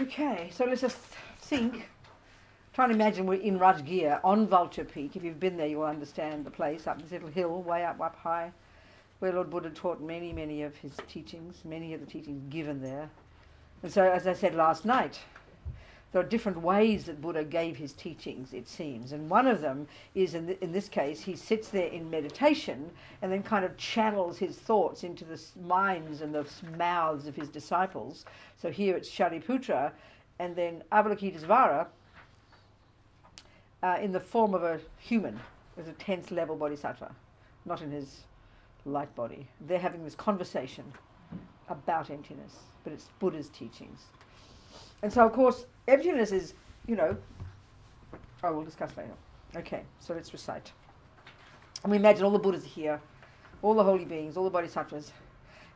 Okay, so let's just think. Try and imagine we're in Rajgir on Vulture Peak. If you've been there, you'll understand the place, up this little hill, way up high, where Lord Buddha taught many of his teachings, many of the teachings given there. And so, as I said last night, there are different ways that Buddha gave his teachings, it seems. And one of them is, in this case, he sits there in meditation and then kind of channels his thoughts into the minds and the mouths of his disciples. So here it's Shariputra, and then Avalokitesvara, in the form of a human, as a 10th level bodhisattva, not in his light body. They're having this conversation about emptiness, but it's Buddha's teachings. And so, of course, emptiness is, we'll discuss later. Okay, so let's recite. And we imagine all the Buddhas are here, all the holy beings, all the bodhisattvas,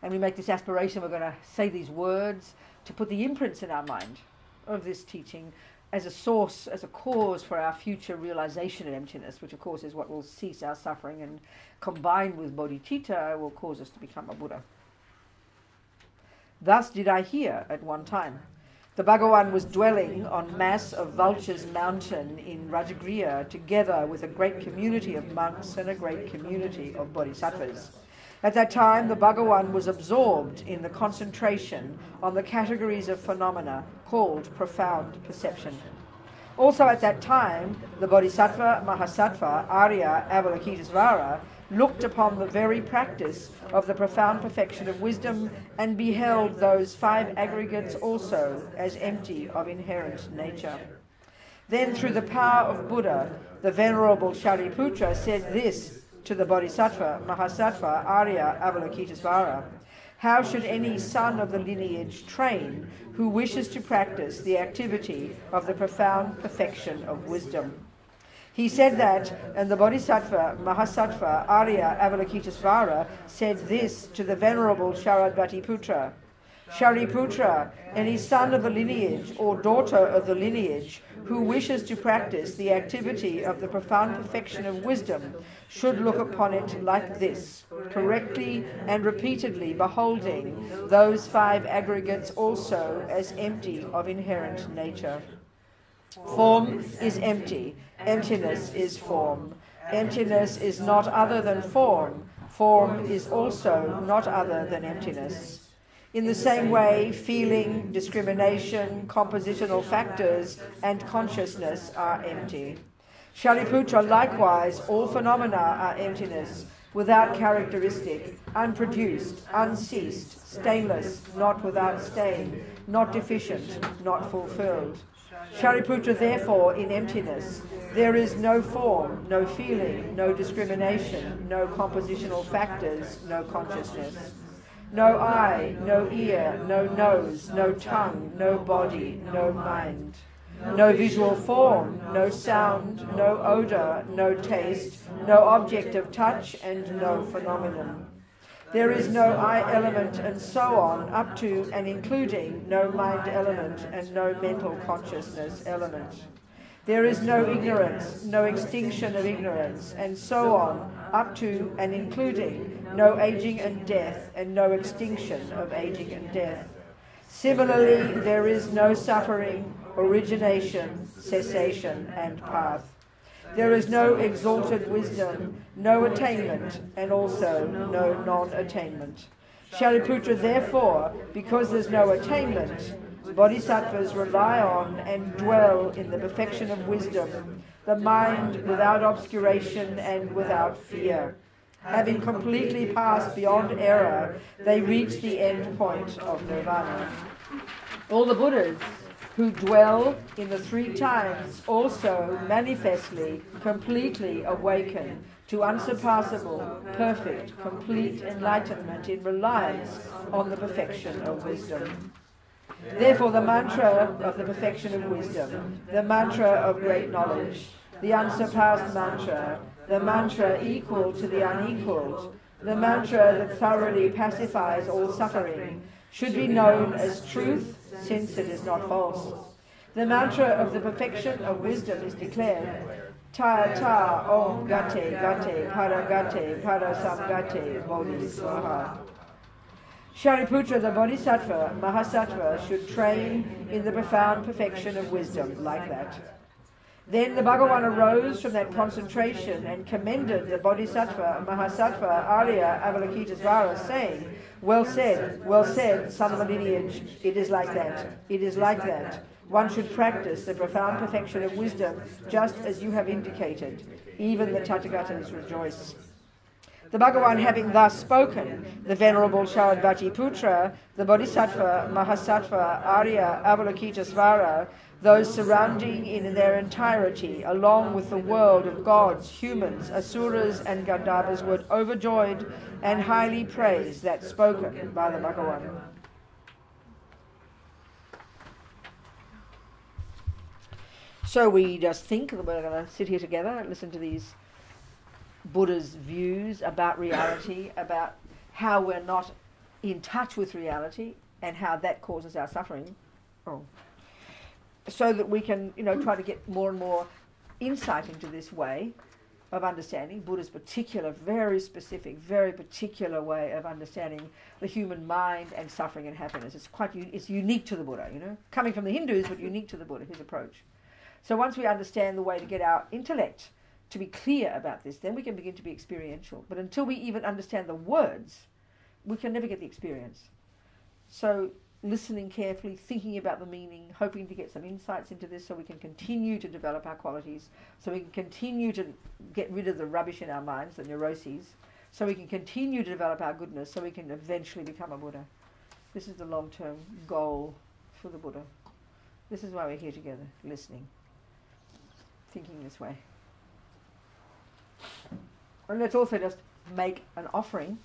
and we make this aspiration, we're going to say these words to put the imprints in our mind of this teaching as a source, as a cause for our future realization of emptiness, which of course is what will cease our suffering and combined with bodhicitta will cause us to become a Buddha. Thus did I hear at one time. The Bhagavan was dwelling on mass of Vulture's mountain in Rajagriha together with a great community of monks and a great community of bodhisattvas. At that time, the Bhagavan was absorbed in the concentration on the categories of phenomena called profound perception. Also at that time, the Bodhisattva, Mahasattva, Arya, Avalokitesvara looked upon the very practice of the profound perfection of wisdom and beheld those 5 aggregates also as empty of inherent nature. Then through the power of Buddha, the Venerable Shariputra said this to the Bodhisattva, Mahasattva, Arya, Avalokitesvara: how should any son of the lineage train who wishes to practice the activity of the profound perfection of wisdom? He said that, and the Bodhisattva, Mahasattva, Arya, Avalokitesvara said this to the Venerable Sharadvatiputra: Shariputra, any son of the lineage or daughter of the lineage who wishes to practice the activity of the profound perfection of wisdom should look upon it like this, correctly and repeatedly beholding those 5 aggregates also as empty of inherent nature. Form is empty, emptiness is form. Emptiness is not other than form, form is also not other than emptiness. In the same way, feeling, discrimination, compositional factors, and consciousness are empty. Shariputra, likewise, all phenomena are emptiness, without characteristic, unproduced, unceased, stainless, not without stain, not deficient, not fulfilled. Shariputra, therefore, in emptiness, there is no form, no feeling, no discrimination, no compositional factors, no consciousness. No eye, no ear, no nose, no tongue, no body, no mind. No visual form, no sound, no odor, no taste, no object of touch, and no phenomenon. There is no I element, and so on, up to and including no mind element and no mental consciousness element. There is no ignorance, no extinction of ignorance, and so on, up to and including no aging and death, and no extinction of aging and death. Similarly, there is no suffering, origination, cessation, and path. There is no exalted wisdom, no attainment, and also no non-attainment. Shariputra, therefore, because there's no attainment, bodhisattvas rely on and dwell in the perfection of wisdom, the mind without obscuration and without fear. Having completely passed beyond error, they reach the end point of nirvana. All the Buddhas who dwell in the 3 times also manifestly, completely awaken to unsurpassable, perfect, complete enlightenment in reliance on the perfection of wisdom. Therefore, the mantra of the perfection of wisdom, the mantra of great knowledge, the unsurpassed mantra, the mantra equal to the unequaled, the mantra that thoroughly pacifies all suffering, should be known as truth, since it is not false. The mantra of the perfection of wisdom is declared: Ta ta om gate gate para samgate bodhi swaha. Shariputra, the Bodhisattva, Mahasattva, should train in the profound perfection of wisdom, like that. Then the Bhagavan arose from that concentration and commended the Bodhisattva, Mahasattva, Arya, Avalokitesvara, saying, well said, son of the lineage, it is like that, it is like that. One should practice the profound perfection of wisdom, just as you have indicated. Even the Tathagatas rejoice. The Bhagavan having thus spoken, the Venerable Sharadvati Putra, the Bodhisattva, Mahasattva, Arya, Avalokitesvara, those surrounding in their entirety, along with the world of gods, humans, asuras and Gandharvas, were overjoyed and highly praised that spoken by the Bhagavan. So we just think that we're going to sit here together and listen to these Buddha's views about reality, about how we're not in touch with reality and how that causes our suffering. So that we can, try to get more and more insight into this way of understanding Buddha's particular, very specific, very particular way of understanding the human mind and suffering and happiness. It's unique to the Buddha, coming from the Hindus, but unique to the Buddha, his approach. So once we understand the way to get our intellect to be clear about this, then we can begin to be experiential. But until we even understand the words, we can never get the experience. So listening carefully, thinking about the meaning, hoping to get some insights into this so we can continue to develop our qualities, so we can continue to get rid of the rubbish in our minds, the neuroses, so we can continue to develop our goodness, so we can eventually become a Buddha. This is the long-term goal for the Buddha. This is why we're here together, listening, thinking this way. And let's also just make an offering.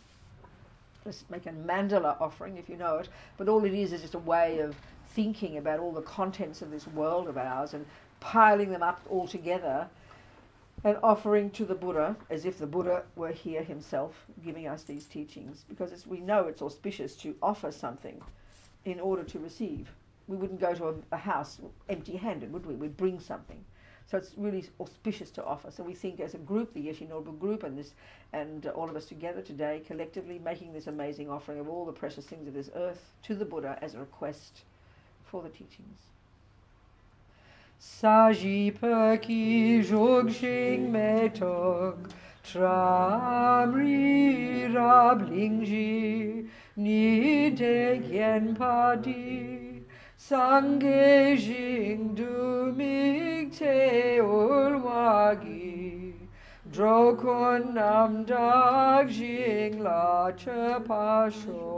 Just make a mandala offering, if you know it. But all it is just a way of thinking about all the contents of this world of ours and piling them up all together and offering to the Buddha as if the Buddha were here himself giving us these teachings. Because we know it's auspicious to offer something in order to receive. We wouldn't go to a house empty-handed, would we? We'd bring something. So it's really auspicious to offer. So we think as a group, the Yeshe Norbu group, and all of us together today, collectively making this amazing offering of all the precious things of this earth to the Buddha as a request for the teachings. Sajipa ki jogshing metog tramri rablingji ni de padi Sangye jing du mig te ulwagi Drokun nam dag jing la che pasho.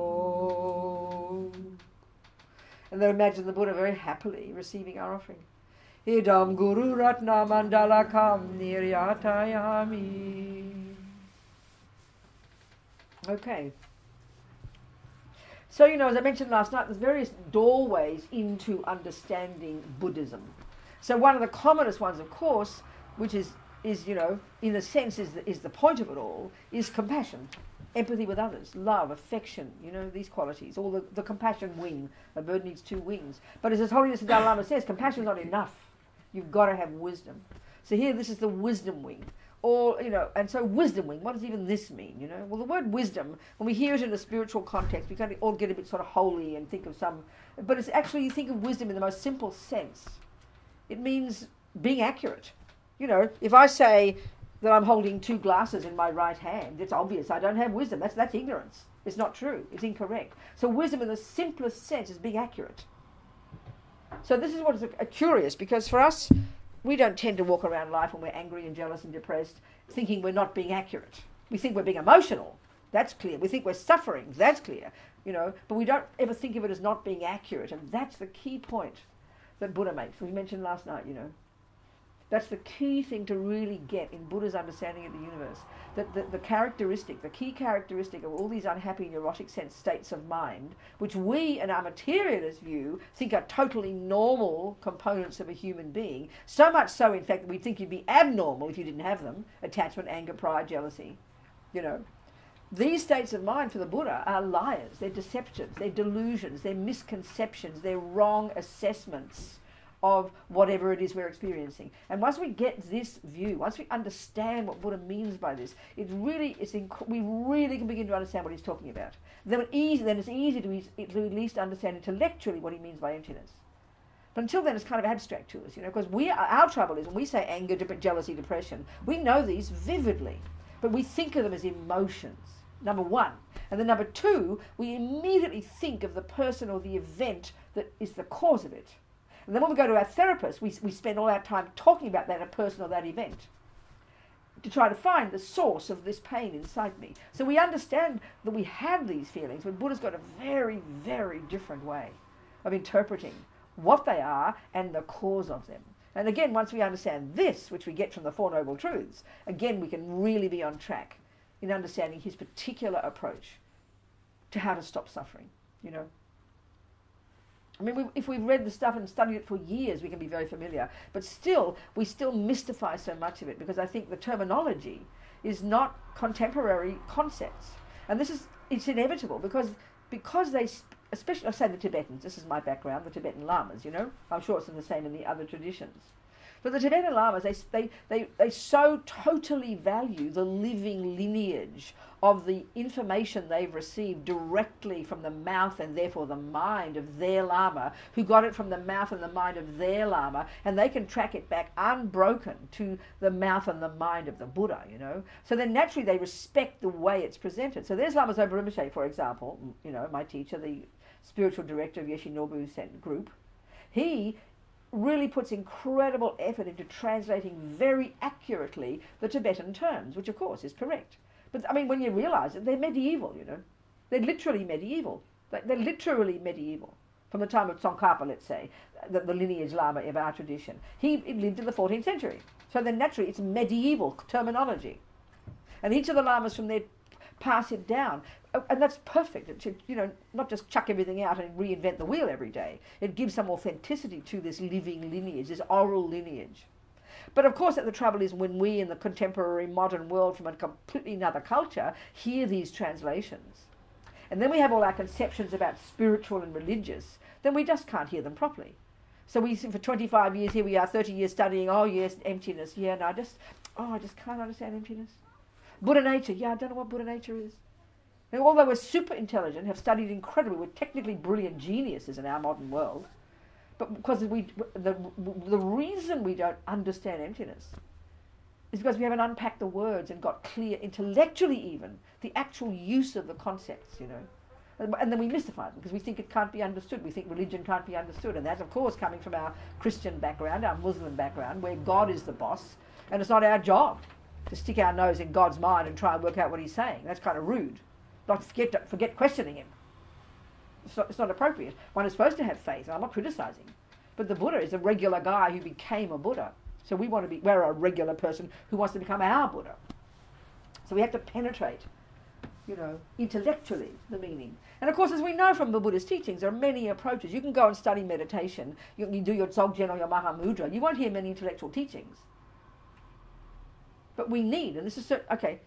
And then imagine the Buddha very happily receiving our offering. Idam guru ratna mandala kam niryatayami. Okay. So, as I mentioned last night, there's various doorways into understanding Buddhism. So one of the commonest ones, of course, which is in a sense is the point of it all, is compassion, empathy with others, love, affection, these qualities, all the compassion wing. A bird needs two wings. But as His Holiness the Dalai Lama says, compassion is not enough. You've got to have wisdom. So here, this is the wisdom wing. Or, and so wisdom wing, what does even this mean, Well, the word wisdom, when we hear it in a spiritual context, we kind of all get a bit sort of holy and think of but it's actually, you think of wisdom in the most simple sense. It means being accurate. If I say that I'm holding two glasses in my right hand, it's obvious I don't have wisdom. That's ignorance. It's not true. It's incorrect. So wisdom in the simplest sense is being accurate. So this is what is curious, because for us, we don't tend to walk around life when we're angry and jealous and depressed thinking we're not being accurate. We think we're being emotional. That's clear. We think we're suffering. That's clear. But we don't ever think of it as not being accurate. And that's the key point that Buddha makes. We mentioned last night, That's the key thing to really get in Buddha's understanding of the universe. That the key characteristic of all these unhappy neurotic sense states of mind, which we in our materialist view think are totally normal components of a human being, so much so in fact that we think you'd be abnormal if you didn't have them: attachment, anger, pride, jealousy. These states of mind for the Buddha are liars, they're deceptions, they're delusions, they're misconceptions, they're wrong assessments of whatever it is we're experiencing. And once we get this view, once we understand what Buddha means by this, we really can begin to understand what he's talking about. Then it's easy to at least understand intellectually what he means by emptiness. But until then, it's kind of abstract to us, because our trouble is when we say anger, jealousy, depression, we know these vividly, but we think of them as emotions, number one. And then number two, we immediately think of the person or the event that is the cause of it. And then when we go to our therapist, we spend all our time talking about that person or that event to try to find the source of this pain inside me. So we understand that we have these feelings, but Buddha's got a very, very different way of interpreting what they are and the cause of them. And again, once we understand this, which we get from the Four Noble Truths, again we can really be on track in understanding his particular approach to how to stop suffering, I mean, if we've read the stuff and studied it for years, we can be very familiar. But still, we still mystify so much of it because I think the terminology is not contemporary concepts. And it's inevitable because they, especially, I say the Tibetans, this is my background, the Tibetan Lamas, I'm sure it's the same in the other traditions. But the Tibetan Lamas, they so totally value the living lineage of the information they've received directly from the mouth and therefore the mind of their Lama, who got it from the mouth and the mind of their Lama, and they can track it back unbroken to the mouth and the mind of the Buddha, So then naturally they respect the way it's presented. So there's Lama Zopa Rinpoche, for example, my teacher, the spiritual director of Yeshe Norbu group. He really puts incredible effort into translating very accurately the Tibetan terms, which of course is correct. But I mean, when you realize it, they're medieval, They're literally medieval. They're literally medieval. From the time of Tsongkhapa, let's say, the lineage Lama of our tradition. He lived in the 14th century. So then naturally it's medieval terminology. And each of the Lamas from there pass it down. And that's perfect. It should, not just chuck everything out and reinvent the wheel every day. It gives some authenticity to this living lineage, this oral lineage. But of course, the trouble is when we in the contemporary modern world from a completely another culture hear these translations. And then we have all our conceptions about spiritual and religious, then we just can't hear them properly. So for 25 years, here we are, 30 years studying, oh yes, emptiness, yeah, no, I just can't understand emptiness. Buddha nature, yeah, I don't know what Buddha nature is. And although we're super intelligent, have studied incredibly, we're technically brilliant geniuses in our modern world, but because the reason we don't understand emptiness is because we haven't unpacked the words and got clear intellectually even the actual use of the concepts, And then we mystify them because we think it can't be understood. We think religion can't be understood. And that's, of course, coming from our Christian background, our Muslim background, where God is the boss. And it's not our job to stick our nose in God's mind and try and work out what he's saying. That's kind of rude. Not forget questioning him. It's not appropriate. One is supposed to have faith, and I'm not criticizing. But the Buddha is a regular guy who became a Buddha. So we're a regular person who wants to become our Buddha. So we have to penetrate, intellectually the meaning. And of course, as we know from the Buddha's teachings, there are many approaches. You can go and study meditation. You do your Dzogchen or your Mahamudra. You won't hear many intellectual teachings. But we need, and this is, okay,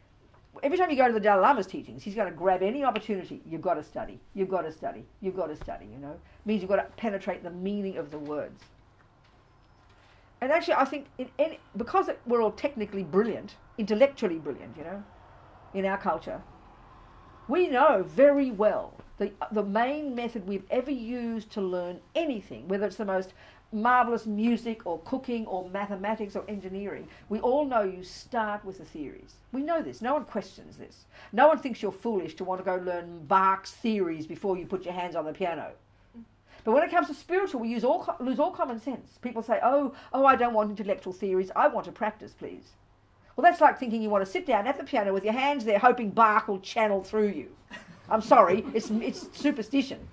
every time you go to the Dalai Lama's teachings, he's going to grab any opportunity. You've got to study. You've got to study. You've got to study, Means you've got to penetrate the meaning of the words. And actually, I think because we're all technically brilliant, intellectually brilliant, in our culture, we know very well the main method we've ever used to learn anything, whether it's the most marvelous music or cooking or mathematics or engineering, we all know you start with the theories. We know this. No one questions this. No one thinks you're foolish to want to go learn Bach's theories before you put your hands on the piano. But when it comes to spiritual, we lose all common sense. People say, oh, I don't want intellectual theories. I want to practice, please. Well, that's like thinking you want to sit down at the piano with your hands there hoping Bach will channel through you. I'm sorry, it's superstition.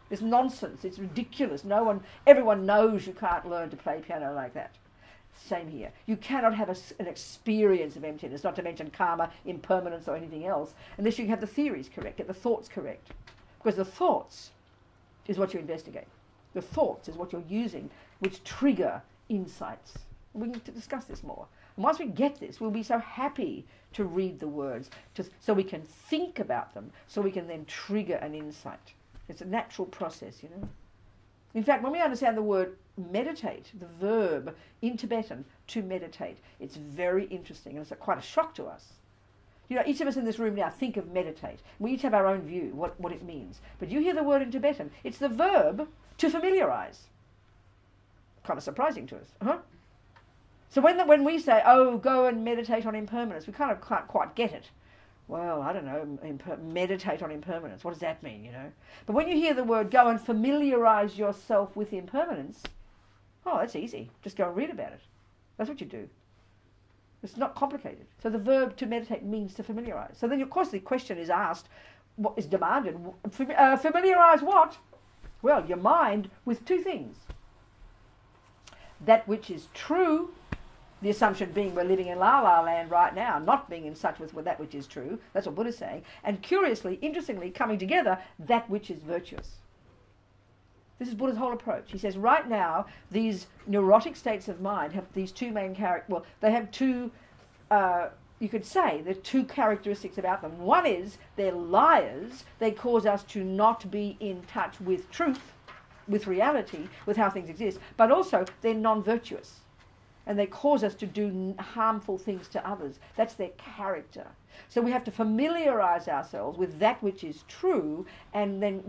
It's nonsense. It's ridiculous. Everyone knows you can't learn to play piano like that. Same here. You cannot have an experience of emptiness, not to mention karma, impermanence, or anything else, unless you have the theories correct, get the thoughts correct. Because the thoughts is what you investigate. The thoughts is what you're using, which trigger insights. We need to discuss this more. And once we get this, we'll be so happy to read the words, so we can think about them, so we can then trigger an insight. It's a natural process, In fact, when we understand the word meditate, the verb in Tibetan, to meditate, it's very interesting and it's quite a shock to us. You know, each of us in this room now think of meditate. We each have our own view, what it means. But you hear the word in Tibetan, it's the verb to familiarize. Kind of surprising to us. So when we say, oh, go and meditate on impermanence, we kind of can't quite get it. Well, I don't know, meditate on impermanence. What does that mean, you know? But when you hear the word go and familiarize yourself with impermanence, oh, that's easy. Just go and read about it. That's what you do. It's not complicated. So the verb to meditate means to familiarize. So then, of course, the question is asked, what is demanded? Familiarize what? Well, your mind with two things. That which is true, the assumption being we're living in la-la land right now, not being in touch with that which is true. That's what Buddha's saying. And curiously, interestingly, coming together, that which is virtuous. This is Buddha's whole approach. He says right now, these neurotic states of mind have these two main characteristics. Well, they have two, you could say, there are two characteristics about them. One is they're liars. They cause us to not be in touch with truth, with reality, with how things exist. But also, they're non-virtuous. And they cause us to do harmful things to others. That's their character. So we have to familiarize ourselves with that which is true and then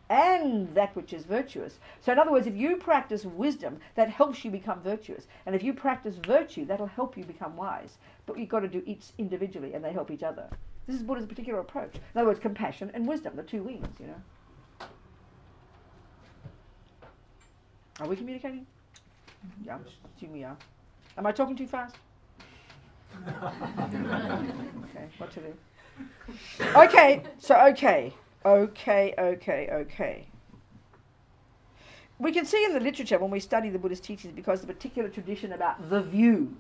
that which is virtuous. So in other words, if you practice wisdom, that helps you become virtuous. And if you practice virtue, that'll help you become wise. But you've got to do each individually and they help each other. This is Buddha's particular approach. In other words, compassion and wisdom, the two wings, you know. Are we communicating? Yeah, I'm assuming we are. Am I talking too fast? Okay, what to do? Okay. We can see in the literature when we study the Buddhist teachings, because the particular tradition about the view.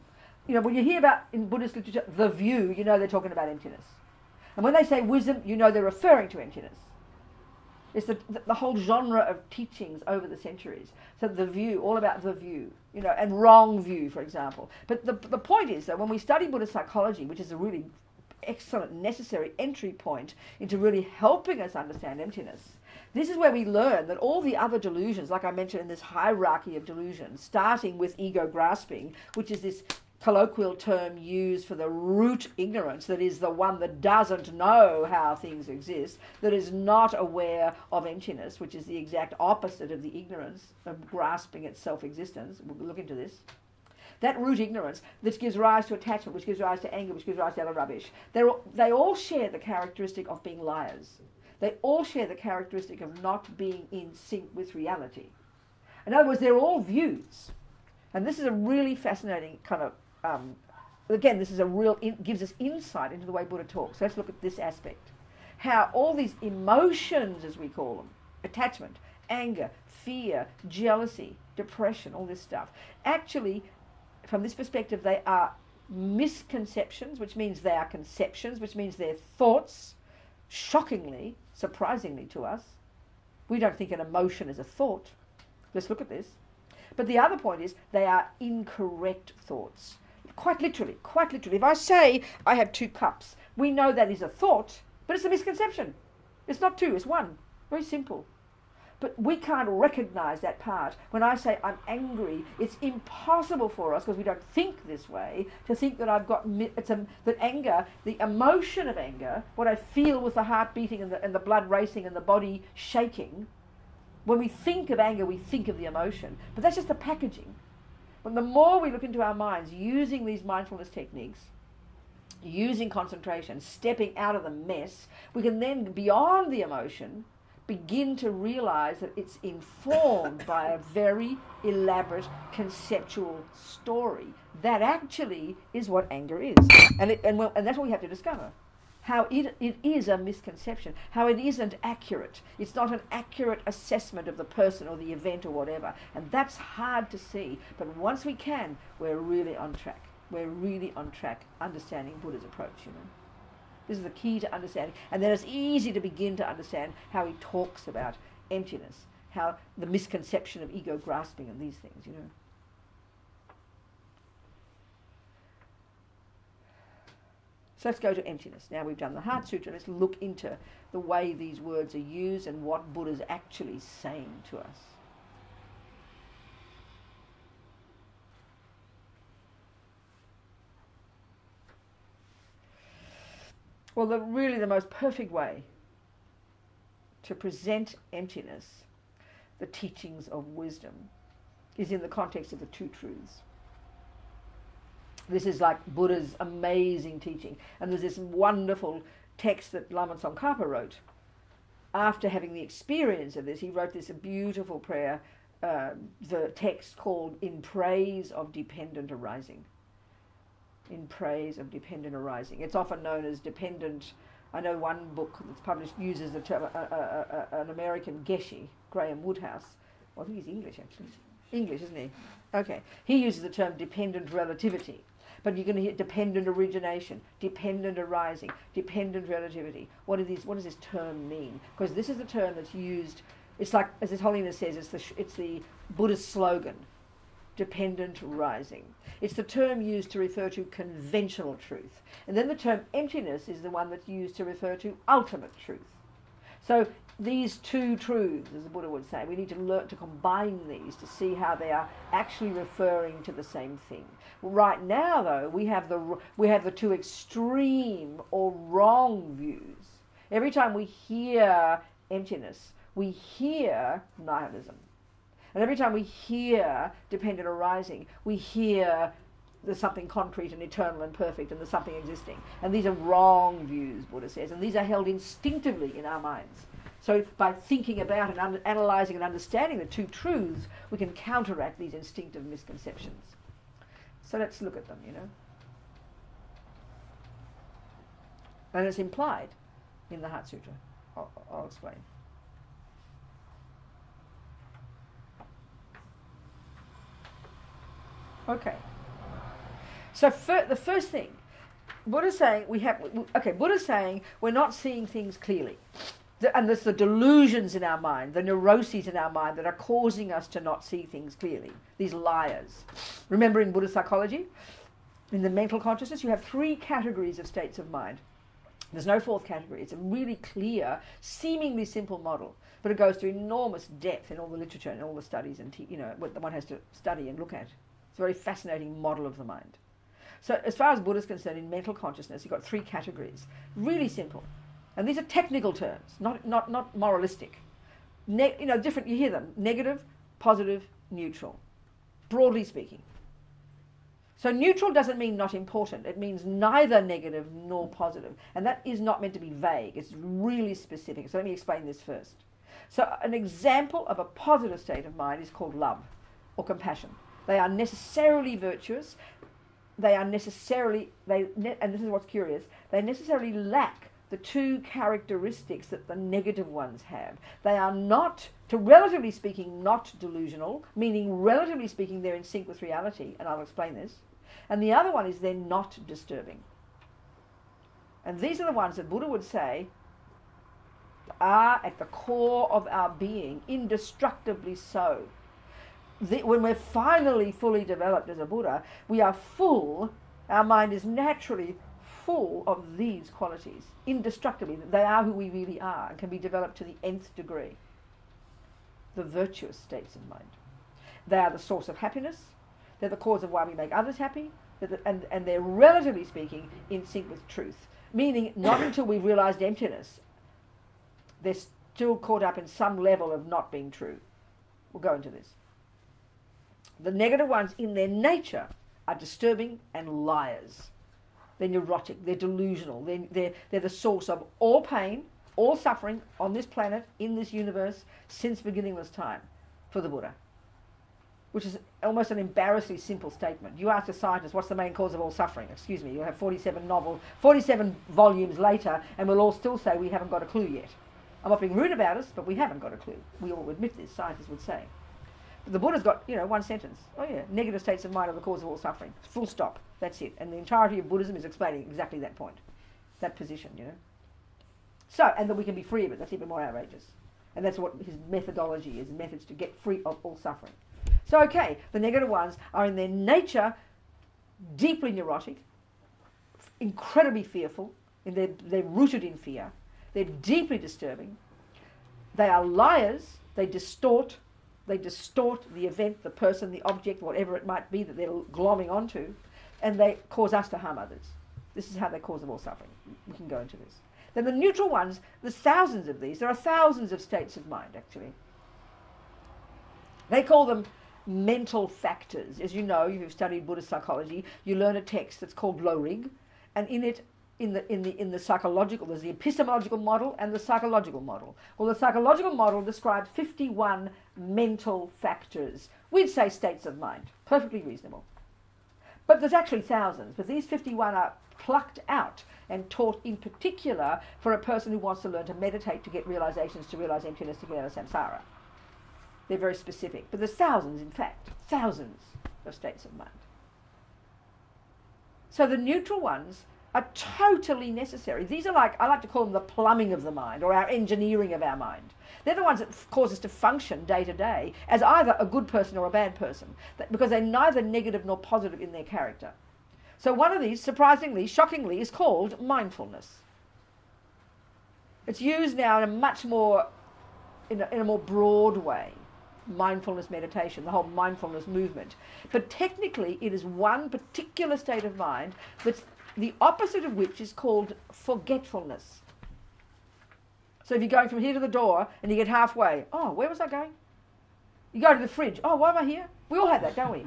You know, when you hear about in Buddhist literature the view, you know they're talking about emptiness. And when they say wisdom, you know they're referring to emptiness. It's the whole genre of teachings over the centuries. So the view, all about the view, you know, and wrong view, for example. But the point is that when we study Buddhist psychology, which is a really excellent, necessary entry point into really helping us understand emptiness, this is where we learn that all the other delusions, like I mentioned in this hierarchy of delusions, starting with ego grasping, which is this colloquial term used for the root ignorance, that is the one that doesn't know how things exist, that is not aware of emptiness, which is the exact opposite of the ignorance of grasping its self-existence. We'll look into this. That root ignorance that gives rise to attachment, which gives rise to anger, which gives rise to other rubbish, they all share the characteristic of being liars. They all share the characteristic of not being in sync with reality. In other words, they're all views. And this is a really fascinating kind of again, this is gives us insight into the way Buddha talks. So let's look at this aspect. How all these emotions, as we call them, attachment, anger, fear, jealousy, depression, all this stuff, actually, from this perspective, they are misconceptions, which means they are conceptions, which means they're thoughts, shockingly, surprisingly to us. We don't think an emotion is a thought. Let's look at this. But the other point is they are incorrect thoughts. Quite literally. If I say I have 2 cups, we know that is a thought, but it's a misconception. It's not 2, it's 1. Very simple. But we can't recognize that part. When I say I'm angry, it's impossible for us, because we don't think this way, to think that I've got that anger, the emotion of anger, what I feel with the heart beating and the blood racing and the body shaking. When we think of anger, we think of the emotion. But that's just the packaging. But the more we look into our minds using these mindfulness techniques, using concentration, stepping out of the mess, we can then, beyond the emotion, begin to realize that it's informed by a very elaborate conceptual story. That actually is what anger is. And that's what we have to discover. How it is a misconception, how it isn't accurate. It's not an accurate assessment of the person or the event or whatever. And that's hard to see. But once we can, we're really on track. We're really on track understanding Buddha's approach, you know. This is the key to understanding. And then it's easy to begin to understand how he talks about emptiness, how the misconception of ego grasping and these things, you know. So let's go to emptiness. Now we've done the Heart Sutra, let's look into the way these words are used and what Buddha's actually saying to us. Well, really the most perfect way to present emptiness, the teachings of wisdom, is in the context of the two truths. This is like Buddha's amazing teaching. And there's this wonderful text that Lama Tsongkhapa wrote. After having the experience of this, he wrote this beautiful prayer, the text called In Praise of Dependent Arising. In Praise of Dependent Arising. It's often known as dependent. I know one book that's published uses the term, an American Geshe, Graham Woodhouse. Well, I think he's English, actually. English, isn't he? Okay. He uses the term dependent relativity. But you're going to hear dependent origination, dependent arising, dependent relativity. What does this term mean? Because this is the term that's used. It's like, as His Holiness says, it's the Buddhist slogan, dependent rising. It's the term used to refer to conventional truth. And then the term emptiness is the one that's used to refer to ultimate truth. So these two truths, as the Buddha would say, we need to learn to combine these to see how they are actually referring to the same thing. Right now, though, we have the two extreme or wrong views. Every time we hear emptiness, we hear nihilism. And every time we hear dependent arising, we hear there's something concrete and eternal and perfect and there's something existing. And these are wrong views, Buddha says, and these are held instinctively in our minds. So by thinking about and analysing and understanding the two truths, we can counteract these instinctive misconceptions. So let's look at them, And it's implied in the Heart Sutra. I'll explain. Okay. So the first thing, Buddha's saying Buddha's saying we're not seeing things clearly. And there's the delusions in our mind, the neuroses in our mind that are causing us to not see things clearly, these liars. Remember in Buddhist psychology, in the mental consciousness, you have 3 categories of states of mind. There's no 4th category. It's a really clear, seemingly simple model, but it goes to enormous depth in all the literature and all the studies and what one has to study and look at. It's a very fascinating model of the mind. So as far as Buddha's concerned, in mental consciousness, you've got 3 categories. Really simple. And these are technical terms, not moralistic. Different, you hear them. Negative, positive, neutral. Broadly speaking. So neutral doesn't mean not important. It means neither negative nor positive. And that is not meant to be vague. It's really specific. So let me explain this first. So an example of a positive state of mind is called love or compassion. They are necessarily virtuous. They are necessarily, and this is what's curious, they necessarily lack the 2 characteristics that the negative ones have. They are not, relatively speaking, not delusional, meaning relatively speaking they're in sync with reality, and I'll explain this. And the other one is they're not disturbing. And these are the ones that Buddha would say are at the core of our being, indestructibly so. When we're finally fully developed as a Buddha, we are full, our mind is naturally full of these qualities, indestructibly. They are who we really are and can be developed to the nth degree. The virtuous states of mind. They are the source of happiness. They're the cause of why we make others happy. And they're, relatively speaking, in sync with truth. Meaning, not until we've realised emptiness, they're still caught up in some level of not being true. We'll go into this. The negative ones, in their nature, are disturbing and liars. They're neurotic, they're delusional, they're the source of all pain, all suffering on this planet, in this universe, since beginningless time for the Buddha. Which is almost an embarrassingly simple statement. You ask a scientist, what's the main cause of all suffering? Excuse me, you'll have 47 volumes later, and we'll all still say we haven't got a clue yet. I'm not being rude about us, but we haven't got a clue. We all admit this, scientists would say. The Buddha's got, one sentence. Oh yeah, negative states of mind are the cause of all suffering. Full stop. That's it. And the entirety of Buddhism is explaining exactly that point, that position, So, and that we can be free of it. That's even more outrageous. And that's what his methodology is, methods to get free of all suffering. So, okay, the negative ones are in their nature deeply neurotic, incredibly fearful, they're rooted in fear. They're deeply disturbing. They are liars. They distort the event, the person, the object, whatever it might be that they're glomming onto, and they cause us to harm others. This is how they cause of all suffering. we can go into this. Then the neutral ones, there's thousands of these. There are thousands of states of mind, actually. They call them mental factors. As you know, if you've studied Buddhist psychology, you learn a text that's called Lorig, and in it, in the psychological, there's the epistemological model and the psychological model. Well, the psychological model describes 51 mental factors. We'd say states of mind. Perfectly reasonable. But there's actually thousands. But these 51 are plucked out and taught in particular for a person who wants to learn to meditate, to get realizations, to realize emptiness, to get out of samsara. They're very specific. But there's thousands, in fact, thousands of states of mind. So the neutral ones are totally necessary. These are like, I like to call them the plumbing of the mind, or our engineering of our mind. They're the ones that cause us to function day to day as either a good person or a bad person, because they're neither negative nor positive in their character. So one of these, surprisingly, shockingly, is called mindfulness. It's used now in a much more, in a more broad way. Mindfulness meditation, the whole mindfulness movement. But technically, it is one particular state of mind that's the opposite of which is called forgetfulness. So if you're going from here to the door and you get halfway, oh, where was I going? You go to the fridge, oh, why am I here? We all have that, don't we?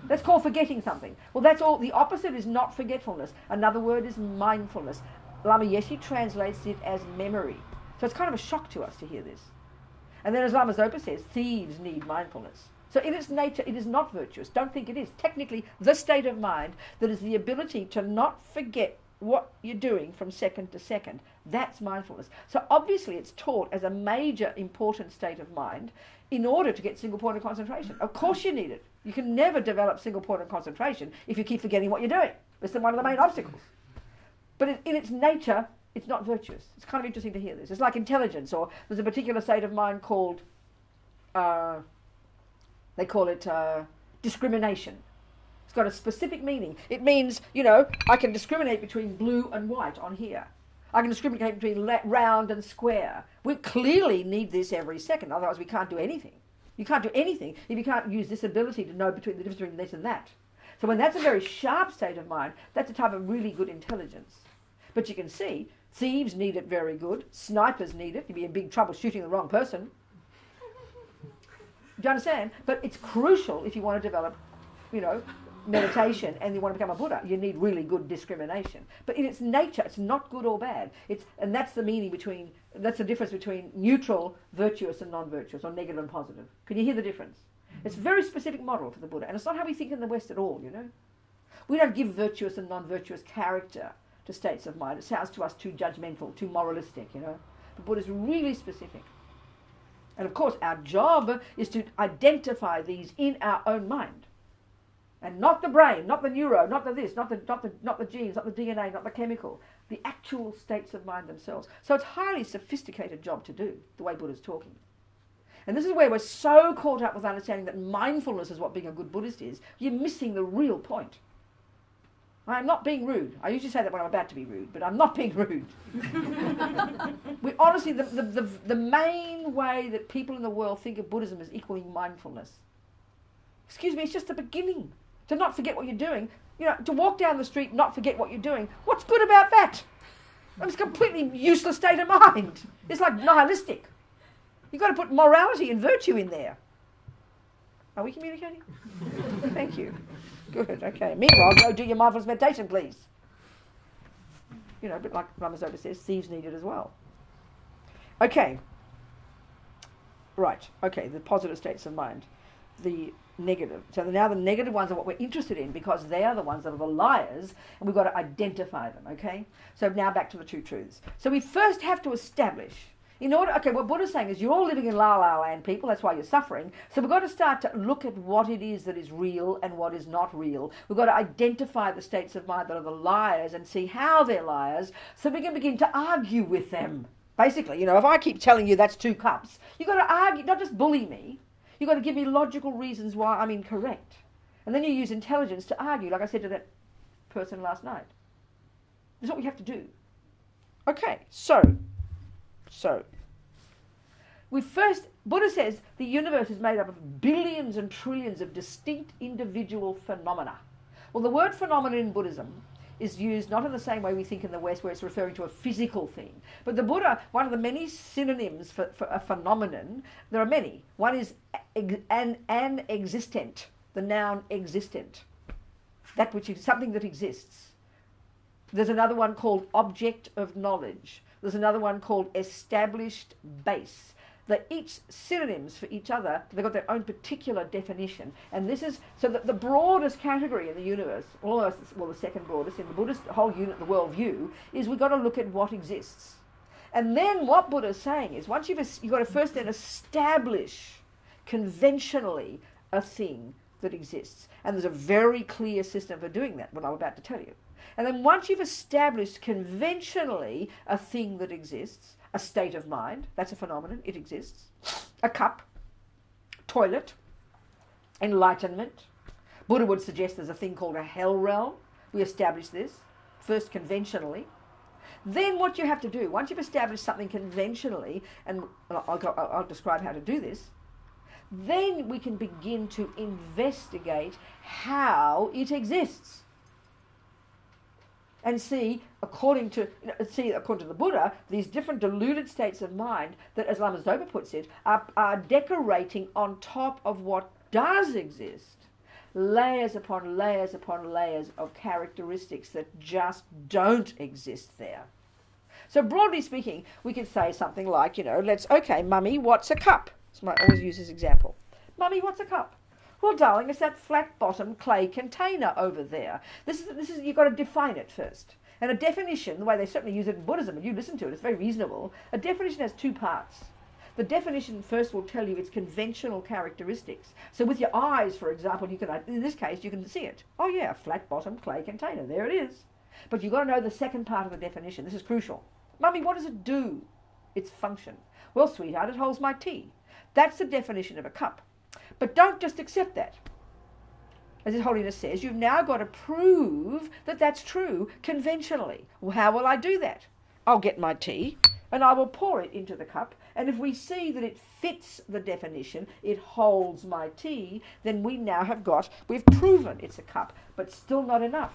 That's called forgetting something. Well, that's all. The opposite is not forgetfulness. Another word is mindfulness. Lama Yeshe translates it as memory. So it's kind of a shock to us to hear this. And then as Lama Zopa says, thieves need mindfulness. So in its nature, it is not virtuous. Don't think it is. Technically, the state of mind that is the ability to not forget what you're doing from second to second, that's mindfulness. So obviously it's taught as a major important state of mind in order to get single point of concentration. Of course you need it. You can never develop single point of concentration if you keep forgetting what you're doing. It's one of the main obstacles. But in its nature, it's not virtuous. It's kind of interesting to hear this. It's like intelligence, or there's a particular state of mind called, they call it discrimination. It's got a specific meaning. It means, you know, I can discriminate between blue and white on here. I can discriminate between round and square. We clearly need this every second, otherwise we can't do anything. You can't do anything if you can't use this ability to know the difference between this and that. So when that's a very sharp state of mind, that's a type of really good intelligence. But you can see, thieves need it very good. Snipers need it. You'd be in big trouble shooting the wrong person. Do you understand? But it's crucial if you want to develop, you know, meditation and you want to become a Buddha. You need really good discrimination. But in its nature, it's not good or bad. And that's the meaning between, that's the difference between neutral, virtuous and non-virtuous, or negative and positive. Can you hear the difference? It's a very specific model for the Buddha. And it's not how we think in the West at all, you know. We don't give virtuous and non-virtuous character to states of mind. It sounds to us too judgmental, too moralistic, you know. The Buddha's really specific. And of course, our job is to identify these in our own mind. And not the brain, not the neuro, not the this, not the genes, not the DNA, not the chemical. The actual states of mind themselves. So it's a highly sophisticated job to do, the way Buddha's talking. And this is where we're so caught up with understanding that mindfulness is what being a good Buddhist is. You're missing the real point. I'm not being rude. I usually say that when I'm about to be rude, but I'm not being rude. We honestly, the main way that people in the world think of Buddhism is equaling mindfulness. Excuse me, it's just the beginning. To not forget what you're doing, you know, to walk down the street and not forget what you're doing. What's good about that? It's a completely useless state of mind. It's like nihilistic. You've got to put morality and virtue in there. Are we communicating? Thank you. Good, okay. Meanwhile, go do your mindfulness meditation, please. You know, but like Lama Zopa says, thieves need it as well. Okay. Right, okay, the positive states of mind. The negative. So now the negative ones are what we're interested in, because they are the ones that are the liars, and we've got to identify them, okay? So now back to the two truths. So we first have to establish, in order, okay, what Buddha's saying is you're all living in La La Land, people, that's why you're suffering. So we've got to start to look at what it is that is real and what is not real. We've got to identify the states of mind that are the liars and see how they're liars, so we can begin to argue with them. Basically, you know, if I keep telling you that's 2 cups, you've got to argue, not just bully me. You've got to give me logical reasons why I'm incorrect. And then you use intelligence to argue, like I said to that person last night. That's what we have to do. Okay, so, Buddha says the universe is made up of billions and trillions of distinct individual phenomena. Well, the word phenomenon in Buddhism is used not in the same way we think in the West, where it's referring to a physical thing. But the Buddha, one of the many synonyms for a phenomenon, there are many. One is an existent, the noun existent, that which is something that exists. There's another one called object of knowledge. There's another one called established base. They're each synonyms for each other. They've got their own particular definition. And this is, so that the broadest category in the universe, almost, well, the second broadest in the Buddhist whole unit, the worldview, is we've got to look at what exists. And then what Buddha's saying is, once you've got to first then establish conventionally a thing that exists. And there's a very clear system for doing that, what I'm about to tell you. And then once you've established conventionally a thing that exists, a state of mind, that's a phenomenon, it exists. A cup, toilet, enlightenment. Buddha would suggest there's a thing called a hell realm. We establish this, first conventionally. Then what you have to do, once you've established something conventionally, and I'll describe how to do this, then we can begin to investigate how it exists. And see, according to the Buddha, these different deluded states of mind that, as Lama Zopa puts it, are decorating on top of what does exist, layers upon layers upon layers of characteristics that just don't exist there. So broadly speaking, we could say something like, okay, Mummy, what's a cup? So I always use this example. Mummy, what's a cup? Well, darling, it's that flat-bottom clay container over there. This is you've got to define it first. And a definition, the way they certainly use it in Buddhism, and you listen to it, it's very reasonable. A definition has two parts. The definition first will tell you its conventional characteristics. So with your eyes, for example, you can, in this case, you can see it. Oh yeah, flat-bottom clay container, there it is. But you've got to know the second part of the definition. This is crucial. Mummy, what does it do? Its function. Well, sweetheart, it holds my tea. That's the definition of a cup. But don't just accept that. As His Holiness says, you've now got to prove that that's true conventionally. Well, how will I do that? I'll get my tea and I will pour it into the cup. And if we see that it fits the definition, it holds my tea, then we've proven it's a cup, but still not enough.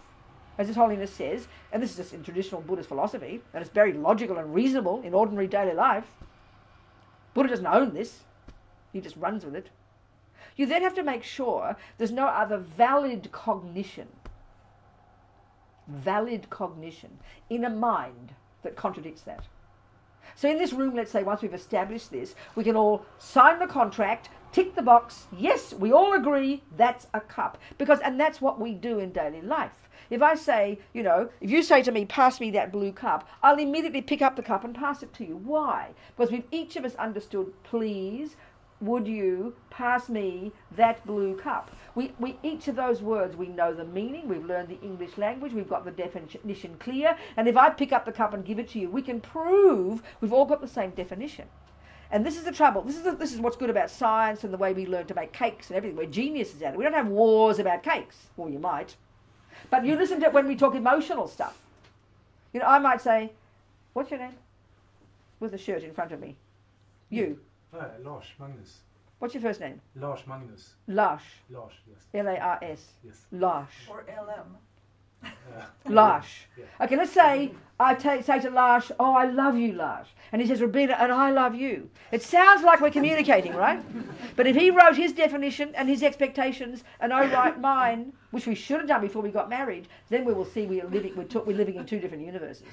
As His Holiness says, and this is just in traditional Buddhist philosophy, and it's very logical and reasonable in ordinary daily life, Buddha doesn't own this. He just runs with it. You then have to make sure there's no other valid cognition in a mind that contradicts that. So in this room, let's say, once we've established this, we can all sign the contract, tick the box, yes, we all agree that's a cup. And that's what we do in daily life. If I say, if you say to me, pass me that blue cup, I'll immediately pick up the cup and pass it to you. Why? Because we've each of us understood, please, would you pass me that blue cup? We each of those words, we know the meaning, we've learned the English language, we've got the definition clear, and if I pick up the cup and give it to you, we can prove we've all got the same definition. And this is the trouble. This is what's good about science and the way we learn to make cakes and everything. We're geniuses at it. We don't have wars about cakes. Well, you might. But you listen to it when we talk emotional stuff. I might say, what's your name? With the shirt in front of me. You. Lars Magnus. What's your first name? Lars Magnus. Lars. Lars, yes. L-A-R-S. Yes. Lars. Or L-M. Lars. Yeah. Okay, let's say I say to Lars, oh, I love you, Lars. And he says, Robina, and I love you. It sounds like we're communicating, right? But if he wrote his definition and his expectations, and I write mine, which we should have done before we got married, then we will see we're living in two different universes.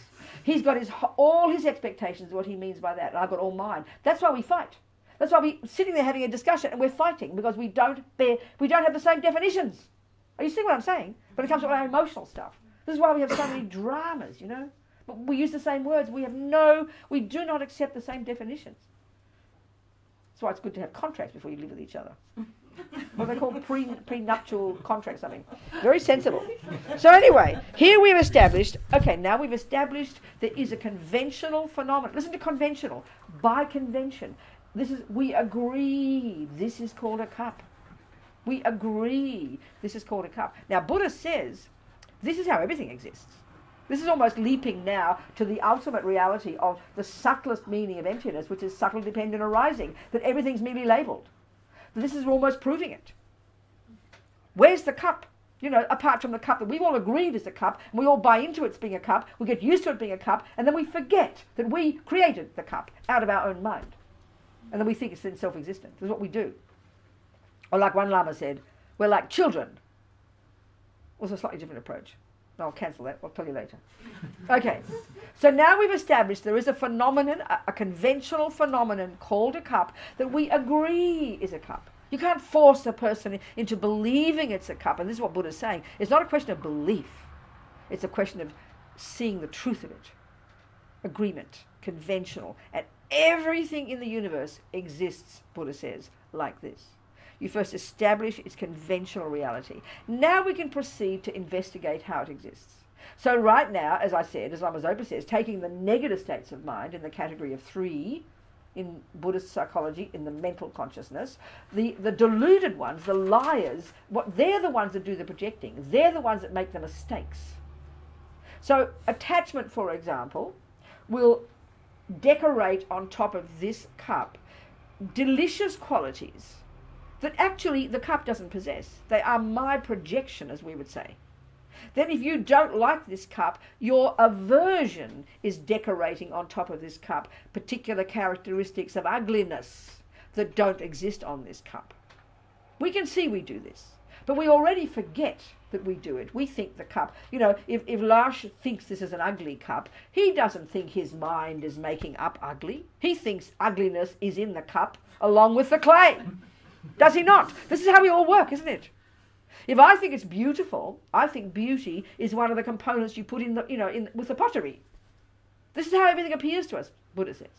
He's got all his expectations, what he means by that, and I've got all mine. That's why we fight. That's why we're sitting there having a discussion and we're fighting, because we don't have the same definitions. Are you seeing what I'm saying? When it comes to our emotional stuff. This is why we have so many dramas, But we use the same words. We do not accept the same definitions. That's why it's good to have contracts before you live with each other. What they call prenuptial contracts, something. Very sensible. So anyway, here we've established, now we've established there is a conventional phenomenon. Listen to conventional. By convention. We agree this is called a cup. We agree this is called a cup. Now Buddha says this is how everything exists. This is almost leaping now to the ultimate reality of the subtlest meaning of emptiness, which is subtle dependent arising, that everything's merely labelled. This is almost proving it. Where's the cup? You know, apart from the cup that we've all agreed is a cup, and we all buy into it being a cup, we get used to it being a cup, and then we forget that we created the cup out of our own mind. And then we think it's then self-existent. This is what we do. Or like one Lama said, we're like children. Also a slightly different approach. No, I'll cancel that. I'll tell you later. Okay. So now we've established there is a phenomenon, a conventional phenomenon called a cup that we agree is a cup. You can't force a person into believing it's a cup. And this is what Buddha's saying. It's not a question of belief. It's a question of seeing the truth of it. Agreement. Conventional. And everything in the universe exists, Buddha says, like this. You first establish its conventional reality. Now we can proceed to investigate how it exists. So right now, as I said, as Lama Zopa says, taking the negative states of mind in the category of 3 in Buddhist psychology, in the mental consciousness, the deluded ones, the liars, they're the ones that do the projecting. They're the ones that make the mistakes. So attachment, for example, will decorate on top of this cup delicious qualities that actually the cup doesn't possess. They are my projection, as we would say. Then if you don't like this cup, your aversion is decorating on top of this cup particular characteristics of ugliness that don't exist on this cup. We can see we do this, but we already forget that we do it. We think the cup, you know, if Lash thinks this is an ugly cup, he doesn't think his mind is making up ugly. He thinks ugliness is in the cup along with the clay. Does he not? This is how we all work, isn't it? If I think it's beautiful, I think beauty is one of the components you put in the, you know, with the pottery. This is how everything appears to us, Buddha says.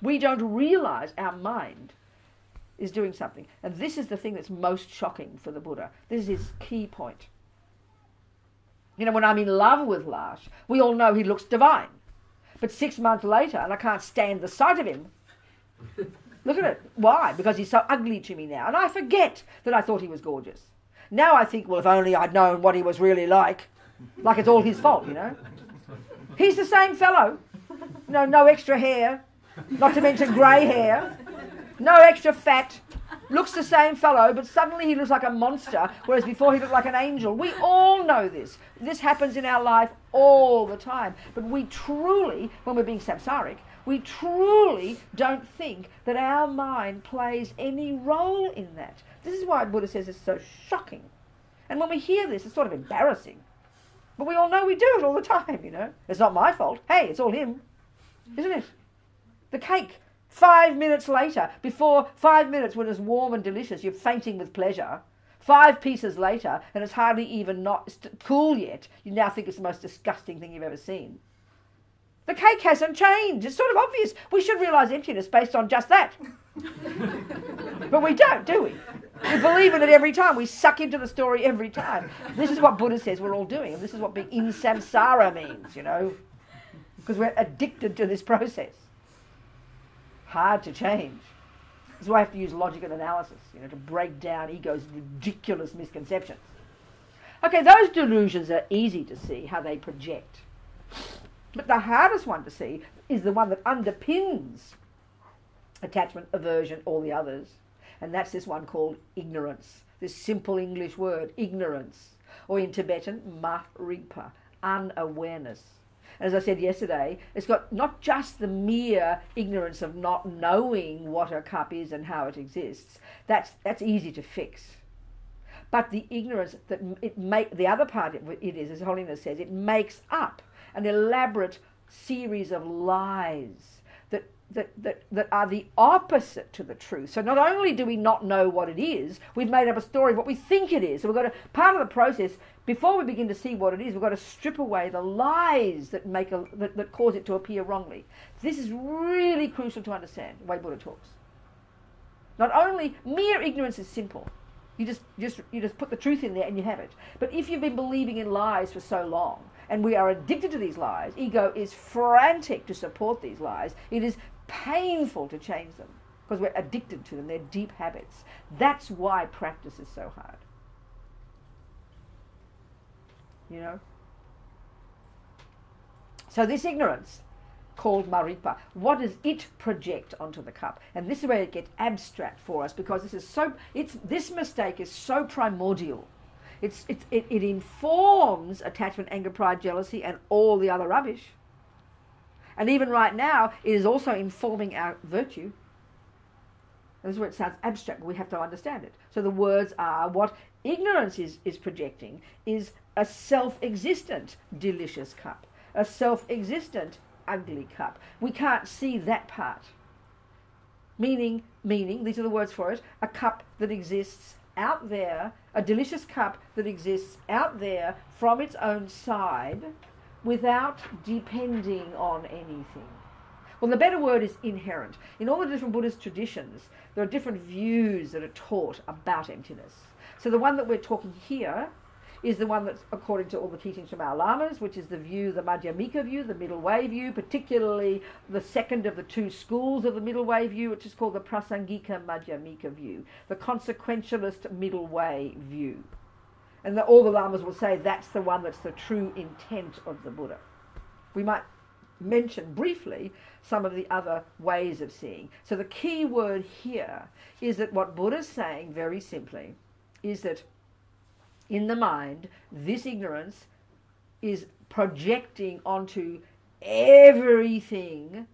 We don't realize our mind is doing something. And this is the thing that's most shocking for the Buddha. This is his key point. You know, when I'm in love with Lash, we all know he looks divine. But 6 months later, and I can't stand the sight of him, look at it. Why? Because he's so ugly to me now. And I forget that I thought he was gorgeous. Now I think, well, if only I'd known what he was really like it's all his fault, you know. He's the same fellow. No extra hair, not to mention grey hair, no extra fat. Looks the same fellow, but suddenly he looks like a monster, whereas before he looked like an angel. We all know this. This happens in our life all the time. But we truly, when we're being samsaric, we truly don't think that our mind plays any role in that. This is why Buddha says it's so shocking. And when we hear this, it's sort of embarrassing. But we all know we do it all the time, you know. It's not my fault. Hey, it's all him. Isn't it? The cake, 5 minutes later, before 5 minutes when it's warm and delicious, you're fainting with pleasure. 5 pieces later, and it's hardly even not cool yet, you now think it's the most disgusting thing you've ever seen. The cake hasn't changed. It's sort of obvious. We should realise emptiness based on just that. But we don't, do we? We believe in it every time. We suck into the story every time. This is what Buddha says we're all doing. And this is what being in samsara means, you know. Because we're addicted to this process. Hard to change. This is why I have to use logic and analysis, you know, to break down ego's ridiculous misconceptions. Okay, those delusions are easy to see, how they project. But the hardest one to see is the one that underpins attachment, aversion, all the others. And that's this one called ignorance. This simple English word, ignorance. Or in Tibetan, maripa, unawareness. And as I said yesterday, it's got not just the mere ignorance of not knowing what a cup is and how it exists. That's easy to fix. But the ignorance that the other part it is, as Holiness says, it makes up an elaborate series of lies that are the opposite to the truth. So not only do we not know what it is, we've made up a story of what we think it is. So we've got to, part of the process, before we begin to see what it is, we've got to strip away the lies that that cause it to appear wrongly. This is really crucial to understand the way Buddha talks. Not only mere ignorance is simple. You just put the truth in there and you have it. But if you've been believing in lies for so long, and we are addicted to these lies, ego is frantic to support these lies. It is painful to change them because we're addicted to them. They're deep habits. That's why practice is so hard. You know? So this ignorance, called maripa, what does it project onto the cup? And this is where it gets abstract for us, because this mistake is so primordial. It informs attachment, anger, pride, jealousy, and all the other rubbish. And even right now, it is also informing our virtue. And this is where it sounds abstract, but we have to understand it. So the words are what ignorance is projecting is a self-existent delicious cup, a self-existent ugly cup. We can't see that part. Meaning, these are the words for it, a cup that exists out there, a delicious cup that exists out there from its own side without depending on anything. Well, the better word is inherent. In all the different Buddhist traditions, there are different views that are taught about emptiness. So the one that we're talking here is the one that's according to all the teachings from our lamas, which is the view, the Madhyamika view, the middle way view, particularly the second of the two schools of the middle way view, which is called the Prasangika Madhyamika view, the consequentialist middle way view. And all the lamas will say that's the one that's the true intent of the Buddha. We might mention briefly some of the other ways of seeing. So the key word here is that what Buddha's saying very simply is that in the mind, this ignorance is projecting onto everything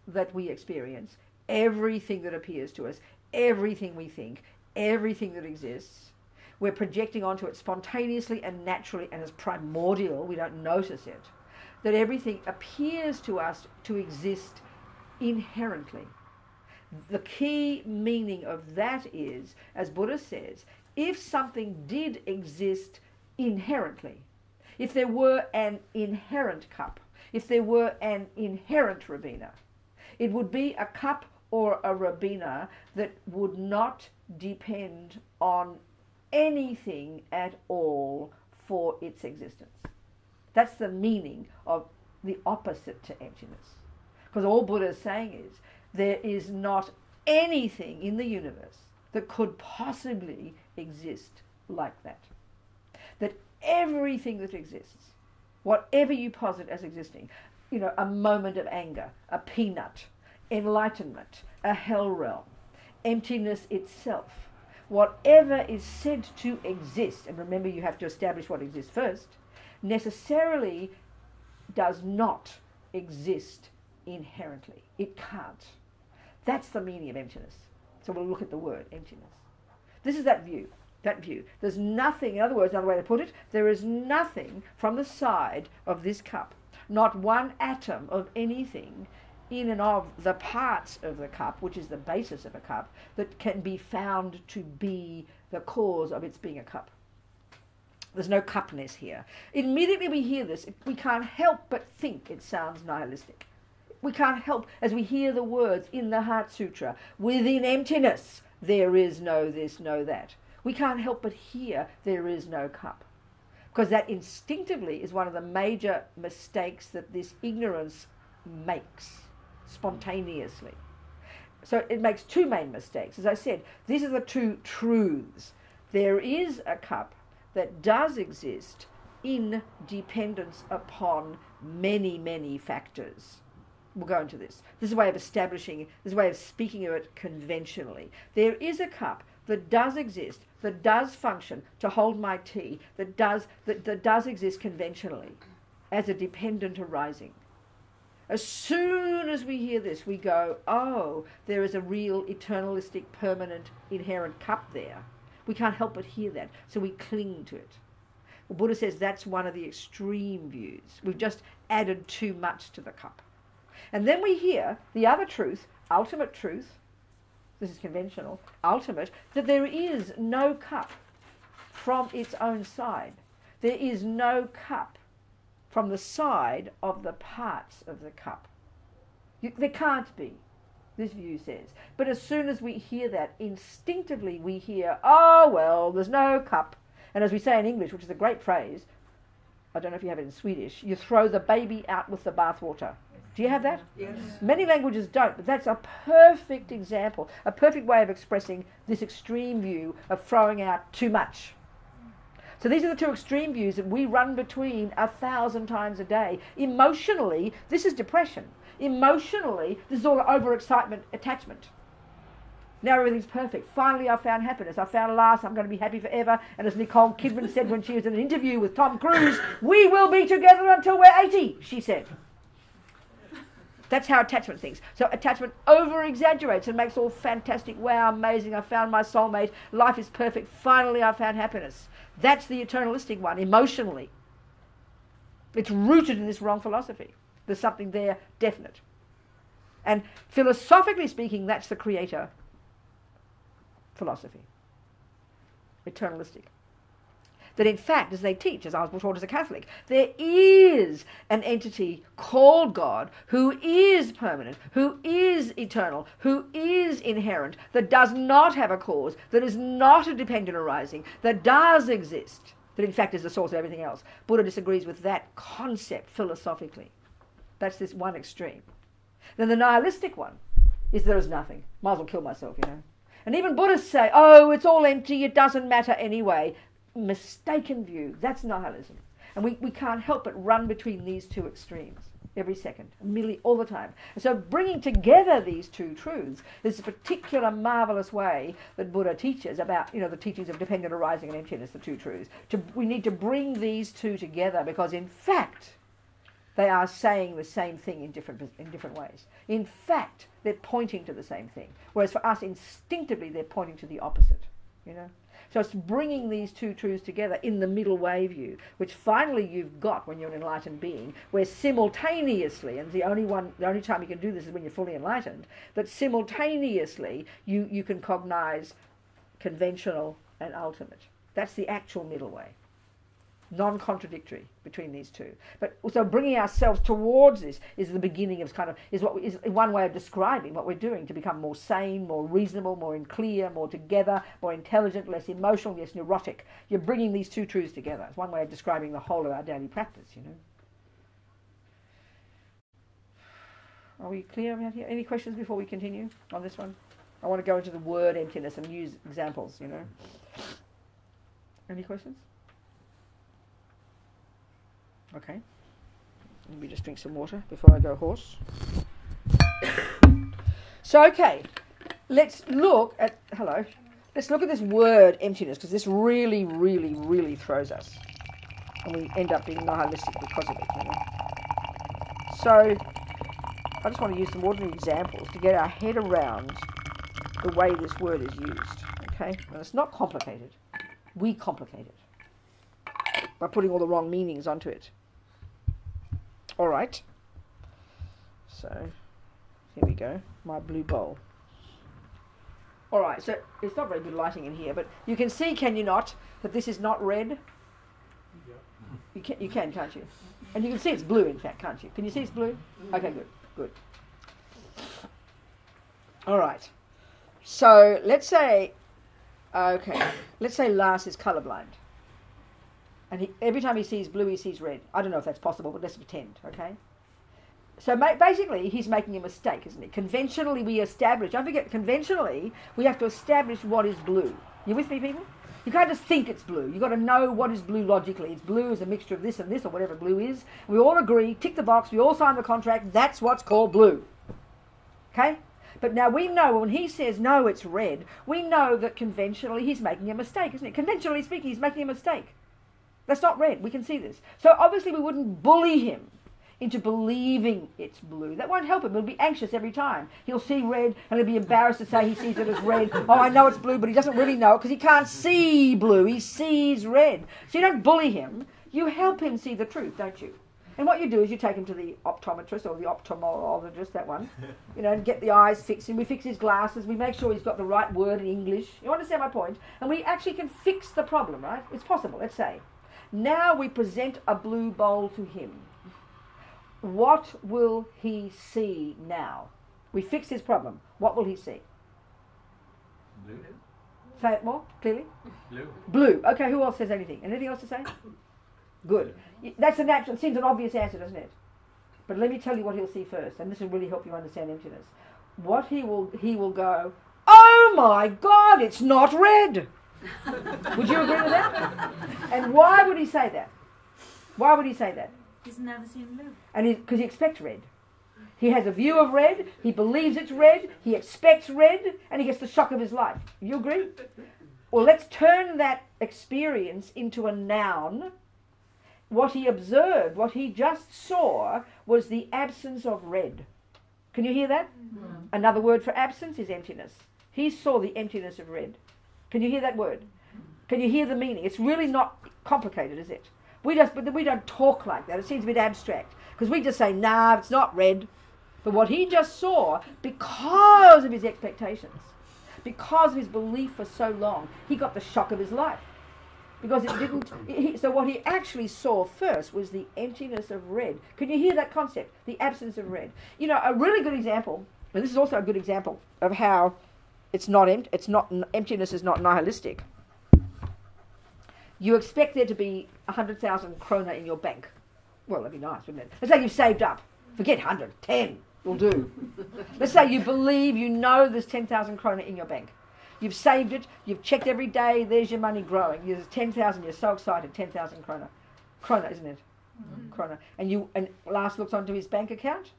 that we experience, everything that appears to us, everything we think, everything that exists. We're projecting onto it spontaneously and naturally and as primordial, we don't notice it, that everything appears to us to exist inherently. The key meaning of that is, as Buddha says, if something did exist inherently, if there were an inherent cup, if there were an inherent Robina, it would be a cup or a Robina that would not depend on anything at all for its existence. That's the meaning of the opposite to emptiness. Because all Buddha is saying is there is not anything in the universe that could possibly exist like that. That everything that exists, whatever you posit as existing, a moment of anger, a peanut, enlightenment, a hell realm, emptiness itself, whatever is said to exist, and remember you have to establish what exists first, necessarily does not exist inherently. It can't. That's the meaning of emptiness. So we'll look at the word emptiness. This is that view. There's nothing, in other words, another way to put it, there is nothing from the side of this cup, not one atom of anything in and of the parts of the cup, which is the basis of a cup, that can be found to be the cause of its being a cup. There's no cupness here. Immediately we hear this, we can't help but think it sounds nihilistic. We can't help, as we hear the words in the Heart Sutra, within emptiness there is no this, no that. We can't help but hear there is no cup. Because that instinctively is one of the major mistakes that this ignorance makes spontaneously. So it makes two main mistakes. As I said, these are the two truths. There is a cup that does exist in dependence upon many, many factors. We'll go into this. This is a way of establishing, this is a way of speaking of it conventionally. There is a cup that does exist, that does function to hold my tea, that does exist conventionally as a dependent arising. As soon as we hear this, we go, oh, there is a real eternalistic, permanent, inherent cup there. We can't help but hear that, so we cling to it. Well, Buddha says that's one of the extreme views. We've just added too much to the cup. And then we hear the other truth, ultimate truth, this is conventional, ultimate, that there is no cup from its own side. There is no cup from the side of the parts of the cup. There can't be, this view says. But as soon as we hear that, instinctively we hear, oh, well, there's no cup. And as we say in English, which is a great phrase, I don't know if you have it in Swedish, you throw the baby out with the bathwater. Do you have that? Yes. Many languages don't, but that's a perfect example, a perfect way of expressing this extreme view of throwing out too much. So these are the two extreme views that we run between 1,000 times a day. Emotionally, this is depression. Emotionally, this is all overexcitement, attachment. Now everything's perfect. Finally I found happiness. I found last. I'm going to be happy forever. And as Nicole Kidman said when she was in an interview with Tom Cruise, we will be together until we're 80, she said. That's how attachment thinks. So attachment over-exaggerates and makes all fantastic. Wow, amazing, I found my soulmate. Life is perfect. Finally I found happiness. That's the eternalistic one, emotionally. It's rooted in this wrong philosophy. There's something there definite. And philosophically speaking, that's the creator philosophy. Eternalistic. That in fact, as they teach, as I was taught as a Catholic, there is an entity called God who is permanent, who is eternal, who is inherent, that does not have a cause, that is not a dependent arising, that does exist, that in fact is the source of everything else. Buddha disagrees with that concept philosophically. That's this one extreme. Then the nihilistic one is there is nothing. Might as well kill myself, you know. And even Buddhists say, oh, it's all empty, it doesn't matter anyway. Mistaken view. That's nihilism. And we can't help but run between these two extremes every second, all the time. And so bringing together these two truths is a particular marvelous way that Buddha teaches about, you know, the teachings of dependent arising and emptiness, the two truths. We need to bring these two together because in fact they are saying the same thing in different ways. In fact, they're pointing to the same thing. Whereas for us, instinctively, they're pointing to the opposite, you know. So it's bringing these two truths together in the middle way view, which finally you've got when you're an enlightened being, where simultaneously, and the only time you can do this is when you're fully enlightened, that simultaneously you can cognize conventional and ultimate. That's the actual middle way. Non-contradictory between these two. But also bringing ourselves towards this is the beginning of is one way of describing what we're doing to become more sane, more reasonable, more clear, more together, more intelligent, less emotional, less neurotic. You're bringing these two truths together. It's one way of describing the whole of our daily practice, you know. Are we clear about here? Any questions before we continue on this one? I want to go into the word emptiness and use examples, you know. Any questions? Okay, let me just drink some water before I go hoarse. So, okay, let's look at this word emptiness, because this really, really, really throws us. And we end up being nihilistic because of it, you know. So, I just want to use some ordinary examples to get our head around the way this word is used, okay? And it's not complicated. We complicate it by putting all the wrong meanings onto it. All right, so here we go, my blue bowl. All right, so it's not very good lighting in here, but you can see, can you not, that this is not red? Yeah. You can, can't you? And you can see it's blue, in fact, can't you? Can you see it's blue? Okay, good. All right, so let's say Lars is colorblind. And every time he sees blue, he sees red. I don't know if that's possible, but let's pretend, okay? So basically, he's making a mistake, isn't he? Conventionally, don't forget, conventionally, we have to establish what is blue. You with me, people? You can't just think it's blue. You've got to know what is blue logically. It's blue as a mixture of this and this, or whatever blue is. We all agree, tick the box, we all sign the contract, that's what's called blue. Okay? But now we know when he says, no, it's red, we know that conventionally he's making a mistake, isn't it? Conventionally speaking, he's making a mistake. That's not red. We can see this. So obviously we wouldn't bully him into believing it's blue. That won't help him. He'll be anxious every time. He'll see red and he'll be embarrassed to say he sees it as red. Oh, I know it's blue, but he doesn't really know it because he can't see blue. He sees red. So you don't bully him. You help him see the truth, don't you? And what you do is you take him to the optometrist or the ophthalmologist, that one, you know, and get the eyes fixed. And we fix his glasses. We make sure he's got the right word in English. You understand my point? And we actually can fix the problem, right? It's possible, let's say. Now we present a blue bowl to him. What will he see now? We fix his problem. What will he see? Blue. Say it more clearly. Blue. Blue. Okay, who else says anything? Anything else to say? Good. That's a natural, seems an obvious answer, doesn't it? But let me tell you what he'll see first, and this will really help you understand emptiness. What he will go, oh my God, it's not red. Would you agree with that? And why would he say that? Why would he say that? He's never seen blue. And because he expects red. He has a view of red, he believes it's red, he expects red, and he gets the shock of his life. You agree? Well, let's turn that experience into a noun. What he observed, what he just saw, was the absence of red. Can you hear that? Mm-hmm. Another word for absence is emptiness. He saw the emptiness of red. Can you hear that word? Can you hear the meaning? It's really not complicated, is it? We don't talk like that. It seems a bit abstract. Because we just say, nah, it's not red. But what he just saw, because of his expectations, because of his belief for so long, he got the shock of his life. Because it didn't... So what he actually saw first was the emptiness of red. Can you hear that concept? The absence of red. You know, a really good example, and this is also a good example of how emptiness is not nihilistic. You expect there to be 100,000 krona in your bank. Well, that'd be nice, wouldn't it? Let's say you've saved up. Forget 100, 10 will do. Let's say you believe, you know there's 10,000 krona in your bank. You've saved it, you've checked every day, there's your money growing. There's 10,000, you're so excited, 10,000 krona. Krona, isn't it? Mm-hmm. Krona. And Lars looks onto his bank account,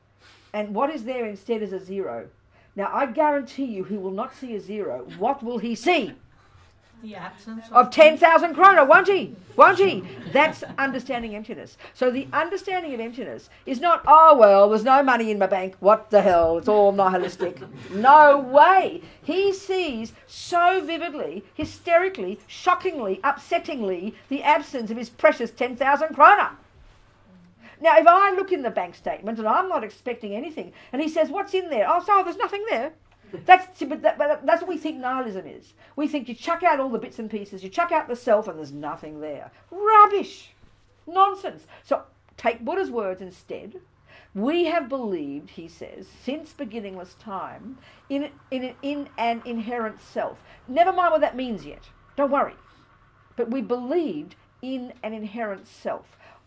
and what is there instead is a zero. Now, I guarantee you he will not see a zero. What will he see? The absence of 10,000 krona, won't he? Won't he? That's understanding emptiness. So the understanding of emptiness is not, oh, well, there's no money in my bank. What the hell? It's all nihilistic. No way. He sees so vividly, hysterically, shockingly, upsettingly, the absence of his precious 10,000 krona. Now, if I look in the bank statement and I'm not expecting anything, and he says, what's in there? Oh, so there's nothing there. That's what we think nihilism is. We think you chuck out all the bits and pieces, you chuck out the self, and there's nothing there. Rubbish. Nonsense. So take Buddha's words instead. We have believed, he says, since beginningless time, in an inherent self. Never mind what that means yet. Don't worry. But we believed in an inherent self.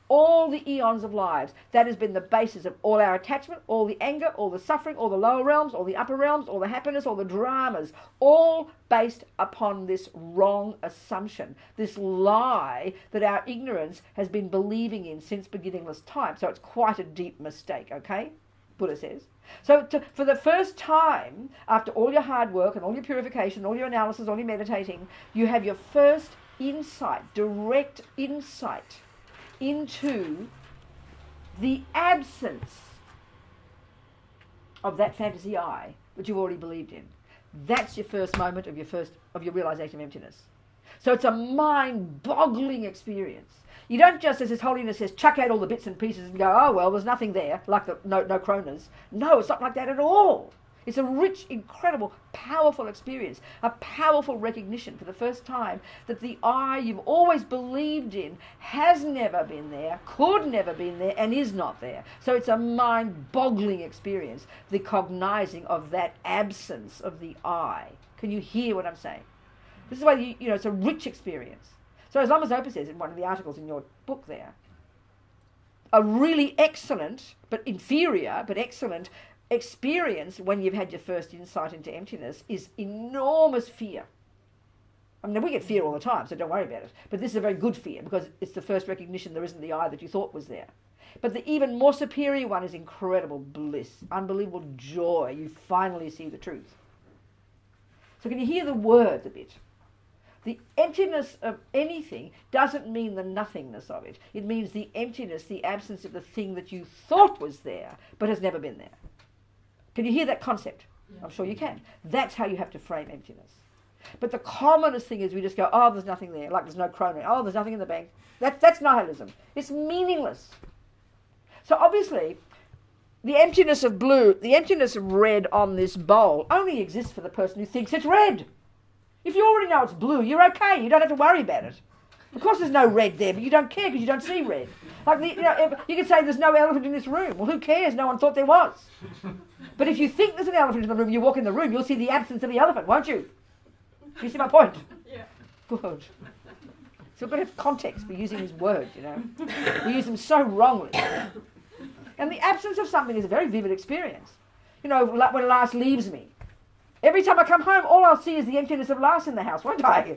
All the eons of lives, that has been the basis of all our attachment, all the anger, all the suffering, all the lower realms, all the upper realms, all the happiness, all the dramas, all based upon this wrong assumption, this lie that our ignorance has been believing in since beginningless time. So it's quite a deep mistake, okay? Buddha says. So for the first time, after all your hard work and all your purification, all your analysis, all your meditating, you have your first insight, direct insight into the absence of that fantasy I that you've already believed in. That's your first moment of your realization of emptiness. So it's a mind-boggling experience. You don't just, as His Holiness says, chuck out all the bits and pieces and go, oh well, there's nothing there, like no kronas. No, it's not like that at all. It's a rich, incredible, powerful experience, a powerful recognition for the first time that the I you've always believed in has never been there, could never been there, and is not there. So it's a mind-boggling experience, the cognizing of that absence of the I. Can you hear what I'm saying? This is why, it's a rich experience. So as Lama Zopa says in one of the articles in your book there, a really excellent, but inferior, but excellent experience when you've had your first insight into emptiness is enormous fear. I mean, we get fear all the time, so don't worry about it. But this is a very good fear because it's the first recognition there isn't the I that you thought was there. But the even more superior one is incredible bliss, unbelievable joy. You finally see the truth. So can you hear the words a bit? The emptiness of anything doesn't mean the nothingness of it. It means the emptiness, the absence of the thing that you thought was there, but has never been there. Can you hear that concept? Yeah. I'm sure you can. That's how you have to frame emptiness. But the commonest thing is we just go, oh, there's nothing there, like there's no krona. Oh, there's nothing in the bank. That's nihilism. It's meaningless. So obviously, the emptiness of blue, the emptiness of red on this bowl only exists for the person who thinks it's red. If you already know it's blue, you're okay. You don't have to worry about it. Of course there's no red there, but you don't care because you don't see red. Like you could say there's no elephant in this room. Well, who cares? No one thought there was. But if you think there's an elephant in the room, you walk in the room, you'll see the absence of the elephant, won't you? Do you see my point? Yeah. Good. So we've got to have context for using these words, We use them so wrongly. And the absence of something is a very vivid experience. When Lars leaves me, Every time I come home, all I'll see is the emptiness of Lars in the house, won't I?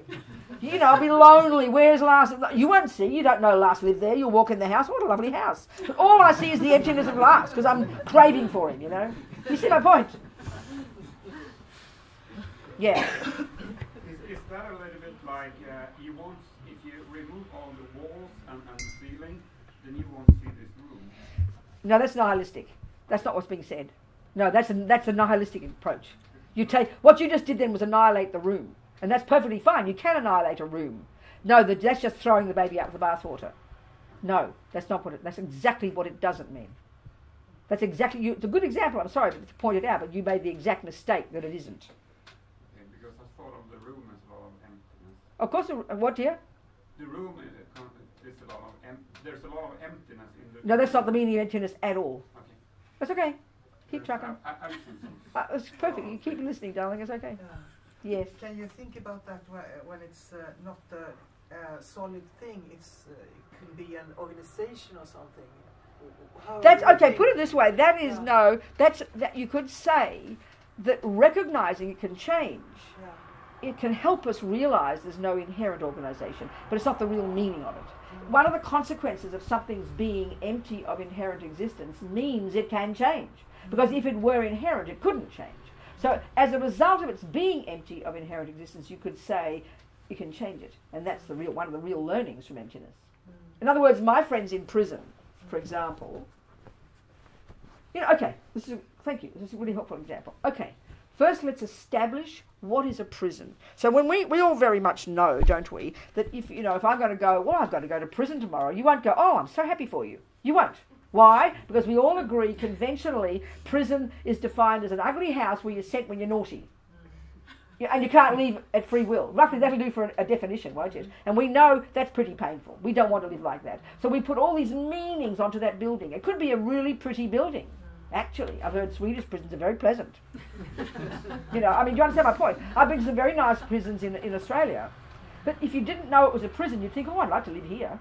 You know, I'll be lonely. Where's Lars? You won't see. You don't know Lars lived there. You'll walk in the house. What a lovely house. But all I see is the emptiness of Lars because I'm craving for him, you know. You see my point? Yeah. Is that a little bit like you won't, if you remove all the walls and the ceiling, then you won't see this room? No, that's nihilistic. That's not what's being said. No, that's a nihilistic approach. You take what you just did then was annihilate the room, and that's perfectly fine. You can annihilate a room. No, that's just throwing the baby out with the bathwater. No, that's not what it. That's exactly what it doesn't mean. That's exactly. It's a good example. I'm sorry to point it out, but you made the exact mistake that it isn't. Okay, because I thought of the room as a lot of emptiness. Of course, what dear? The room is a lot of there's a lot of emptiness in the. No, that's not the meaning of emptiness at all. Okay. That's okay. Keep trucking. It's perfect. You keep listening, darling. It's okay. Yeah. Yes. Can you think about that when it's not a solid thing? It can be an organization or something. That's okay. Put it this way. That is that you could say that recognizing it can change. Yeah. It can help us realize there's no inherent organization, but it's not the real meaning of it. One of the consequences of something's being empty of inherent existence means it can change. Because if it were inherent, it couldn't change. So as a result of its being empty of inherent existence, you could say you can change it. And that's one of the real learnings from emptiness. In other words, my friends in prison, for example, okay, thank you. This is a really helpful example. Okay, first let's establish what is a prison. So when we all very much know, don't we, that if I'm going to go, I've got to go to prison tomorrow, you won't go, I'm so happy for you. You won't. Why? Because we all agree conventionally prison is defined as an ugly house where you're sent when you're naughty. And you can't leave at free will. Roughly that'll do for a definition, won't it? And we know that's pretty painful. We don't want to live like that. So we put all these meanings onto that building. It could be a really pretty building. Actually, I've heard Swedish prisons are very pleasant. Do you understand my point? I've been to some very nice prisons in Australia. But if you didn't know it was a prison, you'd think, I'd like to live here.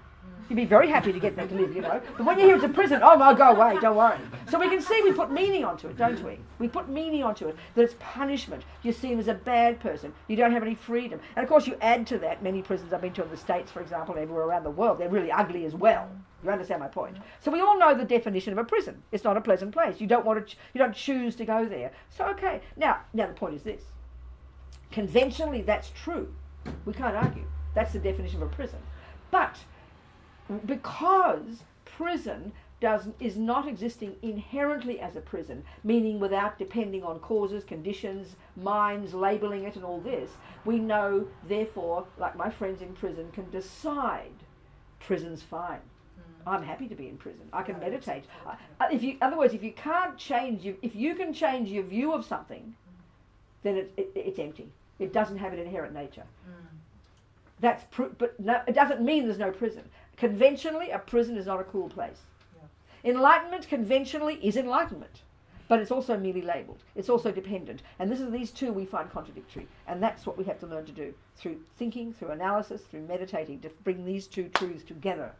You'd be very happy to get there to live, But when you hear it's a prison, no, go away, don't worry. So we can see we put meaning onto it, don't we? We put meaning onto it, that it's punishment. You're seen as a bad person. You don't have any freedom. And of course you add to that, many prisons I've been to in the States, for example, and everywhere around the world, they're really ugly as well. You understand my point? So we all know the definition of a prison. It's not a pleasant place. You don't choose to go there. So okay, now the point is this. Conventionally that's true. We can't argue. That's the definition of a prison. But because prison is not existing inherently as a prison, meaning without depending on causes, conditions, minds, labelling it and all this, we know, therefore, like my friends in prison can decide prison's fine. I'm happy to be in prison. I can meditate. In other words, if you can change your view of something, then it's empty. It doesn't have an inherent nature. But no, it doesn't mean there's no prison. Conventionally, a prison is not a cool place. Yeah. Enlightenment conventionally is enlightenment, but it's also merely labelled. It's also dependent. And these two we find contradictory. And that's what we have to learn to do through thinking, through analysis, through meditating, to bring these two truths together.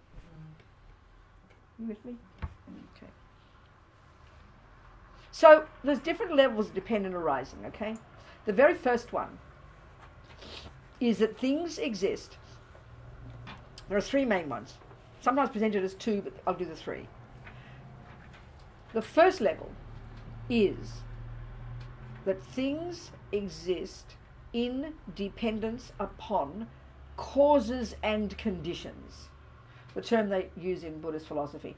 You with me? Okay. So there's different levels of dependent arising, okay? The very first one is that things exist. There are three main ones. Sometimes presented as two, but I'll do the three. The first level is that things exist in dependence upon causes and conditions. The term they use in Buddhist philosophy.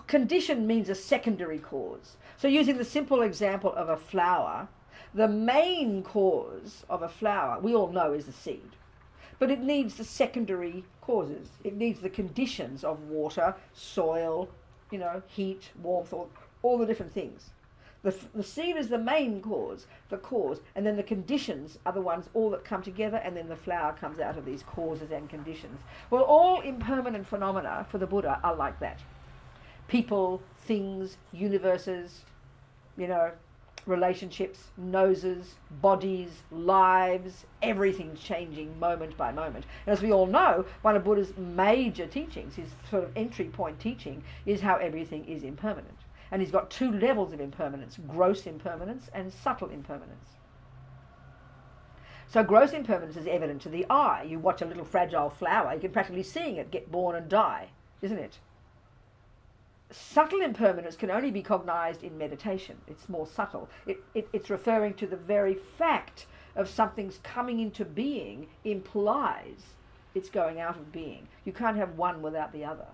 Condition means a secondary cause. So using the simple example of a flower, the main cause of a flower, we all know, is the seed. But it needs the secondary causes. It needs the conditions of water, soil, heat, warmth, all the different things. The seed is the main cause, and then the conditions are the ones all that come together, and then the flower comes out of these causes and conditions. Well, all impermanent phenomena for the Buddha are like that. People, things, universes, relationships, noses, bodies, lives, everything's changing moment by moment. And as we all know, one of Buddha's major teachings, his sort of entry point teaching, is how everything is impermanent. And he's got two levels of impermanence, gross impermanence and subtle impermanence. So gross impermanence is evident to the eye. You watch a little fragile flower, you can practically see it get born and die, isn't it? Subtle impermanence can only be cognized in meditation. It's more subtle. It's referring to the very fact of something's coming into being implies it's going out of being. You can't have one without the other.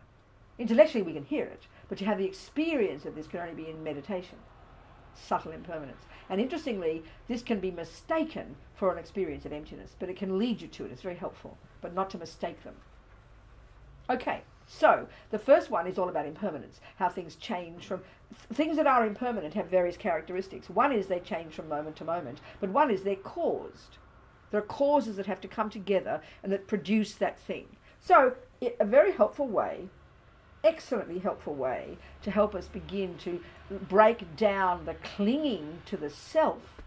Intellectually we can hear it, but to have the experience of this can only be in meditation. Subtle impermanence. And interestingly, this can be mistaken for an experience of emptiness, but it can lead you to it. It's very helpful, but not to mistake them. Okay, so the first one is all about impermanence, how things change from... Things that are impermanent have various characteristics. One is they change from moment to moment, but one is they're caused. There are causes that have to come together and that produce that thing. So a very helpful way, excellently helpful way to help us begin to break down the clinging to the self,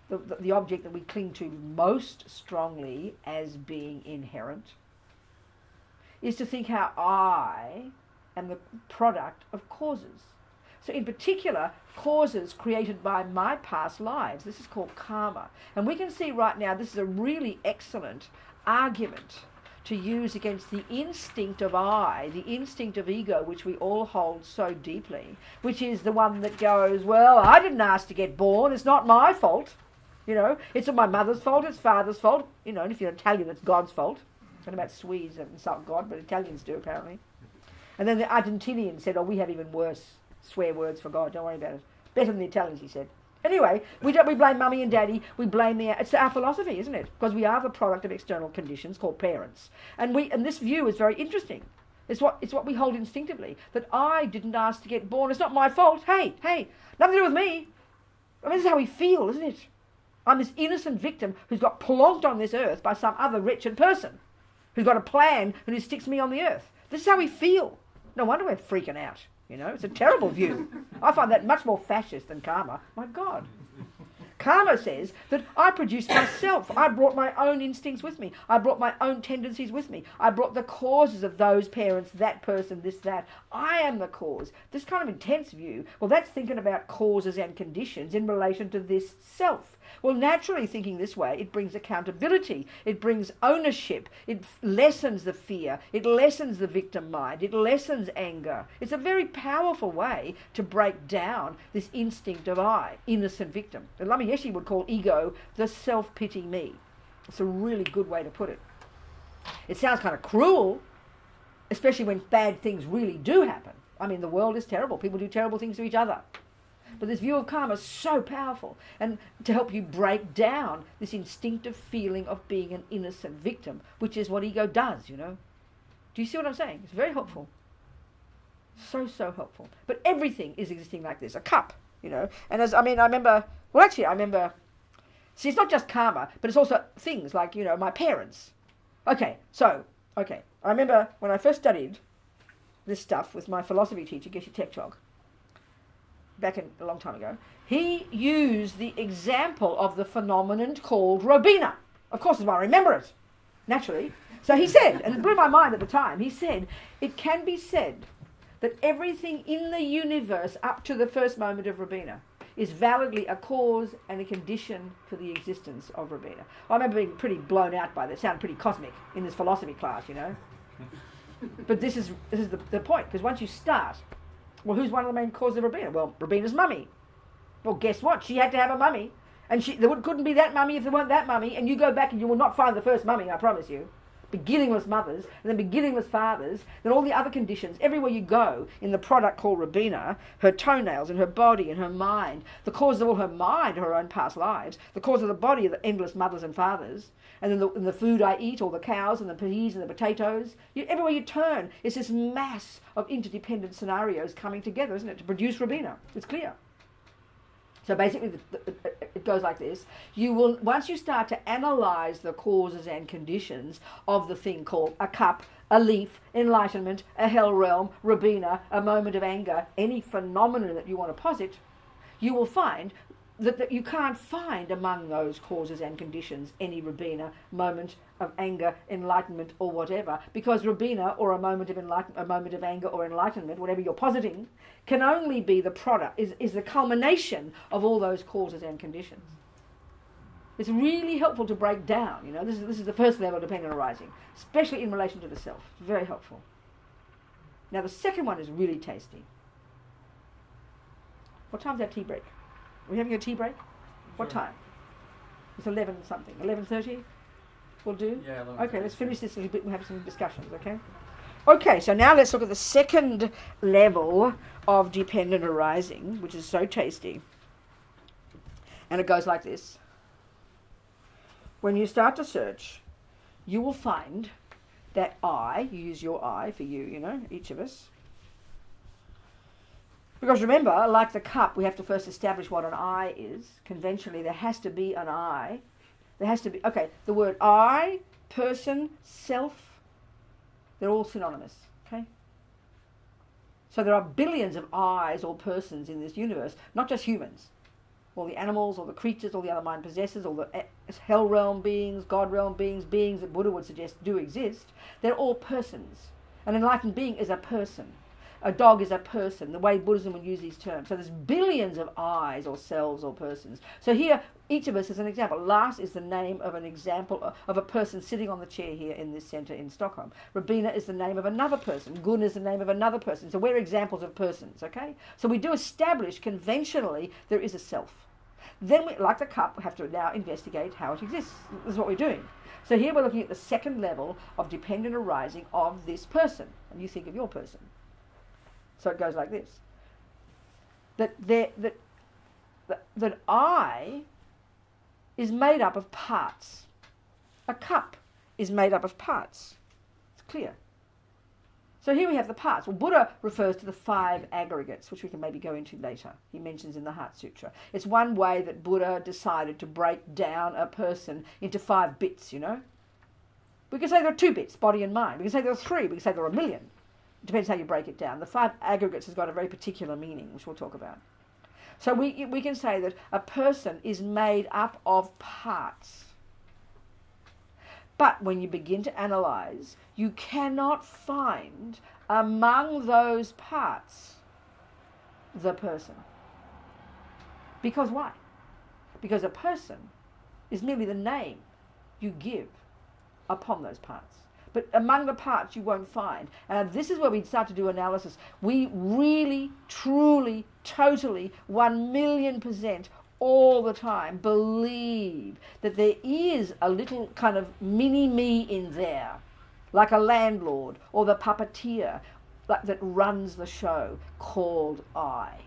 the object that we cling to most strongly as being inherent, is to think how I am the product of causes. So in particular, causes created by my past lives. This is called karma. And we can see right now this is a really excellent argument to use against the instinct of I, the instinct of ego, which we all hold so deeply, which is the one that goes, well, I didn't ask to get born, it's not my fault. You know, it's my mother's fault, it's father's fault. You know, and if you're Italian, it's God's fault. I don't know about Swedes that insult God, but Italians do apparently. And then the Argentinian said, oh, we have even worse swear words for God, don't worry about it. Better than the Italians, he said. Anyway, we blame mummy and daddy, we blame it's our philosophy, isn't it? Because we are the product of external conditions called parents. And this view is very interesting. It's what we hold instinctively, that I didn't ask to get born, it's not my fault. Hey, nothing to do with me. I mean, this is how we feel, isn't it? I'm this innocent victim who's got plonked on this earth by some other wretched person who's got a plan and who sticks me on the earth. This is how we feel. No wonder we're freaking out. You know, it's a terrible view. I find that much more fascist than karma. My God. Karma says that I produced myself. I brought my own instincts with me. I brought my own tendencies with me. I brought the causes of those parents, that person, this, that. I am the cause. This kind of intense view, well, that's thinking about causes and conditions in relation to this self. Well, naturally thinking this way, it brings accountability, it brings ownership, it lessens the fear, it lessens the victim mind, it lessens anger. It's a very powerful way to break down this instinct of I, innocent victim. And Lama Yeshe would call ego the self-pity me. It's a really good way to put it. It sounds kind of cruel, especially when bad things really do happen. I mean, the world is terrible. People do terrible things to each other. But this view of karma is so powerful, and to help you break down this instinctive feeling of being an innocent victim, which is what ego does, you know. Do you see what I'm saying? It's very helpful. So helpful. But everything is existing like this. A cup, you know. And I remember, see, it's not just karma, but it's also things like, you know, my parents. I remember when I first studied this stuff with my philosophy teacher, Geshe Tekchog, back a long time ago, he used the example of the phenomenon called Robina. Of course, that's why I remember it, naturally. So he said, and it blew my mind at the time, he said, it can be said that everything in the universe up to the first moment of Robina is validly a cause and a condition for the existence of Robina. I remember being pretty blown out by that. It sounded pretty cosmic in this philosophy class, you know. But this is the point, because once you start, well, who's one of the main causes of Robina? Well, Robina's mummy. Well, guess what? She had to have a mummy. And there couldn't be that mummy if there weren't that mummy. And you go back and you will not find the first mummy, I promise you. Beginningless mothers, and then beginningless fathers, then all the other conditions. Everywhere you go in the product called Robina, her toenails and her body and her mind, the cause of all her mind are her own past lives, the cause of the body are the endless mothers and fathers, and then the food I eat, all the cows and the peas and the potatoes. Everywhere you turn, it's this mass of interdependent scenarios coming together, isn't it, to produce Robina. It's clear. So basically, it goes like this. You will, once you start to analyze the causes and conditions of the thing called a cup, a leaf, enlightenment, a hell realm, Robina, a moment of anger, any phenomenon that you want to posit, you will find that you can't find among those causes and conditions any Robina, moment of anger, enlightenment, or whatever, because Robina, or a moment of anger or enlightenment, whatever you're positing, can only be the product, is the culmination of all those causes and conditions. It's really helpful to break down, you know. This is the first level of dependent arising, especially in relation to the self. It's very helpful. Now the second one is really tasty. What time's our tea break? Are we having a tea break? What time? It's 11 something. 11:30? Will do? Yeah, 11:30. Okay, let's finish this a little bit and have some discussions, okay? Okay, so now let's look at the second level of dependent arising, which is so tasty. And it goes like this. When you start to search, you will find that I, you use your I for you, you know, each of us. Because remember, like the cup, we have to first establish what an I is. Conventionally, there has to be an I. There has to be, okay, the word I, person, self, they're all synonymous, okay? So there are billions of I's or persons in this universe, not just humans. All the animals, all the creatures, all the other mind possessors, all the hell realm beings, God realm beings, beings that Buddha would suggest do exist, they're all persons. An enlightened being is a person. A dog is a person, the way Buddhism would use these terms. So there's billions of I's or selves or persons. So here, each of us is an example. Lars is the name of an example of a person sitting on the chair here in this centre in Stockholm. Robina is the name of another person. Gun is the name of another person. So we're examples of persons, okay? So we do establish conventionally there is a self. Then, we, like the cup, have to now investigate how it exists. This is what we're doing. So here we're looking at the second level of dependent arising of this person. And you think of your person. So it goes like this. That I is made up of parts. A cup is made up of parts. It's clear. So here we have the parts. Well, Buddha refers to the 5 aggregates, which we can maybe go into later. He mentions in the Heart Sutra. It's one way that Buddha decided to break down a person into 5 bits, you know. We can say there are 2 bits, body and mind. We can say there are 3. We can say there are a million. It depends how you break it down. The 5 aggregates has got a very particular meaning, which we'll talk about. So we can say that a person is made up of parts. But when you begin to analyse, you cannot find among those parts the person. Because why? Because a person is merely the name you give upon those parts. But among the parts you won't find. And this is where we start to do analysis. We really, truly, totally, 1,000,000% all the time believe that there is a little kind of mini-me in there, like a landlord or the puppeteer that runs the show, called I.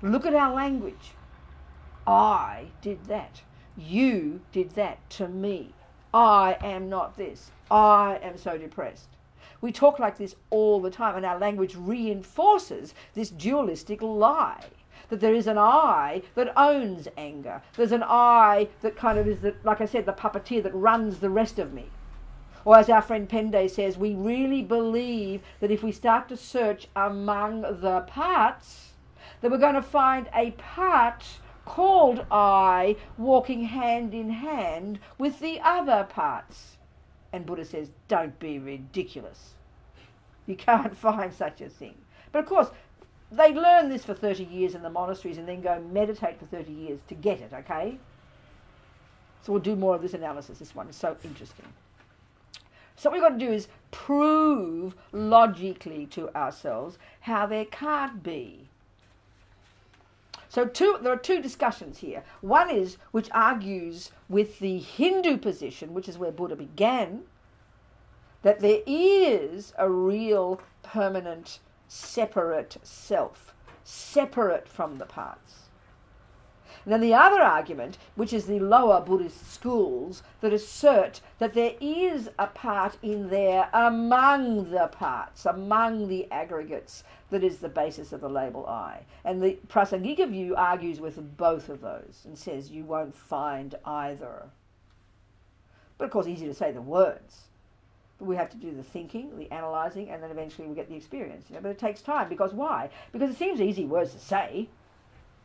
Look at our language. I did that. You did that to me. I am not this. I am so depressed. We talk like this all the time, and our language reinforces this dualistic lie. That there is an I that owns anger. There's an I that kind of is, like I said, the puppeteer that runs the rest of me. Or as our friend Pende says, we really believe that if we start to search among the parts, that we're going to find a part called I walking hand in hand with the other parts. And Buddha says, don't be ridiculous. You can't find such a thing. But of course, they learn this for 30 years in the monasteries and then go meditate for 30 years to get it, okay? So we'll do more of this analysis. This one is so interesting. So what we've got to do is prove logically to ourselves how there can't be. So there are 2 discussions here. One is, which argues with the Hindu position, which is where Buddha began, that there is a real permanent separate self, separate from the parts. And then the other argument, which is the lower Buddhist schools that assert that there is a part in there among the parts, among the aggregates, that is the basis of the label I. And the Prasangika view argues with both of those and says you won't find either. But of course, easy to say the words. We have to do the thinking, the analysing, and then eventually we get the experience. You know? But it takes time. Because why? Because it seems easy words to say.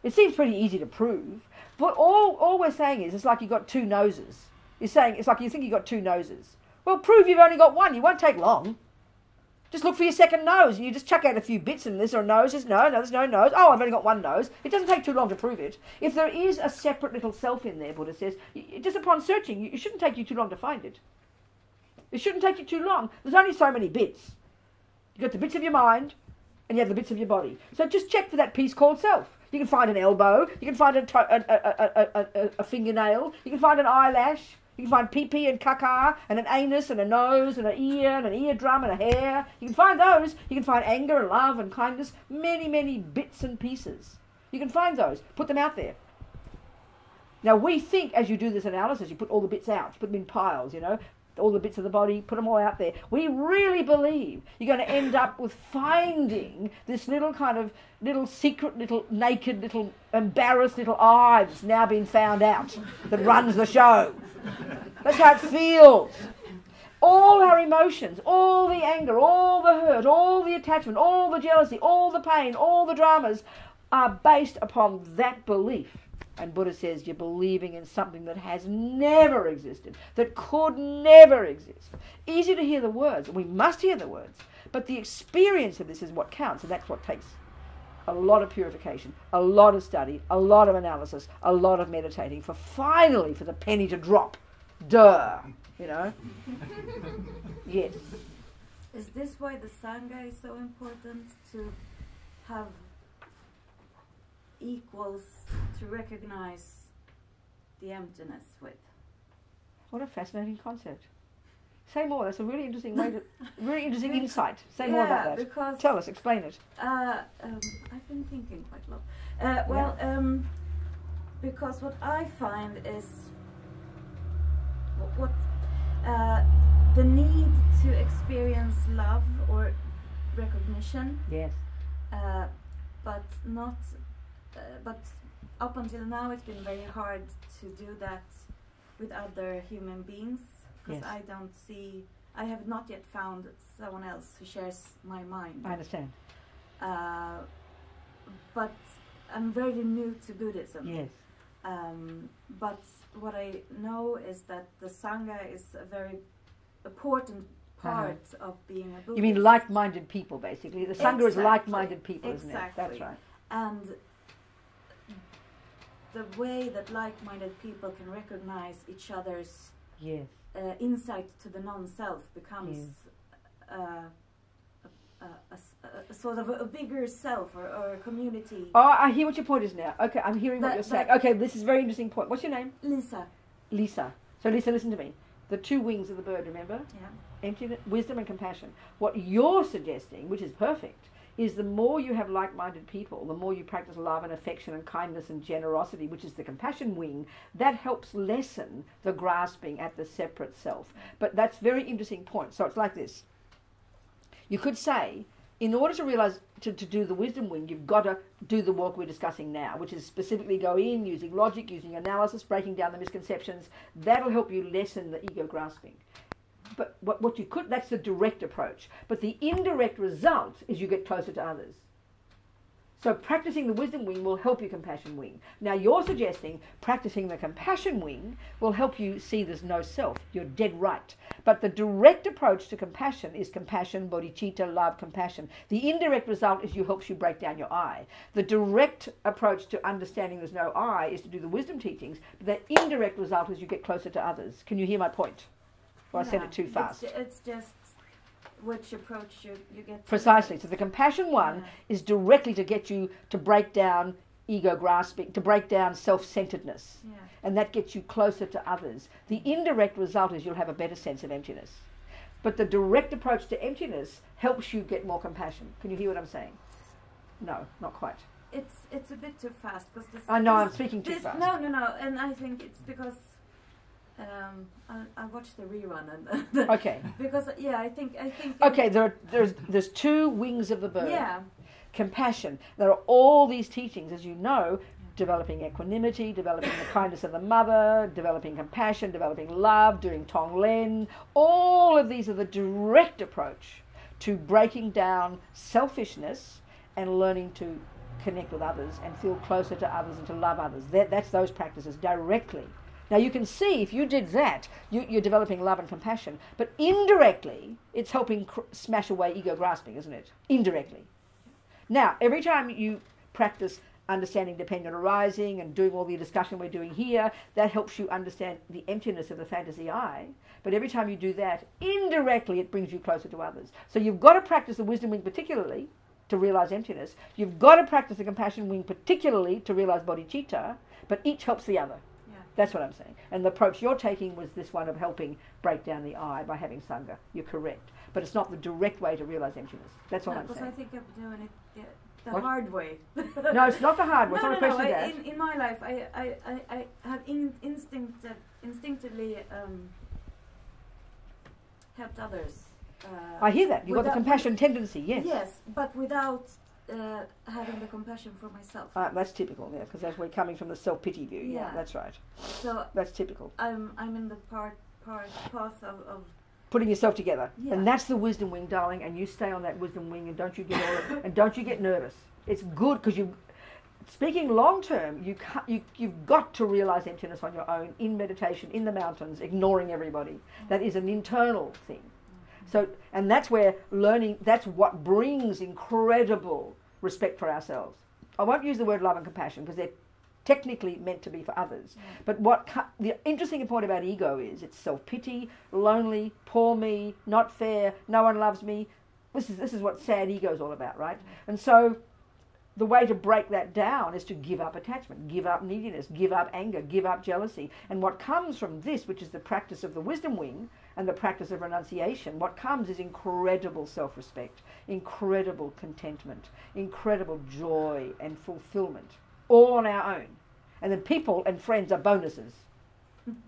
It seems pretty easy to prove. But all we're saying is, it's like you've got 2 noses. You're saying, it's like you think you've got 2 noses. Well, prove you've only got one. You won't take long. Just look for your second nose. You just chuck out a few bits and there's a nose. There's no nose. Oh, I've only got one nose. It doesn't take too long to prove it. If there is a separate little self in there, Buddha says, just upon searching, it shouldn't take you too long to find it. It shouldn't take you too long. There's only so many bits. You've got the bits of your mind and you have the bits of your body. So just check for that piece called self. You can find an elbow. You can find a fingernail. You can find an eyelash. You can find pee-pee and caca and an anus and a nose and an ear and an eardrum and a hair. You can find those. You can find anger and love and kindness. Many, many bits and pieces. You can find those. Put them out there. Now we think as you do this analysis, you put all the bits out. You put them in piles, you know. All the bits of the body, put them all out there. We really believe you're going to end up with finding this little kind of little secret, little naked, little embarrassed little eye that's now been found out that runs the show. That's how it feels. All our emotions, all the anger, all the hurt, all the attachment, all the jealousy, all the pain, all the dramas are based upon that belief. And Buddha says you're believing in something that has never existed, that could never exist. Easy to hear the words, and we must hear the words, but the experience of this is what counts, and that's what takes a lot of purification, a lot of study, a lot of analysis, a lot of meditating, for finally for the penny to drop. Duh, you know? Yes. Is this why the Sangha is so important, to have equals to recognize the emptiness with? What a fascinating concept. Say more. That's a really interesting way to, really interesting insight. Say more about that. Because tell us, explain it. I've been thinking quite a lot. Because what I find is what the need to experience love or recognition. Yes. But not. But up until now, it's been very hard to do that with other human beings, because Yes. I have not yet found someone else who shares my mind. I understand. But I'm very new to Buddhism. Yes. But what I know is that the Sangha is a very important part of being a Buddhist. You mean like-minded people, basically. The Sangha is like-minded people, isn't it? Exactly. That's right. And the way that like-minded people can recognize each other's Yes. insight to the non-self becomes a sort of a bigger self or a community. Oh, I hear what your point is now. Okay, I'm hearing what you're saying. Okay, this is a very interesting point. What's your name? Lisa. Lisa. So Lisa, listen to me. The two wings of the bird, remember? Yeah. Emptiness, wisdom and compassion. What you're suggesting, which is perfect, is the more you have like-minded people, the more you practice love and affection and kindness and generosity, which is the compassion wing, that helps lessen the grasping at the separate self. But that's a very interesting point. So it's like this. You could say, in order to realize, to do the wisdom wing, you've got to do the work we're discussing now, which is specifically go in, using logic, using analysis, breaking down the misconceptions. That'll help you lessen the ego grasping. But what you could, that's the direct approach. But the indirect result is you get closer to others. So practicing the wisdom wing will help your compassion wing. Now you're suggesting practicing the compassion wing will help you see there's no self. You're dead right. But the direct approach to compassion is compassion, bodhicitta, love, compassion. The indirect result is helps you break down your I. The direct approach to understanding there's no I is to do the wisdom teachings. But the indirect result is you get closer to others. Can you hear my point? Or I said it too fast. It's just which approach you get. Precisely. So the compassion one is directly to get you to break down ego grasping, to break down self-centeredness. Yeah. And that gets you closer to others. The indirect result is you'll have a better sense of emptiness. But the direct approach to emptiness helps you get more compassion. Can you hear what I'm saying? No, not quite. It's a bit too fast, because this. I know I'm speaking too fast. No, and I think it's because. I watched the rerun and okay. Because I think. Okay, there's two wings of the bird. Yeah. Compassion. There are all these teachings, as you know, developing equanimity, developing the kindness of the mother, developing compassion, developing love, doing Tonglen. All of these are the direct approach to breaking down selfishness and learning to connect with others and feel closer to others and to love others. That's those practices directly. Now you can see if you did that, you're developing love and compassion. But indirectly, it's helping smash away ego grasping, isn't it? Indirectly. Now, every time you practice understanding dependent arising and doing all the discussion we're doing here, that helps you understand the emptiness of the fantasy I. But every time you do that, indirectly it brings you closer to others. So you've got to practice the wisdom wing particularly to realize emptiness. You've got to practice the compassion wing particularly to realize bodhicitta, but each helps the other. Yeah. That's what I'm saying. And the approach you're taking was this one of helping break down the I by having Sangha. You're correct. But it's not the direct way to realize emptiness. That's what I'm saying. Because I think I'm doing it the What? hard way. No, it's not the hard way. It's No, not a question of that. in my life, I have instinctively helped others. I hear that. You've got the without- compassion tendency, yes. Yes, but without having the compassion for myself. That's typical, yeah, because we're coming from the self-pity view. Yeah, Yeah. that's right. So That's typical. I'm in the path of Putting yourself together, Yeah. and that's the wisdom wing, darling. And you stay on that wisdom wing, and don't you get and don't you get nervous. It's good because you. Speaking long term, you've got to realize emptiness on your own in meditation, in the mountains, ignoring everybody. That is an internal thing. So, and that's where learning. That's what brings incredible respect for ourselves. I won't use the word love and compassion because they're technically meant to be for others. But the interesting point about ego is it's self-pity, lonely, poor me, not fair, no one loves me. This is what sad ego is all about, right? And so the way to break that down is to give up attachment, give up neediness, give up anger, give up jealousy. And what comes from this, which is the practice of the wisdom wing and the practice of renunciation, what comes is incredible self-respect, incredible contentment, incredible joy and fulfillment, all on our own. And then people and friends are bonuses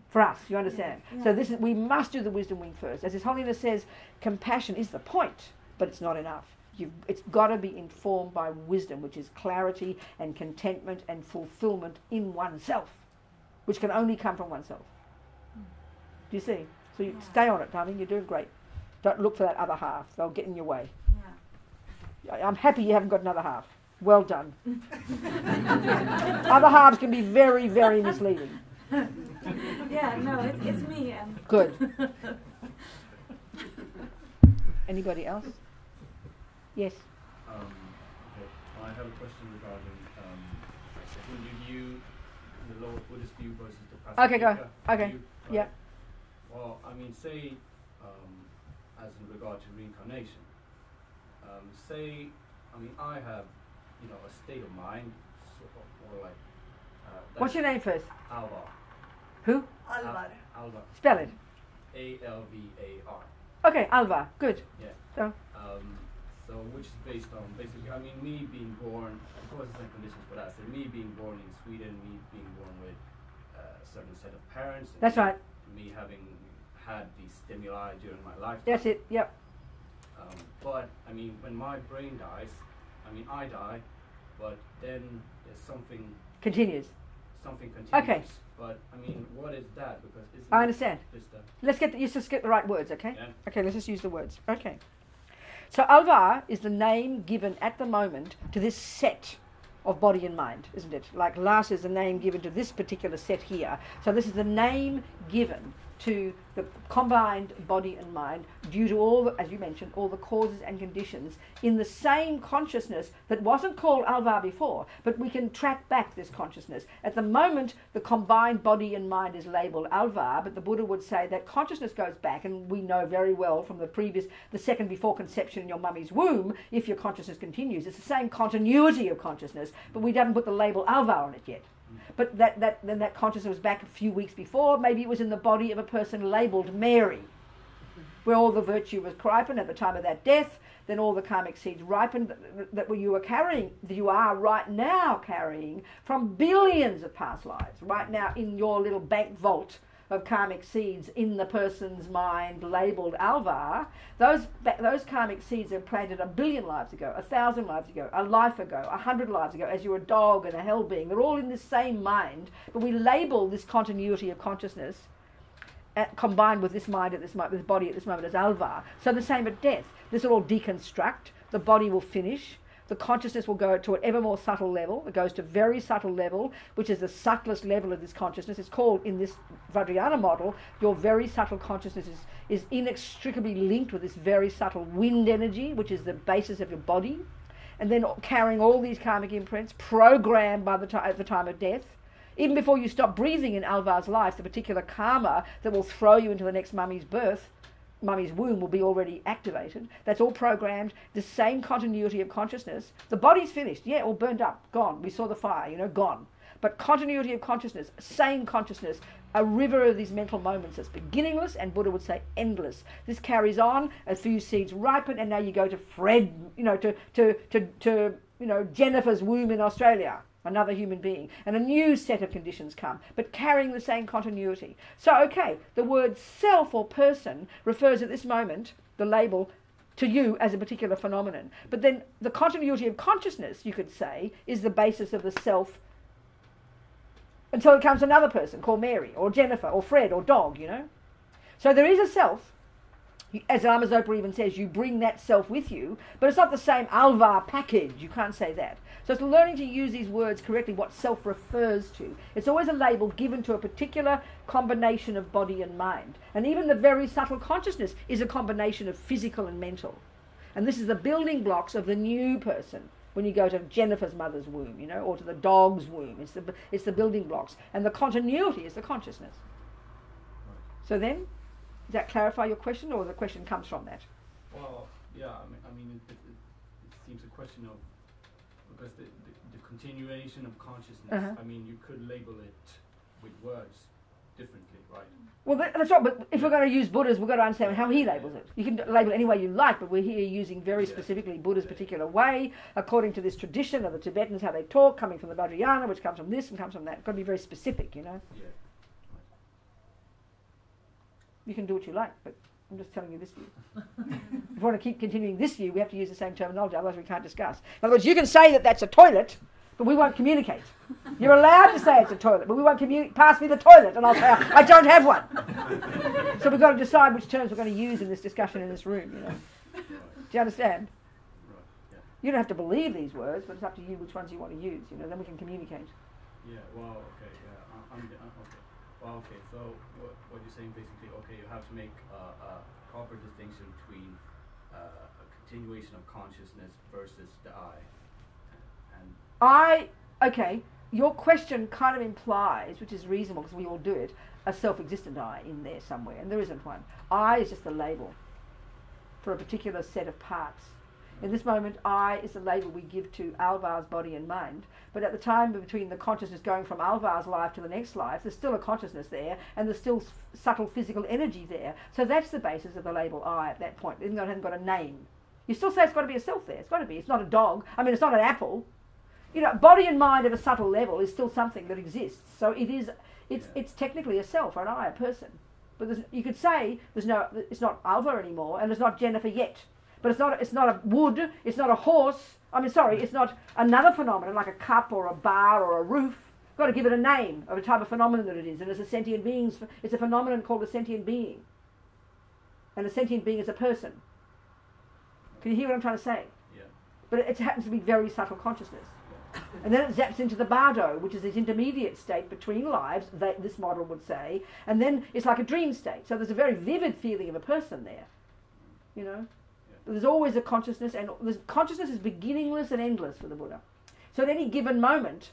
for us, you understand? Yeah. So we must do the wisdom wing first. As His Holiness says, compassion is the point, but it's not enough. It's got to be informed by wisdom, which is clarity and contentment and fulfillment in oneself, which can only come from oneself. Do you see? So you stay on it, darling. You're doing great. Don't look for that other half. They'll get in your way. yeah. I'm happy you haven't got another half. Well done. Other halves can be very, very misleading. Yeah, no, it's me. Good. Anybody else? Yes. Okay. I have a question regarding when you view the lower Buddhist view versus the Okay, go. Pacifica Okay. view, right? Yeah. Well, I mean, say, as in regard to reincarnation, say, I mean, I have, a state of mind, sort of, or like. What's your name first? Alvar. Who? Alvar. Alvar. Spell it. Alvar. Okay, Alvar. Good. Yeah. So, So, which is based on basically, I mean, me being born, of course, there's some conditions for that. So, me being born in Sweden, me being born with a certain set of parents. And that's right. Me having had these stimuli during my lifetime. That's it. Yep. But I mean, when my brain dies, I mean, I die, but then there's something Continues. continues. Okay. But I mean, what is that? Because isn't I understand. This the Let's just get the right words, okay? Yeah. Okay, let's just use the words. Okay. So Alvar is the name given at the moment to this set of body and mind, isn't it? Like Lars is the name given to this particular set here. So this is the name given to the combined body and mind due to all, as you mentioned, all the causes and conditions in the same consciousness that wasn't called Alvar before, but we can track back this consciousness. At the moment, the combined body and mind is labeled Alvar, but the Buddha would say that consciousness goes back, and we know very well from the second before conception in your mummy's womb, if your consciousness continues, it's the same continuity of consciousness, but we haven't put the label Alvar on it yet. But then that consciousness was back a few weeks before. Maybe it was in the body of a person labelled Mary, where all the virtue was ripened at the time of that death. Then all the karmic seeds ripened that you were carrying, that you are right now carrying from billions of past lives. Right now in your little bank vault of karmic seeds in the person's mind labelled Alvar, those karmic seeds are planted 1 billion lives ago, 1,000 lives ago, a life ago, 100 lives ago, as you're a dog and a hell being. They're all in this same mind, but we label this continuity of consciousness combined with this mind at this moment, this body at this moment as Alvar. So the same at death. This will all deconstruct, the body will finish, the consciousness will go to an ever more subtle level. It goes to very subtle level, which is the subtlest level of this consciousness. It's called, in this Vajrayana model, your very subtle consciousness is inextricably linked with this very subtle wind energy, which is the basis of your body, and then carrying all these karmic imprints, programmed by at the time of death. Even before you stop breathing in Alvar's life, the particular karma that will throw you into the next mummy's birth, mummy's womb, will be already activated. That's all programmed. The same continuity of consciousness. The body's finished, yeah, all burned up, gone. We saw the fire, gone. But continuity of consciousness, same consciousness, a river of these mental moments that's beginningless, and Buddha would say endless. This carries on, a few seeds ripen, and now you go to Fred, to Jennifer's womb in Australia, another human being, and a new set of conditions come, but carrying the same continuity. So, okay, the word self or person refers at this moment, the label, to you as a particular phenomenon. But then the continuity of consciousness, you could say, is the basis of the self until it comes another person called Mary or Jennifer or Fred or dog, So there is a self. As Lama Zopa even says, you bring that self with you, but it's not the same Alvar package. You can't say that. So it's learning to use these words correctly, what self refers to. It's always a label given to a particular combination of body and mind. And even the very subtle consciousness is a combination of physical and mental. And this is the building blocks of the new person. When you go to Jennifer's mother's womb, or to the dog's womb, it's the building blocks. And the continuity is the consciousness. So then, does that clarify your question, or the question comes from that? Well, yeah, I mean it seems a question of, because the continuation of consciousness, I mean, you could label it with words differently, right? Well, that's right, but if we're going to use Buddha's, we've got to understand how he labels it. You can label it any way you like, but we're here using very specifically Buddha's particular way, according to this tradition of the Tibetans, how they talk, coming from the Vajrayana, which comes from this and comes from that. It's got to be very specific, Yeah. You can do what you like, but I'm just telling you this view. If we want to keep continuing this view, we have to use the same terminology, otherwise we can't discuss. In other words, you can say that that's a toilet, but we won't communicate. You're allowed to say it's a toilet, but we won't pass me the toilet, and I'll say, I don't have one. So we've got to decide which terms we're going to use in this discussion in this room, Do you understand? Right. Yeah. You don't have to believe these words, but it's up to you which ones you want to use, then we can communicate. Yeah, well, okay, yeah, okay. Well, okay, so what you're saying basically, okay, you have to make a proper distinction between a continuation of consciousness versus the I. Okay, your question kind of implies, which is reasonable because we all do it, a self-existent I in there somewhere, and there isn't one. I is just a label for a particular set of parts. In this moment, I is the label we give to Alvar's body and mind, but at the time between the consciousness going from Alvar's life to the next life, there's still a consciousness there, and there's still subtle physical energy there. So that's the basis of the label I at that point, even though it hasn't got a name. You still say it's got to be a self there. It's got to be. It's not a dog. I mean, it's not an apple. Body and mind at a subtle level is still something that exists. So it's technically a self, or an I, a person. But you could say it's not Alva anymore, and it's not Jennifer yet. But it's not a wood, it's not a horse. It's not another phenomenon like a cup or a bar or a roof. You've got to give it a name of a type of phenomenon that it is. And it's a sentient being. It's a phenomenon called a sentient being. And a sentient being is a person. Can you hear what I'm trying to say? Yeah. But it happens to be very subtle consciousness. And then it zaps into the bardo, which is this intermediate state between lives, this model would say, and then it's like a dream state. So there's a very vivid feeling of a person there, Yeah. There's always a consciousness, and consciousness is beginningless and endless for the Buddha. So at any given moment,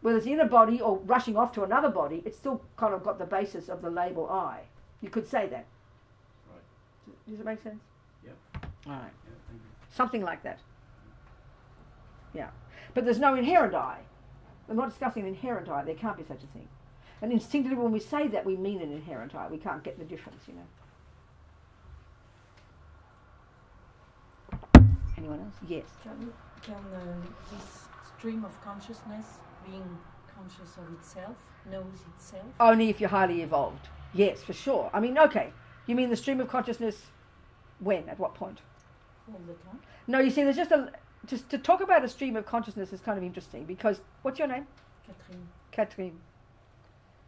whether it's in a body or rushing off to another body, it's still kind of got the basis of the label I. You could say that. Right. Does it make sense? Yeah. All right. Yeah, thank you. Something like that. Yeah. But there's no inherent I. We're not discussing an inherent I. There can't be such a thing. And instinctively when we say that, we mean an inherent I. We can't get the difference, Anyone else? Yes. Can this stream of consciousness, being conscious of itself, knows itself? Only if you're highly evolved. Yes, for sure. Okay. You mean the stream of consciousness when? At what point? All the time. No, you see, there's just to talk about a stream of consciousness is kind of interesting because, what's your name? Catherine.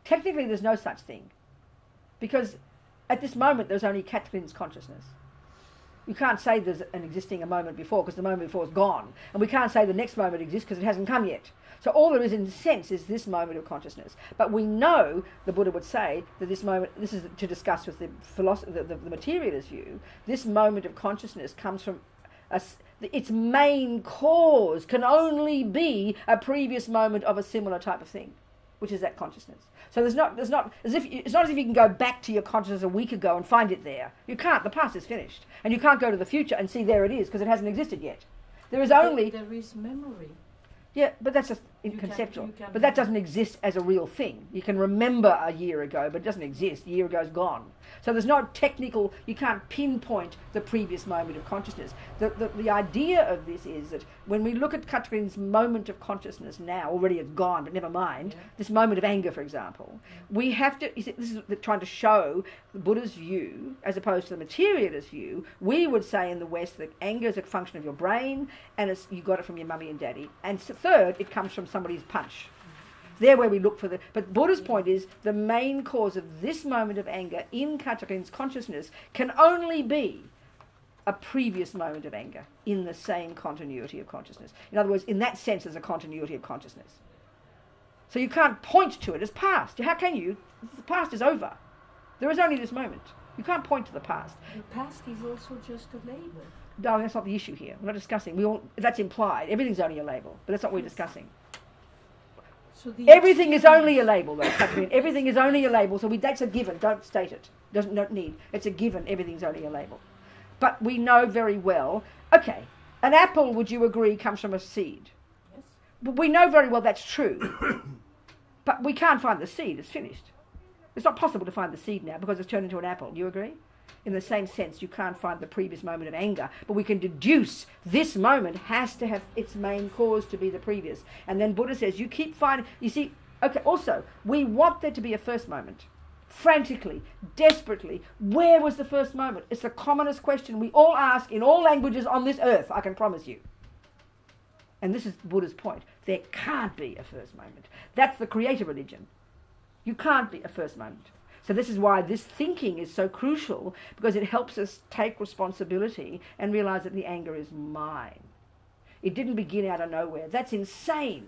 Technically, there's no such thing because at this moment, there's only Catherine's consciousness. You can't say there's an existing a moment before because the moment before is gone. And we can't say the next moment exists because it hasn't come yet. So all there is in a sense is this moment of consciousness. But we know, the Buddha would say, that this moment, this is to discuss with the materialist view, this moment of consciousness comes from, its main cause can only be a previous moment of a similar type of thing, which is that consciousness. So it's not as if you can go back to your consciousness a week ago and find it there. You can't. The past is finished, and you can't go to the future and see there it is because it hasn't existed yet. There is only there is memory. Yeah, but that's just conceptual. But that doesn't exist as a real thing. You can remember a year ago, but it doesn't exist. A year ago is gone. So there's no technical, you can't pinpoint the previous moment of consciousness. The idea of this is that when we look at Katrin's moment of consciousness now, already it's gone, but never mind, this moment of anger, for example, we have to, this is trying to show the Buddha's view, as opposed to the materialist view. We would say in the West that anger is a function of your brain, and you got it from your mummy and daddy. And third, it comes from somebody's punch. There where we look for but Buddha's point is the main cause of this moment of anger in Katrin's consciousness can only be a previous moment of anger in the same continuity of consciousness. In other words, in that sense, there's a continuity of consciousness. So you can't point to it as past. How can you? The past is over. There is only this moment. You can't point to the past. The past is also just a label. Darling, that's not the issue here. We're not discussing. That's implied. Everything's only a label, but that's not what we're discussing. So everything is only a label, though, Katrin. Everything is only a label, so that's a given. Don't state it. Don't need. It's a given. Everything's only a label. But we know very well, okay, an apple, would you agree, comes from a seed? Yes. But we know very well that's true. But we can't find the seed. It's finished. It's not possible to find the seed now because it's turned into an apple. Do you agree? In the same sense, you can't find the previous moment of anger, but we can deduce this moment has to have its main cause to be the previous. And then Buddha says, you keep finding, you see, okay, also, we want there to be a first moment. Frantically, desperately, where was the first moment? It's the commonest question we all ask in all languages on this earth, I can promise you. And this is Buddha's point. There can't be a first moment. That's the creator religion. You can't be a first moment. So this is why this thinking is so crucial, because it helps us take responsibility and realize that the anger is mine. It didn't begin out of nowhere. That's insane.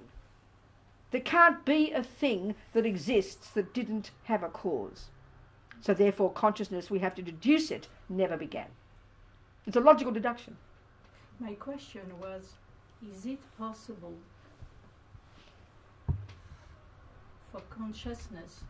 There can't be a thing that exists that didn't have a cause. So therefore consciousness, we have to deduce it, never began. It's a logical deduction. My question was, is it possible for consciousness?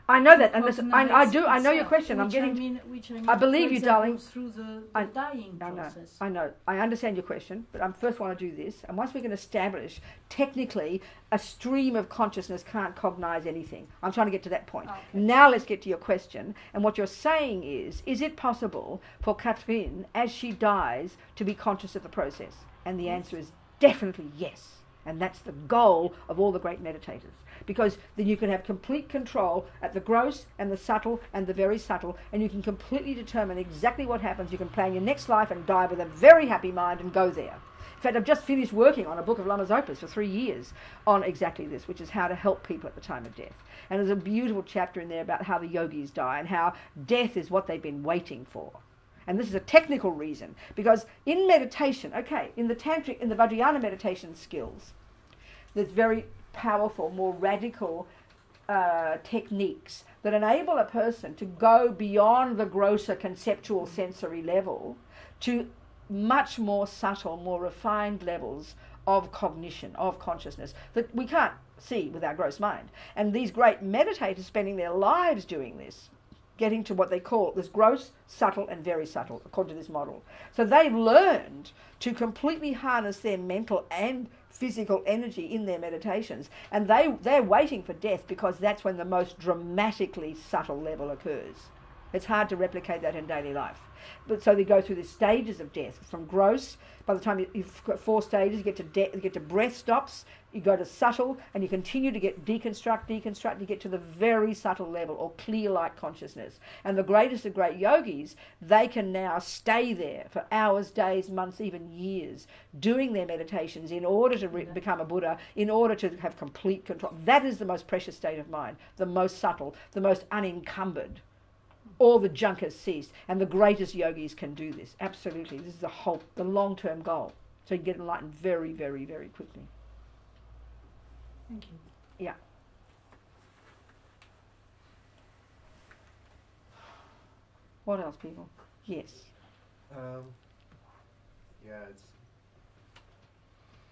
I know that, and I know your question. I believe you, darling. Through the dying process. I know. I understand your question, but I first want to do this. And once we can establish, technically, a stream of consciousness can't cognize anything. I'm trying to get to that point. Okay. Now let's get to your question. And what you're saying is it possible for Katrin, as she dies, to be conscious of the process? And the answer is definitely yes. And that's the goal of all the great meditators. Because then you can have complete control at the gross and the subtle and the very subtle, and you can completely determine exactly what happens. You can plan your next life and die with a very happy mind and go there. In fact, I've just finished working on a book of Lama Zopa's for 3 years on exactly this, which is how to help people at the time of death. And there's a beautiful chapter in there about how the yogis die and how death is what they've been waiting for. And this is a technical reason, because in meditation, in the tantric, in the Vajrayana meditation skills, there's very powerful, more radical techniques that enable a person to go beyond the grosser conceptual sensory level to much more subtle, more refined levels of cognition, of consciousness, that we can't see with our gross mind. And these great meditators spending their lives doing this, getting to what they call this gross, subtle, and very subtle, according to this model. So they've learned to completely harness their mental and physical energy in their meditations, and they're waiting for death because that's when the most dramatically subtle level occurs. It's hard to replicate that in daily life. But so they go through the stages of death, from gross. By the time you've got 4 stages, you get to breath stops, you go to subtle, and you continue to get deconstruct, you get to the very subtle level, or clear light consciousness. And the greatest of great yogis, they can now stay there for hours, days, months, even years, doing their meditations in order to become a Buddha, in order to have complete control. That is the most precious state of mind, the most subtle, the most unencumbered. all the junk has ceased, and the greatest yogis can do this. Absolutely, this is the long-term goal. So you get enlightened very, very, very quickly. Thank you. Yeah. What else, people? Yes. Yeah, it's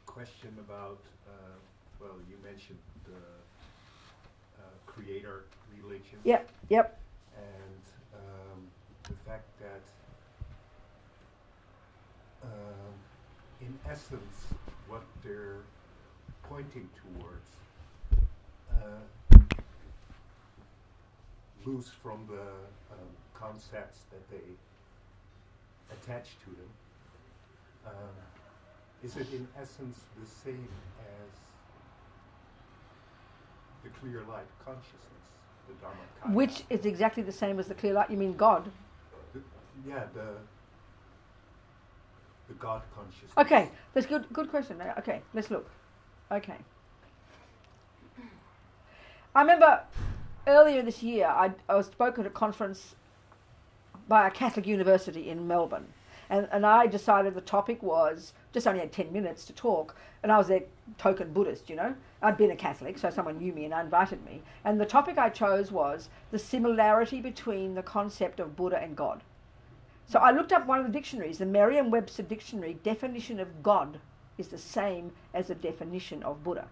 a question about, well, you mentioned the creator religion. Yep, yep. And the fact that, in essence, what they're pointing towards loose from the concepts that they attach to them. Is it in essence the same as the clear light consciousness, the Dharmakaya? Which is exactly the same as the clear light. You mean God? The God consciousness. Okay, that's good question. Okay, let's look. Okay. I remember earlier this year I was spoke at a conference by a Catholic university in Melbourne. And I decided the topic was, just only had 10 minutes to talk, and I was a token Buddhist, you know. I'd been a Catholic, so someone knew me and invited me. And the topic I chose was the similarity between the concept of Buddha and God. So I looked up one of the dictionaries, the Merriam-Webster dictionary definition of God is the same as the definition of Buddha.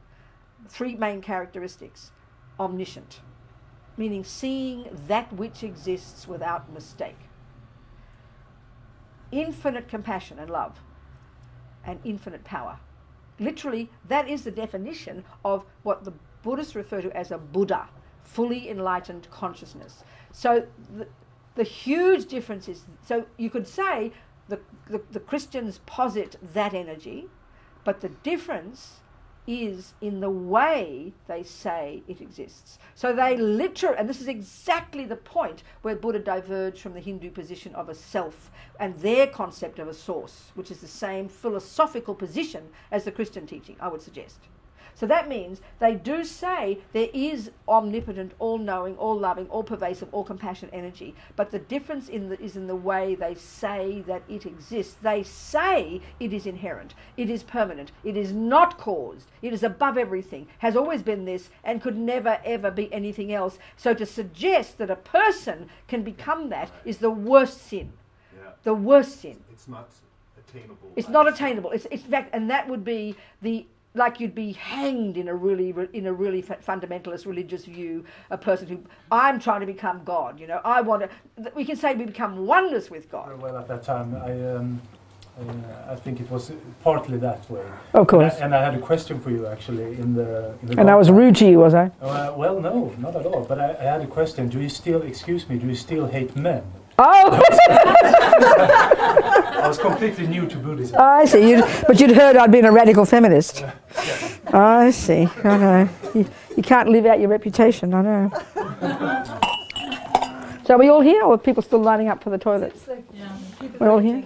3 main characteristics. Omniscient, meaning seeing that which exists without mistake. Infinite compassion and love, and infinite power. Literally, that is the definition of what the Buddhists refer to as a Buddha, fully enlightened consciousness. So the huge difference is, so you could say the Christians posit that energy, but the difference is in the way they say it exists. So they literally, and this is exactly the point where Buddha diverged from the Hindu position of a self and their concept of a source, which is the same philosophical position as the Christian teaching, I would suggest. So that means they do say there is omnipotent, all-knowing, all-loving, all-pervasive, all-compassionate energy, but the difference is in the way they say that it exists. They say it is inherent, it is permanent, it is not caused, it is above everything, has always been this, and could never ever be anything else. So to suggest that a person can become that is the worst sin. Yeah. The worst sin. It's not attainable. It's not attainable. It's in fact, and that would be like you'd be hanged in a really fundamentalist religious view, a person who, I'm trying to become God, you know, I want to, we can say we become oneness with God. Well, at that time, I think it was partly that way. Of course. And I had a question for you, actually, in the And I was rude to you, was I? Well, no, not at all. But I had a question. Do you still hate men? Oh! I was completely new to Buddhism. Oh, I see. But you'd heard I'd been a radical feminist. I see. I know. You can't live out your reputation, I know. So are we all here, or are people still lining up for the toilets? Yeah. We're all here?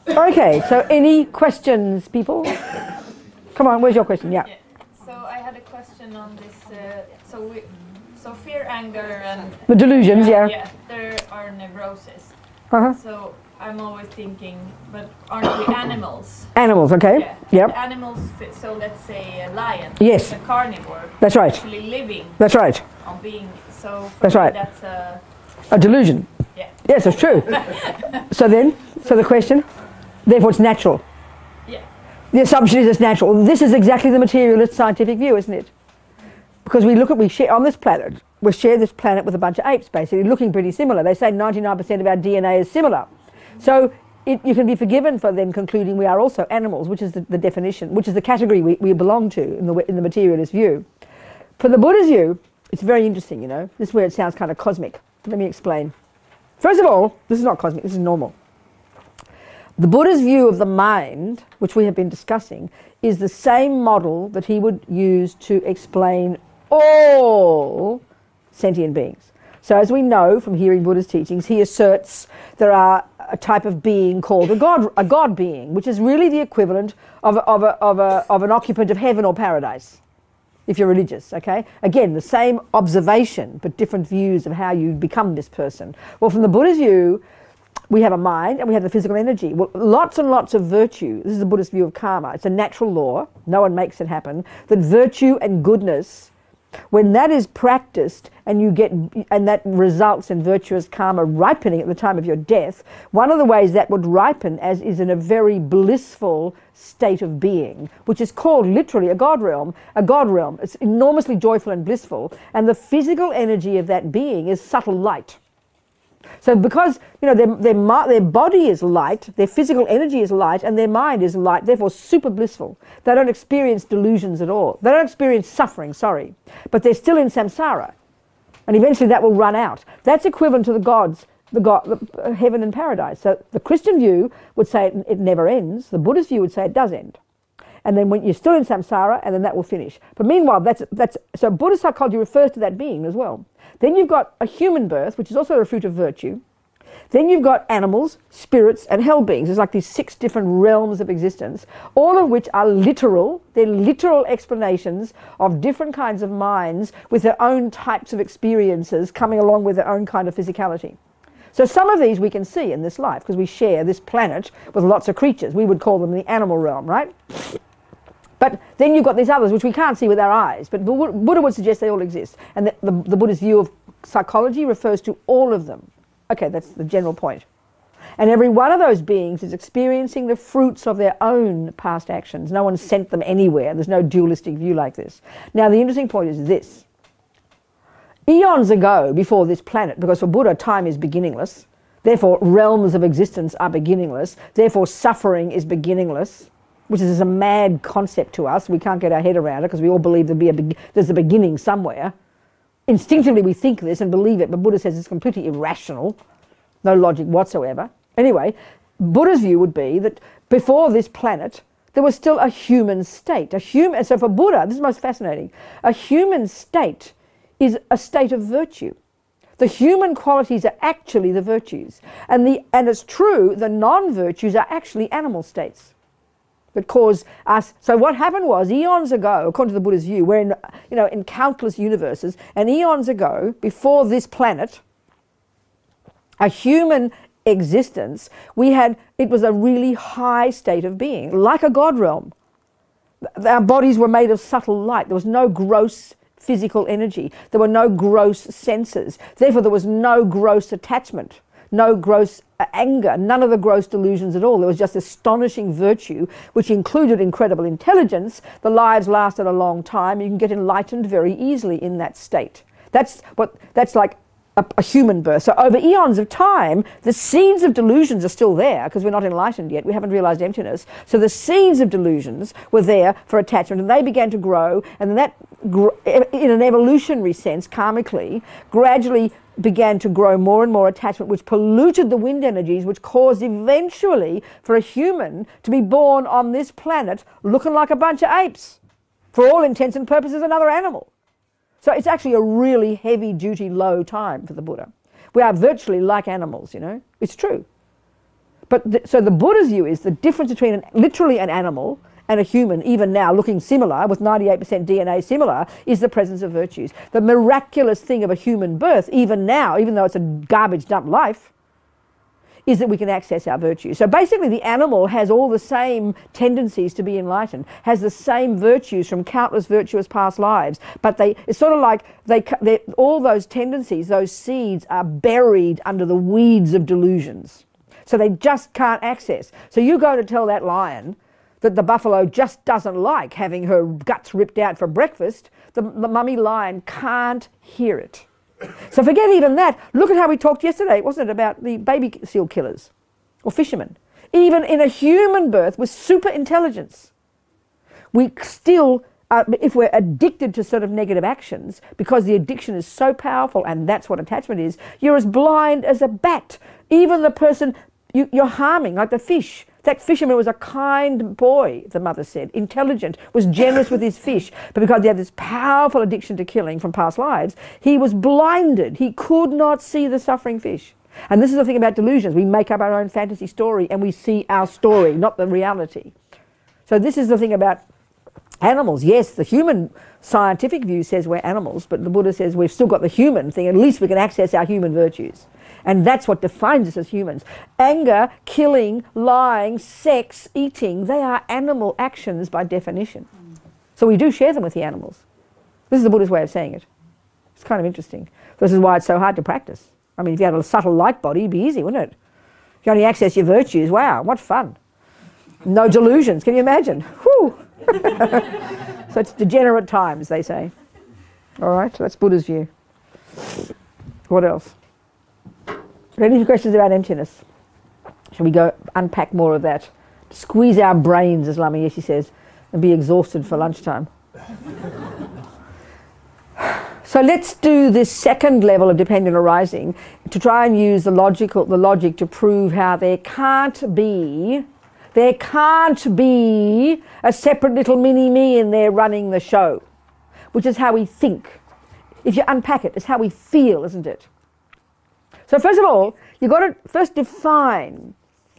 Okay, so any questions, people? Come on, where's your question? Yeah. So I had a question on this. So fear, anger, and The delusions, yeah. Yeah, there are neuroses. Uh-huh. So I'm always thinking, but aren't we animals? Animals, okay. Yeah. Yep. Animals. So let's say a lion. Yes. A carnivore. That's right. Actually living That's right. on being. So for That's me, right. That's a. A delusion. Yeah. Yes, it's true. So the question, therefore it's natural. Yeah. The assumption is it's natural. This is exactly the materialist scientific view, isn't it? Because we share on this planet, we share this planet with a bunch of apes, basically, looking pretty similar. They say 99% of our DNA is similar. So you can be forgiven for them concluding we are also animals, which is the definition, which is the category we belong to in the materialist view. For the Buddha's view, it's very interesting, you know. This is where it sounds kind of cosmic. Let me explain. First of all, this is not cosmic, this is normal. The Buddha's view of the mind, which we have been discussing, is the same model that he would use to explain all sentient beings. So as we know from hearing Buddha's teachings, he asserts there are a type of being called a god being, which is really the equivalent of an occupant of heaven or paradise. if you're religious, okay? Again, the same observation, but different views of how you become this person. Well, from the Buddha's view, we have a mind and we have the physical energy. Well, lots and lots of virtue. This is the Buddhist view of karma. It's a natural law. No one makes it happen. That virtue and goodness, when that is practiced and that results in virtuous karma ripening at the time of your death, one of the ways that would ripen is in a very blissful state of being, which is called literally a God realm. A God realm. It's enormously joyful and blissful, and the physical energy of that being is subtle light. So because their body is light, their physical energy is light, and their mind is light, therefore super blissful. They don't experience delusions at all. They don't experience suffering, but they're still in samsara, and eventually that will run out. That's equivalent to the gods, the heaven and paradise. So the Christian view would say it never ends. The Buddhist view would say it does end. And then when you're still in samsara, and then that will finish. But meanwhile, so Buddhist psychology refers to that being as well. Then you've got a human birth, which is also a fruit of virtue. Then you've got animals, spirits, and hell beings. There's like these 6 different realms of existence, all of which are literal. They're literal explanations of different kinds of minds with their own types of experiences coming along with their own kind of physicality. So some of these we can see in this life because we share this planet with lots of creatures. We would call them the animal realm, right? But then you've got these others which we can't see with our eyes, but Buddha would suggest they all exist. And the Buddhist view of psychology refers to all of them. Okay, that's the general point. And every one of those beings is experiencing the fruits of their own past actions. No one sent them anywhere. There's no dualistic view like this. Now, the interesting point is this. Eons ago, before this planet, because for Buddha time is beginningless, therefore realms of existence are beginningless, therefore suffering is beginningless, which is a mad concept to us. We can't get our head around it because we all believe there's a beginning somewhere. Instinctively we think this and believe it, but Buddha says it's completely irrational. No logic whatsoever. Anyway, Buddha's view would be that before this planet, there was still a human state. And so for Buddha, this is most fascinating, a human state is a state of virtue. The human qualities are actually the virtues. And it's true, the non-virtues are actually animal states that cause us. So what happened was, eons ago, according to the Buddha's view, we're in countless universes, and eons ago, before this planet, a human existence, it was a really high state of being, like a God realm. Our bodies were made of subtle light. There was no gross physical energy. There were no gross senses. Therefore, there was no gross attachment, no gross anger, none of the gross delusions at all. There was just astonishing virtue, which included incredible intelligence. The lives lasted a long time. You can get enlightened very easily in that state. That's like a human birth. So over eons of time, the seeds of delusions are still there because we're not enlightened yet. We haven't realized emptiness. So the seeds of delusions were there for attachment, and they began to grow, and that, in an evolutionary sense, karmically, gradually began to grow more and more attachment, which polluted the wind energies, which caused eventually for a human to be born on this planet looking like a bunch of apes. For all intents and purposes, another animal. So it's actually a really heavy-duty, low time for the Buddha. We are virtually like animals, It's true. But so the Buddha's view is the difference between literally an animal and a human, even now looking similar, with 98% DNA similar, is the presence of virtues. The miraculous thing of a human birth, even now, even though it's a garbage dump life, is that we can access our virtues. So basically the animal has all the same tendencies to be enlightened, has the same virtues from countless virtuous past lives, but it's sort of like all those tendencies, those seeds are buried under the weeds of delusions. So they just can't access. So you go to tell that lion that the buffalo just doesn't like having her guts ripped out for breakfast, the mummy lion can't hear it. So forget even that. Look at how we talked yesterday, wasn't it, about the baby seal killers or fishermen. Even in a human birth with super intelligence, we still, if we're addicted to sort of negative actions, because the addiction is so powerful, and that's what attachment is, you're as blind as a bat. Even the person you're harming, like the fish. That fisherman was a kind boy, the mother said, intelligent, was generous with his fish. But because he had this powerful addiction to killing from past lives, he was blinded. He could not see the suffering fish. And this is the thing about delusions. We make up our own fantasy story and we see our story, not the reality. So this is the thing about Animals, yes, the human scientific view says we're animals, but the Buddha says we've still got the human thing. At least we can access our human virtues. And that's what defines us as humans. Anger, killing, lying, sex, eating, they are animal actions by definition. So we do share them with the animals. This is the Buddha's way of saying it. It's kind of interesting. This is why it's so hard to practice. I mean, if you had a subtle light body, it'd be easy, wouldn't it? If you only access your virtues, wow, what fun. No delusions, can you imagine? Whew. So it's degenerate times, they say. All right, that's Buddha's view. What else? Any questions about emptiness? Shall we go unpack more of that? Squeeze our brains, as Lama Yeshe says, and be exhausted for lunchtime. So let's do this second level of dependent arising to try and use the logic to prove how there can't be a separate little mini-me in there running the show, which is how we think. If you unpack it, it's how we feel, isn't it? So first of all, you've got to first define.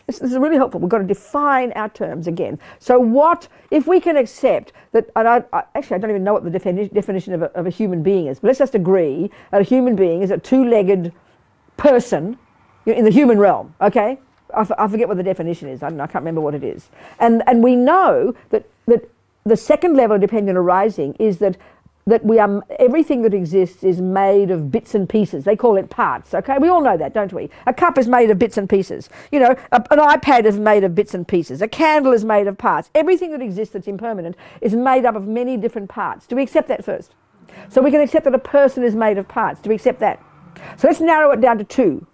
This is really helpful. We've got to define our terms again. So what, if we can accept that, and actually I don't even know what the definition of a human being is, but let's just agree that a human being is a two-legged person in the human realm, okay? I forget what the definition is. I don't know, I can't remember what it is. And we know that the second level of dependent arising is that we are, everything that exists is made of bits and pieces. They call it parts, okay? We all know that, don't we? A cup is made of bits and pieces. You know, an iPad is made of bits and pieces. A candle is made of parts. Everything that exists that's impermanent is made up of many different parts. Do we accept that first? So we can accept that a person is made of parts. Do we accept that? So let's narrow it down to two.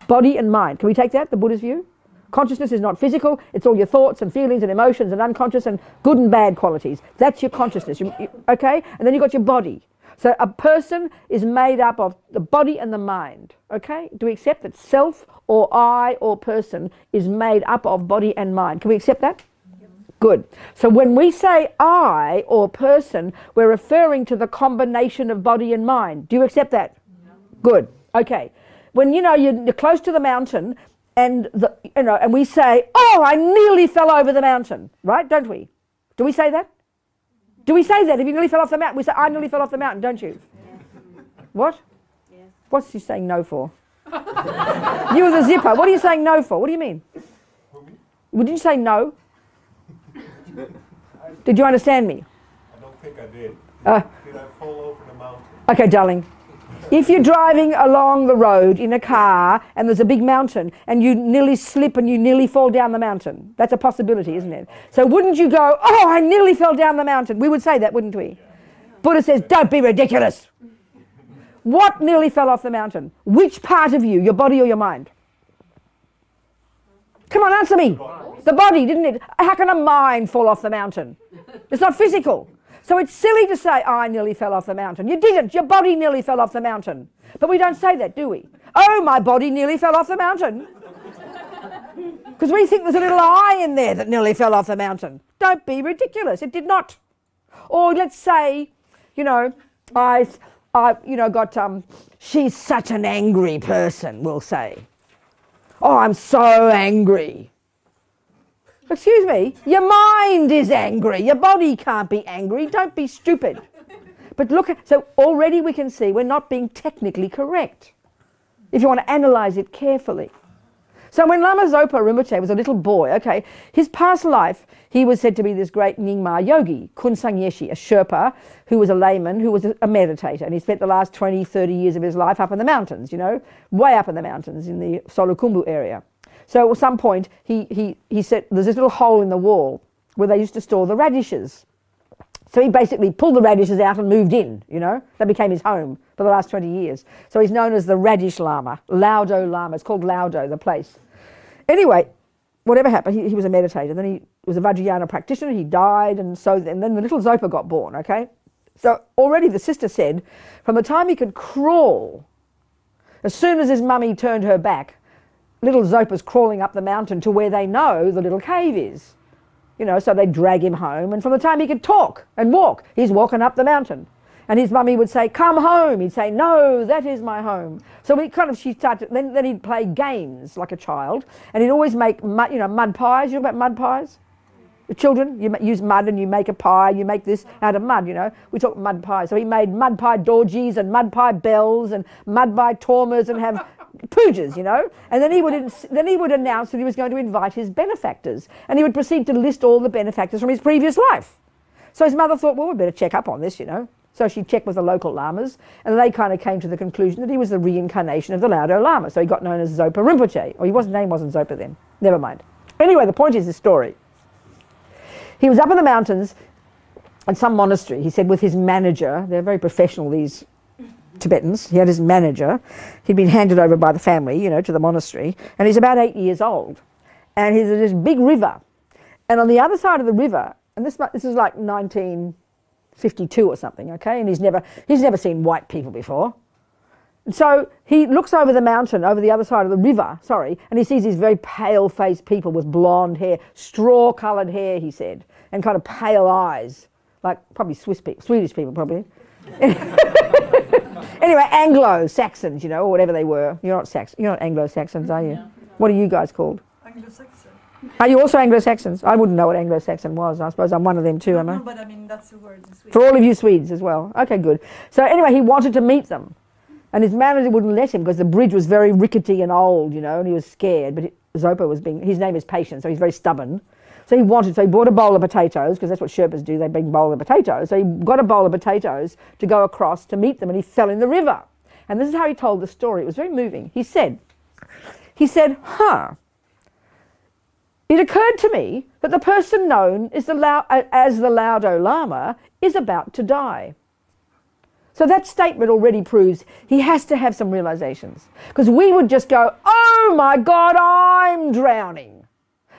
Body and mind. Can we take that, the Buddha's view? Consciousness is not physical. It's all your thoughts and feelings and emotions and unconscious and good and bad qualities. That's your consciousness, okay? And then you've got your body. So a person is made up of the body and the mind, okay? Do we accept that self or I or person is made up of body and mind? Can we accept that? Yep. Good. So when we say I or person, we're referring to the combination of body and mind. Do you accept that? No. Good. Okay. When you're close to the mountain, and we say, "Oh, I nearly fell over the mountain," right? Don't we? Do we say that? Do we say that if you nearly fell off the mountain? We say, "I nearly fell off the mountain," don't you? Yes. What? Yes. What's he saying no for? You were the zipper. What are you saying no for? What do you mean? Did you say no? Did you understand me? I don't think I did. Did I fall over the mountain? Okay, darling. If you're driving along the road in a car and there's a big mountain and you nearly slip and you nearly fall down the mountain, that's a possibility, isn't it? So wouldn't you go, "Oh, I nearly fell down the mountain"? We would say that, wouldn't we? Yeah. Buddha says, "Don't be ridiculous." What nearly fell off the mountain? Which part of you, your body or your mind? Come on, answer me. The body, didn't it? How can a mind fall off the mountain? It's not physical. So it's silly to say, "Oh, I nearly fell off the mountain." You didn't. Your body nearly fell off the mountain. But we don't say that, do we? "Oh, my body nearly fell off the mountain." Because we think there's a little I in there that nearly fell off the mountain. Don't be ridiculous. It did not. Or let's say, she's such an angry person, we'll say. "Oh, I'm so angry." Excuse me, your mind is angry. Your body can't be angry. Don't be stupid. But look, so already we can see we're not being technically correct, if you want to analyze it carefully. So when Lama Zopa Rinpoche was a little boy, okay, his past life, he was said to be this great Nyingma yogi, Kunsang Yeshe, a Sherpa, who was a layman, who was a meditator. And he spent the last 20, 30 years of his life up in the mountains, way up in the mountains in the Solukhumbu area. So at some point, he said, there's this little hole in the wall where they used to store the radishes. So he basically pulled the radishes out and moved in, That became his home for the last 20 years. So he's known as the Radish Lama, Laudo Lama. It's called Laudo, the place. Anyway, whatever happened, he was a meditator. Then he was a Vajrayana practitioner. He died, and then the little Zopa got born, okay? So already the sister said, from the time he could crawl, as soon as his mummy turned her back, little Zopa's crawling up the mountain to where they know the little cave is. So they drag him home, and from the time he could talk and walk, he's walking up the mountain. And his mummy would say, "Come home." He'd say, "No, that is my home." So she started, then he'd play games like a child, and he'd always make mud pies. You know about mud pies? The children, you use mud and you make a pie, you make this out of mud, you know. We talk mud pie. So he made mud pie dorjies and mud pie bells and mud pie tormas and have poojas, you know. And then he would announce that he was going to invite his benefactors. And he would proceed to list all the benefactors from his previous life. So his mother thought, well, we better check up on this, you know. So she checked with the local lamas, and they kind of came to the conclusion that he was the reincarnation of the Laudo Lama. So he got known as Zopa Rinpoche. Or his name wasn't Zopa then. Never mind. Anyway, the point is this story. He was up in the mountains at some monastery, he said, with his manager. They're very professional, these Tibetans. He had his manager. He'd been handed over by the family, you know, to the monastery. And he's about 8 years old. And he's at this big river. And on the other side of the river, and this is like 1952 or something, okay? And he's never seen white people before. And so he looks over the mountain, over the other side of the river, and he sees these very pale-faced people with blonde hair, straw-coloured hair, he said, and kind of pale eyes, like probably Swedish people probably. Anyway, Anglo-Saxons, you know, or whatever they were. You're not Anglo-Saxons, are you? No. What are you guys called? Anglo-Saxon. Are you also Anglo-Saxons? I wouldn't know what Anglo-Saxon was. I suppose I'm one of them too, am I? No, but I mean, that's the word in Sweden. For all of you Swedes as well. Okay, good. So anyway, he wanted to meet them. And his manager wouldn't let him because the bridge was very rickety and old, you know, and he was scared. But Zopa was his name is Patient, so he's very stubborn. So he bought a bowl of potatoes, because that's what Sherpas do, they bring a bowl of potatoes. So he got a bowl of potatoes to go across to meet them, and he fell in the river. And this is how he told the story. It was very moving. He said, it occurred to me that the person known as the Laudo Lama is about to die. So that statement already proves he has to have some realizations. Because we would just go, oh my God, I'm drowning.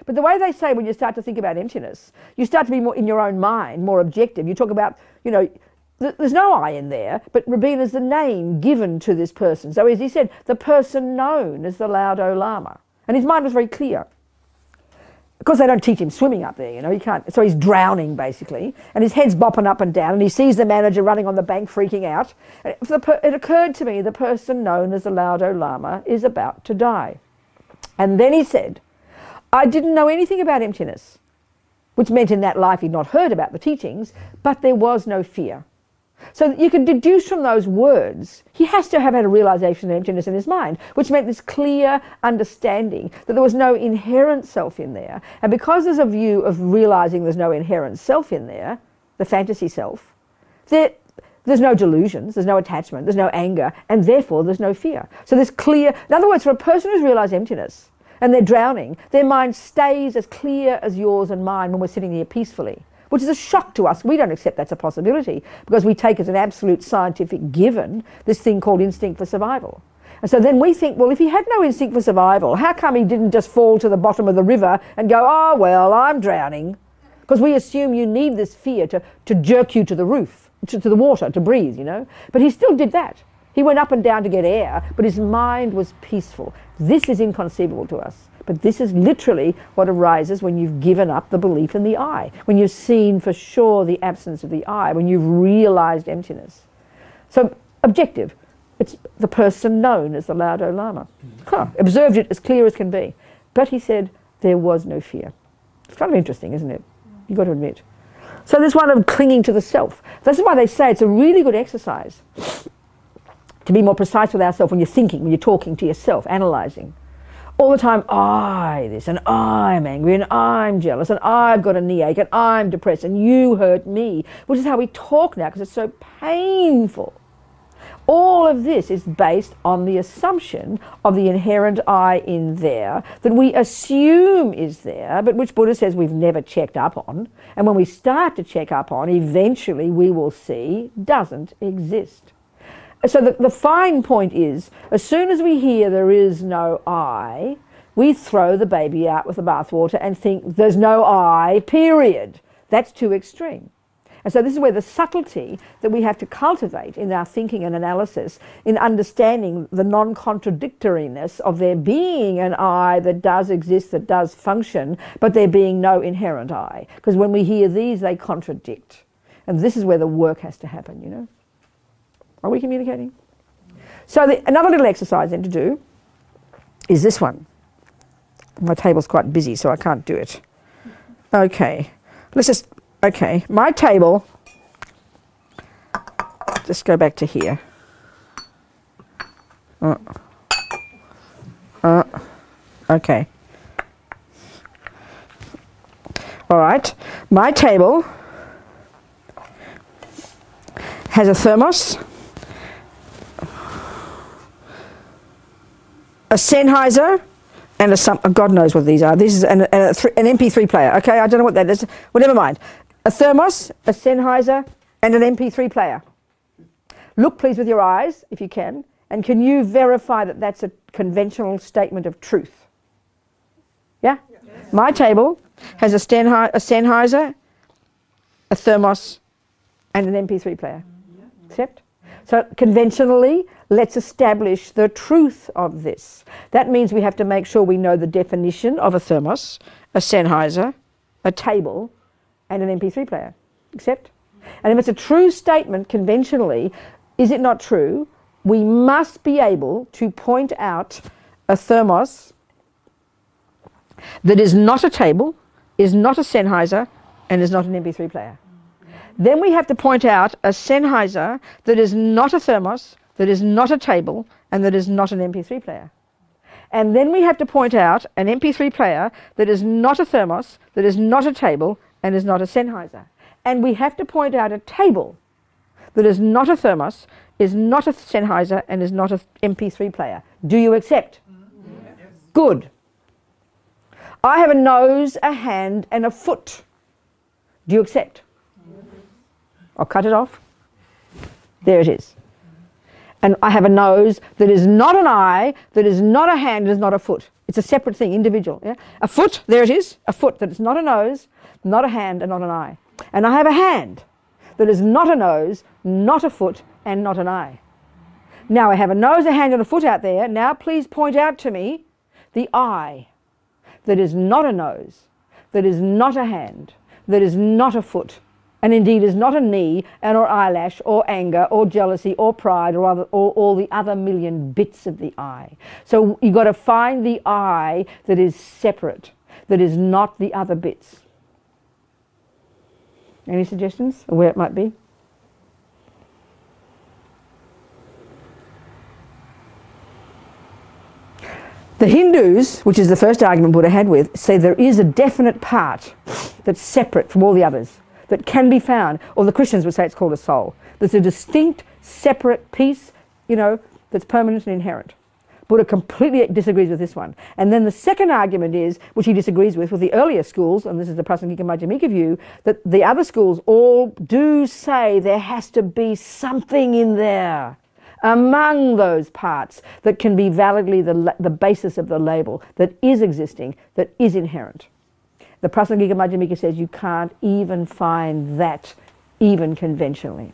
But the way they say when you start to think about emptiness, you start to be more in your own mind, more objective. You talk about, you know, there's no I in there, but Robina's the name given to this person. So as he said, the person known as the Laudo Lama. And his mind was very clear. Of course, they don't teach him swimming up there, you know, he can't. So he's drowning, basically, and his head's bopping up and down, and he sees the manager running on the bank, freaking out. It occurred to me the person known as the Laudo Lama is about to die. And then he said, I didn't know anything about emptiness, which meant in that life he'd not heard about the teachings, but there was no fear. So you can deduce from those words, he has to have had a realization of emptiness in his mind, which meant this clear understanding that there was no inherent self in there. And because there's a view of realizing there's no inherent self in there, the fantasy self, there's no delusions, there's no attachment, there's no anger, and therefore there's no fear. So this clear, in other words, for a person who's realized emptiness and they're drowning, their mind stays as clear as yours and mine when we're sitting here peacefully. Which is a shock to us. We don't accept that's a possibility because we take as an absolute scientific given this thing called instinct for survival. And so then we think, well, if he had no instinct for survival, how come he didn't just fall to the bottom of the river and go, oh, well, I'm drowning? Because we assume you need this fear to jerk you to the roof, to the water, to breathe, you know. But he still did that. He went up and down to get air, but his mind was peaceful. This is inconceivable to us. But this is literally what arises when you've given up the belief in the I, when you've seen for sure the absence of the I, when you've realized emptiness. So objective, it's the person known as the Laudo Lama. Observed it as clear as can be. But he said there was no fear. It's kind of interesting, isn't it? You've got to admit. So there's one of clinging to the self. This is why they say it's a really good exercise to be more precise with ourselves when you're thinking, when you're talking to yourself, analysing. All the time, I this, and I'm angry, and I'm jealous, and I've got a knee ache, and I'm depressed, and you hurt me, which is how we talk now because it's so painful. All of this is based on the assumption of the inherent I in there that we assume is there, but which Buddha says we've never checked up on. And when we start to check up on, eventually we will see doesn't exist. So the fine point is, as soon as we hear there is no I, we throw the baby out with the bathwater and think there's no I, period. That's too extreme. And so this is where the subtlety that we have to cultivate in our thinking and analysis, in understanding the non-contradictoriness of there being an I that does exist, that does function, but there being no inherent I. Because when we hear these, they contradict. And this is where the work has to happen, you know. Are we communicating? So another little exercise then to do is this one. My table's quite busy, so I can't do it. Okay. let's just, okay, my table, just go back to here. Okay. All right, my table has a thermos, a Sennheiser, and God knows what these are. This is an MP3 player. Okay, I don't know what that is. Well, never mind. A thermos, a Sennheiser, and an MP3 player. Look, please, with your eyes, if you can, and can you verify that that's a conventional statement of truth? Yeah? Yes. My table has a Sennheiser, a thermos, and an MP3 player. Accept? So conventionally, let's establish the truth of this. That means we have to make sure we know the definition of a thermos, a Sennheiser, a table, and an MP3 player. Accept? And if it's a true statement conventionally, is it not true? We must be able to point out a thermos that is not a table, is not a Sennheiser, and is not an MP3 player. Then we have to point out a Sennheiser that is not a thermos, that is not a table, and that is not an MP3 player. And then we have to point out an MP3 player that is not a thermos, that is not a table, and is not a Sennheiser. And we have to point out a table that is not a thermos, is not a Sennheiser, and is not an MP3 player. Do you accept? Yes. Good. I have a nose, a hand, and a foot. Do you accept? I'll cut it off. There it is. And I have a nose that is not an eye, that is not a hand, that is not a foot. It's a separate thing, individual. Yeah? A foot, there it is, a foot that is not a nose, not a hand, and not an eye. And I have a hand that is not a nose, not a foot, and not an eye. Now I have a nose, a hand, and a foot out there. Now please point out to me the eye that is not a nose, that is not a hand, that is not a foot, and indeed is not a knee, and or eyelash, or anger, or jealousy, or pride, or all the other million bits of the eye. So you've got to find the eye that is separate, that is not the other bits. Any suggestions of where it might be? The Hindus, which is the first argument Buddha had with, say there is a definite part that's separate from all the others, that can be found, or the Christians would say it's called a soul. There's a distinct, separate piece, that's permanent and inherent. Buddha completely disagrees with this one. And then the second argument is, which he disagrees with the earlier schools, and this is the Prasangika Madhyamika view, that the other schools all do say there has to be something in there among those parts that can be validly the basis of the label, that is existing, that is inherent. The Prasangika Madhyamika says you can't even find that, even conventionally.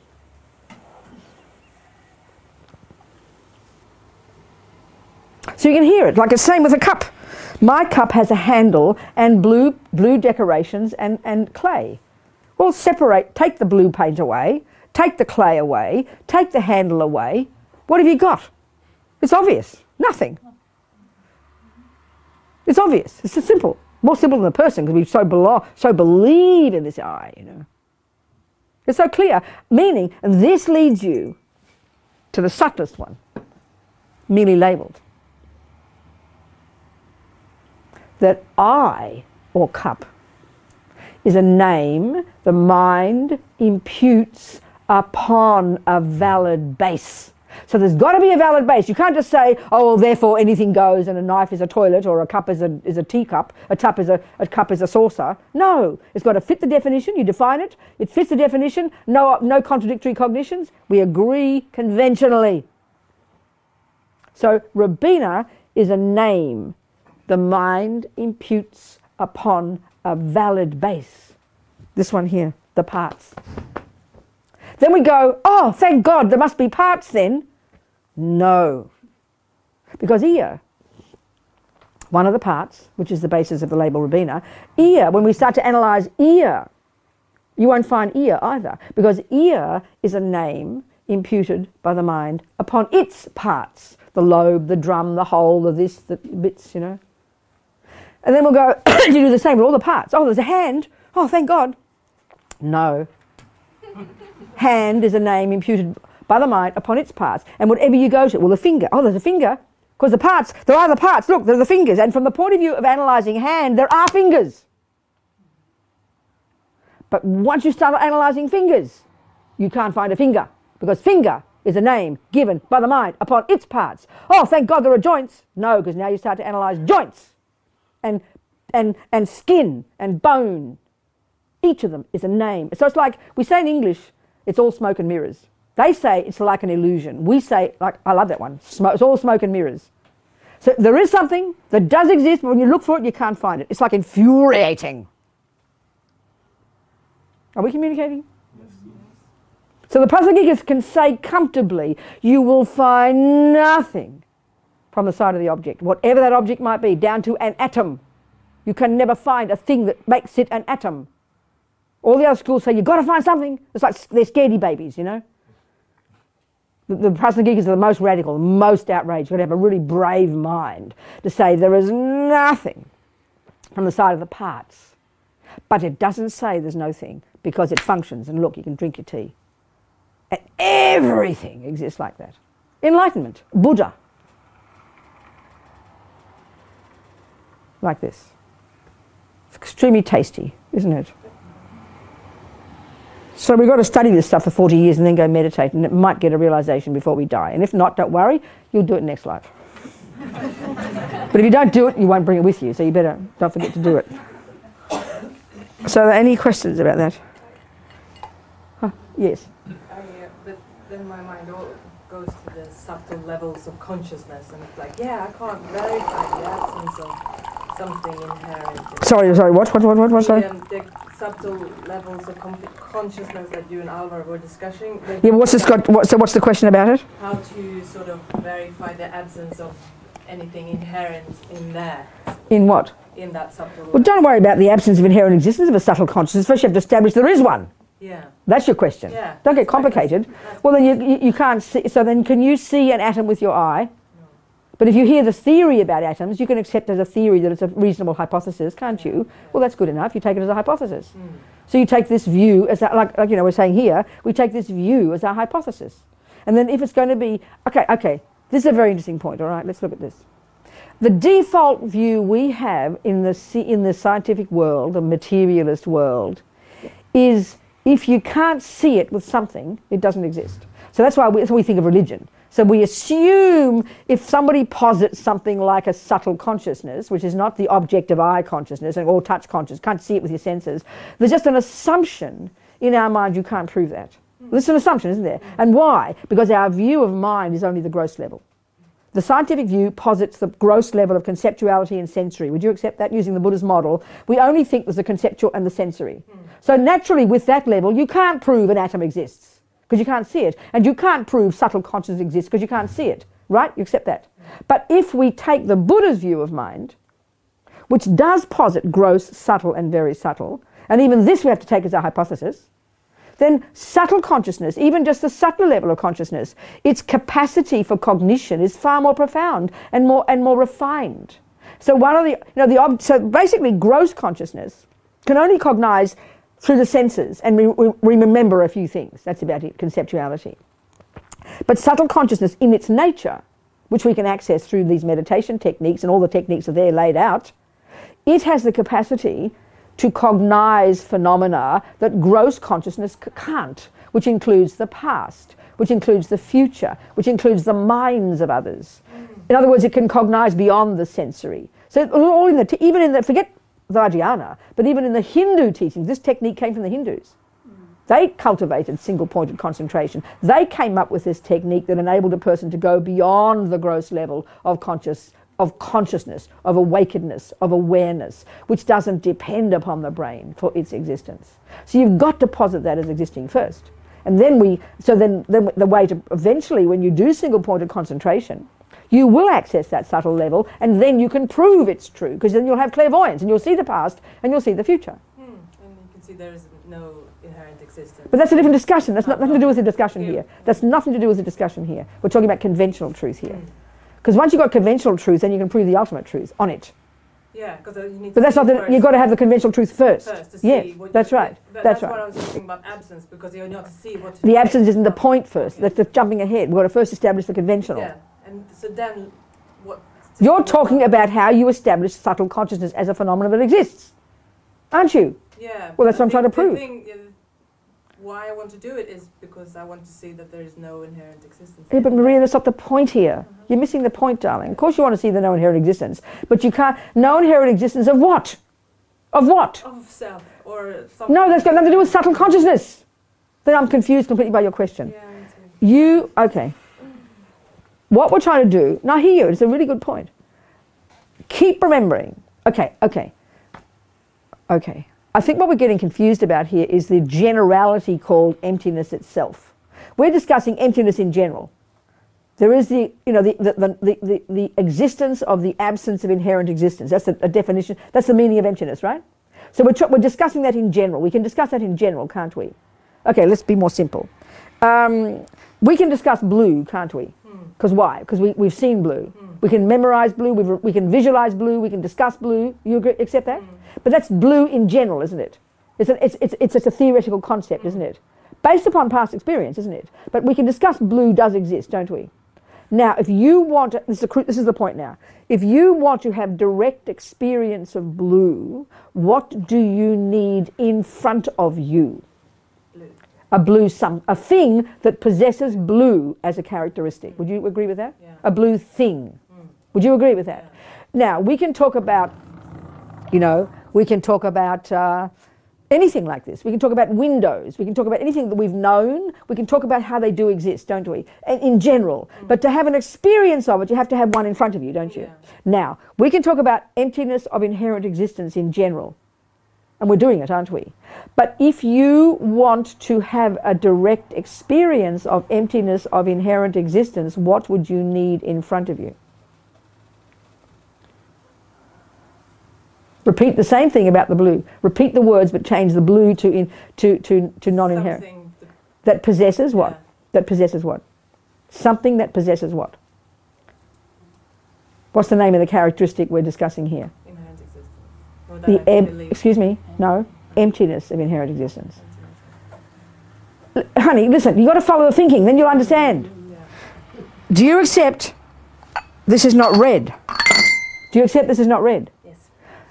So you can hear it, like it's same with a cup. My cup has a handle and blue decorations and clay. Well, take the blue paint away, take the clay away, take the handle away. What have you got? It's obvious. Nothing. It's obvious. It's just simple. More simple than a person, because we so believe in this eye, It's so clear. Meaning, and this leads you to the subtlest one, merely labelled. That I, or cup, is a name the mind imputes upon a valid base. So there's got to be a valid base. You can't just say, oh, well, therefore anything goes, and a knife is a toilet, or a cup is a teacup, a cup is a saucer. No, it's got to fit the definition. You define it. It fits the definition. No contradictory cognitions. We agree conventionally. So Robina is a name the mind imputes upon a valid base. This one here, the parts. Then we go, oh, thank God, there must be parts then. No. Because ear, one of the parts, which is the basis of the label Robina, ear, when we start to analyse ear, you won't find ear either, because ear is a name imputed by the mind upon its parts, the lobe, the drum, the hole, the this, the bits, And then we'll go, you do the same with all the parts. Oh, there's a hand. Oh, thank God. No. Hand is a name imputed by the mind upon its parts. And whatever you go to, well, the finger, oh, there's a finger. Because the parts, there are the parts, look, there are the fingers. And from the point of view of analysing hand, there are fingers. But once you start analysing fingers, you can't find a finger. Because finger is a name given by the mind upon its parts. Oh, thank God there are joints. No, because now you start to analyse joints. And skin and bone. Each of them is a name. So it's like, we say in English, it's all smoke and mirrors. They say it's like an illusion. We say, like, I love that one, it's all smoke and mirrors. So there is something that does exist, but when you look for it, you can't find it. It's like infuriating. Are we communicating? Yes. So the Prasangika can say comfortably, you will find nothing from the side of the object, whatever that object might be, down to an atom. You can never find a thing that makes it an atom. All the other schools say, you've got to find something. It's like they're scaredy babies, you know. The Prasangika are the most radical, the most outraged. You've got to have a really brave mind to say there is nothing from the side of the parts. But it doesn't say there's no thing, because it functions. And look, you can drink your tea. And everything exists like that. Enlightenment, Buddha. Like this. It's extremely tasty, isn't it? So we've got to study this stuff for 40 years and then go meditate, and it might get a realisation before we die. And if not, don't worry, you'll do it next life. But if you don't do it, you won't bring it with you, so you better don't forget to do it. So any questions about that? Huh? Yes? But then my mind goes to the subtle levels of consciousness, and it's like, yeah, I can't verify the absence of something inherent. Sorry, what? Sorry? The subtle levels of consciousness that you and Alvar were discussing. Yeah, what's the question about it? How to sort of verify the absence of anything inherent in there. In what? In that subtle level. Well, don't worry about the absence of inherent existence of a subtle consciousness. First you have to establish there is one. Yeah. That's your question. Yeah. Don't get complicated. Well, then you can't see. So then can you see an atom with your eye? No. But if you hear the theory about atoms, you can accept as a theory that it's a reasonable hypothesis, can't you? Yeah. Well, that's good enough. You take it as a hypothesis. Mm. So you take this view as like you know we're saying here, we take this view as our hypothesis. And then if it's going to be okay, this is a very interesting point. All right, let's look at this. The default view we have in the scientific world, the materialist world, is if you can't see it with something, it doesn't exist. So that's why we think of religion. So we assume if somebody posits something like a subtle consciousness, which is not the object of eye consciousness or touch consciousness, can't see it with your senses, there's just an assumption in our mind you can't prove that. This is an assumption, isn't there? And why? Because our view of mind is only the gross level. The scientific view posits the gross level of conceptuality and sensory. Would you accept that using the Buddha's model? We only think there's the conceptual and the sensory. So naturally with that level you can't prove an atom exists because you can't see it. And you can't prove subtle consciousness exists because you can't see it. Right? You accept that. But if we take the Buddha's view of mind, which does posit gross, subtle and very subtle, and even this we have to take as our hypothesis, then subtle consciousness, even just the subtler level of consciousness, its capacity for cognition is far more profound and more refined. So one of the so basically gross consciousness can only cognize through the senses and remember a few things. That's about it, conceptuality. But subtle consciousness in its nature, which we can access through these meditation techniques, and all the techniques are there laid out, it has the capacity to cognize phenomena that gross consciousness can't, which includes the past, which includes the future, which includes the minds of others. In other words, it can cognize beyond the sensory. So all in even in the, forget Vajrayana, but even in the Hindu teachings, this technique came from the Hindus. They cultivated single-pointed concentration. They came up with this technique that enabled a person to go beyond the gross level of consciousness, of awakenedness, of awareness, which doesn't depend upon the brain for its existence. So you've got to posit that as existing first. And then the way to eventually, when you do single-pointed concentration, you will access that subtle level, and then you can prove it's true, because then you'll have clairvoyance, and you'll see the past, and you'll see the future. And you can see there is no inherent existence. But that's a different discussion. That's nothing to do with the discussion here. That's nothing to do with the discussion here. We're talking about conventional truth here. Because once you've got conventional truth, then you can prove the ultimate truth on it. Yeah, because you need. But that's not the. You've got to have the conventional truth first. To see yes, what that's right. That's what I was thinking about absence, because you need to see what. The absence isn't the point first. Okay. That's jumping ahead. We've got to first establish the conventional. Yeah, and so then what? You're talking about how you establish subtle consciousness as a phenomenon that exists, aren't you? Yeah. Well, that's what I'm trying to prove. Why I want to do it is because I want to see that there is no inherent existence. Yeah, but Maria, that's not the point here. You're missing the point, darling. Of course you want to see the no inherent existence, but you can't. No inherent existence of what? Of what? Of self or something. No, that's got nothing to do with subtle consciousness. Then I'm confused completely by your question. Yeah, okay. What we're trying to do, now I hear you, it's a really good point. Keep remembering. Okay. I think what we're getting confused about here is the generality called emptiness itself. We're discussing emptiness in general. There is the existence of the absence of inherent existence. That's a definition. That's the meaning of emptiness, right? So we're discussing that in general. We can discuss that in general, can't we? Okay, let's be more simple. We can discuss blue, can't we? Because why? Because we've seen blue. We can memorize blue. We can visualize blue. We can discuss blue. You agree, accept that? But that's blue in general, isn't it? It's a theoretical concept, isn't it? Based upon past experience, isn't it? But we can discuss blue does exist, don't we? Now, if you want to, this is the point now. If you want to have direct experience of blue, what do you need in front of you? Blue. A thing that possesses blue as a characteristic. Would you agree with that? Yeah. A blue thing. Would you agree with that? Yeah. Now, we can talk about, anything like this. We can talk about windows. We can talk about anything that we've known. We can talk about how they do exist, don't we? In general. But to have an experience of it, you have to have one in front of you, don't you? Yeah. Now, we can talk about emptiness of inherent existence in general. And we're doing it, aren't we? But if you want to have a direct experience of emptiness of inherent existence, what would you need in front of you? Repeat the same thing about the blue. Repeat the words, but change the blue to non-inherent. That possesses what? Yeah. That possesses what? Something that possesses what? What's the name of the characteristic we're discussing here? Inherent existence. Excuse me. No. Emptiness of inherent existence. Honey, listen. You've got to follow the thinking. Then you'll understand. Yeah. Do you accept this is not red? Do you accept this is not red?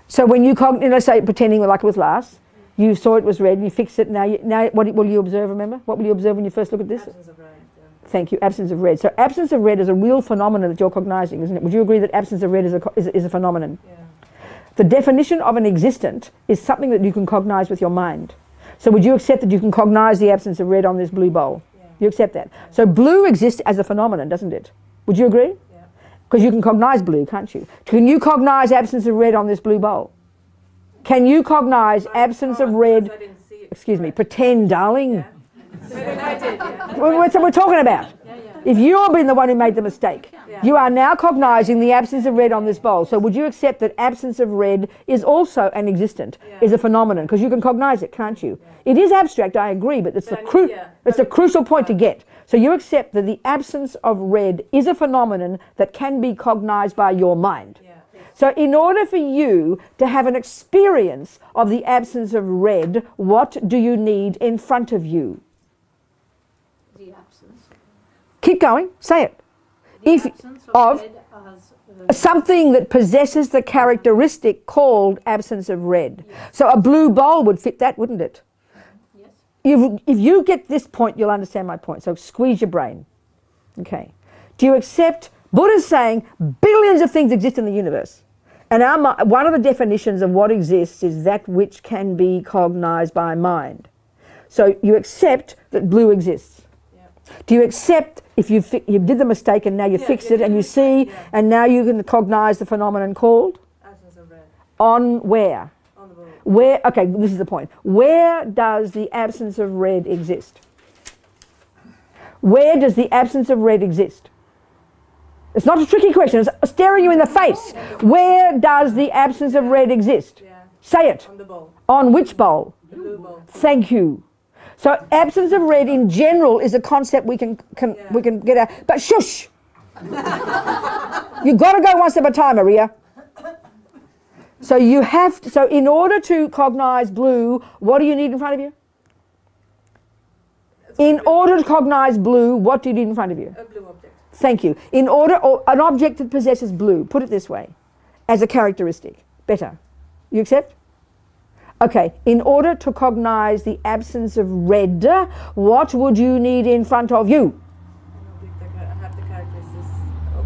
So when you say pretending like it was glass, you saw it was red and you fixed it. Now what will you observe? Remember, what will you observe when you first look at this? Absence of red. Yeah. Thank you. Absence of red. So absence of red is a real phenomenon that you're cognizing, isn't it? Would you agree that absence of red is a phenomenon? Yeah. The definition of an existent is something that you can cognize with your mind. So would you accept that you can cognize the absence of red on this blue bowl? Yeah. You accept that? Yeah. So blue exists as a phenomenon, doesn't it? Would you agree? Because you can cognize blue, can't you? Can you cognize absence of red on this blue bowl? Can you cognize absence of red? Excuse me, pretend, darling. Yeah. I did, yeah. That's what we're talking about. Yeah. If you've been the one who made the mistake, you are now cognizing the absence of red on this bowl. So would you accept that absence of red is also an existent, is a phenomenon? Because you can cognize it, can't you? Yeah. It is abstract, I agree, but it's a crucial point to get. So you accept that the absence of red is a phenomenon that can be cognized by your mind. Yeah. So in order for you to have an experience of the absence of red, what do you need in front of you? The absence. Keep going, say it. The absence of red as something that possesses the characteristic called absence of red. Yes. So a blue bowl would fit that, wouldn't it? If you get this point, you'll understand my point. So squeeze your brain. Okay. Do you accept, Buddha's saying billions of things exist in the universe. And one of the definitions of what exists is that which can be cognized by mind. So you accept that blue exists. Yep. Do you accept if you did the mistake and now you fixed it and you see and now you can cognize the phenomenon called? Absence of red. On where? Where, okay, this is the point. Where does the absence of red exist? Where does the absence of red exist? It's not a tricky question. It's staring you in the face. Where does the absence of red exist? Yeah. Say it. On the bowl. On which bowl? The blue bowl. Thank you. So absence of red in general is a concept we can get out. But shush! You've got to go one step at a time, Maria. So you have to, so in order to cognize blue, what do you need in front of you? In order to cognize blue, what do you need in front of you? A blue object. Thank you. In order, or an object that possesses blue, put it this way, as a characteristic. Better. You accept? Okay. In order to cognize the absence of red, what would you need in front of you? An object that have the characteristics of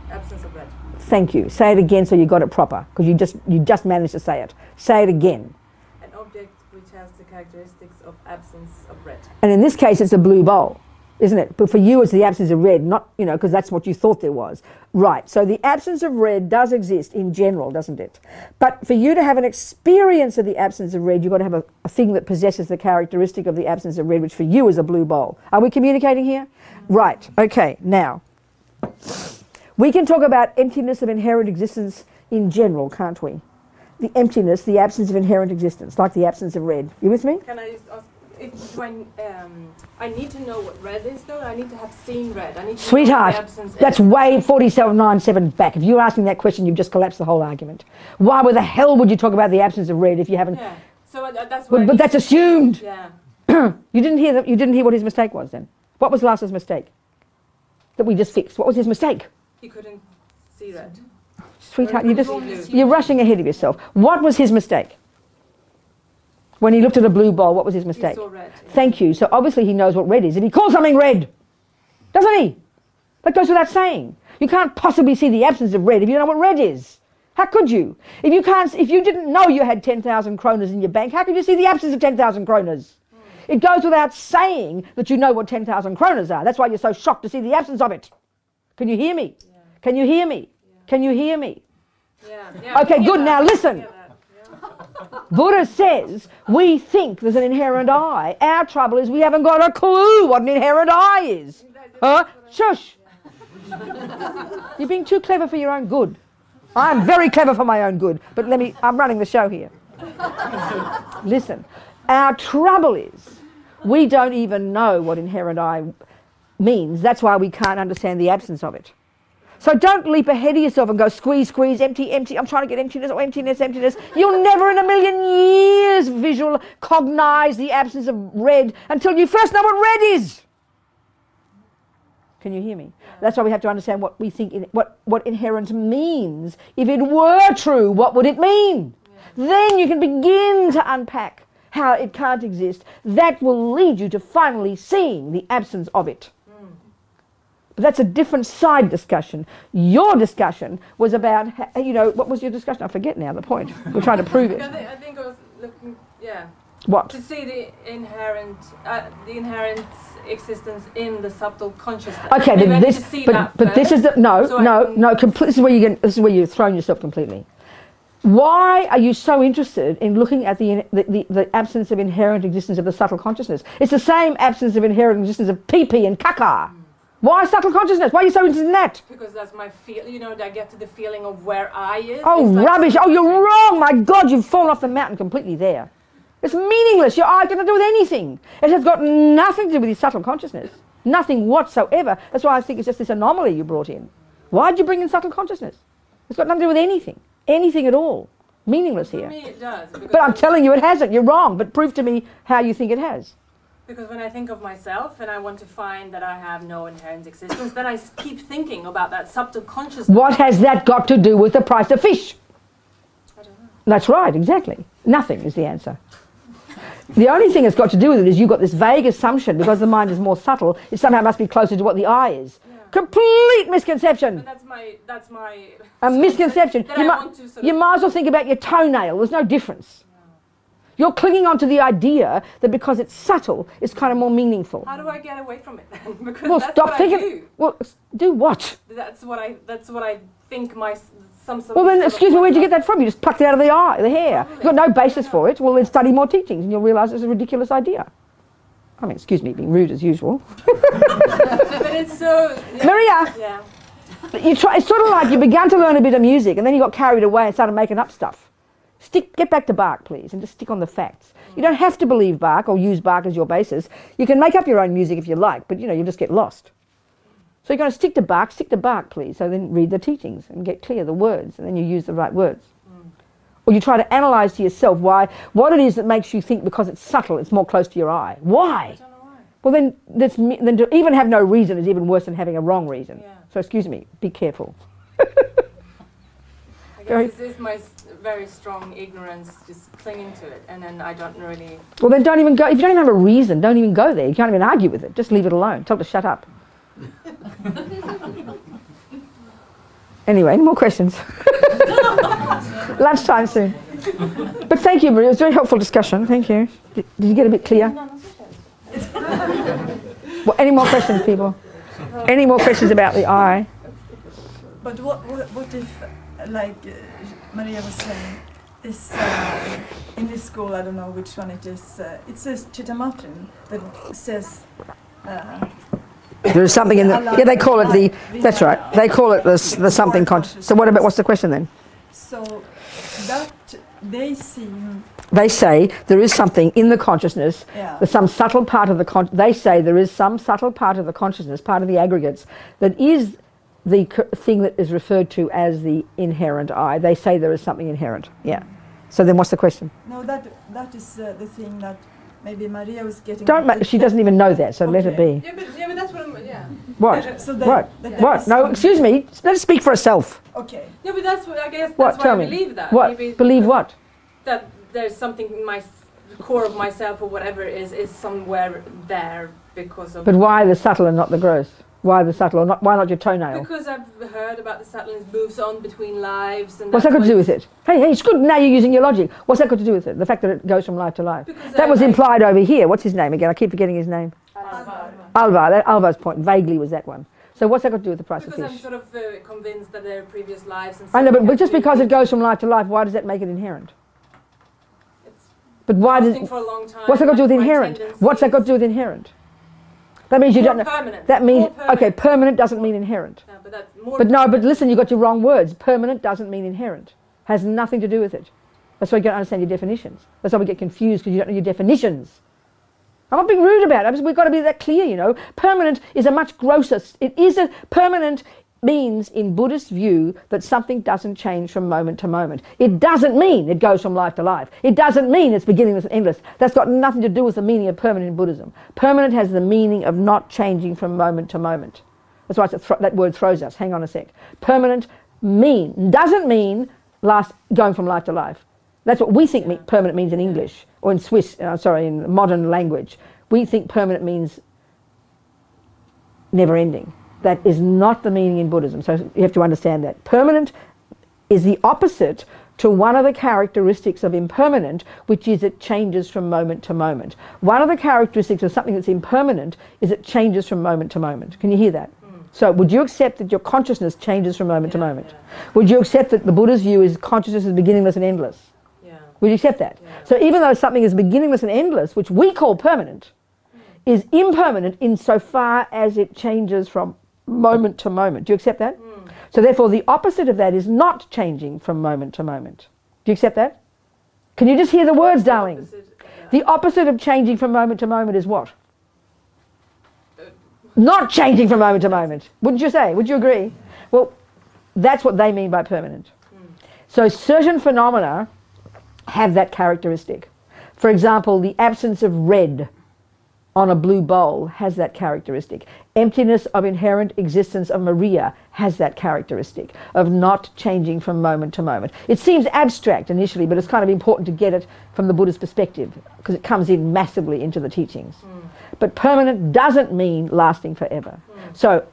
absence of red. Thank you. Say it again so you got it proper, because you just managed to say it. Say it again. An object which has the characteristics of absence of red. And in this case, it's a blue bowl, isn't it? But for you, it's the absence of red, not, you know, because that's what you thought there was. Right. So the absence of red does exist in general, doesn't it? But for you to have an experience of the absence of red, you've got to have a thing that possesses the characteristic of the absence of red, which for you is a blue bowl. Are we communicating here? Right. Okay. Now, we can talk about emptiness of inherent existence in general, can't we? The emptiness, the absence of inherent existence, like the absence of red. You with me? Can I just ask, I need to know what red is though? I need to have seen red. I need to Sweetheart, know what the absence that's is. way 47.97 back. If you're asking that question, you've just collapsed the whole argument. Why the hell would you talk about the absence of red if you haven't... Yeah, so that's why But that's assumed. Yeah. You didn't hear what his mistake was then. What was Lars's mistake that we just fixed? What was his mistake? He couldn't see red. Sweetheart, you're rushing ahead of yourself. What was his mistake? When he looked at a blue bowl, what was his mistake? He saw red. Thank you. So obviously he knows what red is. If he calls something red, doesn't he? That goes without saying. You can't possibly see the absence of red if you don't know what red is. How could you? If you didn't know you had 10,000 kronas in your bank, how could you see the absence of 10,000 kronas? It goes without saying that you know what 10,000 kronas are. That's why you're so shocked to see the absence of it. Can you hear me? Yeah. Can you hear me? Yeah. Can you hear me? Yeah. Okay, good. Now listen. Buddha says we think there's an inherent I. Our trouble is we haven't got a clue what an inherent I is. Huh? Shush. You're being too clever for your own good. I'm very clever for my own good, but I'm running the show here. Listen, our trouble is we don't even know what inherent I means. That's why we can't understand the absence of it. So don't leap ahead of yourself and go squeeze, squeeze, empty, empty. I'm trying to get emptiness, or emptiness, emptiness. You'll never in a million years cognize the absence of red until you first know what red is. Can you hear me? That's why we have to understand what we think, what inherent means. If it were true, what would it mean? Then you can begin to unpack how it can't exist. That will lead you to finally seeing the absence of it. But that's a different side discussion. Your discussion was about, what was your discussion? I forget now the point. We're trying to prove it. I think I was looking, What? to see the inherent existence in the subtle consciousness. Okay, Maybe but this is this is where you're throwing yourself completely. Why are you so interested in looking at the absence of inherent existence of the subtle consciousness? It's the same absence of inherent existence of pee-pee and caca. Why subtle consciousness? Why are you so interested in that? Because that's my feel. I get to the feeling of where I is. Oh, it's rubbish! Oh, you're wrong! My God, you've fallen off the mountain completely there. It's meaningless. Your eye doesn't do with anything. It has got nothing to do with your subtle consciousness. Nothing whatsoever. That's why I think it's just this anomaly you brought in. Why did you bring in subtle consciousness? It's got nothing to do with anything. Anything at all. Meaningless here. For me, it does. But I'm telling you, it hasn't. You're wrong. But prove to me how you think it has. Because when I think of myself and I want to find that I have no inherent existence, then I keep thinking about that subtle consciousness. What has that got to do with the price of fish? I don't know. That's right, exactly. Nothing is the answer. The only thing that's got to do with it is you've got this vague assumption, because the mind is more subtle, it somehow must be closer to what the I is. Yeah. Complete misconception. But that's my a misconception. You might as well think about your toenail. There's no difference. You're clinging on to the idea that because it's subtle, it's kind of more meaningful. How do I get away from it then? Because well, that's stop what thinking. I do. Well, do what? That's what I think some sort Well, then, of excuse me, where'd you get that from? You just plucked it out of the hair. Probably. You've got no basis for it. Well, then study more teachings and you'll realise it's a ridiculous idea. I mean, excuse me, being rude as usual. But it's so... Yeah. Maria! Yeah. It's sort of like you began to learn a bit of music and then you got carried away and started making up stuff. Get back to Bach, please, and just stick on the facts. You don't have to believe Bach or use Bach as your basis. You can make up your own music if you like, but you'll just get lost. So you're going to stick to Bach, please. So then read the teachings and get clear the words, and then you use the right words. Or you try to analyse to yourself what it is that makes you think because it's subtle, it's more close to your eye. Why? I don't know why. Well, then to even have no reason is even worse than having a wrong reason. Yeah. So excuse me, be careful. I guess this is my very strong ignorance, just clinging to it, and then I don't really... Well, then don't even go. If you don't even have a reason, don't even go there. You can't even argue with it. Just leave it alone. Tell it to shut up. Anyway, any more questions? Lunchtime soon. But thank you, Maria. It was a very helpful discussion. Thank you. Did you get a bit clear? Well, any more questions, people? Any more questions about the eye? But what if, like Maria was saying, this in this school, I don't know which one it is, it says Chitta Martin that says... there is something in the... Yeah, they call it the... That's right. They call it the something conscious. So what's the question then? So that they seem... They say there is something in the consciousness, there's some subtle part of the... They say there is some subtle part of the consciousness, part of the aggregates, that is the thing that is referred to as the inherent I. They say there is something inherent. Yeah. So then what's the question? No, that is the thing that maybe Maria was getting... She doesn't even know that, so let it be. Yeah, but that's what I'm... Yeah. What? So what? No, excuse me. Let us speak for herself. Okay. Yeah, but that's what, I guess What? that's Tell why I me. believe that. What? Maybe Believe what? That there's something in my core of myself or whatever is somewhere there because of... But why the subtle and not the gross? Why the subtle, or not? Why not your toenail? Because I've heard about the subtle and it moves on between lives. And What's that got to do with it? Hey, it's good. Now you're using your logic. What's that got to do with it? The fact that it goes from life to life. Because That was implied over here. What's his name again? I keep forgetting his name. Alvar. Alvar's point vaguely was that one. So what's that got to do with the price of Because fish? I'm sort of convinced that there are previous lives. And I know, but something just has to because do it goes from life to life, why does that make it inherent? It's But why does? lasting for a long time, What's that got to do with my inherent? tendencies. What's that got to do with inherent? That means you More don't know. permanent. That means More permanent. okay. Permanent doesn't mean inherent. No, but that's more But no, but permanent. listen, you got your wrong words. Permanent doesn't mean inherent. Has nothing to do with it. That's why you don't understand your definitions. That's why we get confused because you don't know your definitions. I'm not being rude about it. We've got to be that clear, you know. Permanent is a much grosser. Permanent means in Buddhist view that something doesn't change from moment to moment. It doesn't mean it goes from life to life. It doesn't mean it's beginningless and endless. That's got nothing to do with the meaning of permanent in Buddhism. Permanent has the meaning of not changing from moment to moment. That's why that word throws us. Hang on a sec. Permanent doesn't mean going from life to life. That's what we think permanent means in English or in in modern language. We think permanent means never ending. That is not the meaning in Buddhism, so you have to understand that. Permanent is the opposite to one of the characteristics of impermanent, which is it changes from moment to moment. One of the characteristics of something that's impermanent is it changes from moment to moment. Can you hear that? So would you accept that your consciousness changes from moment to moment? Yeah. Would you accept that the Buddha's view is consciousness is beginningless and endless? Yeah. Would you accept that? Yeah. So even though something is beginningless and endless, which we call permanent, is impermanent insofar as it changes from moment to moment. Do you accept that? So therefore the opposite of that is not changing from moment to moment. Do you accept that? Can you just hear the words, darling? The opposite of changing from moment to moment is what? Not changing from moment to moment. Wouldn't you say? Would you agree? Well, that's what they mean by permanent. So certain phenomena have that characteristic. For example, the absence of red on a blue bowl has that characteristic. Emptiness of inherent existence of Maria has that characteristic of not changing from moment to moment. It seems abstract initially, but it's kind of important to get it from the Buddhist perspective because it comes in massively into the teachings. But permanent doesn't mean lasting forever. So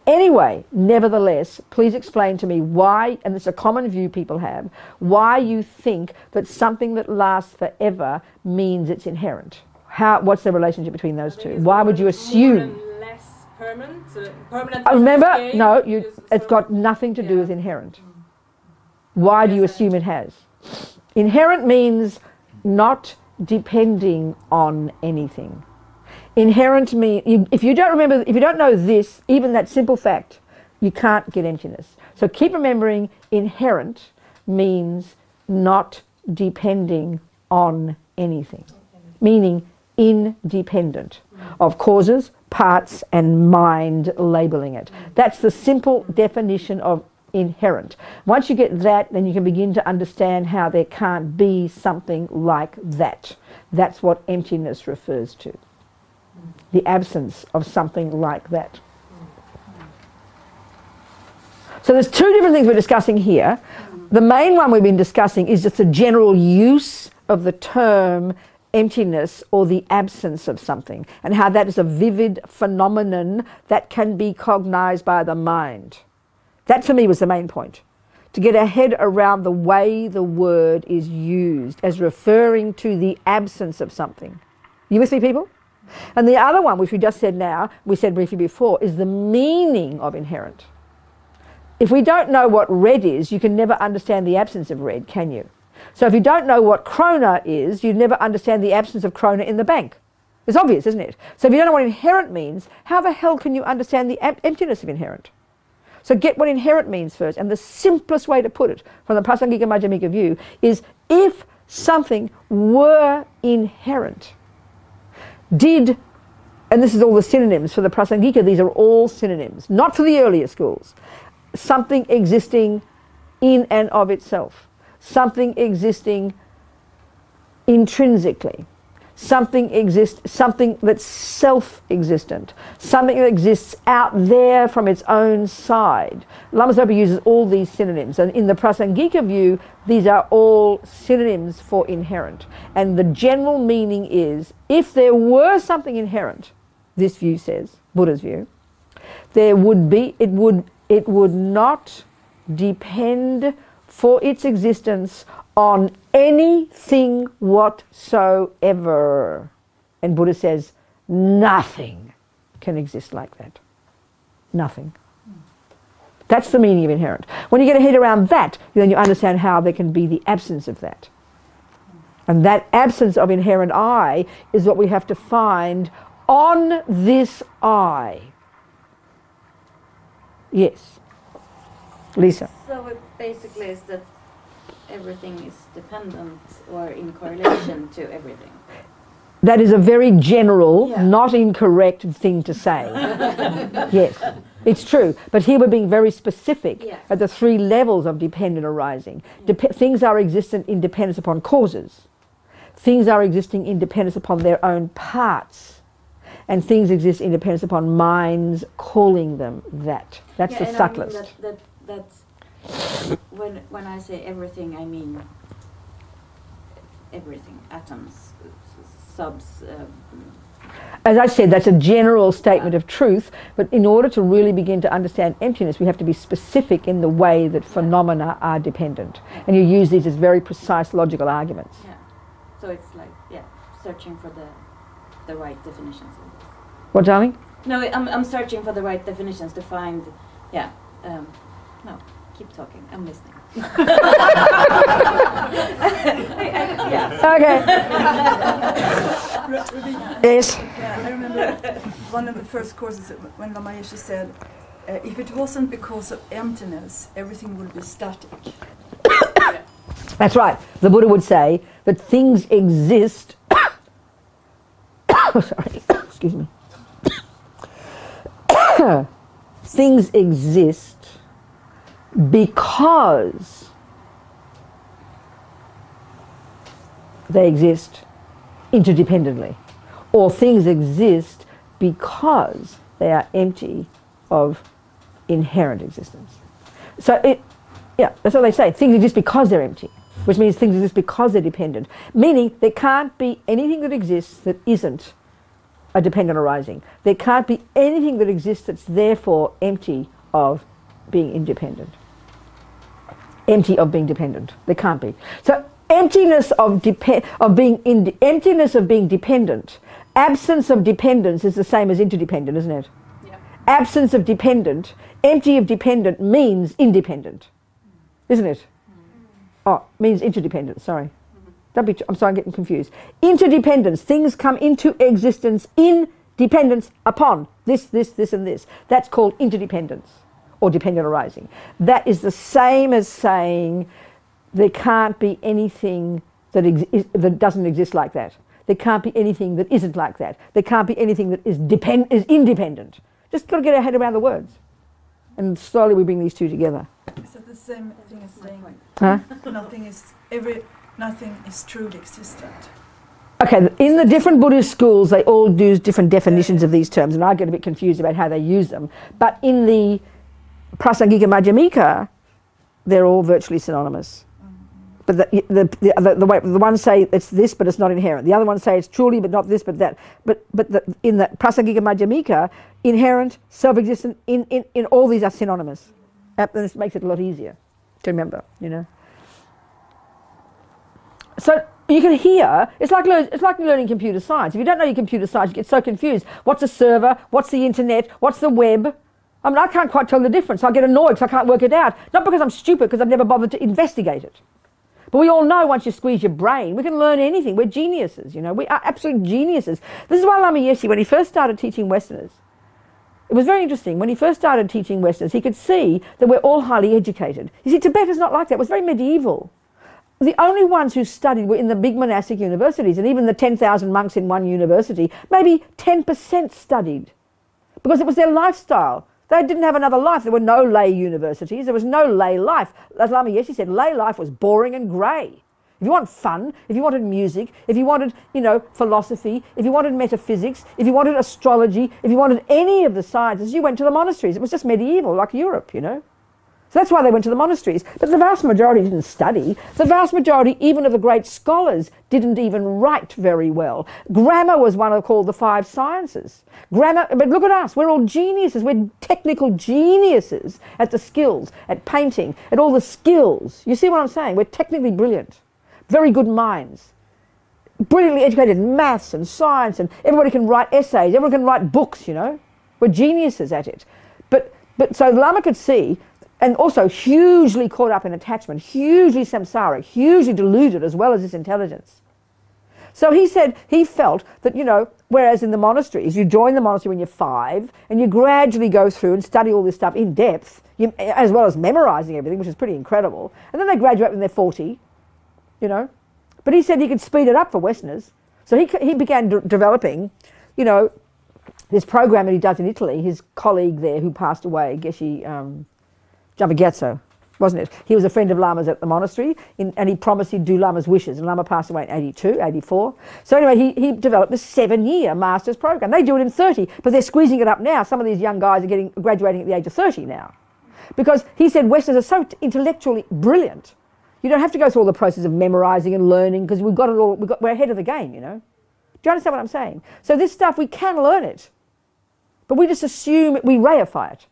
anyway, nevertheless, please explain to me why, and it's a common view people have, why you think that something that lasts forever means it's inherent. What's the relationship between those two? Why would you assume? More and less permanent? Permanent Remember, no, it's got nothing to do with inherent. Why do you assume it has? Inherent means not depending on anything. Inherent means, if you don't know this, even that simple fact, you can't get emptiness. So keep remembering inherent means not depending on anything, meaning independent of causes, parts and mind labeling it. That's the simple definition of inherent. Once you get that, then you can begin to understand how there can't be something like that. That's what emptiness refers to. The absence of something like that. So there's two different things we're discussing here. The main one we've been discussing is just the general use of the term emptiness or the absence of something, and how that is a vivid phenomenon that can be cognized by the mind. That for me was the main point. To get a head around the way the word is used as referring to the absence of something. You with me, people? And the other one, which we just said now, we said briefly before, is the meaning of inherent. If we don't know what red is, you can never understand the absence of red, can you? So if you don't know what krona is, you'd never understand the absence of krona in the bank. It's obvious, isn't it? So if you don't know what inherent means, how the hell can you understand the emptiness of inherent? So get what inherent means first. And the simplest way to put it from the Prasangika Madhyamika view is, if something were inherent, did, and this is all the synonyms for the Prasangika, these are all synonyms, not for the earlier schools, something existing in and of itself, something existing intrinsically, something that's self-existent, something that exists out there from its own side. Lama Zopa uses all these synonyms, and in the Prasangika view, these are all synonyms for inherent. And the general meaning is, if there were something inherent, this view says, Buddha's view, there would be, it would not depend for its existence on anything whatsoever. And Buddha says, nothing can exist like that. Nothing. That's the meaning of inherent. When you get a head around that, then you understand how there can be the absence of that. And that absence of inherent I is what we have to find on this I. Yes. Lisa. So it basically is that everything is dependent or in correlation to everything. That is a very general, not incorrect thing to say. Yes, it's true. But here we're being very specific at the three levels of dependent arising. Things are existent in dependence upon causes. Things are existing in dependence upon their own parts. And things exist in dependence upon minds calling them that. That's the subtlest. I mean that's when I say everything, I mean everything, atoms, subs. As I said, that's a general statement of truth, but in order to really begin to understand emptiness, we have to be specific in the way that phenomena are dependent. And you use these as very precise logical arguments. Yeah. So it's like, searching for the right definitions. What, darling? No, I'm searching for the right definitions to find, no, keep talking, I'm listening. Okay. Yes. I remember one of the first courses when Lama Yeshe said, if it wasn't because of emptiness, everything would be static. That's right. The Buddha would say that things exist. Sorry, excuse me. Things exist because they exist interdependently, or things exist because they are empty of inherent existence. So that's what they say. Things exist because they're empty, which means things exist because they're dependent, meaning there can't be anything that exists that isn't a dependent arising. There can't be anything that exists that's therefore empty of being independent. Empty of being dependent. There can't be. So emptiness of being dependent. Absence of dependence is the same as interdependent, isn't it? Yeah. Absence of dependent, empty of dependent means independent, isn't it? Oh, means interdependent. Sorry. I'm sorry, I'm getting confused. Interdependence. Things come into existence in dependence upon this, and this. That's called interdependence or dependent arising. That is the same as saying there can't be anything that doesn't exist like that. There can't be anything that isn't like that. There can't be anything that is independent. Just got to get our head around the words. And slowly we bring these two together. Is it the same thing as saying Huh? nothing is truly existent? Okay, in the different Buddhist schools, they all do different definitions of these terms, and I get a bit confused about how they use them. But in the Prasangika Madhyamika, they're all virtually synonymous. But the ones say it's this, but it's not inherent. The other ones say it's truly, but not this, but that. But in the Prasangika Madhyamika, inherent, self-existent, in all these are synonymous. And this makes it a lot easier to remember, you know. So you can hear, it's like learning computer science. If you don't know your computer science, you get so confused. What's a server? What's the internet? What's the web? I mean, I can't quite tell the difference. I get annoyed because I can't work it out. Not because I'm stupid, because I've never bothered to investigate it. But we all know once you squeeze your brain, we can learn anything. We're geniuses, you know. We are absolute geniuses. This is why Lama Yeshe, when he first started teaching Westerners, it was very interesting. When he first started teaching Westerners, he could see that we're all highly educated. You see, Tibet is not like that. It was very medieval. The only ones who studied were in the big monastic universities, and even the 10,000 monks in one university, maybe 10% studied, because it was their lifestyle. They didn't have another life. There were no lay universities. There was no lay life. As Lama Yeshe said, lay life was boring and grey. If you want fun, if you wanted music, if you wanted, you know, philosophy, if you wanted metaphysics, if you wanted astrology, if you wanted any of the sciences, you went to the monasteries. It was just medieval, like Europe, you know. So that's why they went to the monasteries. But the vast majority didn't study. The vast majority, even of the great scholars, didn't even write very well. Grammar was one of called the 5 sciences. Grammar, but look at us, we're all geniuses. We're technical geniuses at the skills, at painting, at all the skills. You see what I'm saying? We're technically brilliant. Very good minds. Brilliantly educated in maths and science, and everybody can write essays, everyone can write books, you know. We're geniuses at it. But so the Lama could see, and also hugely caught up in attachment, hugely samsaric, hugely deluded as well as his intelligence. So he said, he felt that, you know, whereas in the monasteries, you join the monastery when you're 5, and you gradually go through and study all this stuff in depth, as well as memorizing everything, which is pretty incredible. And then they graduate when they're 40, you know. But he said he could speed it up for Westerners. So he began developing, you know, this program that he does in Italy. His colleague there who passed away, Geshe Jambagezzo, wasn't it? He was a friend of Lama's at the monastery, and he promised he'd do Lama's wishes, and Lama passed away in 82, 84. So anyway, he developed this 7-year master's program. They do it in 30, but they're squeezing it up now. Some of these young guys are graduating at the age of 30 now. Because he said Westerners are so intellectually brilliant. You don't have to go through all the process of memorizing and learning, because we've got it all, we're ahead of the game, you know. Do you understand what I'm saying? So this stuff, we can learn it, but we just assume, we reify it,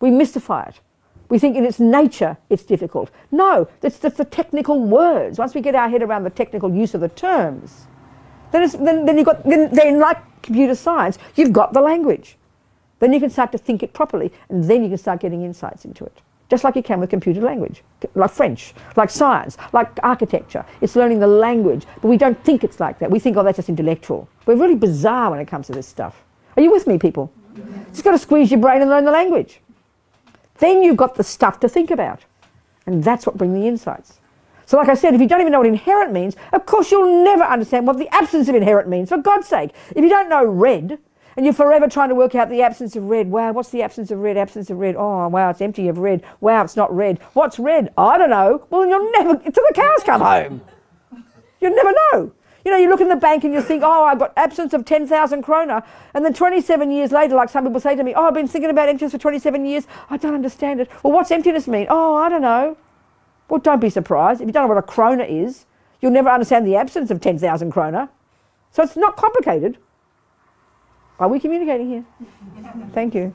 we mystify it. We think in its nature it's difficult. No, that's the technical words. Once we get our head around the technical use of the terms, then like computer science, you've got the language. Then you can start to think it properly, and then you can start getting insights into it. Just like you can with computer language, like French, like science, like architecture. It's learning the language, but we don't think it's like that. We think, oh, that's just intellectual. We're really bizarre when it comes to this stuff. Are you with me, people? Just got to squeeze your brain and learn the language. Then you've got the stuff to think about. And that's what brings the insights. So like I said, if you don't even know what inherent means, of course you'll never understand what the absence of inherent means, for God's sake. If you don't know red, and you're forever trying to work out the absence of red, wow, what's the absence of red? Absence of red, oh, wow, it's empty of red. Wow, it's not red. What's red? I don't know. Well, then you'll never, until the cows come home. You'll never know. You know, you look in the bank and you think, oh, I've got absence of 10,000 kroner. And then 27 years later, like some people say to me, oh, I've been thinking about emptiness for 27 years. I don't understand it. Well, what's emptiness mean? Oh, I don't know. Well, don't be surprised. If you don't know what a kroner is, you'll never understand the absence of 10,000 kroner. So it's not complicated. Are we communicating here? Thank you.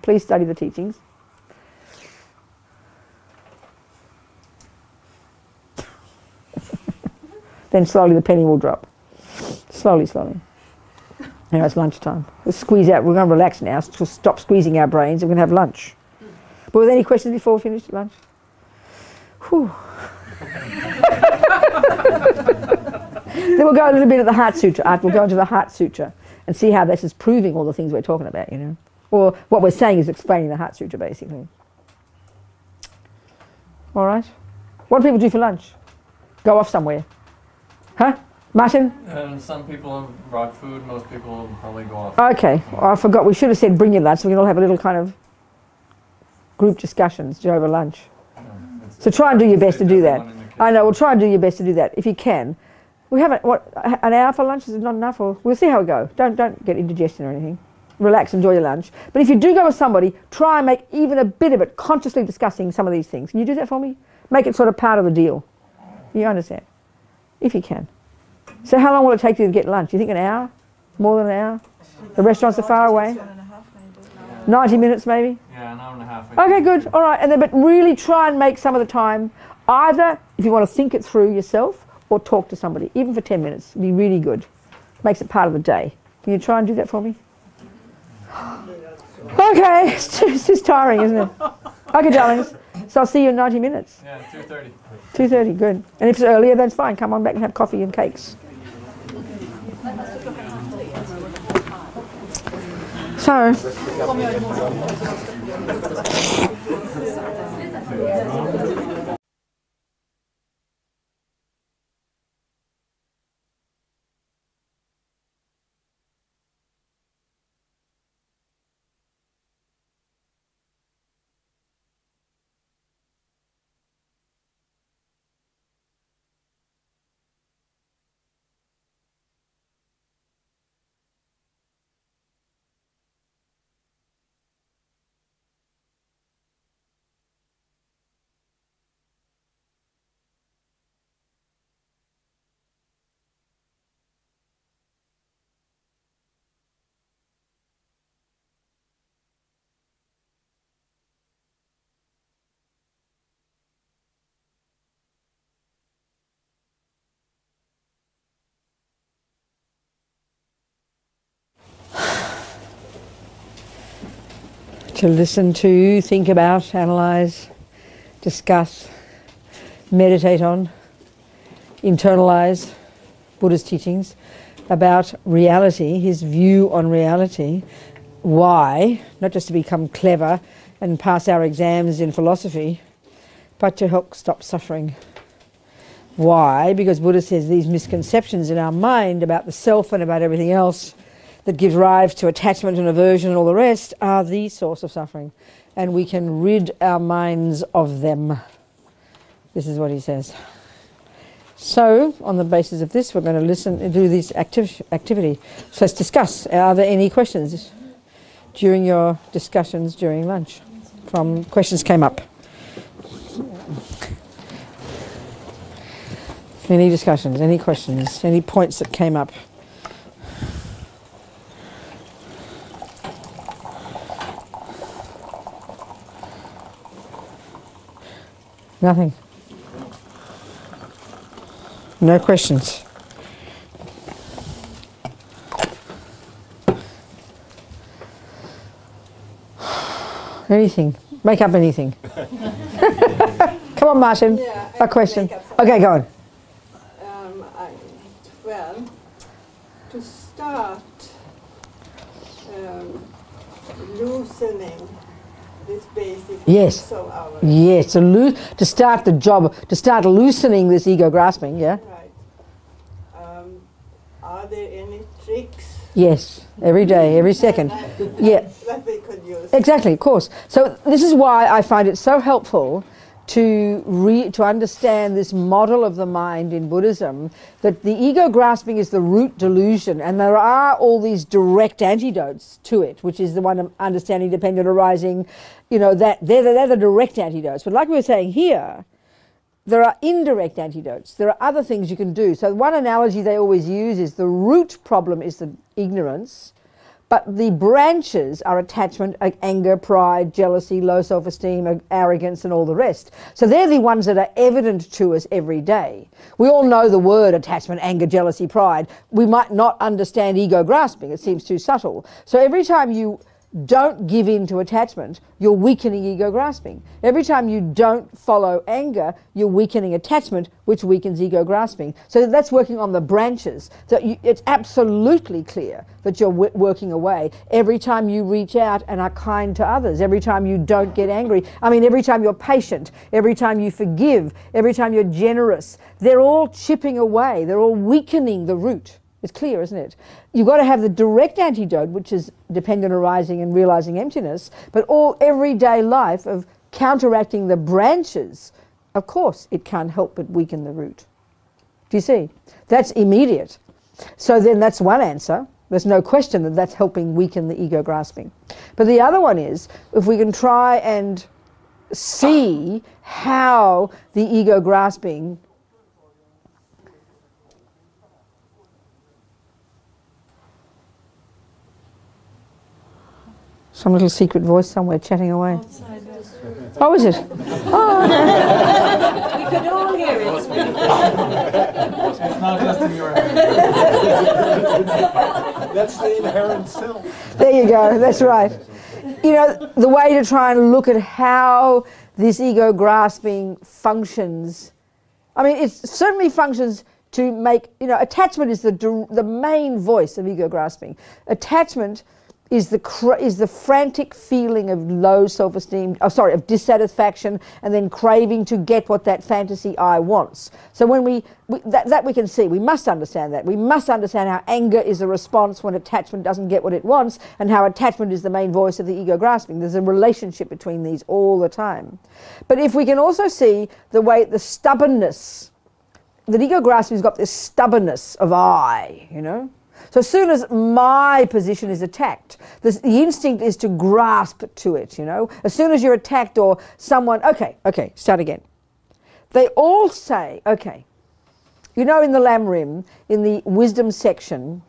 Please study the teachings. Then slowly the penny will drop. Slowly, slowly. Now it's lunchtime. Let's squeeze out. We're going to relax now. So stop squeezing our brains. We're going to have lunch. But were there any questions before we finished lunch? Whew. Then we'll go a little bit at the Heart Sutra. We'll go into the Heart Sutra and see how this is proving all the things we're talking about, you know. Or what we're saying is explaining the Heart Sutra, basically. All right. What do people do for lunch? Go off somewhere. Huh? Martin? Some people have brought food, most people will probably go off. Okay. Oh, I forgot. We should have said bring your lunch so we can all have a little kind of group discussions over lunch. So try and do your best to do that. I know, well try and do your best to do that if you can. We haven't, what, an hour for lunch is not enough, or we'll see how we go. Don't get indigestion or anything. Relax, enjoy your lunch. But if you do go with somebody, try and make even a bit of it consciously discussing some of these things. Can you do that for me? Make it sort of part of the deal. You understand? If you can. So how long will it take you to get lunch? Do you think an hour? More than an hour? The restaurants are far away? 90 minutes maybe? Yeah, an hour and a half. Okay, good. All right. And then, but really try and make some of the time, either if you want to think it through yourself or talk to somebody, even for 10 minutes. It'd be really good. Makes it part of the day. Can you try and do that for me? Okay. It's just tiring, isn't it? Okay, darlings. So I'll see you in 90 minutes. Yeah, 2:30. 2:30, good. And if it's earlier, that's fine. Come on back and have coffee and cakes. So, to listen to, think about, analyse, discuss, meditate on, internalise Buddha's teachings about reality, his view on reality. Why? Not just to become clever and pass our exams in philosophy, but to help stop suffering. Why? Because Buddha says these misconceptions in our mind about the self and about everything else that gives rise to attachment and aversion and all the rest are the source of suffering. And we can rid our minds of them. This is what he says. So, on the basis of this, we're going to listen and do this activity. So let's discuss. Are there any questions during your discussions during lunch? From questions came up. Any discussions, any questions, any points that came up? Nothing. No questions. Anything. Make up anything. Come on, Martin. Yeah, a question. Okay, go on. Well, to start loosening this basic yes. of ours. Yes, to start the job, to start loosening this ego grasping, yeah? Right. Are there any tricks? Yes, every day, every second. Yeah. That we could use. Exactly, of course. So this is why I find it so helpful to understand this model of the mind in Buddhism, that the ego grasping is the root delusion, and there are all these direct antidotes to it, which is the one of understanding dependent arising, you know, that they're the direct antidotes. But like we were saying here, there are indirect antidotes. There are other things you can do. So one analogy they always use is the root problem is the ignorance, but the branches are attachment, anger, pride, jealousy, low self-esteem, arrogance, and all the rest. So they're the ones that are evident to us every day. We all know the word attachment, anger, jealousy, pride. We might not understand ego grasping. It seems too subtle. So every time you don't give in to attachment, you're weakening ego grasping. Every time you don't follow anger, you're weakening attachment, which weakens ego grasping. So that's working on the branches. So it's absolutely clear that you're working away. Every time you reach out and are kind to others, every time you don't get angry, every time you're patient, every time you forgive, every time you're generous, they're all chipping away. They're all weakening the root. It's clear, isn't it? You've got to have the direct antidote, which is dependent arising and realizing emptiness, but all everyday life of counteracting the branches, of course, it can't help but weaken the root. Do you see? That's immediate. So then that's one answer. There's no question that that's helping weaken the ego grasping. But the other one is, if we can try and see how the ego grasping some little secret voice somewhere chatting away. Oh, is it? Oh, we could all hear it. It's not just in your head. That's the inherent self. There you go, that's right. You know, the way to try and look at how this ego grasping functions, I mean, it certainly functions to make, you know, attachment is the main voice of ego grasping. Attachment is the frantic feeling of low self-esteem, of dissatisfaction, and then craving to get what that fantasy I wants. So when that we can see, we must understand that. We must understand how anger is a response when attachment doesn't get what it wants, and how attachment is the main voice of the ego grasping. There's a relationship between these all the time. But if we can also see the way the stubbornness, the ego grasping's got this stubbornness of I, you know. So as soon as my position is attacked, the instinct is to grasp to it, you know. As soon as you're attacked or someone, okay, start again. They all say, okay, you know, in the Lamrim, in the wisdom section,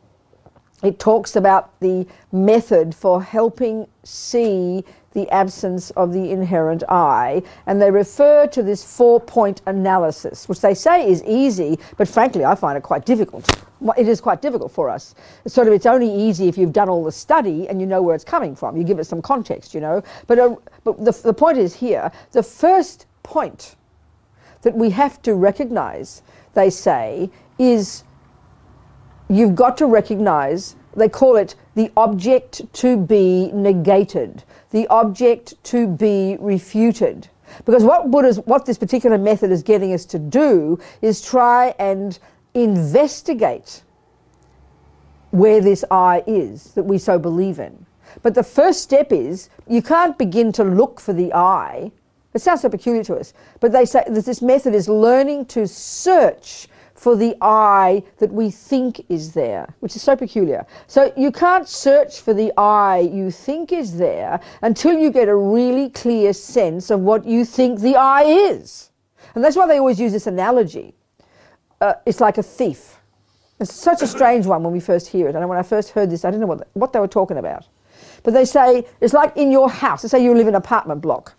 it talks about the method for helping see the absence of the inherent I, and they refer to this 4-point analysis, which they say is easy, but frankly I find it quite difficult. It is quite difficult for us. It's only easy if you've done all the study and you know where it's coming from. You give it some context, you know. But the point is here, the first point that we have to recognize, they say, is you've got to recognize, they call it the object to be negated, the object to be refuted. Because what this particular method is getting us to do is try and investigate where this I is that we so believe in. But the first step is, you can't begin to look for the I. It sounds so peculiar to us, but they say that this method is learning to search for the I that we think is there, which is so peculiar. So you can't search for the I you think is there until you get a really clear sense of what you think the I is. And that's why they always use this analogy. It's like a thief. It's such a strange one when we first hear it. And when I first heard this, I didn't know what they were talking about. But they say, it's like in your house. Let's say you live in an apartment block.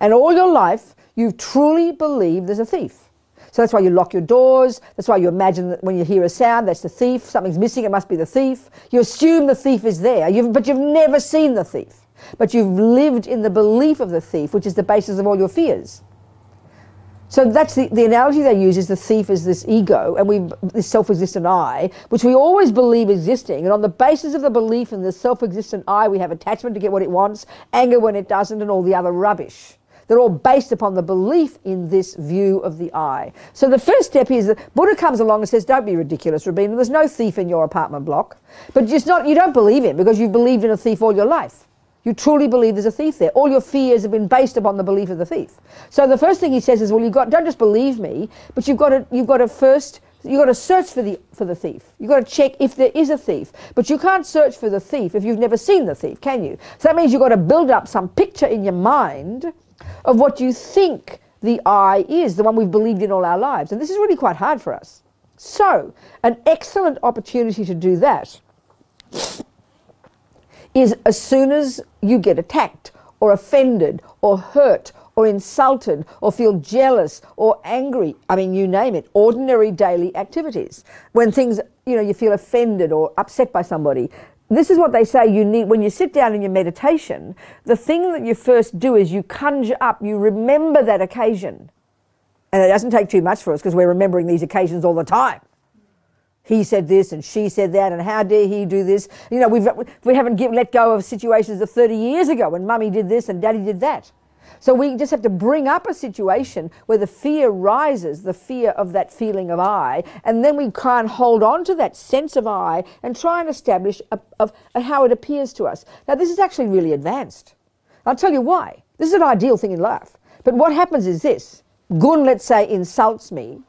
And all your life, you've truly believed there's a thief. So that's why you lock your doors. That's why you imagine that when you hear a sound, that's the thief. Something's missing, it must be the thief. You assume the thief is there, but you've never seen the thief. But you've lived in the belief of the thief, which is the basis of all your fears. So that's the analogy they use, is the thief is this ego, and this self-existent I, which we always believe existing. And on the basis of the belief in the self-existent I, we have attachment to get what it wants, anger when it doesn't, and all the other rubbish. They're all based upon the belief in this view of the I. So the first step is that Buddha comes along and says, don't be ridiculous, Robina, there's no thief in your apartment block. But you don't believe him because you've believed in a thief all your life. You truly believe there's a thief there. All your fears have been based upon the belief of the thief. So the first thing he says is, well, don't just believe me, but you've got to search for the thief. You've got to check if there is a thief. But you can't search for the thief if you've never seen the thief, can you? So that means you've got to build up some picture in your mind of what you think the I is, the one we've believed in all our lives. And this is really quite hard for us. So, an excellent opportunity to do that is as soon as you get attacked or offended or hurt or insulted or feel jealous or angry, I mean, you name it, ordinary daily activities. When things, you feel offended or upset by somebody, this is what they say you need when you sit down in your meditation. The thing that you first do is you conjure up, you remember that occasion. And it doesn't take too much for us because we're remembering these occasions all the time. He said this and she said that, and how dare he do this. We haven't let go of situations of 30 years ago when mummy did this and daddy did that. So we just have to bring up a situation where the fear rises, the fear of that feeling of I, and then we can't hold on to that sense of I and try and establish how it appears to us. Now this is actually really advanced. I'll tell you why. This is an ideal thing in life. But what happens is this. Gun, let's say, insults me.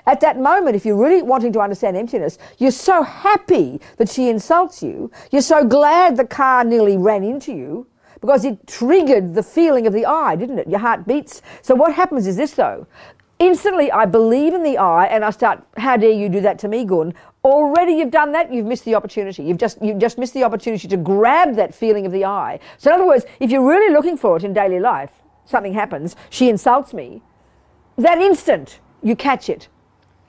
At that moment, if you're really wanting to understand emptiness, you're so happy that she insults you. You're so glad the car nearly ran into you, because it triggered the feeling of the I, didn't it? Your heart beats. So what happens is this, though. Instantly, I believe in the I, and I start, how dare you do that to me, Gun? Already you've done that, you've missed the opportunity. You've just missed the opportunity to grab that feeling of the I. So in other words, if you're really looking for it in daily life, something happens, she insults me, that instant, you catch it.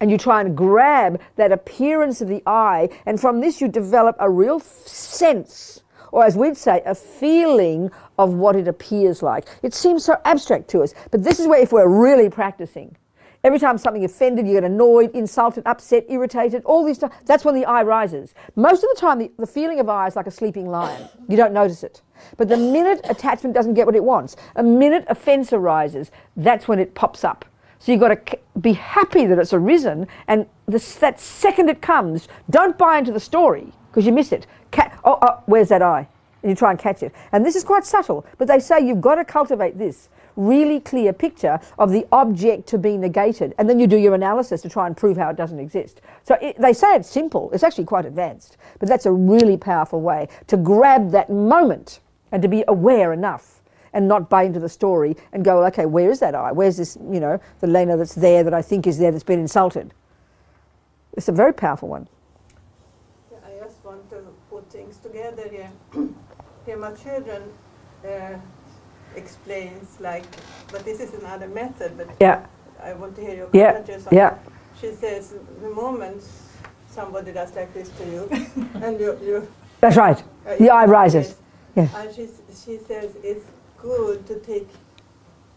And you try and grab that appearance of the I, and from this you develop a real sense, or as we'd say, a feeling of what it appears like. It seems so abstract to us, but this is where, if we're really practicing, every time something offended, you get annoyed, insulted, upset, irritated, all these stuff, that's when the I rises. Most of the time, the feeling of I is like a sleeping lion. You don't notice it. But the minute attachment doesn't get what it wants, a minute offense arises, that's when it pops up. So you've got to be happy that it's arisen, and that second it comes, don't buy into the story, because you miss it. Where's that I? And you try and catch it. And this is quite subtle, but they say you've got to cultivate this really clear picture of the object to be negated, and then you do your analysis to try and prove how it doesn't exist. So they say it's simple, it's actually quite advanced, but that's a really powerful way to grab that moment and to be aware enough and not buy into the story and go, okay, where is that I? Where's this, you know, the Lena that's there, that I think is there, that's been insulted? It's a very powerful one. I just want to put things together here. Here my children explains, like, but this is another method, but yeah. I want to hear your comments. Yeah. She says, the moment somebody does like this to you, and you that's right. The I rises. Yeah. And she says it's good to take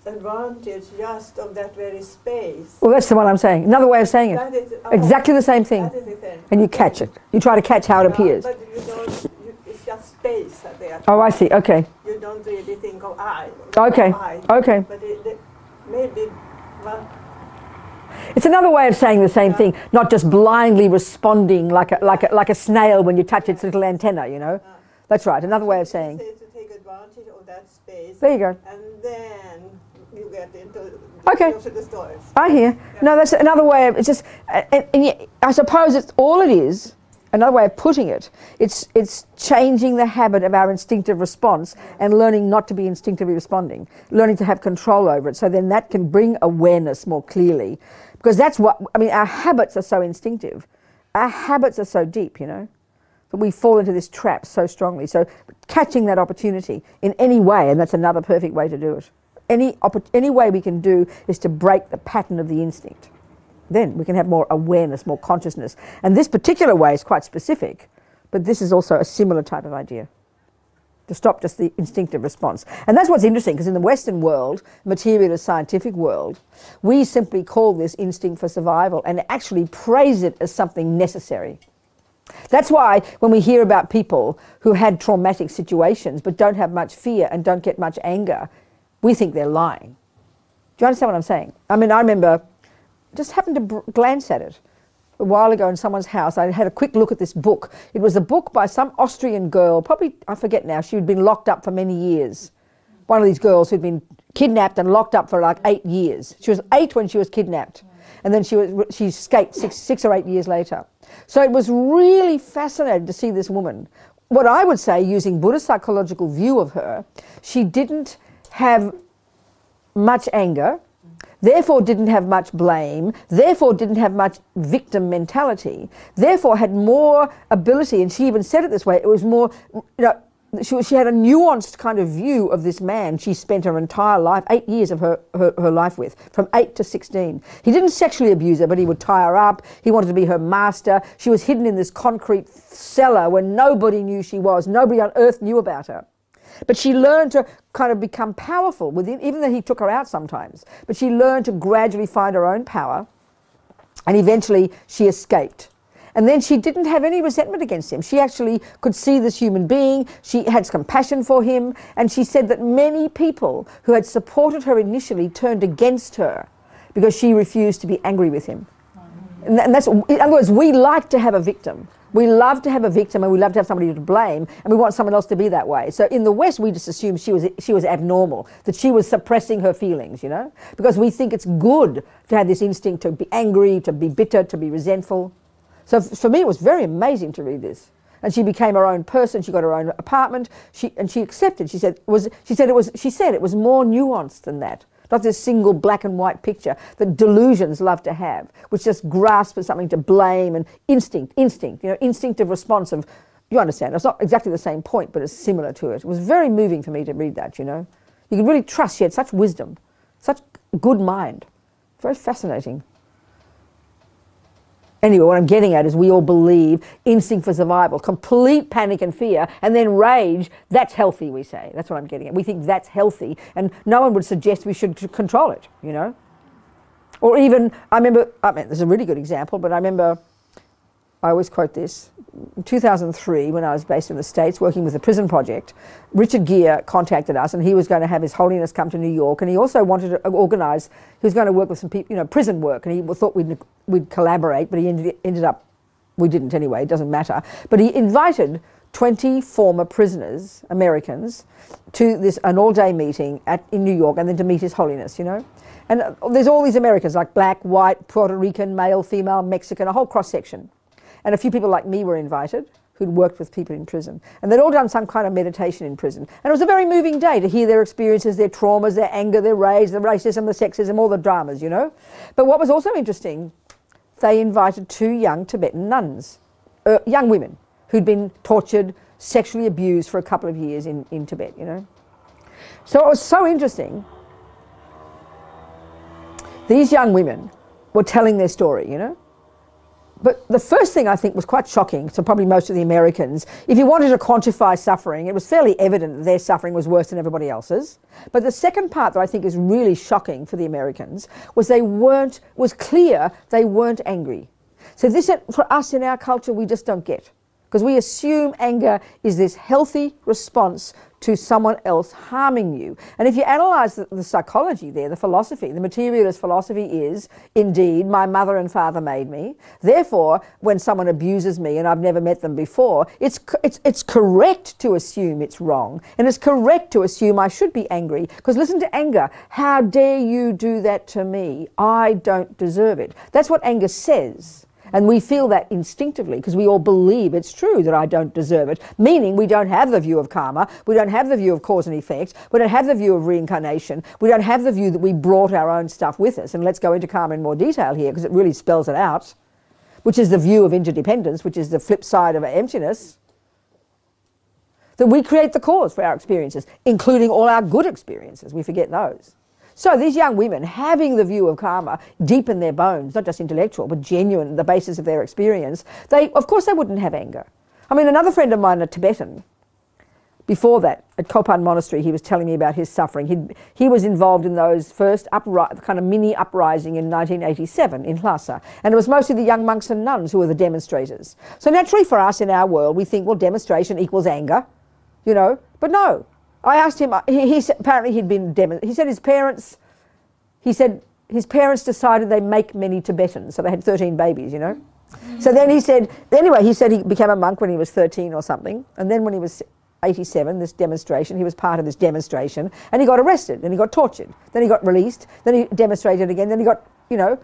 advantage just of that very space. Well, that's the one I'm saying. Another way of saying it. Exactly the same thing. That is the thing. And you catch it. You try to catch how it appears. But you don't, it's just space there. Oh, I see. Okay. You don't really think of I. Okay. Okay. But maybe, well, it's another way of saying the same thing, not just blindly responding like a snail when you touch its little antenna, you know. That's right. Another way of saying. To take advantage of that space. There you go. And then you get into the stories. I hear. Yeah. No, that's another way of, it's just, and yet, I suppose it's all it is. Another way of putting it, it's changing the habit of our instinctive response and learning not to be instinctively responding, learning to have control over it, so then that can bring awareness more clearly. Because that's what, I mean, our habits are so instinctive. Our habits are so deep, you know, that we fall into this trap so strongly. So catching that opportunity in any way, and that's another perfect way to do it. Any way we can do is to break the pattern of the instinct. Then we can have more awareness, more consciousness. And this particular way is quite specific, but this is also a similar type of idea, to stop just the instinctive response. And that's what's interesting, because in the Western world, materialist scientific world, we simply call this instinct for survival and actually praise it as something necessary. That's why when we hear about people who had traumatic situations but don't have much fear and don't get much anger, we think they're lying. Do you understand what I'm saying? I mean, I remember, just happened to glance at it a while ago in someone's house. I had a quick look at this book. It was a book by some Austrian girl, probably, I forget now, she had been locked up for many years. One of these girls who'd been kidnapped and locked up for like 8 years. She was 8 when she was kidnapped, and then she escaped six or 8 years later. So it was really fascinating to see this woman. What I would say, using Buddhist psychological view of her, she didn't have much anger, therefore didn't have much blame, therefore didn't have much victim mentality, therefore had more ability, and she even said it this way, it was more, you know, she had a nuanced kind of view of this man she spent her entire life, 8 years of her life with, from 8 to 16. He didn't sexually abuse her, but he would tie her up, he wanted to be her master. She was hidden in this concrete cellar where nobody knew she was, nobody on earth knew about her. But she learned to kind of become powerful within, even though he took her out sometimes, but she learned to gradually find her own power, and eventually she escaped. And then she didn't have any resentment against him. She actually could see this human being. She had compassion for him. And she said that many people who had supported her initially turned against her because she refused to be angry with him. And that's, in other words, we like to have a victim. We love to have a victim, and we love to have somebody to blame, and we want someone else to be that way. So in the West, we just assumed she was abnormal, that she was suppressing her feelings, you know, because we think it's good to have this instinct to be angry, to be bitter, to be resentful. So for me, it was very amazing to read this. And she became her own person. She got her own apartment. She accepted. She said it was more nuanced than that. Not this single black and white picture that delusions love to have, which just grasp for something to blame and instinct, you know, instinctive response of, you understand, it's not exactly the same point, but it's similar to it. It was very moving for me to read that, you know. You could really trust she had such wisdom, such good mind. Very fascinating. Anyway, what I'm getting at is we all believe instinct for survival, complete panic and fear, and then rage, that's healthy, we say. That's what I'm getting at. We think that's healthy, and no one would suggest we should control it, you know? Or even, I mean, this is a really good example, but I remember, I always quote this, in 2003, when I was based in the States working with the prison project, Richard Gere contacted us, and he was going to have His Holiness come to New York, and he also wanted to organise, he was going to work with some people, you know, prison work, and he thought we'd collaborate, but he ended up, we didn't anyway, it doesn't matter. But he invited 20 former prisoners, Americans, to an all-day meeting in New York, and then to meet His Holiness, you know. And there's all these Americans, like black, white, Puerto Rican, male, female, Mexican, a whole cross-section. And a few people like me were invited, who'd worked with people in prison. And they'd all done some kind of meditation in prison. And it was a very moving day to hear their experiences, their traumas, their anger, their rage, the racism, the sexism, all the dramas, you know. But what was also interesting, they invited 2 young Tibetan nuns, young women, who'd been tortured, sexually abused for a couple of years in Tibet, you know. So it was so interesting. These young women were telling their story, you know. But the first thing I think was quite shocking to probably most of the Americans. If you wanted to quantify suffering, it was fairly evident that their suffering was worse than everybody else's. But the second part that I think is really shocking for the Americans was was clear they weren't angry. So this, for us in our culture, we just don't get. Because we assume anger is this healthy response to someone else harming you. And if you analyse the psychology there, the philosophy, the materialist philosophy is, indeed, my mother and father made me. Therefore, when someone abuses me and I've never met them before, it's correct to assume it's wrong. And it's correct to assume I should be angry. Because listen to anger. How dare you do that to me? I don't deserve it. That's what anger says. And we feel that instinctively because we all believe it's true that I don't deserve it, meaning we don't have the view of karma, we don't have the view of cause and effect, we don't have the view of reincarnation, we don't have the view that we brought our own stuff with us. And let's go into karma in more detail here because it really spells it out, which is the view of interdependence, which is the flip side of emptiness, that we create the cause for our experiences, including all our good experiences. We forget those. So these young women, having the view of karma deep in their bones, not just intellectual, but genuine, the basis of their experience, of course they wouldn't have anger. I mean, another friend of mine, a Tibetan, before that, at Kopan Monastery, he was telling me about his suffering. He was involved in those first kind of mini uprising in 1987 in Lhasa. And it was mostly the young monks and nuns who were the demonstrators. So naturally for us in our world, we think, well, demonstration equals anger, you know, but no. I asked him, apparently he'd been, he said his parents decided they make many Tibetans, so they had 13 babies, you know. So then he said he became a monk when he was 13 or something, and then when he was 87, this demonstration, he was part of this demonstration, and he got arrested, and he got tortured, then he got released, then he demonstrated again, then he got, you know,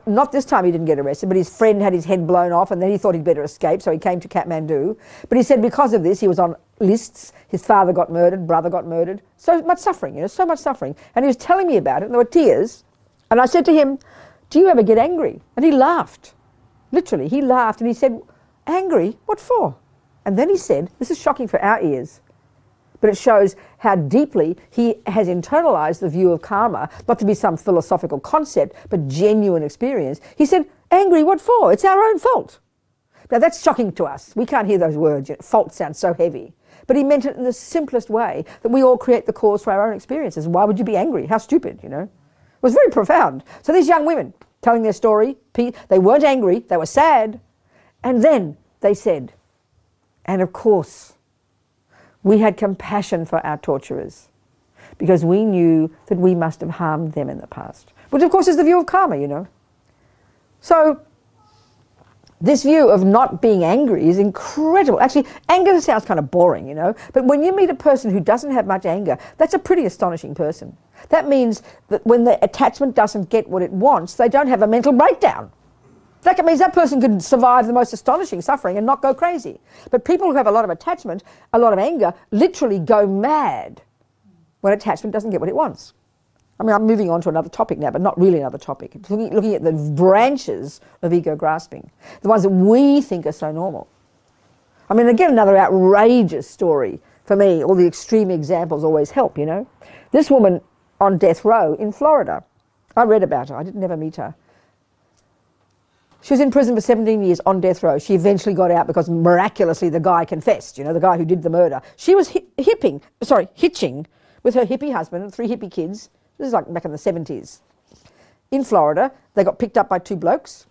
not this time he didn't get arrested, but his friend had his head blown off and then he thought he'd better escape, so he came to Kathmandu. But he said because of this, he was on lists, his father got murdered, brother got murdered, so much suffering, you know, so much suffering. And he was telling me about it, and there were tears. And I said to him, do you ever get angry? And he laughed. Literally, he laughed and he said, angry? What for? And then he said, this is shocking for our ears, but it shows how deeply he has internalized the view of karma, not to be some philosophical concept, but genuine experience. He said, angry, what for? It's our own fault. Now that's shocking to us. We can't hear those words. Fault sounds so heavy. But he meant it in the simplest way, that we all create the cause for our own experiences. Why would you be angry? How stupid, you know? It was very profound. So these young women telling their story, they weren't angry, they were sad. And then they said, and of course, we had compassion for our torturers because we knew that we must have harmed them in the past. Which of course is the view of karma, you know. So this view of not being angry is incredible. Actually, anger sounds kind of boring, you know, but when you meet a person who doesn't have much anger, that's a pretty astonishing person. That means that when the attachment doesn't get what it wants, they don't have a mental breakdown. That means that person can survive the most astonishing suffering and not go crazy. But people who have a lot of attachment, a lot of anger, literally go mad when attachment doesn't get what it wants. I mean, I'm moving on to another topic now, but not really another topic. Looking at the branches of ego grasping, the ones that we think are so normal. I mean, again, another outrageous story for me. All the extreme examples always help, you know. This woman on death row in Florida, I read about her. I didn't never meet her. She was in prison for 17 years on death row. She eventually got out because miraculously the guy confessed, you know, the guy who did the murder. She was hitching with her hippie husband and 3 hippie kids. This is like back in the 70s. In Florida, they got picked up by 2 blokes.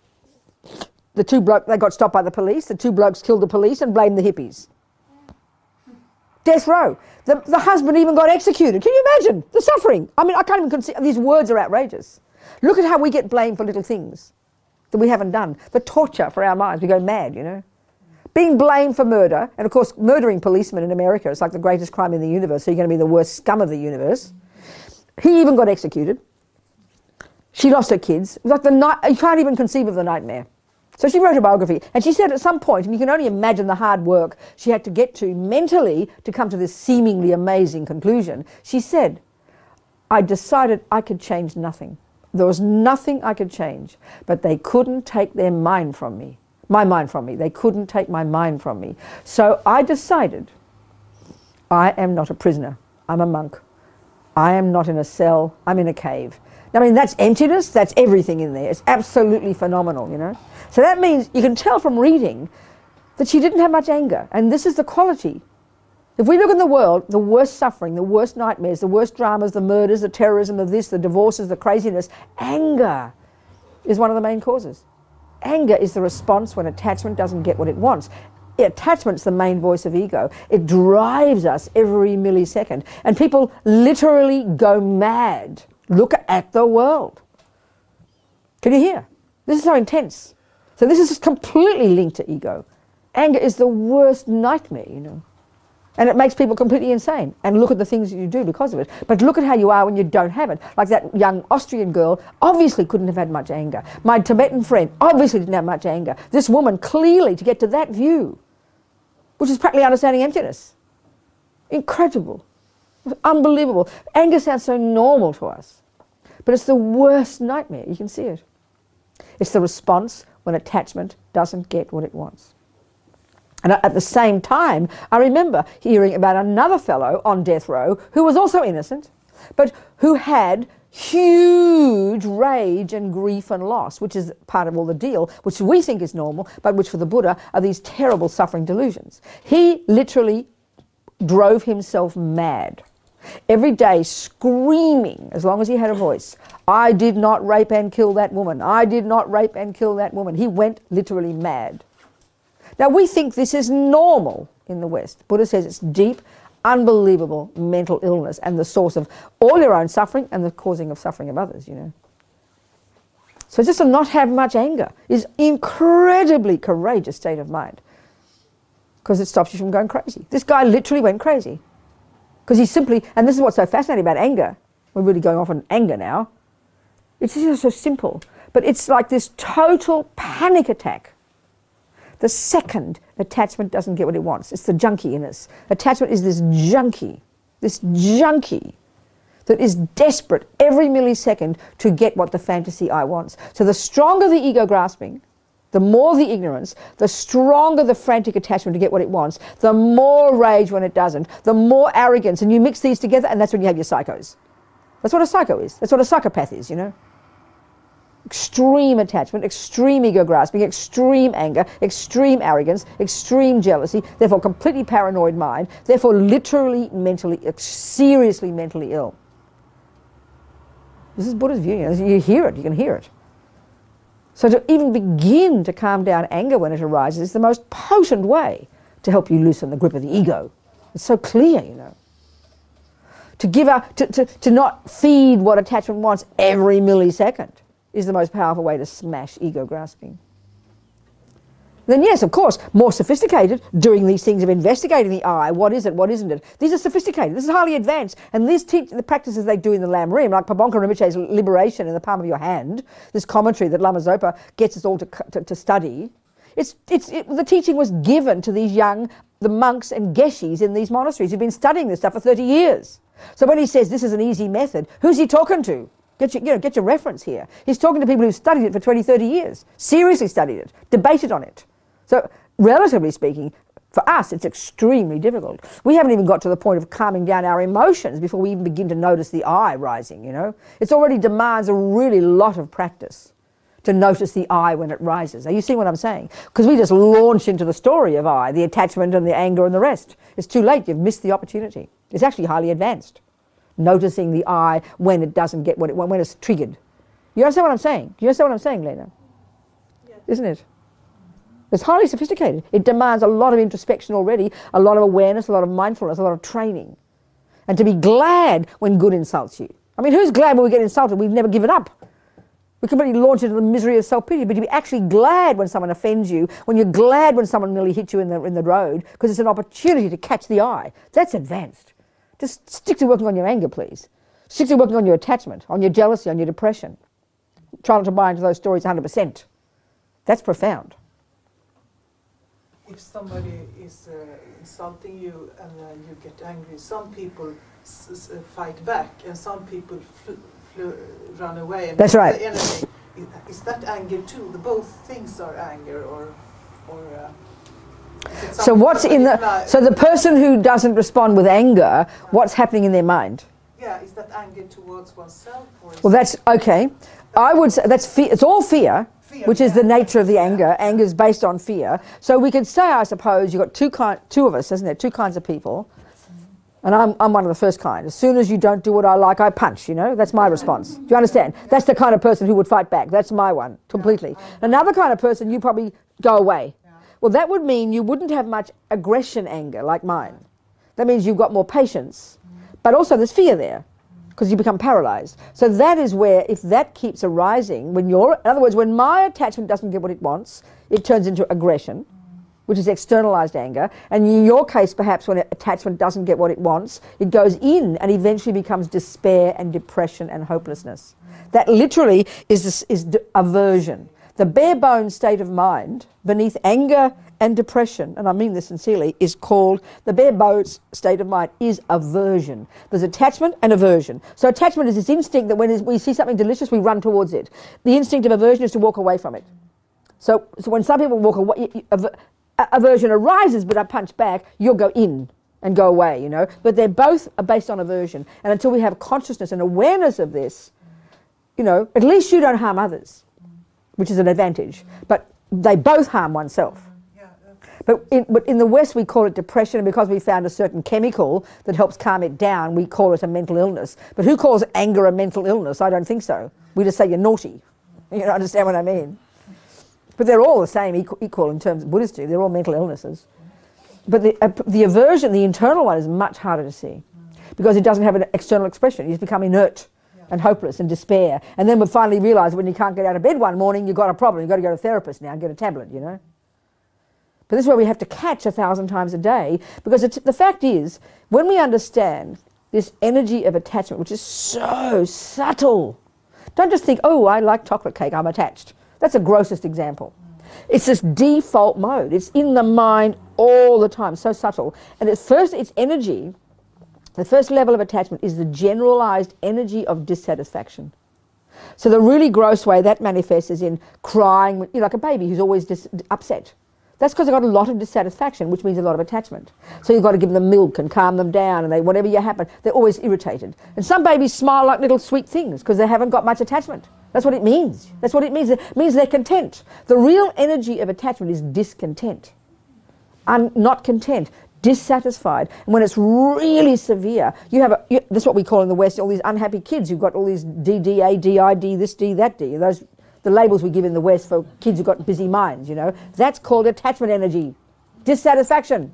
They got stopped by the police. The 2 blokes killed the police and blamed the hippies. Death row. The husband even got executed. Can you imagine the suffering? I mean, I can't even consider, these words are outrageous. Look at how we get blamed for little things that we haven't done. The torture for our minds. We go mad, you know. Being blamed for murder, and of course murdering policemen in America is like the greatest crime in the universe, so you're going to be the worst scum of the universe. He even got executed. She lost her kids. It was like you can't even conceive of the nightmare. So she wrote a biography, and she said at some point, and you can only imagine the hard work she had to get to mentally to come to this seemingly amazing conclusion. She said, I decided I could change nothing. There was nothing I could change, but they couldn't take their mind from me. My mind from me. They couldn't take my mind from me. So I decided I am not a prisoner. I'm a monk. I am not in a cell. I'm in a cave. I mean, that's emptiness. That's everything in there. It's absolutely phenomenal, you know. So that means you can tell from reading that she didn't have much anger. And this is the quality. If we look in the world, the worst suffering, the worst nightmares, the worst dramas, the murders, the terrorism of this, the divorces, the craziness, anger is one of the main causes. Anger is the response when attachment doesn't get what it wants. Attachment's the main voice of ego. It drives us every millisecond. And people literally go mad. Look at the world. Can you hear? This is so intense. So this is completely linked to ego. Anger is the worst nightmare, you know. And it makes people completely insane. And look at the things that you do because of it. But look at how you are when you don't have it. Like that young Austrian girl obviously couldn't have had much anger. My Tibetan friend obviously didn't have much anger. This woman clearly, to get to that view, which is practically understanding emptiness. Incredible. Unbelievable. Anger sounds so normal to us. But it's the worst nightmare. You can see it. It's the response when attachment doesn't get what it wants. And at the same time, I remember hearing about another fellow on death row who was also innocent, but who had huge rage and grief and loss, which is part of all the deal, which we think is normal, but which for the Buddha are these terrible suffering delusions. He literally drove himself mad. Every day screaming, as long as he had a voice, I did not rape and kill that woman. I did not rape and kill that woman. He went literally mad. Now we think this is normal in the West. Buddha says it's deep, unbelievable mental illness and the source of all your own suffering and the causing of suffering of others, you know. So just to not have much anger is incredibly courageous state of mind because it stops you from going crazy. This guy literally went crazy because he simply, and this is what's so fascinating about anger, we're really going off on anger now, it's just so simple, but it's like this total panic attack. The second attachment doesn't get what it wants. It's the junkie in us. Attachment is this junkie that is desperate every millisecond to get what the fantasy I wants. So the stronger the ego grasping, the more the ignorance, the stronger the frantic attachment to get what it wants, the more rage when it doesn't, the more arrogance. And you mix these together and that's when you have your psychos. That's what a psycho is. That's what a psychopath is, you know. Extreme attachment, extreme ego grasping, extreme anger, extreme arrogance, extreme jealousy, therefore completely paranoid mind, therefore literally mentally, seriously mentally ill. This is Buddha's view. You hear it, you can hear it. So to even begin to calm down anger when it arises is the most potent way to help you loosen the grip of the ego. It's so clear, you know. To give up, to not feed what attachment wants every millisecond is the most powerful way to smash ego grasping. Then yes, of course, more sophisticated, doing these things of investigating the I, what is it, what isn't it. These are sophisticated, this is highly advanced, and the practices they do in the Lam Rim, like Pabonka Rinpoche's Liberation in the Palm of Your Hand, this commentary that Lama Zopa gets us all to study, the teaching was given to these the monks and geshis in these monasteries who've been studying this stuff for 30 years. So when he says this is an easy method, who's he talking to? Get your reference here. He's talking to people who've studied it for 20, 30 years, seriously studied it, debated on it. So relatively speaking, for us, it's extremely difficult. We haven't even got to the point of calming down our emotions before we even begin to notice the I rising, you know. It already demands a really lot of practice to notice the I when it rises. Are you seeing what I'm saying? Because we just launch into the story of I, the attachment and the anger and the rest. It's too late. You've missed the opportunity. It's actually highly advanced. Noticing the I when it doesn't get what it wants, when it's triggered. You understand what I'm saying? Do you understand what I'm saying, Lena? Yes. Isn't it? It's highly sophisticated. It demands a lot of introspection already, a lot of awareness, a lot of mindfulness, a lot of training. And to be glad when good insults you. I mean, who's glad when we get insulted? We've never given up. We completely launch into the misery of self-pity, but to be actually glad when someone offends you, when you're glad when someone nearly hits you in the road, because it's an opportunity to catch the eye. That's advanced. Just stick to working on your anger, please. Stick to working on your attachment, on your jealousy, on your depression. Try not to buy into those stories 100%. That's profound. If somebody is insulting you and you get angry, some people fight back and some people run away. And that's right. Is that anger too? Both things are anger, or so what's in so the person who doesn't respond with anger, what's happening in their mind? Yeah, is that anger towards oneself? Or well, that's okay. I would say that's fear. It's all fear. Which is the nature of the anger. Anger is based on fear. So we could say, I suppose, you've got two of us, isn't there? Two kinds of people. And I'm one of the first kind. As soon as you don't do what I like, I punch, you know? That's my response. Do you understand? That's the kind of person who would fight back. That's my one, completely. Another kind of person, you probably go away. Well, that would mean you wouldn't have much aggression anger like mine. That means you've got more patience. But also there's fear there, because you become paralyzed. So that is where, if that keeps arising, in other words, when my attachment doesn't get what it wants, it turns into aggression, which is externalized anger. And in your case, perhaps when attachment doesn't get what it wants, it goes in and eventually becomes despair and depression and hopelessness. That literally is aversion. The bare bones state of mind beneath anger and depression, and I mean this sincerely, is called, the bare bones state of mind is aversion. There's attachment and aversion. So attachment is this instinct that when we see something delicious, we run towards it. The instinct of aversion is to walk away from it. So when some people walk away, aversion arises, but I punch back, you'll go in and go away, you know. But they're both based on aversion. And until we have consciousness and awareness of this, you know, at least you don't harm others, which is an advantage. But they both harm oneself. But in the West, we call it depression, and because we found a certain chemical that helps calm it down, we call it a mental illness. But who calls anger a mental illness? I don't think so. We just say you're naughty. You know, understand what I mean? But they're all the same, equal in terms of Buddhists do. They're all mental illnesses. But the aversion, the internal one, is much harder to see, because it doesn't have an external expression. You just become inert and hopeless and despair. And then we finally realise when you can't get out of bed one morning, you've got a problem. You've got to go to a therapist now and get a tablet, you know. But this is where we have to catch 1,000 times a day, because the fact is, when we understand this energy of attachment, which is so subtle, don't just think, oh, I like chocolate cake, I'm attached. That's the grossest example. It's this default mode. It's in the mind all the time, so subtle. And at first, its energy, the first level of attachment is the generalized energy of dissatisfaction. So the really gross way that manifests is in crying, you know, like a baby who's always upset. That's because they've got a lot of dissatisfaction, which means a lot of attachment. So you've got to give them milk and calm them down, and whatever you happen, they're always irritated. And some babies smile like little sweet things because they haven't got much attachment. That's what it means. That's what it means. It means they're content. The real energy of attachment is discontent. Not content, dissatisfied. And when it's really severe, that's what we call in the West all these unhappy kids who've got all these DD, ADID, this D, that D. Those the labels we give in the West for kids who've got busy minds, you know. That's called attachment energy, dissatisfaction.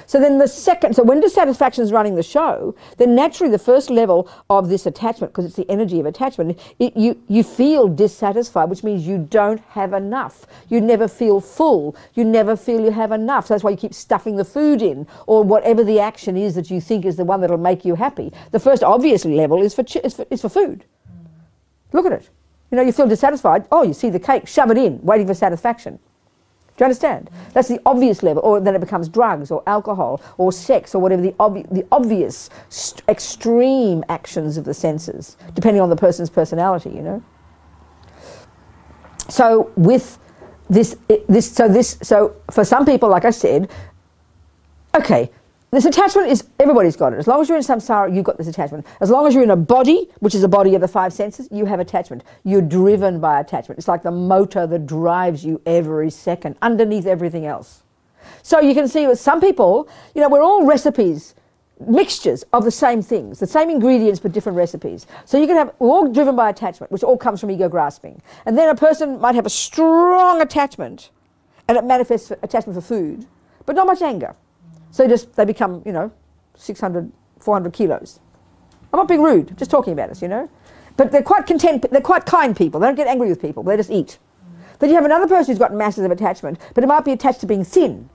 So then so when dissatisfaction is running the show, then naturally the first level of this attachment, because it's the energy of attachment, you feel dissatisfied, which means you don't have enough. You never feel full. You never feel you have enough. So that's why you keep stuffing the food in, or whatever the action is that you think is the one that'll make you happy. The first obvious level is for food. Look at it. You know, you feel dissatisfied. Oh, you see the cake, shove it in, waiting for satisfaction. Do you understand? That's the obvious level, or then it becomes drugs or alcohol or sex or whatever the obvious extreme actions of the senses, depending on the person's personality, you know. So with so for some people, like I said, okay, this attachment is, everybody's got it. As long as you're in samsara, you've got this attachment. As long as you're in a body, which is a body of the five senses, you have attachment. You're driven by attachment. It's like the motor that drives you every second, underneath everything else. So you can see with some people, you know, we're all recipes, mixtures of the same things, the same ingredients but different recipes. So you can have, we're all driven by attachment, which all comes from ego grasping. And then a person might have a strong attachment, and it manifests attachment for food, but not much anger. So they become, you know, 600, 400 kilos. I'm not being rude, just talking about us, you know. But they're quite content, they're quite kind people. They don't get angry with people, they just eat. Then you have another person who's got masses of attachment, but it might be attached to being thin,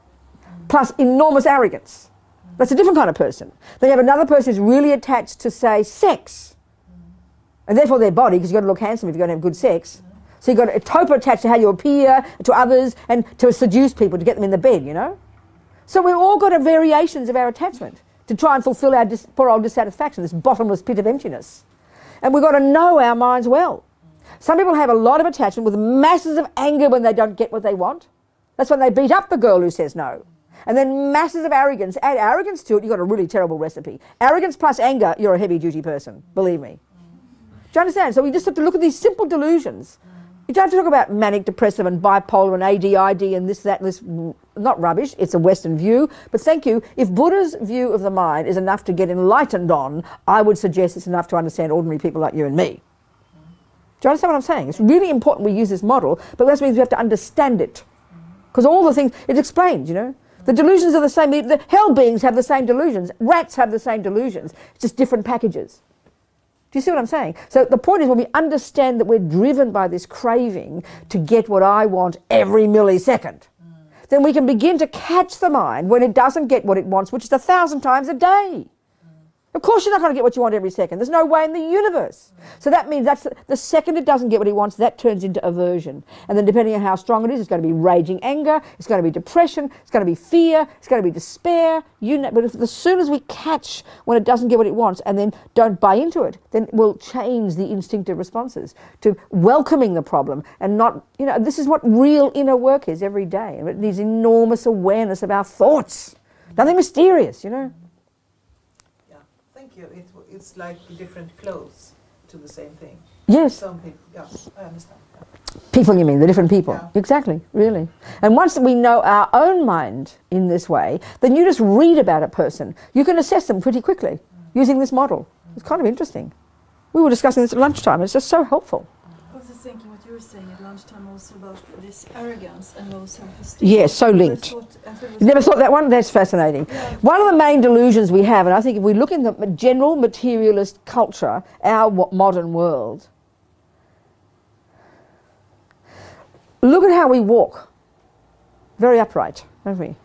plus enormous arrogance. That's a different kind of person. Then you have another person who's really attached to, say, sex. And therefore their body, because you've got to look handsome if you're going to have good sex. So you've got a topo attached to how you appear to others and to seduce people, to get them in the bed, you know. So we've all got variations of our attachment to try and fulfill our poor old dissatisfaction, this bottomless pit of emptiness. And we've got to know our minds well. Some people have a lot of attachment with masses of anger when they don't get what they want. That's when they beat up the girl who says no. And then masses of arrogance. Add arrogance to it, you've got a really terrible recipe. Arrogance plus anger, you're a heavy-duty person, believe me. Do you understand? So we just have to look at these simple delusions. You don't have to talk about manic, depressive and bipolar and ADID and this, that and this. Not rubbish, it's a Western view. But thank you, if Buddha's view of the mind is enough to get enlightened on, I would suggest it's enough to understand ordinary people like you and me. Do you understand what I'm saying? It's really important we use this model, but that means we have to understand it. Because all the things, it explains, you know. The delusions are the same. The hell beings have the same delusions. Rats have the same delusions. It's just different packages. Do you see what I'm saying? So the point is, when we understand that we're driven by this craving to get what I want every millisecond, then we can begin to catch the mind when it doesn't get what it wants, which is 1,000 times a day. Of course you're not going to get what you want every second. There's no way in the universe. So that means that's the second it doesn't get what it wants, that turns into aversion. And then depending on how strong it is, it's going to be raging anger, it's going to be depression, it's going to be fear, it's going to be despair. But as soon as we catch when it doesn't get what it wants and then don't buy into it, then we'll change the instinctive responses to welcoming the problem and not, you know, this is what real inner work is every day. And it needs enormous awareness of our thoughts. Nothing mysterious, you know. It's like different clothes to the same thing. Yes. Some people, yeah, I understand. Yeah. People, you mean, the different people. Yeah. Exactly, really. And once we know our own mind in this way, then you just read about a person. You can assess them pretty quickly using this model. It's kind of interesting. We were discussing this at lunchtime. It's just so helpful. I was thinking what you were saying at lunchtime also about this arrogance and low self-esteem. Yes, so linked. You never thought that one? That's fascinating. Yeah. One of the main delusions we have, and I think if we look in the general materialist culture, our modern world, look at how we walk. Very upright, don't we?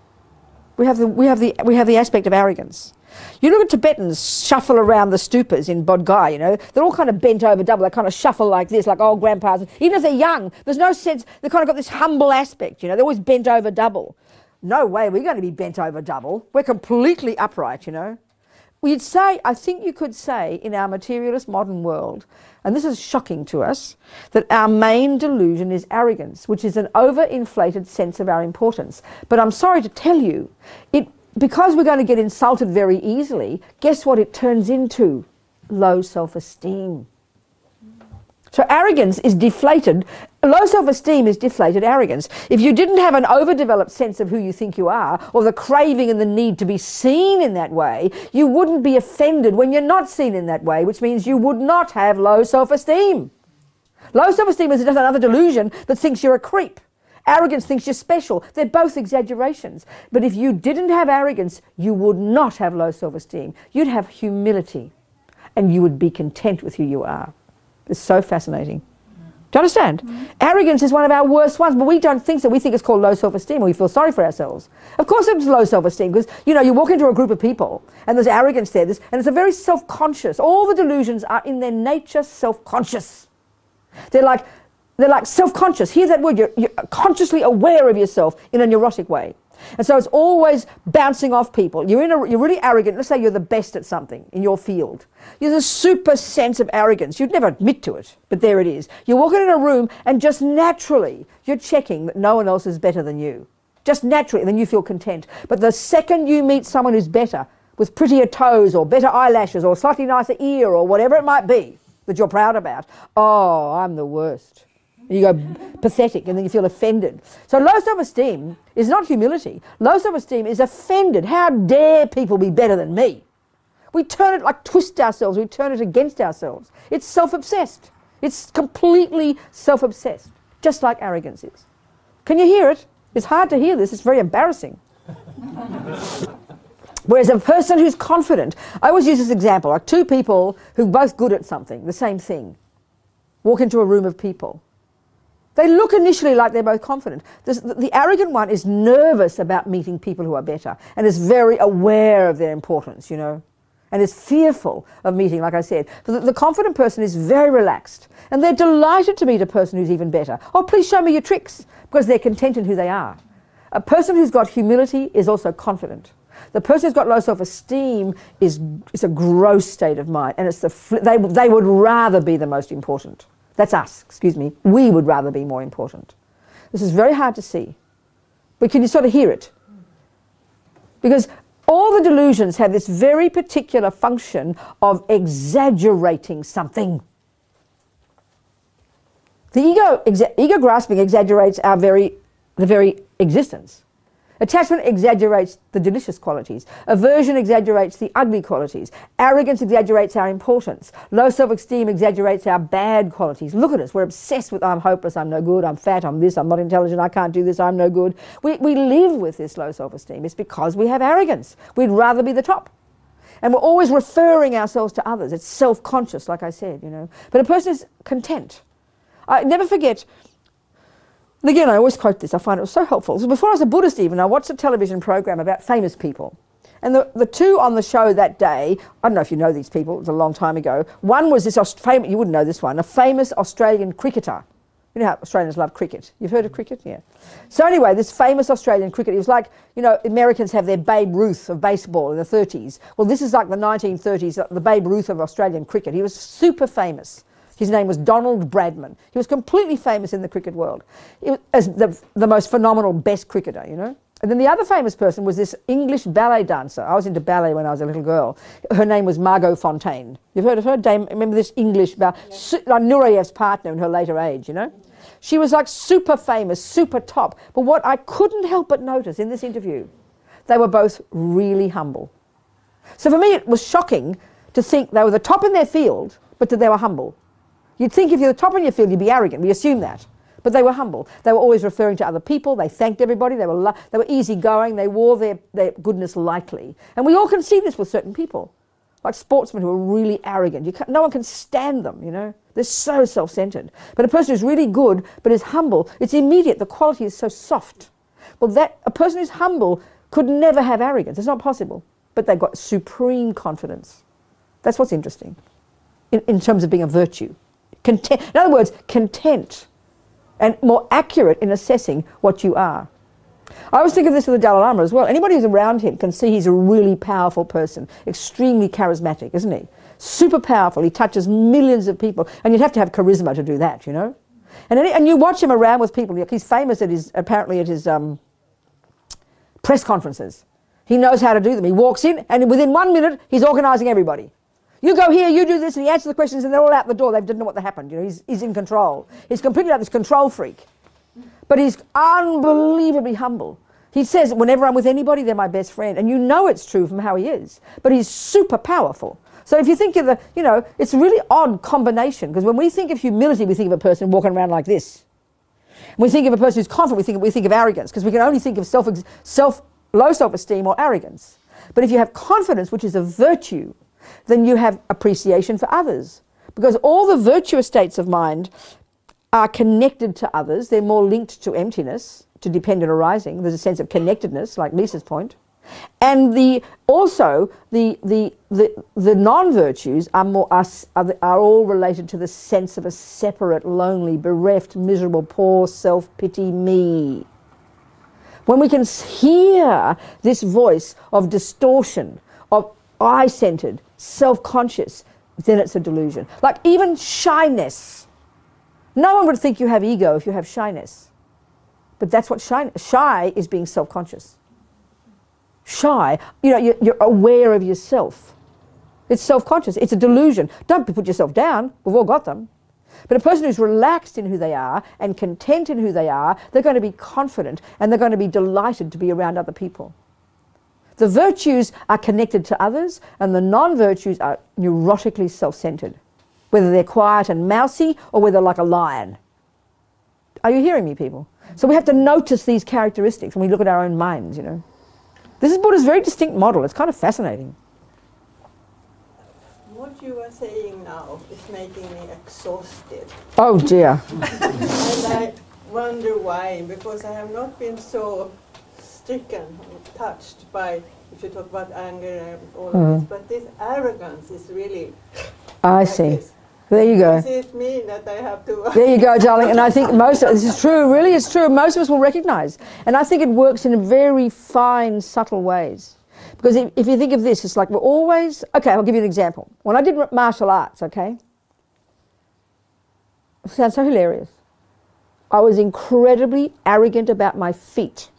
We have the aspect of arrogance. You look at Tibetans shuffle around the stupas in Bodh Gaya, you know, they're all kind of bent over double, they kind of shuffle like this, like old grandpas. Even if they're young, there's no sense, they've kind of got this humble aspect, you know, they're always bent over double. No way we're going to be bent over double. We're completely upright, you know. We'd say, I think you could say, in our materialist modern world, and this is shocking to us, that our main delusion is arrogance, which is an overinflated sense of our importance. But I'm sorry to tell you, because we're going to get insulted very easily, guess what it turns into? Low self-esteem. So arrogance is deflated. Low self-esteem is deflated arrogance. If you didn't have an overdeveloped sense of who you think you are, or the craving and the need to be seen in that way, you wouldn't be offended when you're not seen in that way, which means you would not have low self-esteem. Low self-esteem is just another delusion that thinks you're a creep. Arrogance thinks you're special. They're both exaggerations. But if you didn't have arrogance, you would not have low self-esteem. You'd have humility, and you would be content with who you are. It's so fascinating. Do you understand? Arrogance is one of our worst ones, but we don't think so. We think it's called low self-esteem, and we feel sorry for ourselves. Of course it's low self-esteem, because, you know, you walk into a group of people, and there's arrogance there, and it's a very self-conscious. All the delusions are in their nature self-conscious. They're like self-conscious. Hear that word. You're consciously aware of yourself in a neurotic way. And so it's always bouncing off people. You're really arrogant. Let's say you're the best at something in your field. There's a super sense of arrogance. You'd never admit to it, but there it is. You're walking in a room and just naturally you're checking that no one else is better than you. Just naturally, and then you feel content. But the second you meet someone who's better, with prettier toes or better eyelashes or slightly nicer ear or whatever it might be that you're proud about, oh, I'm the worst. You go pathetic, and then you feel offended. So low self-esteem is not humility. Low self-esteem is offended. How dare people be better than me? We turn it, like twist ourselves, we turn it against ourselves. It's self-obsessed. It's completely self-obsessed, just like arrogance is. Can you hear it? It's hard to hear this. It's very embarrassing. Whereas a person who's confident, I always use this example, like two people who are both good at something, the same thing, walk into a room of people. They look initially like they're both confident. The arrogant one is nervous about meeting people who are better and is very aware of their importance, you know, and is fearful of meeting, like I said. But the confident person is very relaxed and they're delighted to meet a person who's even better. Oh, please show me your tricks, because they're content in who they are. A person who's got humility is also confident. The person who's got low self-esteem is a gross state of mind, and it's they would rather be the most important. That's us, excuse me. We would rather be more important. This is very hard to see. But can you sort of hear it? Because all the delusions have this very particular function of exaggerating something. The ego grasping exaggerates the very existence. Attachment exaggerates the delicious qualities. Aversion exaggerates the ugly qualities. Arrogance exaggerates our importance. Low self-esteem exaggerates our bad qualities. Look at us. We're obsessed with I'm hopeless, I'm no good, I'm fat, I'm this, I'm not intelligent, I can't do this, I'm no good. We live with this low self-esteem. It's because we have arrogance. We'd rather be the top. And we're always referring ourselves to others. It's self-conscious, like I said, you know. But a person is content. I never forget. And again, I always quote this. I find it was so helpful. So before I was a Buddhist even, I watched a television program about famous people. And the two on the show that day, I don't know if you know these people, it was a long time ago. One was this famous, you wouldn't know this one, a famous Australian cricketer. You know how Australians love cricket. You've heard of cricket? Yeah. So anyway, this famous Australian cricketer, he was like, you know, Americans have their Babe Ruth of baseball in the 30s. Well, this is like the 1930s, the Babe Ruth of Australian cricket. He was super famous. His name was Donald Bradman. He was completely famous in the cricket world. He was as the most phenomenal, best cricketer, you know. And then the other famous person was this English ballet dancer. I was into ballet when I was a little girl. Her name was Margot Fonteyn. You've heard of her? Remember this English ballet? Like Nureyev's partner in her later age, you know. She was like super famous, super top. But what I couldn't help but notice in this interview, they were both really humble. So for me it was shocking to think they were the top in their field, but that they were humble. You'd think if you're the top in your field, you'd be arrogant. We assume that. But they were humble. They were always referring to other people. They thanked everybody. They were easygoing. They wore their goodness lightly. And we all can see this with certain people, like sportsmen who are really arrogant. No one can stand them, you know. They're so self-centered. But a person who's really good but is humble, it's immediate. The quality is so soft. Well, a person who's humble could never have arrogance. It's not possible. But they've got supreme confidence. That's what's interesting in terms of being a virtue. Content, in other words, content and more accurate in assessing what you are. I always think of this with the Dalai Lama as well. Anybody who's around him can see he's a really powerful person, extremely charismatic, isn't he? Super powerful. He touches millions of people, and you'd have to have charisma to do that, you know. And you watch him around with people. He's famous apparently at his press conferences. He knows how to do them. He walks in, and within 1 minute, he's organising everybody. You go here, you do this, and he answers the questions, and they're all out the door. They didn't know what happened. You know, he's in control. He's completely like this control freak. But he's unbelievably humble. He says, whenever I'm with anybody, they're my best friend. And you know it's true from how he is. But he's super powerful. So if you think of the, you know, it's a really odd combination, because when we think of humility, we think of a person walking around like this. When we think of a person who's confident, we think of arrogance, because we can only think of low self-esteem or arrogance. But if you have confidence, which is a virtue, then you have appreciation for others. Because all the virtuous states of mind are connected to others. They're more linked to emptiness, to dependent arising. There's a sense of connectedness, like Lisa's point. And also the non-virtues are all related to the sense of a separate, lonely, bereft, miserable, poor, self-pity me. When we can hear this voice of distortion, of I-centered, self-conscious, then it's a delusion. Like even shyness. No one would think you have ego if you have shyness. But that's what shy is, being self-conscious. Shy, you know, you're aware of yourself. It's self-conscious. It's a delusion. Don't put yourself down. We've all got them. But a person who's relaxed in who they are and content in who they are, they're going to be confident and they're going to be delighted to be around other people. The virtues are connected to others and the non-virtues are neurotically self-centered, whether they're quiet and mousy or whether they're like a lion. Are you hearing me, people? So we have to notice these characteristics when we look at our own minds, you know. This is Buddha's very distinct model. It's kind of fascinating. What you are saying now is making me exhausted. Oh dear. And I wonder why, because I have not been so stricken, touched by, if you talk about anger and all of this, but this arrogance is really I like see. this. There you go. Does it mean that I have to... There you go, darling. And I think this is true, really it's true. Most of us will recognize. And I think it works in very fine, subtle ways. Because if you think of this, it's like we're always... Okay, I'll give you an example. When I did martial arts, okay? It sounds so hilarious. I was incredibly arrogant about my feet.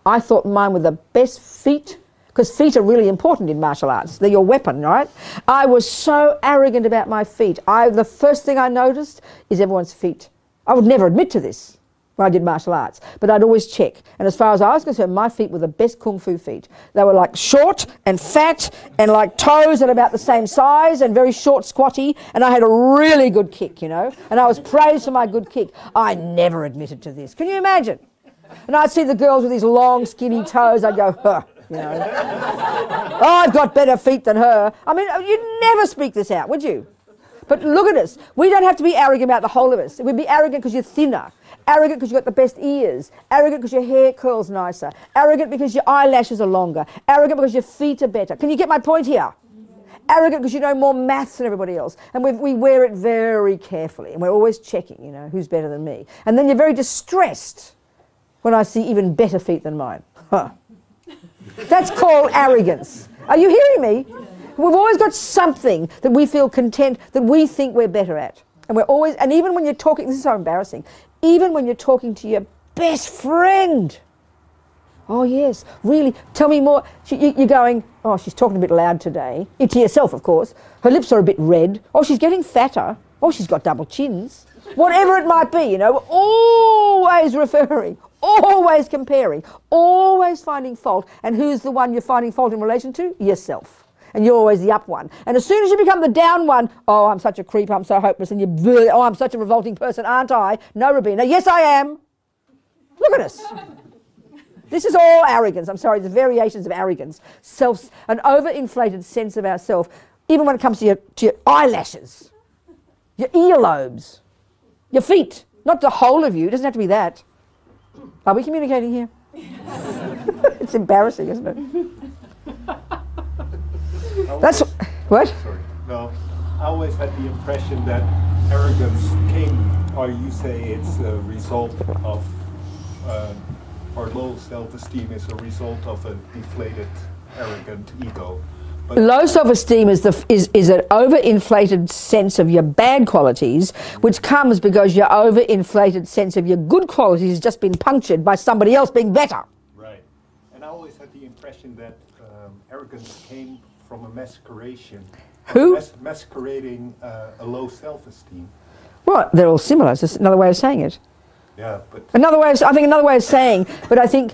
I thought mine were the best feet, because feet are really important in martial arts. They're your weapon, right? I was so arrogant about my feet. The first thing I noticed is everyone's feet. I would never admit to this when I did martial arts, but I'd always check. And as far as I was concerned, my feet were the best kung fu feet. They were like short and fat and like toes at about the same size and very short, squatty, and I had a really good kick, you know, and I was praised for my good kick. I never admitted to this. Can you imagine? And I'd see the girls with these long, skinny toes. I'd go, huh, you know. Oh, I've got better feet than her. I mean, you'd never speak this out, would you? But look at us. We don't have to be arrogant about the whole of us. We'd be arrogant because you're thinner. Arrogant because you've got the best ears. Arrogant because your hair curls nicer. Arrogant because your eyelashes are longer. Arrogant because your feet are better. Can you get my point here? Arrogant because you know more maths than everybody else. And we wear it very carefully. And we're always checking, you know, who's better than me. And then you're very distressed when I see even better feet than mine. Huh. That's called arrogance. Are you hearing me? We've always got something that we feel content, that we think we're better at. And we're always, and even when you're talking, this is so embarrassing, even when you're talking to your best friend, oh yes, really, tell me more. You're going, oh, she's talking a bit loud today. To yourself, of course. Her lips are a bit red. Oh, she's getting fatter. Oh, she's got double chins. Whatever it might be, you know, we're always referring, always comparing, always finding fault. And who's the one you're finding fault in relation to? Yourself. And you're always the up one. And as soon as you become the down one, oh, I'm such a creep, I'm so hopeless, and oh, I'm such a revolting person, aren't I? No, Robina. Yes, I am. Look at us. This is all arrogance. I'm sorry, the variations of arrogance. An overinflated sense of ourself, even when it comes to your eyelashes, your earlobes, your feet. Not the whole of you. It doesn't have to be that. Are we communicating here? It's embarrassing, isn't it? That's what? Sorry. No, I always had the impression that arrogance came, or you say it's a result of, or low self-esteem is a result of a deflated, arrogant ego. But low self-esteem is an overinflated sense of your bad qualities, which comes because your overinflated sense of your good qualities has just been punctured by somebody else being better. Right. And I always had the impression that arrogance came from a masqueration. Who? Masquerading a low self-esteem. Well, they're all similar. It's just another way of saying it. Yeah, but... Another way of saying, but I think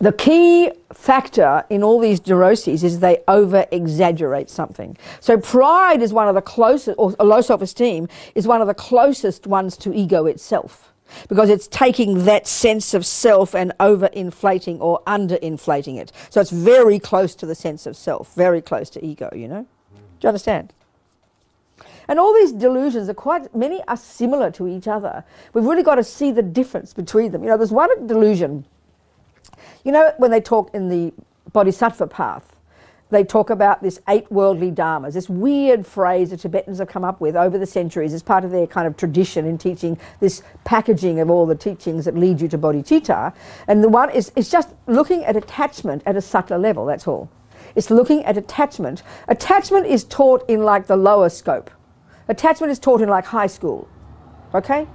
the key factor in all these neuroses is they over-exaggerate something. So pride is one of the closest, or low self-esteem is one of the closest ones to ego itself, because it's taking that sense of self and over-inflating or under-inflating it. So it's very close to the sense of self, very close to ego, you know? Do you understand? And all these delusions many are similar to each other. We've really got to see the difference between them. You know, there's one delusion. You know, when they talk in the Bodhisattva path, they talk about this 8 worldly dharmas, this weird phrase the Tibetans have come up with over the centuries as part of their kind of tradition in teaching this packaging of all the teachings that lead you to bodhicitta. And the one is just looking at attachment at a subtler level, that's all. It's looking at attachment. Attachment is taught in like the lower scope. Attachment is taught in like high school, okay?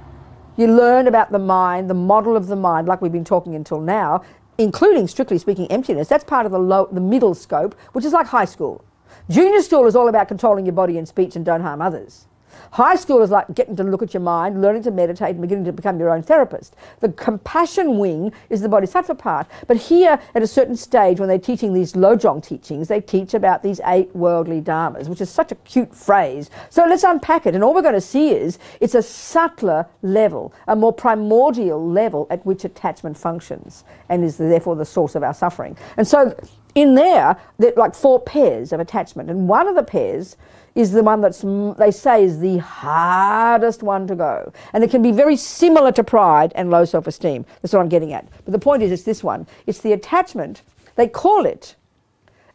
You learn about the mind, the model of the mind, like we've been talking until now, including, strictly speaking, emptiness. That's part of the middle scope, which is like high school. Junior school is all about controlling your body and speech and don't harm others. High school is like getting to look at your mind, learning to meditate and beginning to become your own therapist. The compassion wing is the bodhisattva part. But here, at a certain stage, when they're teaching these lojong teachings, they teach about these 8 worldly dharmas, which is such a cute phrase. So let's unpack it. And all we're going to see is it's a subtler level, a more primordial level at which attachment functions and is therefore the source of our suffering. And so in there are like 4 pairs of attachment. And one of the pairs is the one that's, they say, is the hardest one to go. And it can be very similar to pride and low self-esteem. That's what I'm getting at. But the point is, it's this one. It's the attachment. They call it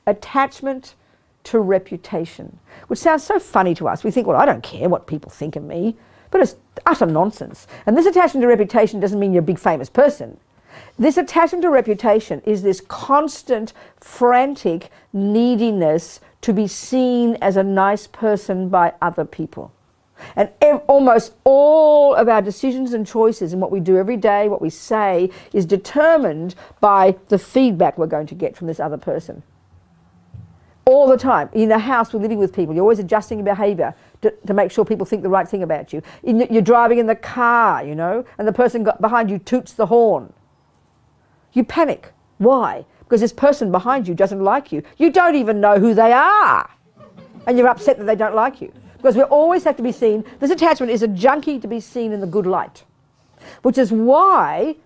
attachment to reputation, which sounds so funny to us. We think, well, I don't care what people think of me. But it's utter nonsense. And this attachment to reputation doesn't mean you're a big famous person. This attachment to reputation is this constant, frantic neediness to be seen as a nice person by other people. And almost all of our decisions and choices and what we do every day, what we say, is determined by the feedback we're going to get from this other person. All the time. In a house, we're living with people. You're always adjusting your behaviour to make sure people think the right thing about you. You're driving in the car, you know, and the person behind you toots the horn. You panic. Why? Because this person behind you doesn't like you. You don't even know who they are. And you're upset that they don't like you. Because we always have to be seen. This attachment is a junkie to be seen in the good light. Which is why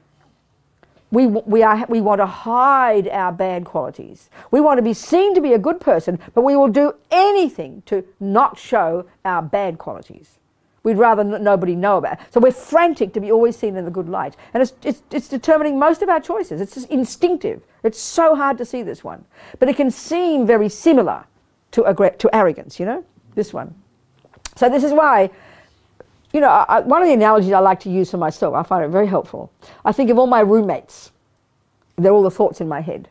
we want to hide our bad qualities. We want to be seen to be a good person, but we will do anything to not show our bad qualities. We'd rather nobody know about it. So we're frantic to be always seen in the good light. And it's determining most of our choices. It's just instinctive. It's so hard to see this one. But it can seem very similar to arrogance, you know, this one. So this is why, you know, one of the analogies I like to use for myself, I find it very helpful. I think of all my roommates. They're all the thoughts in my head.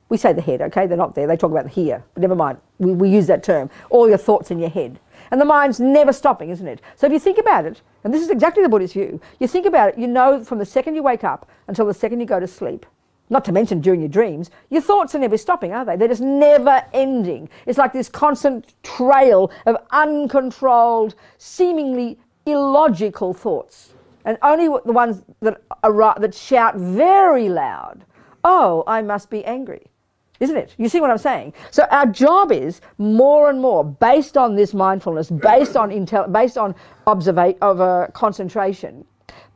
We say the head, okay? They're not there. They talk about the here. But never mind. We use that term. All your thoughts in your head. And the mind's never stopping, isn't it? So if you think about it, and this is exactly the Buddhist view, you think about it, you know from the second you wake up until the second you go to sleep, not to mention during your dreams, your thoughts are never stopping, are they? They're just never ending. It's like this constant trail of uncontrolled, seemingly illogical thoughts. And only the ones that shout very loud, oh, I must be angry. Isn't it? You see what I'm saying? So our job is more and more based on this mindfulness, based on concentration,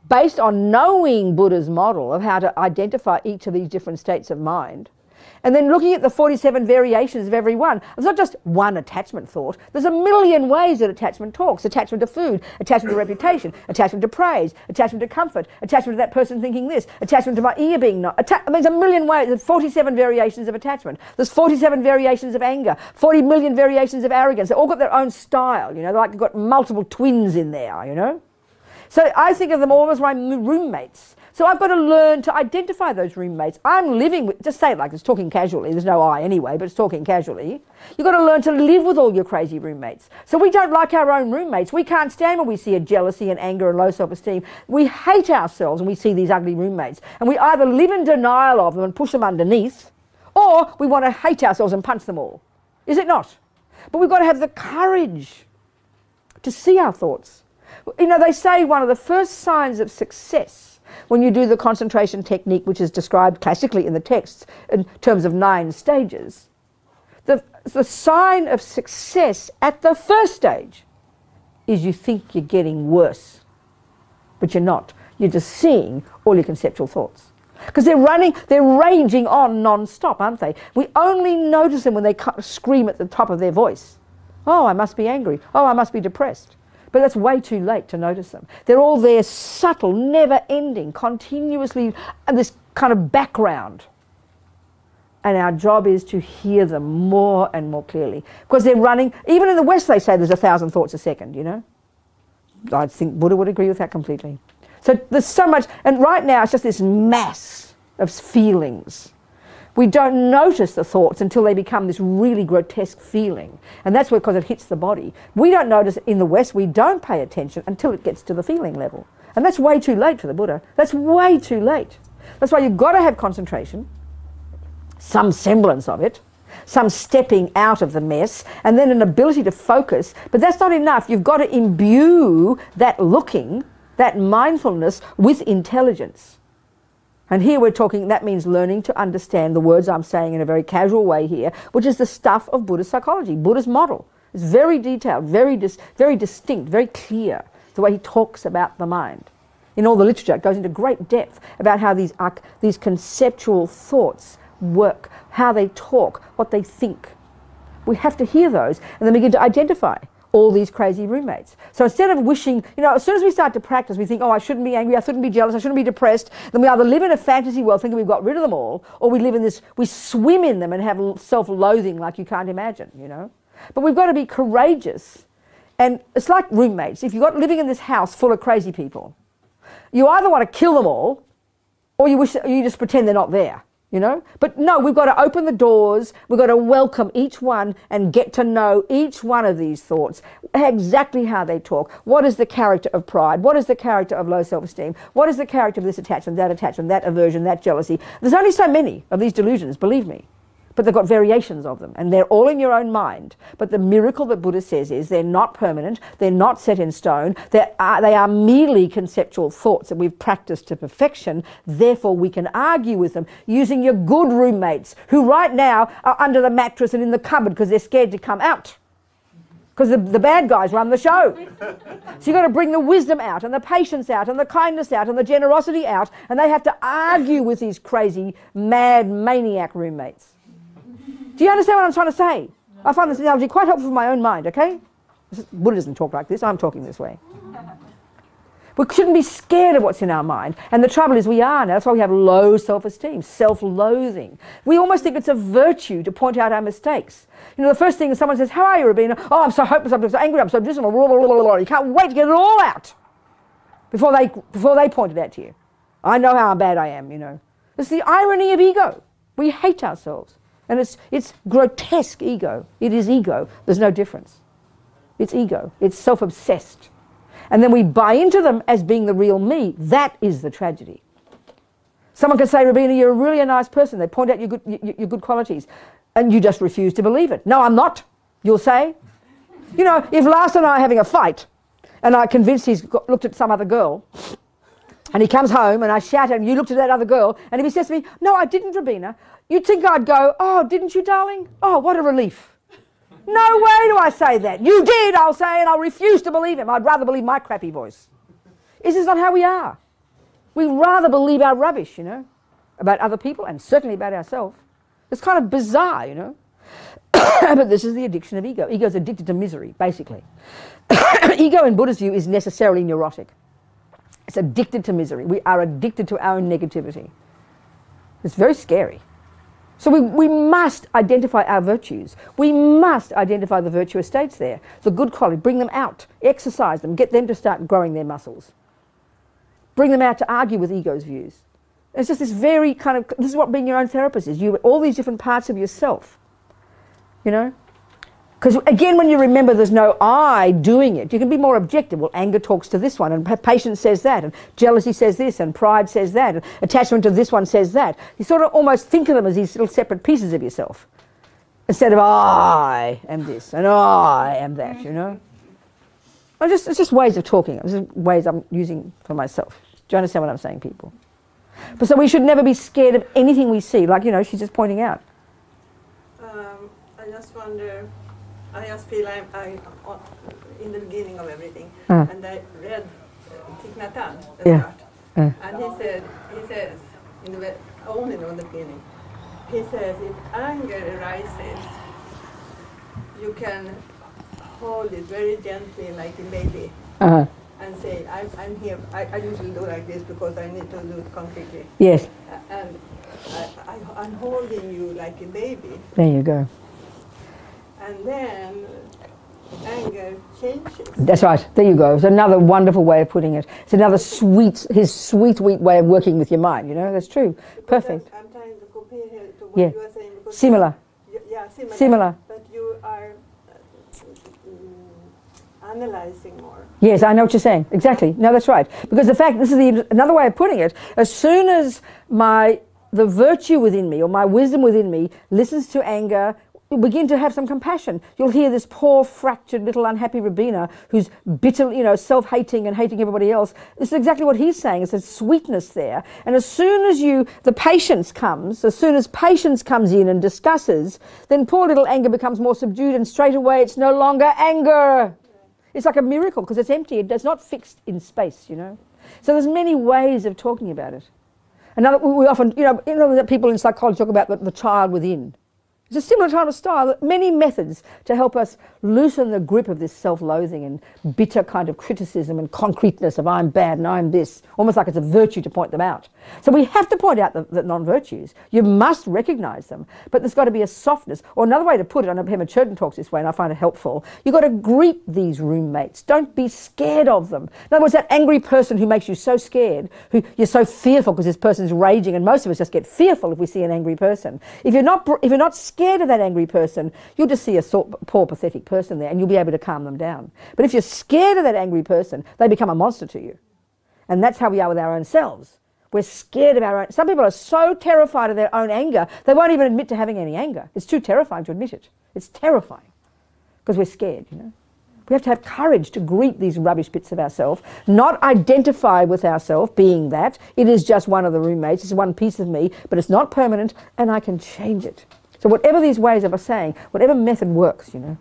based on knowing Buddha's model of how to identify each of these different states of mind, and then looking at the 47 variations of every one. It's not just one attachment thought. There's a million ways that attachment talks. Attachment to food, attachment to reputation, attachment to praise, attachment to comfort, attachment to that person thinking this, attachment to my ear being not. I mean, there's a million ways. There's 47 variations of attachment. There's 47 variations of anger, 40 million variations of arrogance. They've all got their own style, you know. They're like they've got multiple twins in there, you know. So I think of them all as my roommates. So I've got to learn to identify those roommates. I'm living with, just say it like this, talking casually. There's no I anyway, but it's talking casually. You've got to learn to live with all your crazy roommates. So we don't like our own roommates. We can't stand when we see a jealousy and anger and low self-esteem. We hate ourselves when we see these ugly roommates. And we either live in denial of them and push them underneath, or we want to hate ourselves and punch them all. Is it not? But we've got to have the courage to see our thoughts. You know, they say one of the first signs of success When you do the concentration technique, which is described classically in the texts in terms of 9 stages, the sign of success at the first stage is you think you're getting worse, but you're not. You're just seeing all your conceptual thoughts. Because they're raging on non-stop, aren't they? We only notice them when they scream at the top of their voice. Oh, I must be angry. Oh, I must be depressed. But that's way too late to notice them. They're all there, subtle, never-ending, continuously, this kind of background. And our job is to hear them more and more clearly. Because they're running, even in the West they say there's 1,000 thoughts a second, you know? I think Buddha would agree with that completely. So there's so much, and right now it's just this mass of feelings. We don't notice the thoughts until they become this really grotesque feeling. And that's because it hits the body. We don't notice in the West, we don't pay attention until it gets to the feeling level. And that's way too late for the Buddha. That's way too late. That's why you've got to have concentration, some semblance of it, some stepping out of the mess, and then an ability to focus. But that's not enough. You've got to imbue that looking, that mindfulness with intelligence. And here we're talking, that means learning to understand the words I'm saying in a very casual way here, which is the stuff of Buddhist psychology, Buddha's model. It's very detailed, very distinct, very clear, the way he talks about the mind. In all the literature, it goes into great depth about how these conceptual thoughts work, how they talk, what they think. We have to hear those and then begin to identify all these crazy roommates. So instead of wishing, you know, as soon as we start to practice, we think, oh, I shouldn't be angry, I shouldn't be jealous, I shouldn't be depressed. Then we either live in a fantasy world thinking we've got rid of them all, or we live in this, we swim in them and have self-loathing like you can't imagine, you know. But we've got to be courageous. And it's like roommates. If you've got living in this house full of crazy people, you either want to kill them all, or you just pretend they're not there. You know? But no, we've got to open the doors, we've got to welcome each one and get to know each one of these thoughts, exactly how they talk. What is the character of pride? What is the character of low self-esteem? What is the character of this attachment, that aversion, that jealousy? There's only so many of these delusions, believe me. But they've got variations of them, and they're all in your own mind. But the miracle that Buddha says is they're not permanent, they're not set in stone, they are merely conceptual thoughts that we've practiced to perfection. Therefore, we can argue with them using your good roommates who right now are under the mattress and in the cupboard because they're scared to come out. Because the bad guys run the show. So you've got to bring the wisdom out and the patience out and the kindness out and the generosity out, and they have to argue with these crazy, mad, maniac roommates. Do you understand what I'm trying to say? I find this analogy quite helpful for my own mind, okay? Buddha doesn't talk like this, I'm talking this way. We shouldn't be scared of what's in our mind. And the trouble is we are now. That's why we have low self-esteem, self-loathing. We almost think it's a virtue to point out our mistakes. You know, the first thing is someone says, how are you, Robina? Oh, I'm so hopeless, I'm so angry, I'm so dismal, blah, blah, blah, blah. You can't wait to get it all out before they point it out to you. I know how bad I am, you know. It's the irony of ego. We hate ourselves. And it's grotesque ego. It is ego. There's no difference. It's ego. It's self-obsessed. And then we buy into them as being the real me. That is the tragedy. Someone can say, Robina, you're really a nice person. They point out your good qualities. And you just refuse to believe it. No, I'm not, you'll say. You know, if Lars and I are having a fight, and I convinced he's looked at some other girl, and he comes home and I shout at him, you looked at that other girl, and if he says to me, no, I didn't, Robina, you'd think I'd go, oh, didn't you, darling? Oh, what a relief. No way do I say that. You did, I'll say, and I'll refuse to believe him. I'd rather believe my crappy voice. This is not how we are. We'd rather believe our rubbish, you know, about other people and certainly about ourselves. It's kind of bizarre, you know. But this is the addiction of ego. Ego is addicted to misery, basically. Ego in Buddha's view is necessarily neurotic. It's addicted to misery. We are addicted to our own negativity. It's very scary. So we must identify our virtues. We must identify the virtuous states there, the good quality, bring them out, exercise them, get them to start growing their muscles. Bring them out to argue with ego's views. It's just this very kind of, this is what being your own therapist is. You, all these different parts of yourself, you know. Because again, when you remember there's no I doing it, you can be more objective. Well, anger talks to this one, and patience says that, and jealousy says this, and pride says that, and attachment to this one says that. You sort of almost think of them as these little separate pieces of yourself, instead of I am this, and I am that, you know. It's just ways of talking. It's just ways I'm using for myself. Do you understand what I'm saying, people? But so we should never be scared of anything we see, like, you know, she's just pointing out. I just wonder, I just feel I'm in the beginning of everything, Uh. and I read Thich Nhat Hanh, the Yeah. start, and he says, in the only in the beginning, he says, if anger arises, you can hold it very gently like a baby. Uh-huh. And say, I'm here. I usually do like this because I need to do it concretely. Yes. And I'm holding you like a baby. There you go. And then anger changes. That's right. There you go. It's another wonderful way of putting it. It's another sweet way of working with your mind, you know. That's true. Perfect. I'm trying to compare here to what Yeah. you are saying. Because Similar. Yeah, similar. Similar. But you are analyzing more. Yes, I know what you're saying. Exactly. No, that's right. Because the fact, this is another way of putting it, as soon as the virtue within me or my wisdom within me listens to anger, begin to have some compassion. You'll hear this poor, fractured, little unhappy Robina who's bitter, you know, self-hating and hating everybody else. This is exactly what he's saying. It's a sweetness there. And as soon as the patience comes, as soon as patience comes in and discusses, then poor little anger becomes more subdued, and straight away it's no longer anger. It's like a miracle because it's empty. It's not fixed in space, you know. So there's many ways of talking about it. Another, we often, you know that people in psychology talk about the child within. It's a similar kind of style, many methods to help us loosen the grip of this self-loathing and bitter kind of criticism and concreteness of I'm bad and I'm this, almost like it's a virtue to point them out. So we have to point out the non-virtues. You must recognise them, but there's got to be a softness. Or another way to put it, I know Pema Churton talks this way and I find it helpful, you've got to greet these roommates. Don't be scared of them. In other words, that angry person who makes you so scared, who you're so fearful because this person's raging, and most of us just get fearful if we see an angry person. If you're not scared of that angry person, you'll just see a poor, pathetic person there and you'll be able to calm them down. But if you're scared of that angry person, they become a monster to you. And that's how we are with our own selves. We're scared of our own. Some people are so terrified of their own anger, they won't even admit to having any anger. It's too terrifying to admit it. It's terrifying because we're scared, you know. We have to have courage to greet these rubbish bits of ourselves, not identify with ourselves being that. It is just one of the roommates, it's one piece of me, but it's not permanent and I can change it. So whatever these ways of us saying, whatever method works, you know.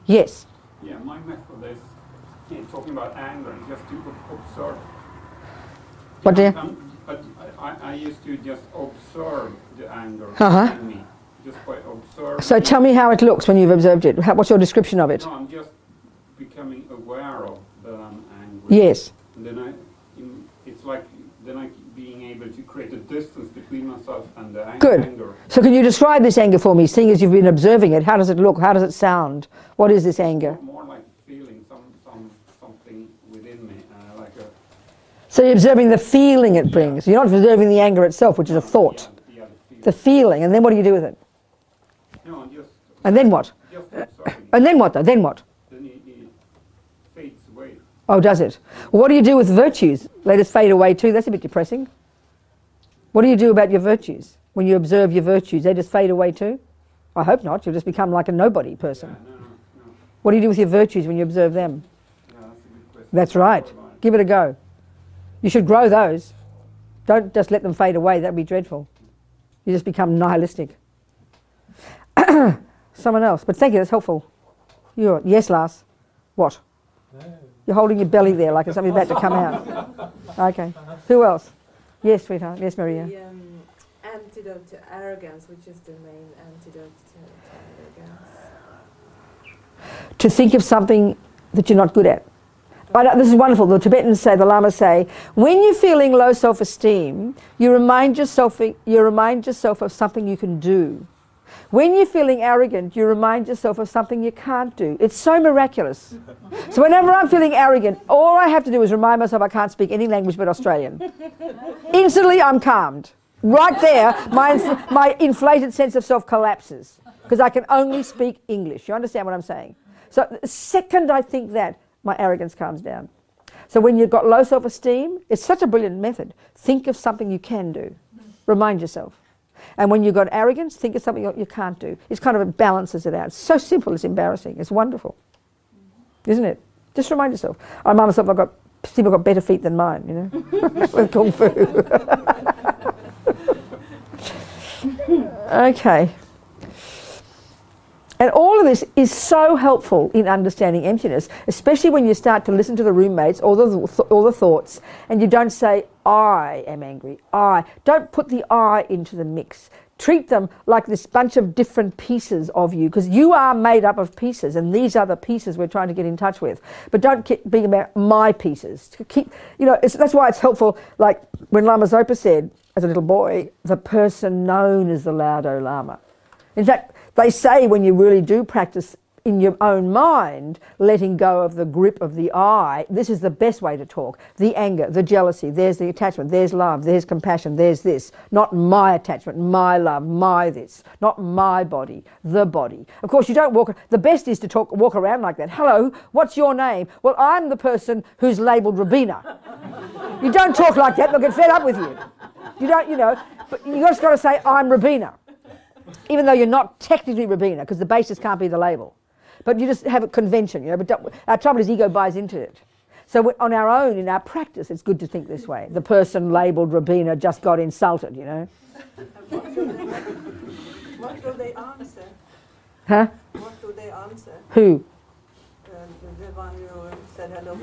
Yes? Yeah, my method is talking about anger, just to observe. What do you? But I used to just observe the anger in me, just by observing. So tell me how it looks when you've observed it. What's your description of it? No, I'm just becoming aware of that I'm angry. Yes. And then it's like then I being able to create a distance between myself and the Good. anger. So can you describe this anger for me, seeing as you've been observing it? How does it look? How does it sound? What is this anger? More like feeling something within me, like a. So you're observing the feeling it brings. You're not observing the anger itself, which is a thought. The feeling, and then what do you do with it? No, just. And then what? Just observing. And then what though? Then what? Then it fades away. Oh, does it? Well, what do you do with virtues? Let us fade away too. That's a bit depressing. What do you do about your virtues? When you observe your virtues, they just fade away too? I hope not. You'll just become like a nobody person. Yeah, no. What do you do with your virtues when you observe them? Yeah, that's a good question. That's right. Give it a go. You should grow those. Don't just let them fade away. That would be dreadful. You just become nihilistic. Someone else. But thank you, that's helpful. Yes, Lars. What? You're holding your belly there like something's about to come out. Okay. Who else? Yes, sweetheart. Yes, Maria. The antidote to arrogance, which is the main antidote to arrogance. To think of something that you're not good at. This is wonderful. The Tibetans say, the Lamas say, when you're feeling low self-esteem, you remind yourself of something you can do. When you're feeling arrogant, you remind yourself of something you can't do. It's so miraculous. So whenever I'm feeling arrogant, all I have to do is remind myself I can't speak any language but Australian. Instantly, I'm calmed. Right there, my inflated sense of self collapses because I can only speak English. You understand what I'm saying? So the second I think that, my arrogance calms down. So when you've got low self-esteem, it's such a brilliant method. Think of something you can do. Remind yourself. And when you've got arrogance, think of something you can't do. It kind of balances it out. It's so simple, it's embarrassing. It's wonderful. Isn't it? Just remind yourself. I remind myself I've got People got better feet than mine, you know, with Kung Fu. Okay. And all of this is so helpful in understanding emptiness, especially when you start to listen to the roommates, all the thoughts, and you don't say, I am angry, I. Don't put the I into the mix. Treat them like this bunch of different pieces of you, because you are made up of pieces, and these are the pieces we're trying to get in touch with. But don't keep being about my pieces. Keep, you know, that's why it's helpful, like when Lama Zopa said, as a little boy, the person known as the Laudo Lama. In fact, they say when you really do practice in your own mind, letting go of the grip of the I, this is the best way to talk. The anger, the jealousy, there's the attachment, there's love, there's compassion, there's this. Not my attachment, my love, my this. Not my body, the body. Of course, you don't walk, the best is to walk around like that. Hello, what's your name? Well, I'm the person who's labelled Robina. You don't talk like that, they'll get fed up with you. You don't, you know, but you just got to say, I'm Robina. Even though you're not technically Robina, because the basis can't be the label. But you just have a convention, you know. But our trouble is ego buys into it. So on our own, in our practice, it's good to think this way. The person labelled Robina just got insulted, you know. What do they answer? Huh? What do they answer? Who? The one you said hello.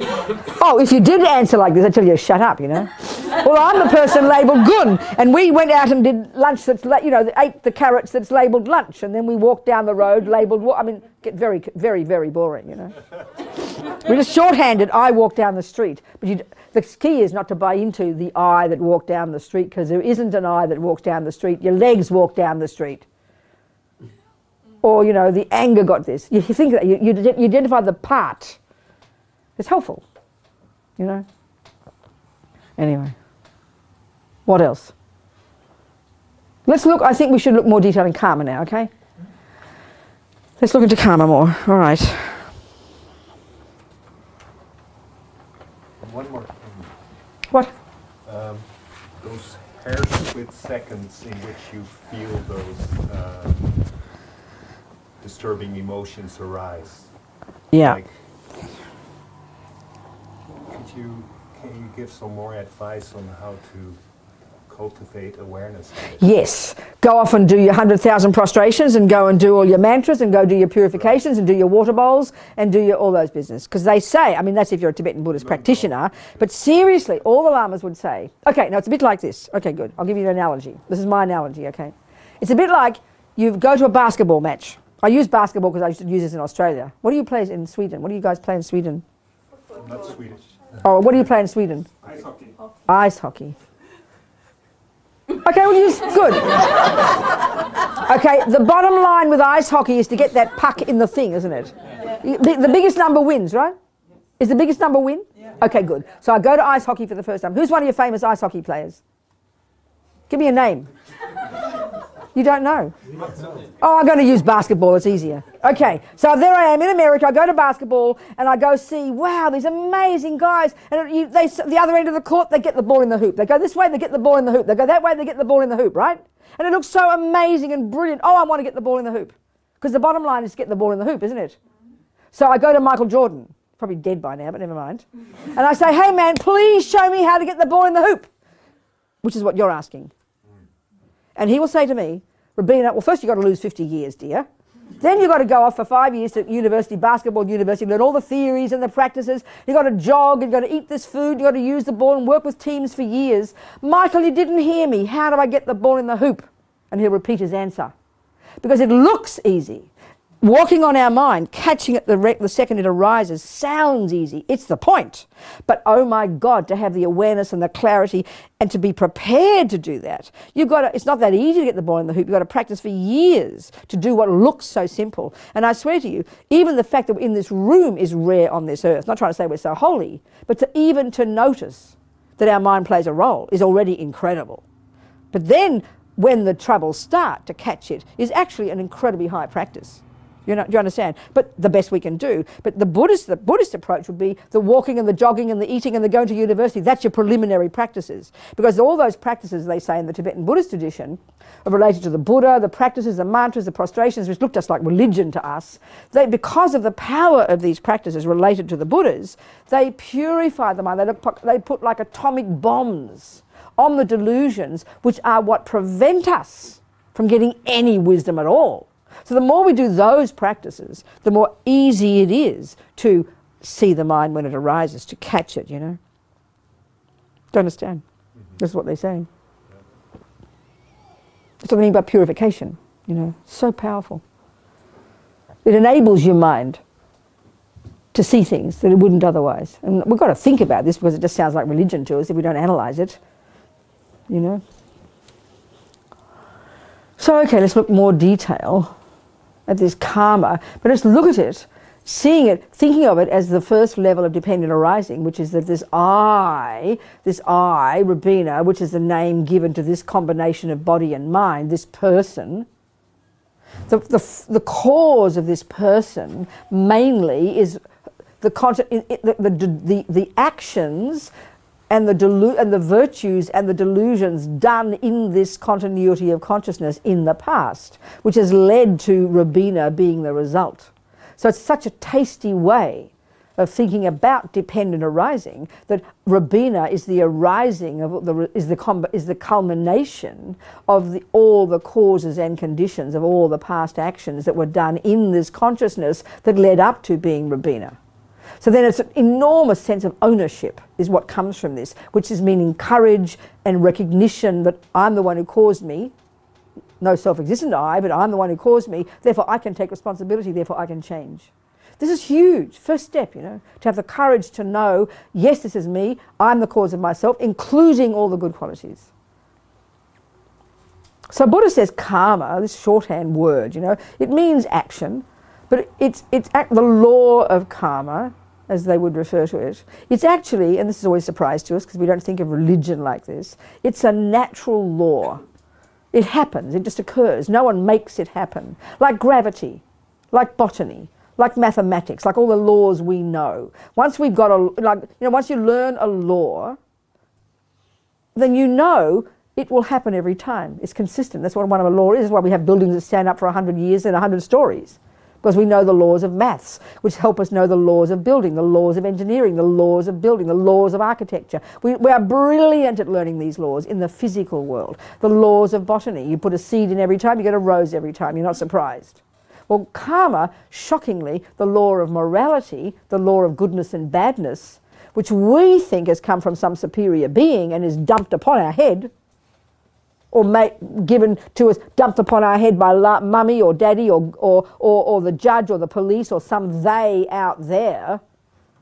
Oh, if you did answer like this, I'd tell you to shut up, you know. Well, I'm the person labelled Gun, and we went out and did lunch that's, you know, ate the carrots that's labelled lunch, and then we walked down the road labelled what? I mean, get very, very, very boring, you know. We're just shorthanded, I walk down the street. But the key is not to buy into the I that walked down the street, because there isn't an I that walks down the street. Your legs walk down the street. Or, you know, the anger got this. You think that, you identify the part. It's helpful, you know. Anyway, what else? Let's look, I think we should look more detail in karma now, okay? Let's look into karma more, all right. One more thing. What? Those hair-split seconds in which you feel those disturbing emotions arise. Yeah. Like, can you give some more advice on how to cultivate awareness? Yes. Go off and do your 100,000 prostrations, and go and do all your mantras, and go do your purifications, and do your water bowls, and do all those business. Because they say, I mean, that's if you're a Tibetan Buddhist practitioner, but seriously, all the lamas would say, okay, now it's a bit like this. Okay, good. I'll give you an analogy. This is my analogy, okay? It's a bit like you go to a basketball match. I use basketball because I used to use this in Australia. What do you play in Sweden? What do you guys play in Sweden? I'm not Swedish. Oh, what do you play in Sweden? Ice hockey. Ice hockey. Okay, well, good. Okay, the bottom line with ice hockey is to get that puck in the thing, isn't it? The biggest number wins, right? Is the biggest number win? Yeah. Okay, good. So I go to ice hockey for the first time. Who's one of your famous ice hockey players? Give me a name. You don't know? Oh, I'm going to use basketball, it's easier. Okay, so there I am in America, I go to basketball, and I go see, wow, these amazing guys, and the other end of the court, they get the ball in the hoop. They go this way, they get the ball in the hoop. They go that way, they get the ball in the hoop, right? And it looks so amazing and brilliant. Oh, I want to get the ball in the hoop. Because the bottom line is to get the ball in the hoop, isn't it? So I go to Michael Jordan, probably dead by now, but never mind. And I say, hey man, please show me how to get the ball in the hoop. Which is what you're asking. And he will say to me, Robina, well, first you've got to lose 50 years, dear. Then you've got to go off for 5 years to university, basketball university, learn all the theories and the practices. You've got to jog, you've got to eat this food, you've got to use the ball and work with teams for years. Michael, you didn't hear me. How do I get the ball in the hoop? And he'll repeat his answer. Because it looks easy. Walking on our mind, catching it the second it arises, sounds easy. It's the point. But oh my God, to have the awareness and the clarity and to be prepared to do that, it's not that easy to get the ball in the hoop. You've got to practice for years to do what looks so simple. And I swear to you, even the fact that we're in this room is rare on this earth. Not trying to say we're so holy, but even to notice that our mind plays a role is already incredible. But then when the troubles start, to catch it is actually an incredibly high practice. You know, do you understand? But the best we can do. But the Buddhist approach would be the walking and the jogging and the eating and the going to university. That's your preliminary practices. Because all those practices, they say in the Tibetan Buddhist tradition, are related to the Buddha, the practices, the mantras, the prostrations, which look just like religion to us. Because of the power of these practices related to the Buddhas, they purify the mind. They put like atomic bombs on the delusions, which are what prevent us from getting any wisdom at all. So the more we do those practices, the more easy it is to see the mind when it arises, to catch it, you know. Do you understand? That's what they're saying. That's what I mean by purification, you know. So powerful. It enables your mind to see things that it wouldn't otherwise. And we've got to think about this because it just sounds like religion to us if we don't analyse it, you know. So, okay, let's look more detail at this karma, but let's look at it, seeing it, thinking of it as the first level of dependent arising, which is that this I, Robina, which is the name given to this combination of body and mind, this person, the cause of this person mainly is the actions and the virtues and the delusions done in this continuity of consciousness in the past, which has led to Robina being the result. So it's such a tasty way of thinking about dependent arising that Robina is the arising of is the culmination of all the causes and conditions of all the past actions that were done in this consciousness that led up to being Robina. So then it's an enormous sense of ownership is what comes from this, which is meaning courage and recognition that I'm the one who caused me, no self-existent I, but I'm the one who caused me, therefore I can take responsibility, therefore I can change. This is huge, first step, you know, to have the courage to know, yes, this is me, I'm the cause of myself, including all the good qualities. So Buddha says karma, this shorthand word, you know, it means action, but it's the law of karma, as they would refer to it. It's actually, and this is always a surprise to us because we don't think of religion like this, it's a natural law. It happens, it just occurs. No one makes it happen. Like gravity, like botany, like mathematics, like all the laws we know. Once we've got once you learn a law, then you know it will happen every time. It's consistent. That's what one of the laws is. That's why we have buildings that stand up for 100 years and 100 stories. Because we know the laws of maths, which help us know the laws of building, the laws of engineering, the laws of building, the laws of architecture. We are brilliant at learning these laws in the physical world. The laws of botany. You put a seed in every time, you get a rose every time. You're not surprised. Well, karma, shockingly, the law of morality, the law of goodness and badness, which we think has come from some superior being and is dumped upon our head, or given to us, dumped upon our head by mummy or daddy or the judge or the police or some they out there.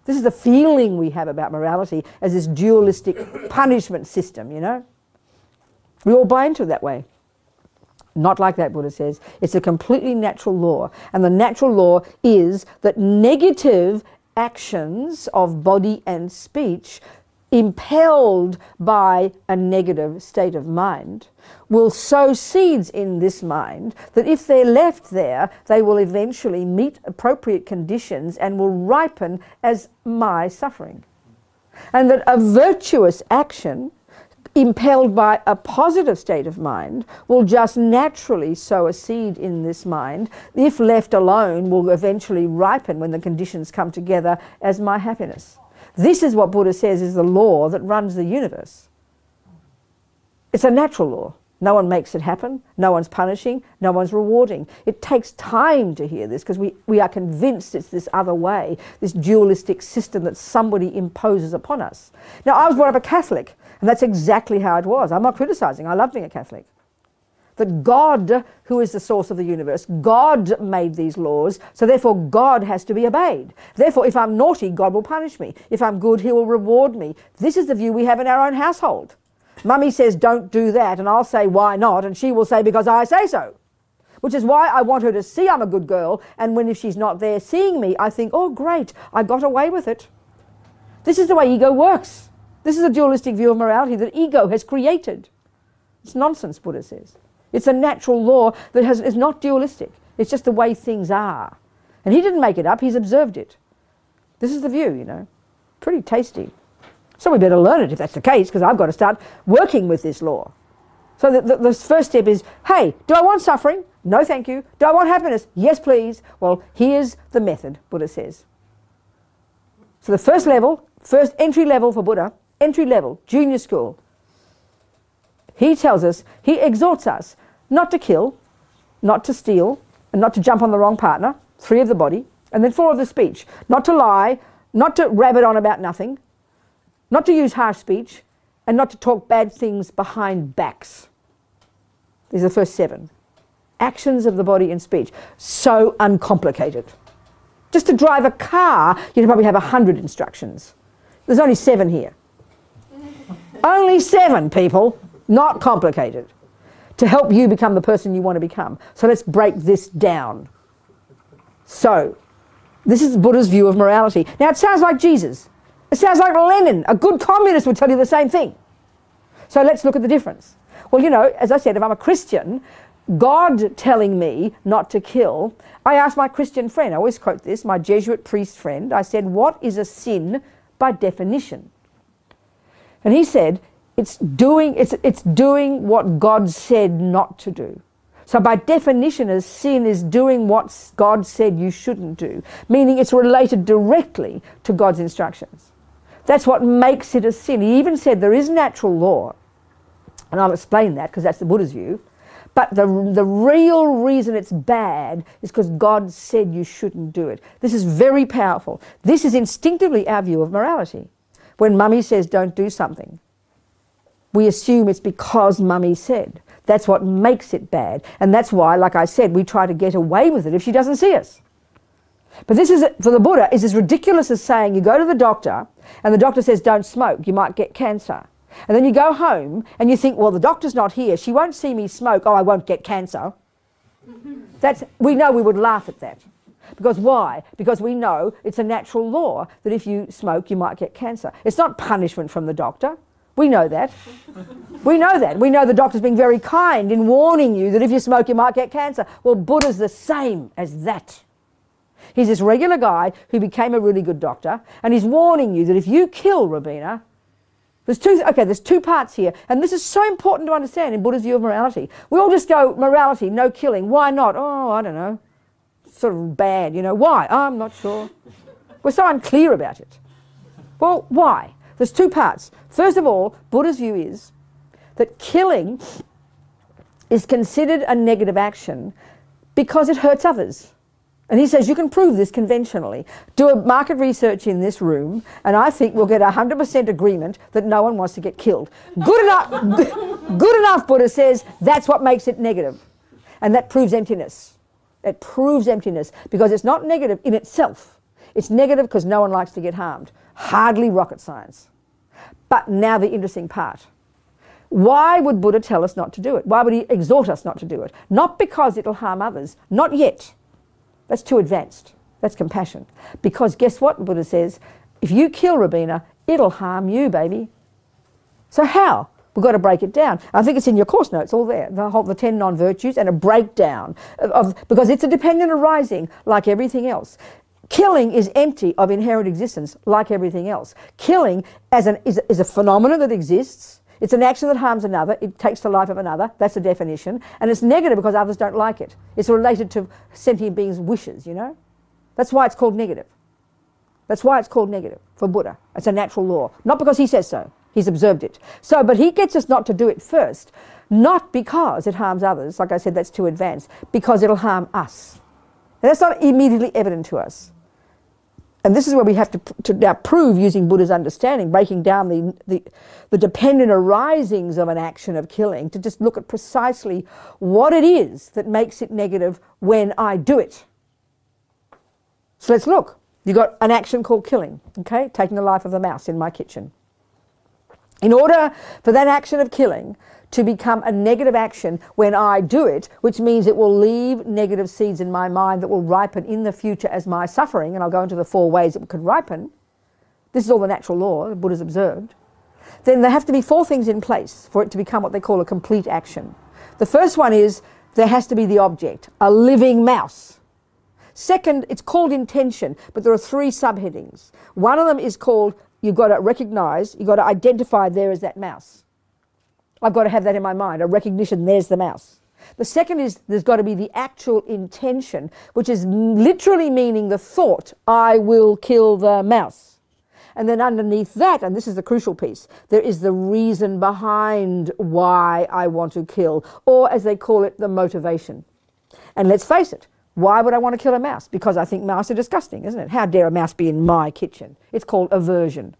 This is the feeling we have about morality as this dualistic punishment system, you know. We all buy into it that way. Not like that, Buddha says. It's a completely natural law. And the natural law is that negative actions of body and speech impelled by a negative state of mind will sow seeds in this mind that if they're left there, they will eventually meet appropriate conditions and will ripen as my suffering. And that a virtuous action impelled by a positive state of mind will just naturally sow a seed in this mind, if left alone will eventually ripen when the conditions come together as my happiness. This is what Buddha says is the law that runs the universe. It's a natural law. No one makes it happen. No one's punishing. No one's rewarding. It takes time to hear this because we are convinced it's this other way, this dualistic system that somebody imposes upon us. Now, I was brought up a Catholic, and that's exactly how it was. I'm not criticising. I love being a Catholic. That God, who is the source of the universe, God made these laws, so therefore God has to be obeyed. Therefore, if I'm naughty, God will punish me. If I'm good, he will reward me. This is the view we have in our own household. Mummy says, don't do that, and I'll say, why not? And she will say, because I say so. Which is why I want her to see I'm a good girl, and if she's not there seeing me, I think, oh great, I got away with it. This is the way ego works. This is a dualistic view of morality that ego has created. It's nonsense, Buddha says. It's a natural law that is not dualistic. It's just the way things are. And he didn't make it up, he's observed it. This is the view, you know. Pretty tasty. So we better learn it if that's the case, because I've got to start working with this law. So the first step is, hey, do I want suffering? No, thank you. Do I want happiness? Yes, please. Well, here's the method, Buddha says. So the first level, first entry level for Buddha, entry level, junior school. He tells us, he exhorts us not to kill, not to steal, and not to jump on the wrong partner, 3 of the body, and then 4 of the speech. Not to lie, not to rabbit on about nothing, not to use harsh speech, and not to talk bad things behind backs. These are the first 7. Actions of the body and speech. So uncomplicated. Just to drive a car, you'd probably have 100 instructions. There's only 7 here. Only 7, people. Not complicated. To help you become the person you want to become. So let's break this down. So, this is Buddha's view of morality. Now it sounds like Jesus. It sounds like Lenin. A good communist would tell you the same thing. So let's look at the difference. Well, you know, as I said, if I'm a Christian, God telling me not to kill, I asked my Christian friend, I always quote this, my Jesuit priest friend, I said, what is a sin by definition? And he said, it's doing what God said not to do. So by definition, a sin is doing what God said you shouldn't do, meaning it's related directly to God's instructions. That's what makes it a sin. He even said there is natural law, and I'll explain that because that's the Buddha's view, but the real reason it's bad is because God said you shouldn't do it. This is very powerful. This is instinctively our view of morality. When Mummy says don't do something, we assume it's because Mummy said. That's what makes it bad. And that's why, like I said, we try to get away with it if she doesn't see us. But this is, for the Buddha, is as ridiculous as saying you go to the doctor and the doctor says don't smoke, you might get cancer. And then you go home and you think, well, the doctor's not here, she won't see me smoke, oh, I won't get cancer. We know we would laugh at that. Because why? Because we know it's a natural law that if you smoke, you might get cancer. It's not punishment from the doctor. We know that. We know that. We know the doctor's being very kind in warning you that if you smoke, you might get cancer. Well, Buddha's the same as that. He's this regular guy who became a really good doctor, and he's warning you that if you kill Robina, there's 2 parts here, and this is so important to understand in Buddha's view of morality. We all just go, morality, no killing. Why not? Oh, I don't know. Sort of bad, you know. Why? Oh, I'm not sure. We're so unclear about it. Well, why? There's 2 parts. First of all, Buddha's view is that killing is considered a negative action because it hurts others. And he says you can prove this conventionally. Do a market research in this room and I think we'll get 100% agreement that no one wants to get killed. Good enough, good enough, Buddha says, that's what makes it negative. And that proves emptiness. It proves emptiness because it's not negative in itself. It's negative because no one likes to get harmed. Hardly rocket science. But now the interesting part. Why would Buddha tell us not to do it? Why would he exhort us not to do it? Not because it'll harm others. Not yet. That's too advanced. That's compassion. Because guess what, Buddha says? If you kill Robina, it'll harm you, baby. So how? We've got to break it down. I think it's in your course notes, all there. The 10 non-virtues and a breakdown because it's a dependent arising like everything else. Killing is empty of inherent existence like everything else. Killing is a phenomenon that exists. It's an action that harms another. It takes the life of another. That's the definition. And it's negative because others don't like it. It's related to sentient beings' wishes, you know. That's why it's called negative. That's why it's called negative for Buddha. It's a natural law. Not because he says so. He's observed it. So, but he gets us not to do it first. Not because it harms others. Like I said, that's too advanced. Because it'll harm us. And that's not immediately evident to us. And this is where we have to now prove using Buddha's understanding, breaking down the dependent arisings of an action of killing, to just look at precisely what it is that makes it negative when I do it. So let's look. You've got an action called killing, okay? Taking the life of a mouse in my kitchen. In order for that action of killing to become a negative action when I do it, which means it will leave negative seeds in my mind that will ripen in the future as my suffering, and I'll go into the 4 ways it could ripen. This is all the natural law that Buddha's observed. Then there have to be 4 things in place for it to become what they call a complete action. The first one is there has to be the object, a living mouse. Second, it's called intention, but there are 3 subheadings. One of them is called, you've got to recognize, you've got to identify there is that mouse. I've got to have that in my mind, a recognition, there's the mouse. The second is there's got to be the actual intention, which is literally meaning the thought, I will kill the mouse. And then underneath that, and this is the crucial piece, there is the reason behind why I want to kill, or as they call it, the motivation. And let's face it, why would I want to kill a mouse? Because I think mice are disgusting, isn't it? How dare a mouse be in my kitchen? It's called aversion.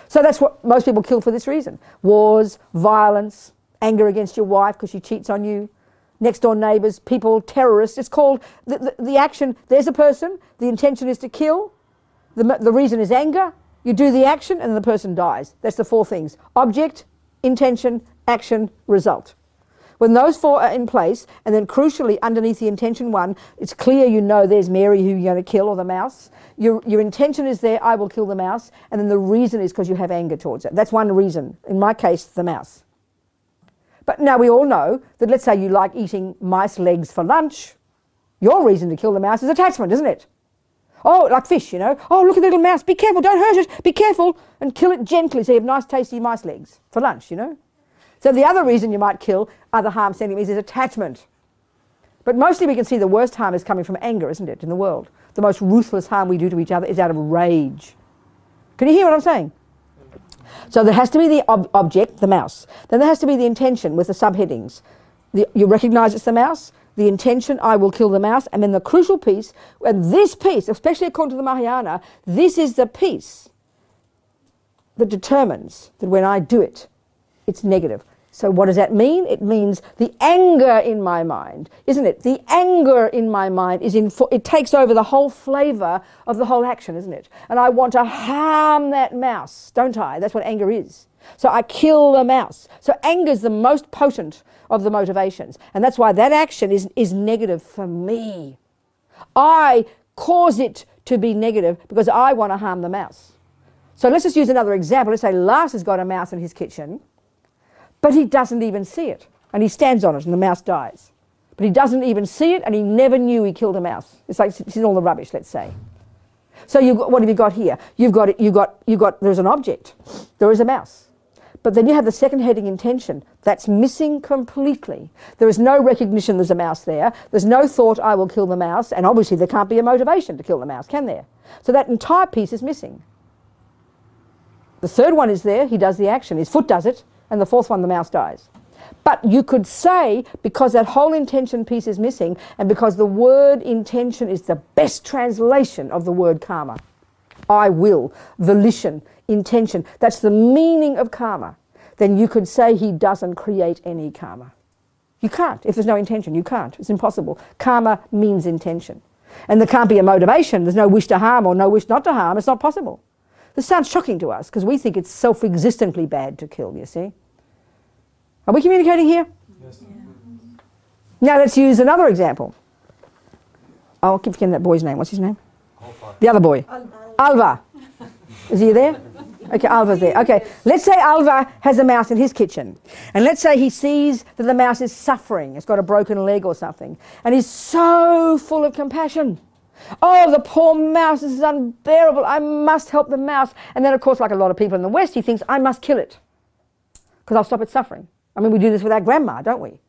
So that's what most people kill for this reason. Wars, violence, anger against your wife because she cheats on you, next door neighbours, people, terrorists. It's called the action. There's a person, the intention is to kill, the reason is anger, you do the action and the person dies. That's the 4 things. Object, intention, action, result. When those 4 are in place, and then crucially underneath the intention one, it's clear you know there's Mary who you're going to kill, or the mouse. Your intention is there, I will kill the mouse, and then the reason is because you have anger towards it. That's one reason. In my case, the mouse. But now we all know that, let's say you like eating mice legs for lunch, your reason to kill the mouse is attachment, isn't it? Oh, like fish, you know. Oh, look at the little mouse, be careful, don't hurt it, be careful, and kill it gently so you have nice tasty mice legs for lunch, you know. So the other reason you might kill other harm enemies is attachment. But mostly we can see the worst harm is coming from anger, isn't it, in the world? The most ruthless harm we do to each other is out of rage. Can you hear what I'm saying? So there has to be the object, the mouse. Then there has to be the intention with the subheadings. You recognise it's the mouse, the intention, I will kill the mouse, and then the crucial piece, and this piece, especially according to the Mahayana, this is the piece that determines that when I do it, it's negative. So what does that mean? It means the anger in my mind, isn't it? The anger in my mind is it takes over the whole flavour of the whole action, isn't it? And I want to harm that mouse, don't I? That's what anger is. So I kill the mouse. So anger is the most potent of the motivations. And that's why that action is negative for me. I cause it to be negative because I want to harm the mouse. So let's just use another example. Let's say Lars has got a mouse in his kitchen, but he doesn't even see it. And he stands on it and the mouse dies. But he doesn't even see it and he never knew he killed a mouse. It's like it's in all the rubbish, let's say. So what have you got here? There's an object. There is a mouse. But then you have the second heading, intention. That's missing completely. There is no recognition there's a mouse there. There's no thought, I will kill the mouse. And obviously there can't be a motivation to kill the mouse, can there? So that entire piece is missing. The third one is there. He does the action. His foot does it. And the fourth one, the mouse dies. But you could say, because that whole intention piece is missing, and because the word intention is the best translation of the word karma, I will, volition, intention, that's the meaning of karma, then you could say he doesn't create any karma. You can't. If there's no intention, you can't. It's impossible. Karma means intention. And there can't be a motivation. There's no wish to harm or no wish not to harm. It's not possible. This sounds shocking to us because we think it's self-existently bad to kill, you see. Are we communicating here? Yes. Yeah. Now let's use another example. I'll keep forgetting that boy's name. What's his name? Alva. The other boy. Alva. Is he there? Okay, Alva's there. Okay, let's say Alva has a mouse in his kitchen. And let's say he sees that the mouse is suffering. It's got a broken leg or something. And he's so full of compassion. Oh, the poor mouse, this is unbearable. I must help the mouse. And then, of course, like a lot of people in the West, he thinks, I must kill it because I'll stop it suffering. I mean, we do this with our grandma, don't we?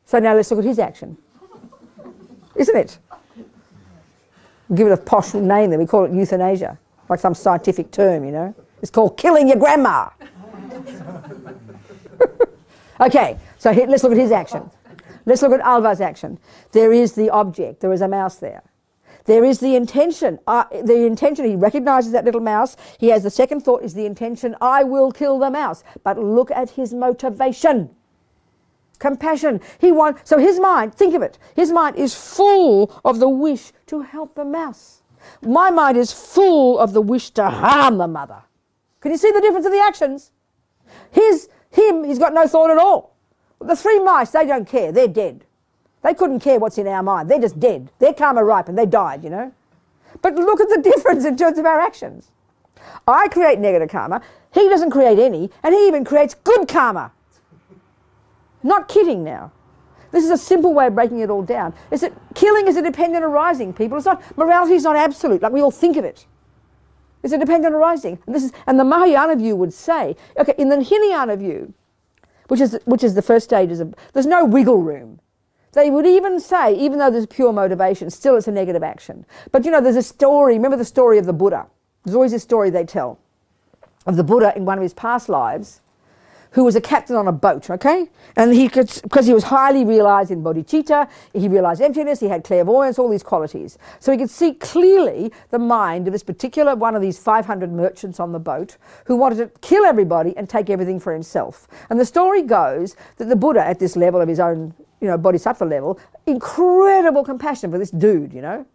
So now let's look at his action. Isn't it? We give it a posh name then. We call it euthanasia, like some scientific term, you know. It's called killing your grandma. Okay, so let's look at his action. Let's look at Alva's action. There is the object. There is a mouse there. There is the intention. He recognizes that little mouse. He has the second thought is the intention, I will kill the mouse. But look at his motivation. Compassion. So his mind, think of it, his mind is full of the wish to help the mouse. My mind is full of the wish to harm the mother. Can you see the difference in the actions? He's got no thought at all. The 3 mice, they don't care. They're dead. They couldn't care what's in our mind. They're just dead. Their karma ripened. They died, you know. But look at the difference in terms of our actions. I create negative karma. He doesn't create any. And he even creates good karma. Not kidding now. This is a simple way of breaking it all down. Is that killing is a dependent arising, people. It's not, morality is not absolute, like we all think of it. It's a dependent arising. And the Mahayana view would say, okay, in the Hinayana view, which is the first stages of, there's no wiggle room. They would even say, even though there's pure motivation, still it's a negative action. But you know, there's a story, remember the story of the Buddha? There's always a story they tell of the Buddha in one of his past lives, who was a captain on a boat, okay? And he could, because he was highly realized in bodhicitta, he realized emptiness, he had clairvoyance, all these qualities. So he could see clearly the mind of this particular one of these 500 merchants on the boat who wanted to kill everybody and take everything for himself. And the story goes that the Buddha, at this level of his own, you know, bodhisattva level, incredible compassion for this dude, you know?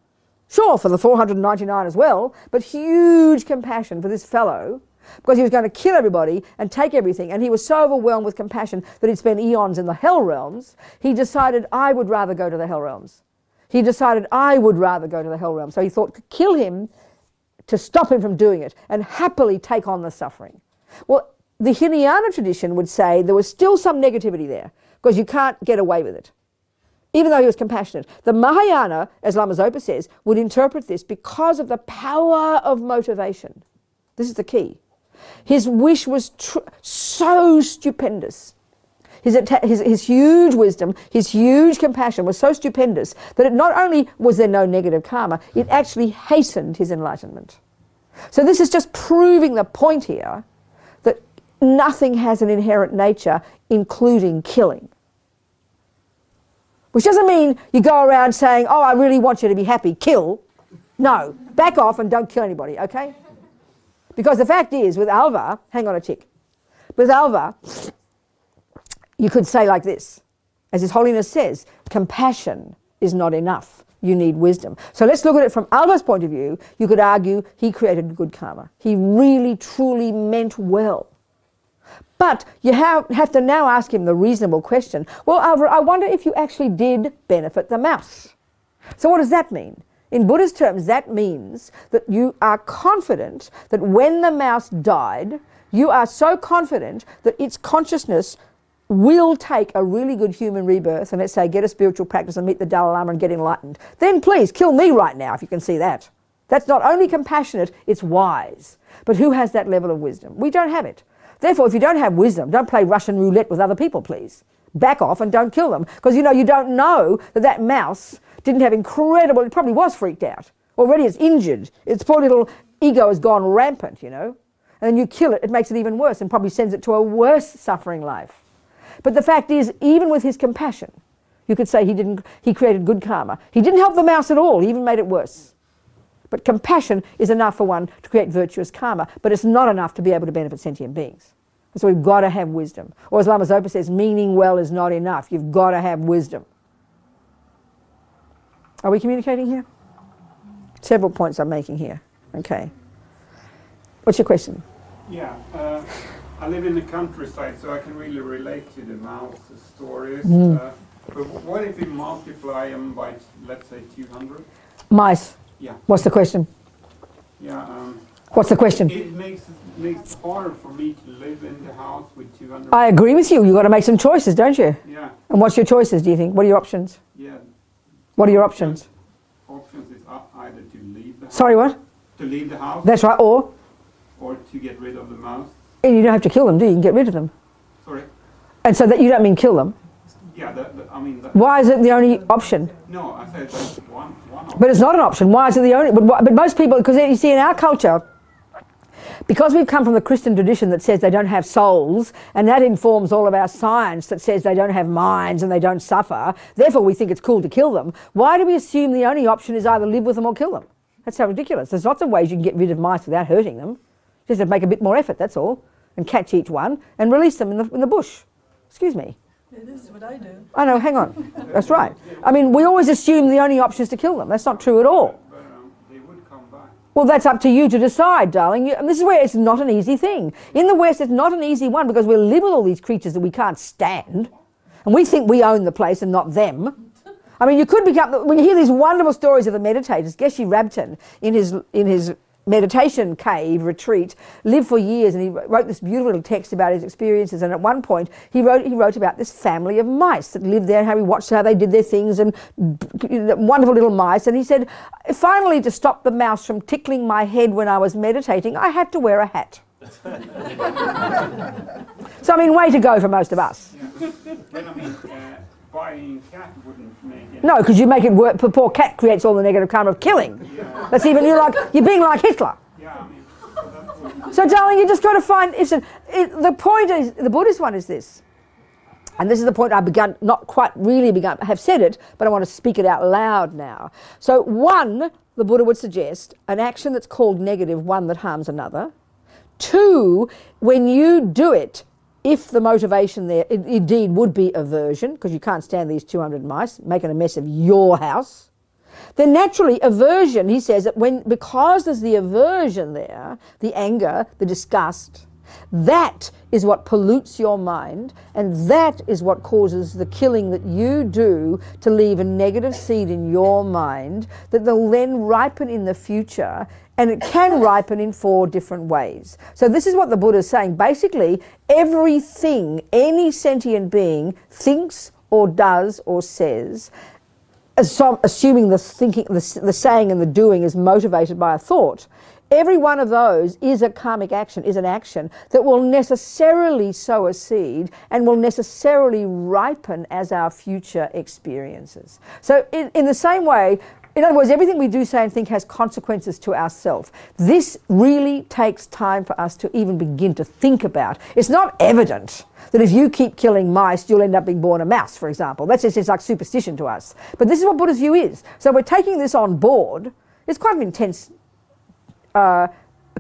Sure, for the 499 as well, but huge compassion for this fellow, because he was going to kill everybody and take everything, and he was so overwhelmed with compassion that he'd spent eons in the hell realms, he decided, I would rather go to the hell realms. He decided, I would rather go to the hell realms. So he thought to kill him, to stop him from doing it, and happily take on the suffering. Well, the Hinayana tradition would say there was still some negativity there, because you can't get away with it, even though he was compassionate. The Mahayana, as Lama Zopa says, would interpret this because of the power of motivation. This is the key. His wish was so stupendous. His huge wisdom, his huge compassion was so stupendous that it not only was there no negative karma, it actually hastened his enlightenment. So this is just proving the point here that nothing has an inherent nature, including killing. Which doesn't mean you go around saying, oh, I really want you to be happy, kill. No, back off and don't kill anybody, okay? Because the fact is, with Alva, hang on a tick, with Alva, you could say like this, as His Holiness says, compassion is not enough. You need wisdom. So let's look at it from Alva's point of view. You could argue he created good karma. He really, truly meant well. But you have to now ask him the reasonable question, well, Alva, I wonder if you actually did benefit the mouse. So what does that mean? In Buddha's terms, that means that you are confident that when the mouse died, you are so confident that its consciousness will take a really good human rebirth and, let's say, get a spiritual practice and meet the Dalai Lama and get enlightened. Then please kill me right now if you can see that. That's not only compassionate, it's wise. But who has that level of wisdom? We don't have it. Therefore, if you don't have wisdom, don't play Russian roulette with other people, please. Back off and don't kill them. Because, you know, you don't know that that mouse didn't have incredible, it probably was freaked out. Already it's injured. Its poor little ego has gone rampant, you know. And then you kill it, it makes it even worse and probably sends it to a worse suffering life. But the fact is, even with his compassion, you could say he created good karma. He didn't help the mouse at all, he even made it worse. But compassion is enough for one to create virtuous karma, but it's not enough to be able to benefit sentient beings. So we've got to have wisdom. Or as Lama Zopa says, meaning well is not enough. You've got to have wisdom. Are we communicating here? Several points I'm making here. Okay. What's your question? Yeah, I live in the countryside, so I can really relate to the mouse stories. But what if we multiply them by, let's say, 200? Mice. Yeah. What's the question? Yeah. What's the question? It makes it harder for me to live in the house with 200. I agree with you. You've got to make some choices, don't you? Yeah. And what's your choices, do you think? What are your options? Yeah. What are your options? Options is either to leave the house. Sorry, what? To leave the house. That's right, or to get rid of the mouse. And you don't have to kill them, do you? You can get rid of them. Sorry? And so that you don't mean kill them. Yeah, I mean... Why is it the only option? No, I said that's one option. But it's not an option. Why is it the only... But most people... Because you see, in our culture, because we've come from the Christian tradition that says they don't have souls, and that informs all of our science that says they don't have minds and they don't suffer, therefore we think it's cool to kill them. Why do we assume the only option is either live with them or kill them? That's so ridiculous. There's lots of ways you can get rid of mice without hurting them. Just have to make a bit more effort, that's all. And catch each one and release them in the bush. Excuse me. Yeah, this is what I do. I know, hang on. That's right. I mean, we always assume the only option is to kill them. That's not true at all. But they would come back. Well, that's up to you to decide, darling. And this is where it's not an easy thing. In the West, it's not an easy one because we live with all these creatures that we can't stand. And we think we own the place and not them. I mean, you could become... When you hear these wonderful stories of the meditators, Geshe Rabten, in his meditation cave retreat, lived for years, and he wrote this beautiful little text about his experiences. And at one point, he wrote about this family of mice that lived there, and how he watched how they did their things, and wonderful little mice. And he said, finally, to stop the mouse from tickling my head when I was meditating, I had to wear a hat. So I mean, way to go for most of us. Yeah. Then I mean, buying cat wouldn't make it. No, because you make it work. The poor cat creates all the negative karma of killing. Yeah. That's even you're being like Hitler. Yeah, I mean, So, darling, you just got to find. The point is, the Buddhist one is this, and this is the point I have said it, but I want to speak it out loud now. So, one, the Buddha would suggest an action that's called negative, one that harms another. Two, when you do it, if the motivation there indeed would be aversion, because you can't stand these 200 mice making a mess of your house, then naturally aversion, he says, that because there's the aversion there, the anger, the disgust, that is what pollutes your mind, and that is what causes the killing that you do to leave a negative seed in your mind that will then ripen in the future. And it can ripen in 4 different ways. So this is what the Buddha is saying. Basically, everything any sentient being thinks or does or says, assuming the thinking, the saying and the doing is motivated by a thought, every one of those is a karmic action, is an action that will necessarily sow a seed and will necessarily ripen as our future experiences. So in the same way, in other words, everything we do, say, and think has consequences to ourselves. This really takes time for us to even begin to think about. It's not evident that if you keep killing mice, you'll end up being born a mouse, for example. That's just like superstition to us. But this is what Buddha's view is. So we're taking this on board. It's quite an intense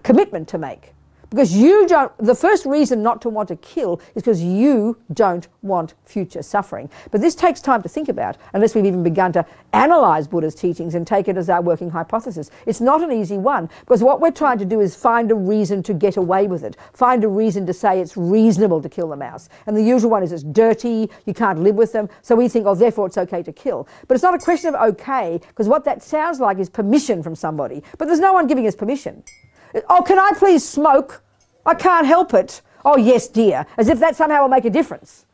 commitment to make. Because the first reason not to want to kill is because you don't want future suffering. But this takes time to think about, unless we've even begun to analyse Buddha's teachings and take it as our working hypothesis. It's not an easy one, because what we're trying to do is find a reason to get away with it, find a reason to say it's reasonable to kill the mouse. And the usual one is it's dirty, you can't live with them, so we think, oh, therefore it's okay to kill. But it's not a question of okay, because what that sounds like is permission from somebody. But there's no one giving us permission. Oh, can I please smoke? I can't help it. Oh, yes, dear. As if that somehow will make a difference.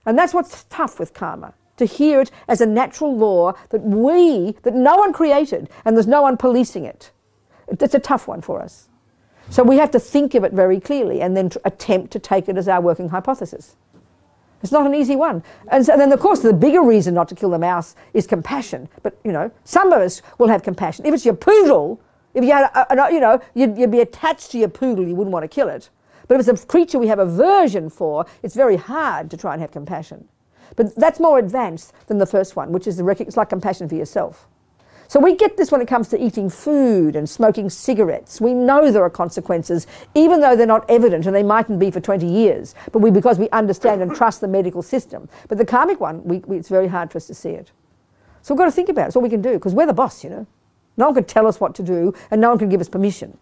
And that's what's tough with karma, to hear it as a natural law that no one created, and there's no one policing it. It's a tough one for us. So we have to think of it very clearly and then attempt to take it as our working hypothesis. It's not an easy one. And so then, of course, the bigger reason not to kill the mouse is compassion. But, some of us will have compassion. If it's your poodle, if you had, you'd be attached to your poodle, you wouldn't want to kill it. But if it's a creature we have aversion for, it's very hard to try and have compassion. But that's more advanced than the first one, which is it's like compassion for yourself. So we get this when it comes to eating food and smoking cigarettes. We know there are consequences, even though they're not evident, and they mightn't be for 20 years, but because we understand and trust the medical system. But the karmic one, it's very hard for us to see it. So we've got to think about it. It's all we can do, because we're the boss, No one can tell us what to do, and no one can give us permission.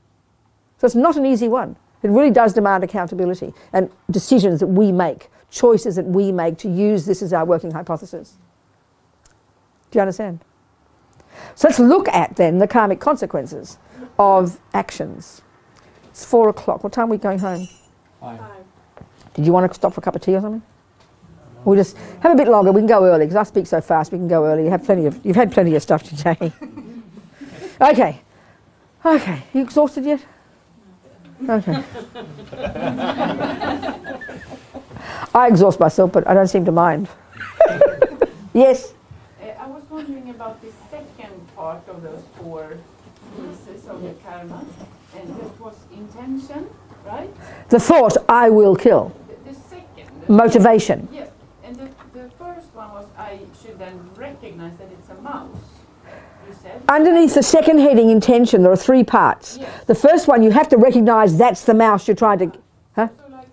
So it's not an easy one. It really does demand accountability and decisions that we make, choices that we make to use this as our working hypothesis. Do you understand? So let's look at, then, the karmic consequences of actions. It's 4 o'clock. What time are we going home? 5. Did you want to stop for a cup of tea or something? We'll just have a bit longer. We can go early, because I speak so fast. We can go early. You've had plenty of stuff today. Okay. You exhausted yet? Okay. I exhaust myself, but I don't seem to mind. Yes? I was wondering about the second part of those 4 pieces of the karma, and that was intention, right? The thought, I will kill. The second. Motivation. Yes, and the first one was I should then recognize that it's a mouse. Underneath the second heading, intention, there are 3 parts. Yes. The first one, you have to recognise that's the mouse you're trying to... Huh? So like,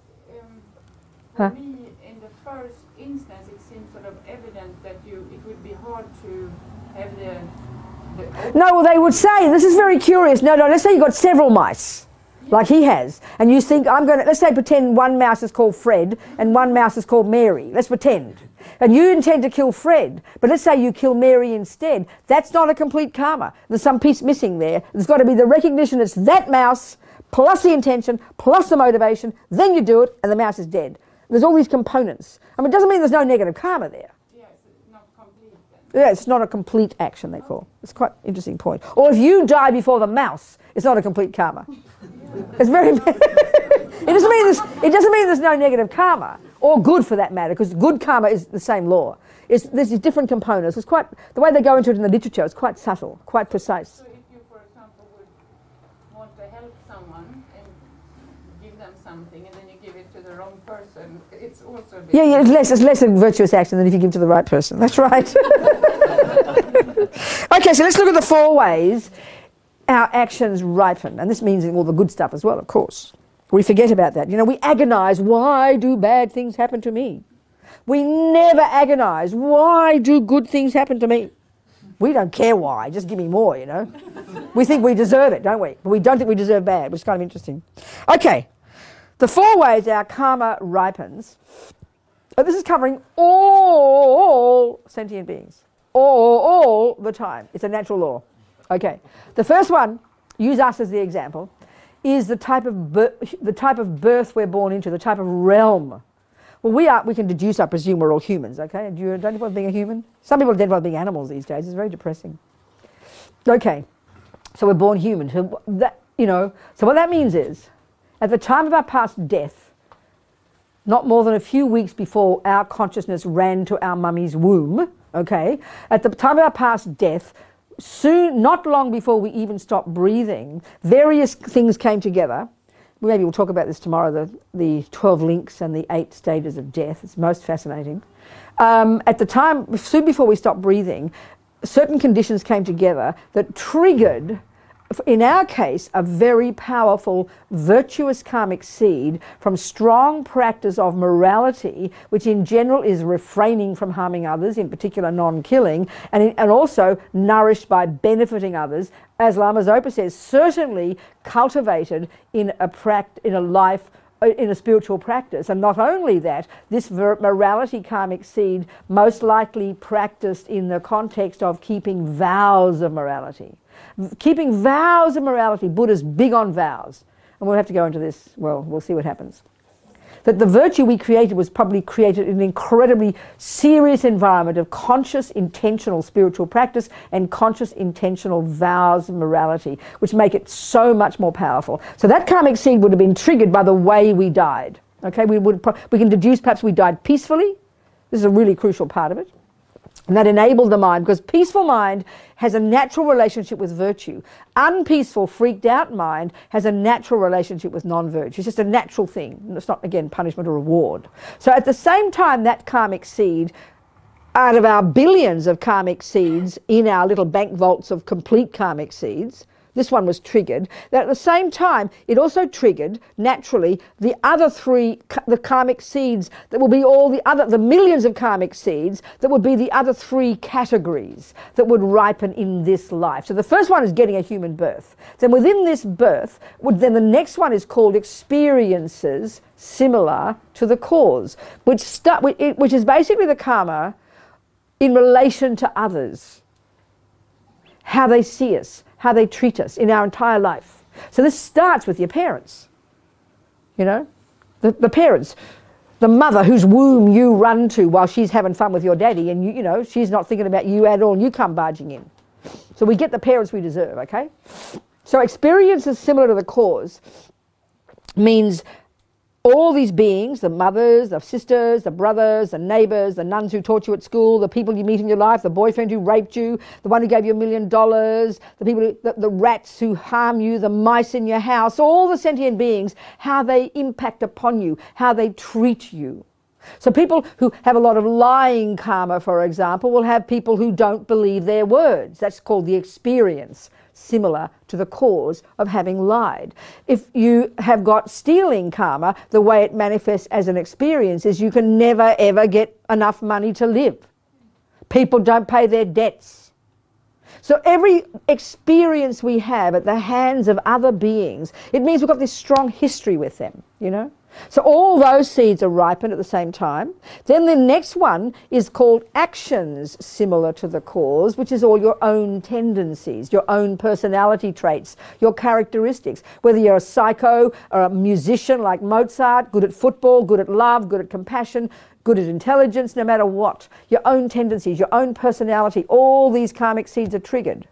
for me, in the first instance, it seems sort of evident that it would be hard to have the... No, well, they would say, this is very curious. No, let's say you've got several mice. like he has, and you think, let's say pretend one mouse is called Fred and one mouse is called Mary. Let's pretend. And you intend to kill Fred, but let's say you kill Mary instead. That's not a complete karma. There's some piece missing there. There's got to be the recognition it's that mouse, plus the intention, plus the motivation, then you do it, and the mouse is dead. There's all these components. I mean, it doesn't mean there's no negative karma there. Yes, it's not complete then. Yeah, it's not a complete action, they call. It's quite an interesting point. Or if you die before the mouse, it's not a complete karma. It's very... it doesn't mean there's no negative karma, or good for that matter, because good karma is the same law. There's these different components. It's quite, the way they go into it in the literature is quite subtle, quite precise. So if you, for example, would want to help someone and give them something, and then you give it to the wrong person, it's also a bit... Yeah, it's less a virtuous action than if you give to the right person. That's right. Okay, so let's look at the 4 ways our actions ripen. And this means all the good stuff as well, of course. We forget about that. You know, we agonize, why do bad things happen to me? We never agonize, why do good things happen to me? We don't care why, just give me more, you know. We think we deserve it, don't we? But we don't think we deserve bad, which is kind of interesting. Okay, the 4 ways our karma ripens. This is covering all sentient beings, all the time. It's a natural law. Okay, the first one, use us as the example, is the type of birth we're born into, the type of realm. Well, we can deduce, I presume, we're all humans, okay? Do you identify with being a human? Some people identify with being animals these days. It's very depressing. Okay, so we're born human. So what that means is, at the time of our past death, not more than a few weeks before our consciousness ran to our mummy's womb, okay, at the time of our past death, soon, not long before we even stopped breathing, various things came together. Maybe we'll talk about this tomorrow, the 12 links and the 8 stages of death. It's most fascinating. At the time, soon before we stopped breathing, certain conditions came together that triggered, in our case, a very powerful virtuous karmic seed from strong practice of morality, which in general is refraining from harming others, in particular non-killing, and also nourished by benefiting others, as Lama Zopa says, certainly cultivated in a spiritual practice. And not only that, this morality karmic seed most likely practiced in the context of keeping vows of morality. Keeping vows of morality, Buddha's big on vows. And we'll have to go into this, well, we'll see what happens. That the virtue we created was probably created in an incredibly serious environment of conscious, intentional spiritual practice and conscious, intentional vows of morality, which make it so much more powerful. So that karmic seed would have been triggered by the way we died. Okay, we can deduce perhaps we died peacefully. This is a really crucial part of it. And that enabled the mind, because peaceful mind has a natural relationship with virtue. Unpeaceful, freaked out mind has a natural relationship with non-virtue. It's just a natural thing. It's not, again, punishment or reward. So at the same time, that karmic seed, out of our billions of karmic seeds in our little bank vaults of complete karmic seeds, this one was triggered. That at the same time, it also triggered, naturally, the other 3, the karmic seeds that will be all the millions of karmic seeds that would be the other 3 categories that would ripen in this life. So the first one is getting a human birth. Then within this birth, then the next one is called experiences similar to the cause, which is basically the karma in relation to others, how they see us, how they treat us in our entire life. So this starts with your parents, you know, the parents, the mother whose womb you run to while she's having fun with your daddy, and you know, she's not thinking about you at all, and you come barging in. So we get the parents we deserve, okay? So experiences similar to the cause means all these beings, the mothers, the sisters, the brothers, the neighbours, the nuns who taught you at school, the people you meet in your life, the boyfriend who raped you, the one who gave you $1 million, the people, the rats who harm you, the mice in your house, all the sentient beings, how they impact upon you, how they treat you. So people who have a lot of lying karma, for example, will have people who don't believe their words. That's called the experience, similar to the cause of having lied. If you have got stealing karma, the way it manifests as an experience is you can never ever get enough money to live. People don't pay their debts. So every experience we have at the hands of other beings, it means we've got this strong history with them, you know. So all those seeds are ripened at the same time. Then the next one is called actions similar to the cause, which is all your own tendencies, your own personality traits, your characteristics. Whether you're a psycho or a musician like Mozart, good at football, good at love, good at compassion, good at intelligence, no matter what. Your own tendencies, your own personality, all these karmic seeds are triggered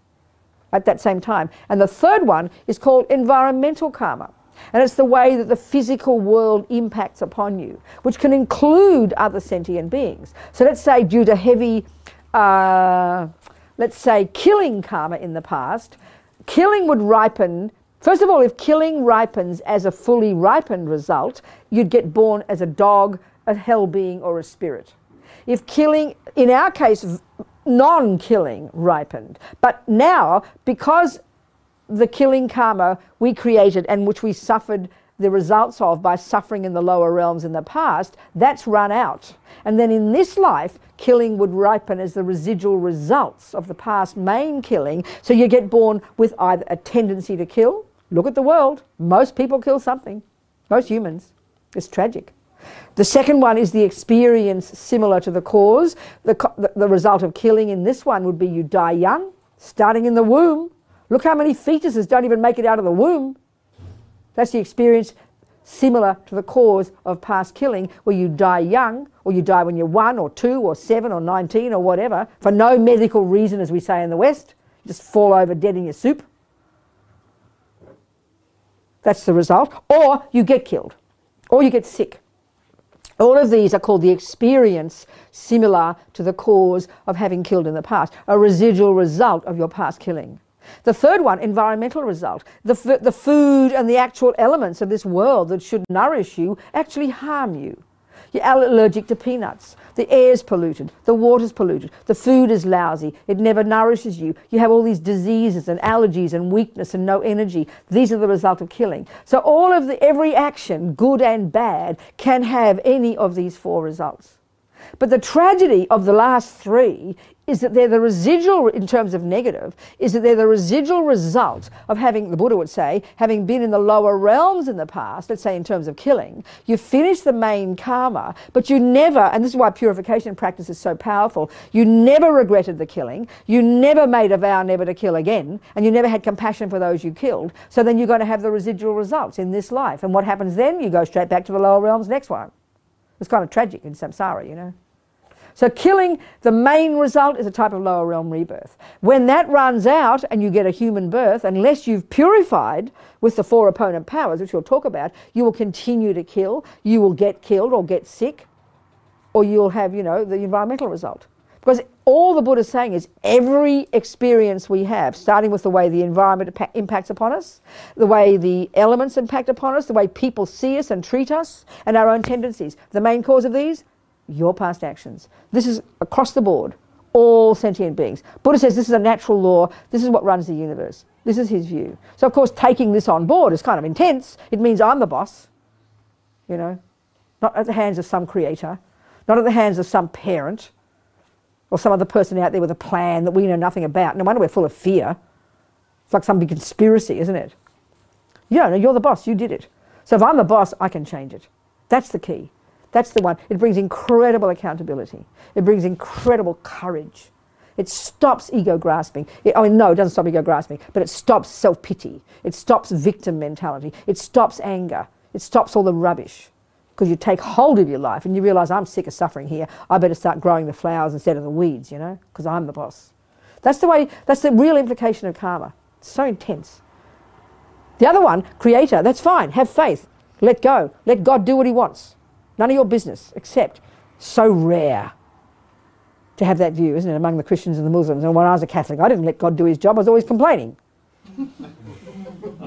at that same time. And the third one is called environmental karma. And it's the way that the physical world impacts upon you, which can include other sentient beings. So let's say due to heavy, let's say killing karma in the past, killing would ripen. First of all, if killing ripens as a fully ripened result, you'd get born as a dog, a hell being, or a spirit. If killing, in our case, non-killing ripened. But now, because the killing karma we created and which we suffered the results of by suffering in the lower realms in the past, that's run out. And then in this life, killing would ripen as the residual results of the past main killing. So you get born with either a tendency to kill. Look at the world. Most people kill something. Most humans. It's tragic. The second one is the experience similar to the cause. The result of killing in this one would be you die young, starting in the womb. Look how many fetuses don't even make it out of the womb. That's the experience similar to the cause of past killing, where you die young, or you die when you're 1 or 2 or 7 or 19 or whatever, for no medical reason, as we say in the West. You just fall over dead in your soup. That's the result. Or you get killed, or you get sick. All of these are called the experience similar to the cause of having killed in the past, a residual result of your past killing. The third one, environmental result. The food and the actual elements of this world that should nourish you actually harm you. You're allergic to peanuts. The air's polluted. The water's polluted. The food is lousy. It never nourishes you. You have all these diseases and allergies and weakness and no energy. These are the result of killing. So all of every action, good and bad, can have any of these 4 results. But the tragedy of the last 3 is that they're the residual, in terms of negative, is that they're the residual result of having, the Buddha would say, having been in the lower realms in the past, let's say in terms of killing. You finish the main karma, but you never, and this is why purification practice is so powerful, you never regretted the killing, you never made a vow never to kill again, and you never had compassion for those you killed. So then you're going to have the residual results in this life. And what happens then? You go straight back to the lower realms next one. It's kind of tragic in samsara, you know. So killing, the main result, is a type of lower realm rebirth. When that runs out and you get a human birth, unless you've purified with the 4 opponent powers, which we'll talk about, you will continue to kill, you will get killed or get sick, or you'll have, you know, the environmental result. Because all the Buddha is saying is every experience we have, starting with the way the environment impacts upon us, the way the elements impact upon us, the way people see us and treat us, and our own tendencies. The main cause of these? Your past actions. This is across the board, all sentient beings. Buddha says this is a natural law, this is what runs the universe. This is his view. So of course taking this on board is kind of intense. It means I'm the boss, you know, not at the hands of some creator, not at the hands of some parent, or some other person out there with a plan that we know nothing about. No wonder we're full of fear. It's like some big conspiracy, isn't it? No, you're the boss, you did it. So if I'm the boss, I can change it. That's the key. That's the one. It brings incredible accountability. It brings incredible courage. It stops ego grasping. No, it doesn't stop ego grasping, but it stops self-pity. It stops victim mentality. It stops anger. It stops all the rubbish. Because you take hold of your life and you realise, I'm sick of suffering here. I better start growing the flowers instead of the weeds, you know, because I'm the boss. That's the way, that's the real implication of karma. It's so intense. The other one, creator, that's fine. Have faith. Let go. Let God do what he wants. None of your business, except so rare to have that view, isn't it, among the Christians and the Muslims. And when I was a Catholic, I didn't let God do his job. I was always complaining.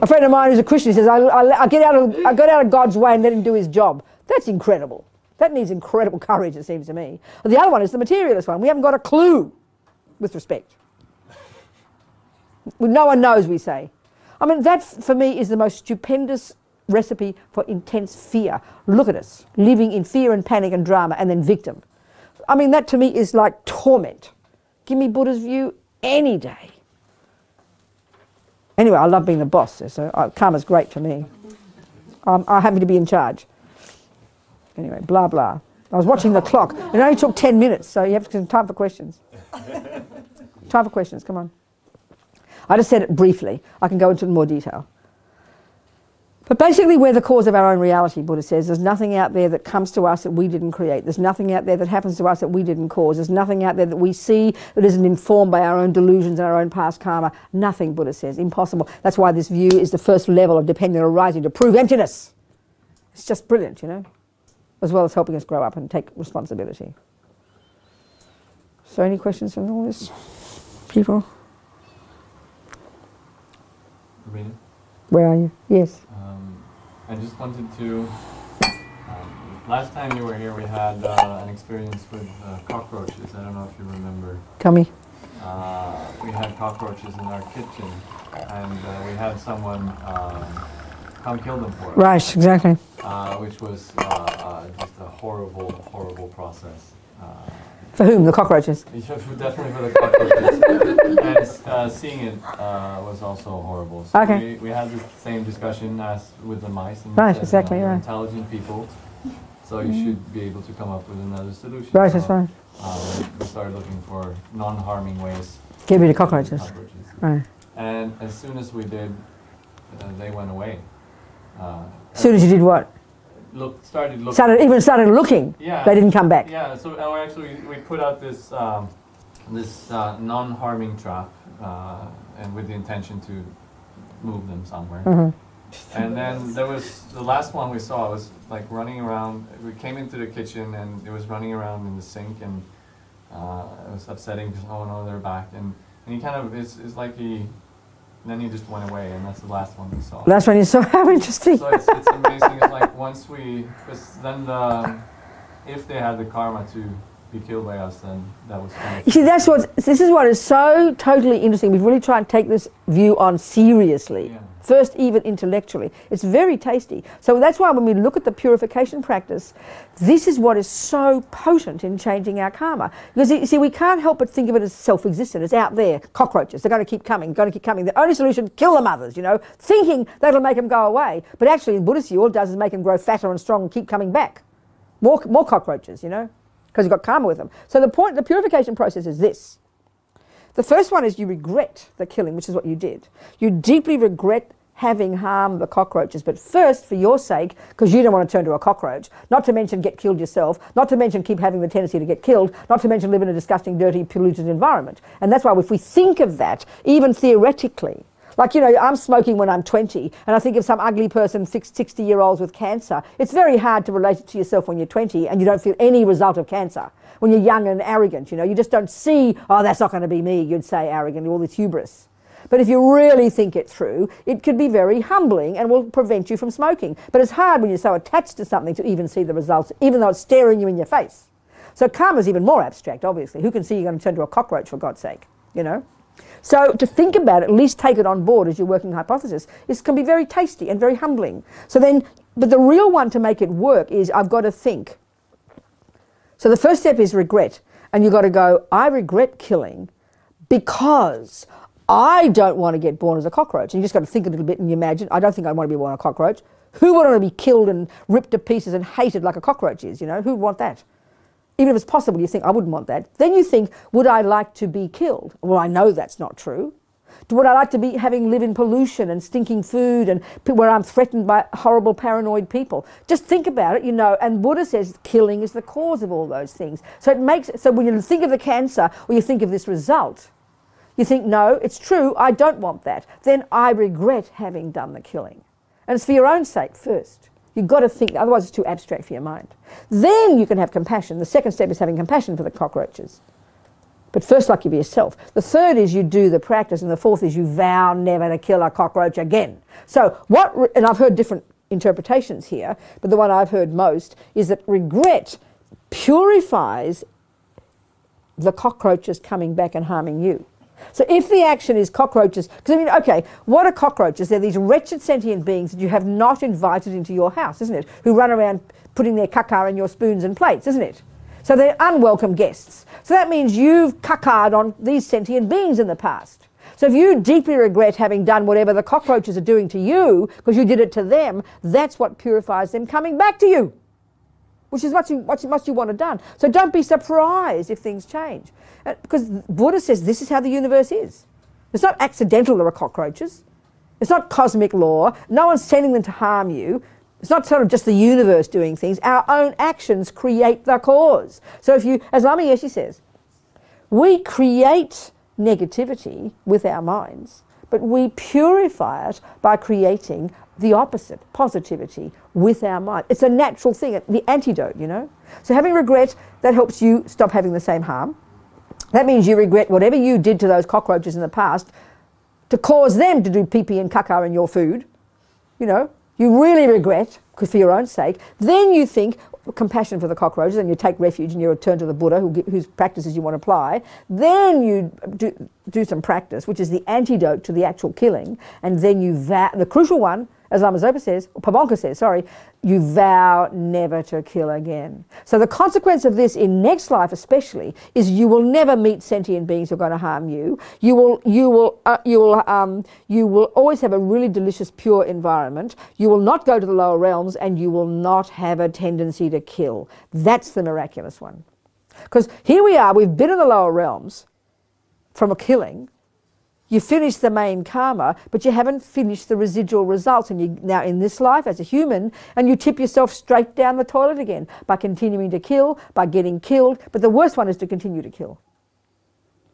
A friend of mine who's a Christian, he says, I get out of God's way and let him do his job. That's incredible. That needs incredible courage, it seems to me. The other one is the materialist one. We haven't got a clue, with respect. No one knows, we say. I mean, that, for me, is the most stupendous recipe for intense fear. Look at us, living in fear and panic and drama, and then victim. I mean, that to me is like torment. Give me Buddha's view any day. Anyway, I love being the boss, so karma's great for me. I'm happy to be in charge. Anyway, blah, blah. I was watching the clock. It only took 10 minutes, so you have time for questions. Time for questions, come on. I just said it briefly. I can go into more detail. But basically, we're the cause of our own reality, Buddha says. There's nothing out there that comes to us that we didn't create. There's nothing out there that happens to us that we didn't cause. There's nothing out there that we see that isn't informed by our own delusions and our own past karma. Nothing, Buddha says. Impossible. That's why this view is the first level of dependent arising to prove emptiness. It's just brilliant, you know, as well as helping us grow up and take responsibility. So any questions from all this, people? Robina? Where are you? Yes. I just wanted to, last time you were here we had an experience with cockroaches. I don't know if you remember. Tell me. We had cockroaches in our kitchen and we had someone come kill them for us. Right, exactly. Which was just a horrible, horrible process. For whom? The cockroaches? Definitely for the cockroaches. And seeing it was also horrible. So okay. We had the same discussion as with the mice. And right, said, exactly, you're right. Intelligent people, so you should be able to come up with another solution. Right, so, that's right. We started looking for non-harming ways. Get rid of cockroaches. Right. And as soon as we did, they went away. As soon as you did what? Started looking. Started looking. Yeah. They didn't come back. Yeah. So actually we put out this non-harming trap, and with the intention to move them somewhere. Mm-hmm. And then there was the last one we saw was like running around. We came into the kitchen and it was running around in the sink, and it was upsetting because oh no, they're back. And he kind of it's like then he just went away, and that's the last one we saw. Last one you saw? How interesting. So it's amazing. It's like once because then if they had the karma to be killed by us, then that was kind of... You see, this is what is so totally interesting. We've really tried to take this view on seriously. Yeah. First, even intellectually. It's very tasty. So that's why when we look at the purification practice, this is what is so potent in changing our karma. Because you see, we can't help but think of it as self-existent. It's out there. Cockroaches. They're going to keep coming, going to keep coming. The only solution, kill the mothers, you know, thinking that'll make them go away. But actually, in Buddhist view, all it does is make them grow fatter and strong and keep coming back. More cockroaches, you know, because you've got karma with them. So the purification process is this. The first one is you regret the killing, which is what you did. You deeply regret having harmed the cockroaches, but first, for your sake, because you don't want to turn to a cockroach, not to mention get killed yourself, not to mention keep having the tendency to get killed, not to mention live in a disgusting, dirty, polluted environment. And that's why if we think of that, even theoretically, like, you know, I'm smoking when I'm 20, and I think of some ugly person, 60-year-olds with cancer, it's very hard to relate it to yourself when you're 20 and you don't feel any result of cancer. When you're young and arrogant, you know, you just don't see, oh, that's not going to be me, you'd say arrogant, all this hubris. But if you really think it through, it could be very humbling and will prevent you from smoking. But it's hard when you're so attached to something to even see the results, even though it's staring you in your face. So karma's even more abstract, obviously. Who can see you're going to turn to a cockroach, for God's sake, you know? So to think about it, at least take it on board as your working hypothesis, can be very tasty and very humbling. So then, but the real one to make it work is I've got to think. So the first step is regret. And you've got to go, I regret killing because I don't want to get born as a cockroach. And you just got to think a little bit and you imagine, I don't think I want to be born a cockroach. Who would want to be killed and ripped to pieces and hated like a cockroach is, you know? Who would want that? Even if it's possible, you think, I wouldn't want that. Then you think, would I like to be killed? Well, I know that's not true. Would I like to be live in pollution and stinking food and where I'm threatened by horrible paranoid people? Just think about it, you know, and Buddha says killing is the cause of all those things. So when you think of the cancer or you think of this result, you think, no, it's true, I don't want that. Then I regret having done the killing. And it's for your own sake first. You've got to think, otherwise it's too abstract for your mind. Then you can have compassion. The second step is having compassion for the cockroaches. But first, like you be yourself. The third is you do the practice, and the fourth is you vow never to kill a cockroach again. So and I've heard different interpretations here, but the one I've heard most is that regret purifies the cockroaches coming back and harming you. So if the action is cockroaches, because I mean, okay, what are cockroaches? They're these wretched sentient beings that you have not invited into your house, isn't it? Who run around putting their caca in your spoons and plates, isn't it? So they're unwelcome guests. So that means you've caca'd on these sentient beings in the past. So if you deeply regret having done whatever the cockroaches are doing to you because you did it to them, that's what purifies them coming back to you, which is what you want to done. So don't be surprised if things change. Because Buddha says this is how the universe is. It's not accidental there are cockroaches. It's not cosmic law. No one's sending them to harm you. It's not sort of just the universe doing things. Our own actions create the cause. So if you, as Lama Yeshe says, we create negativity with our minds, but we purify it by creating the opposite, positivity, with our mind. It's a natural thing, the antidote, you know. So having regret, that helps you stop having the same harm. That means you regret whatever you did to those cockroaches in the past to cause them to do pee-pee and caca in your food, you know. You really regret, because for your own sake. Then you think compassion for the cockroaches and you take refuge and you return to the Buddha whose practices you want to apply. Then you do some practice, which is the antidote to the actual killing. And then you vow, the crucial one, as Lama Zopa says, or Pabonka says, sorry, you vow never to kill again. So the consequence of this in next life especially is you will never meet sentient beings who are going to harm you. You will always have a really delicious, pure environment. You will not go to the lower realms and you will not have a tendency to kill. That's the miraculous one. Because here we are, we've been in the lower realms from a killing. You finish the main karma, but you haven't finished the residual results. And you're now in this life as a human, and you tip yourself straight down the toilet again by continuing to kill, by getting killed. But the worst one is to continue to kill,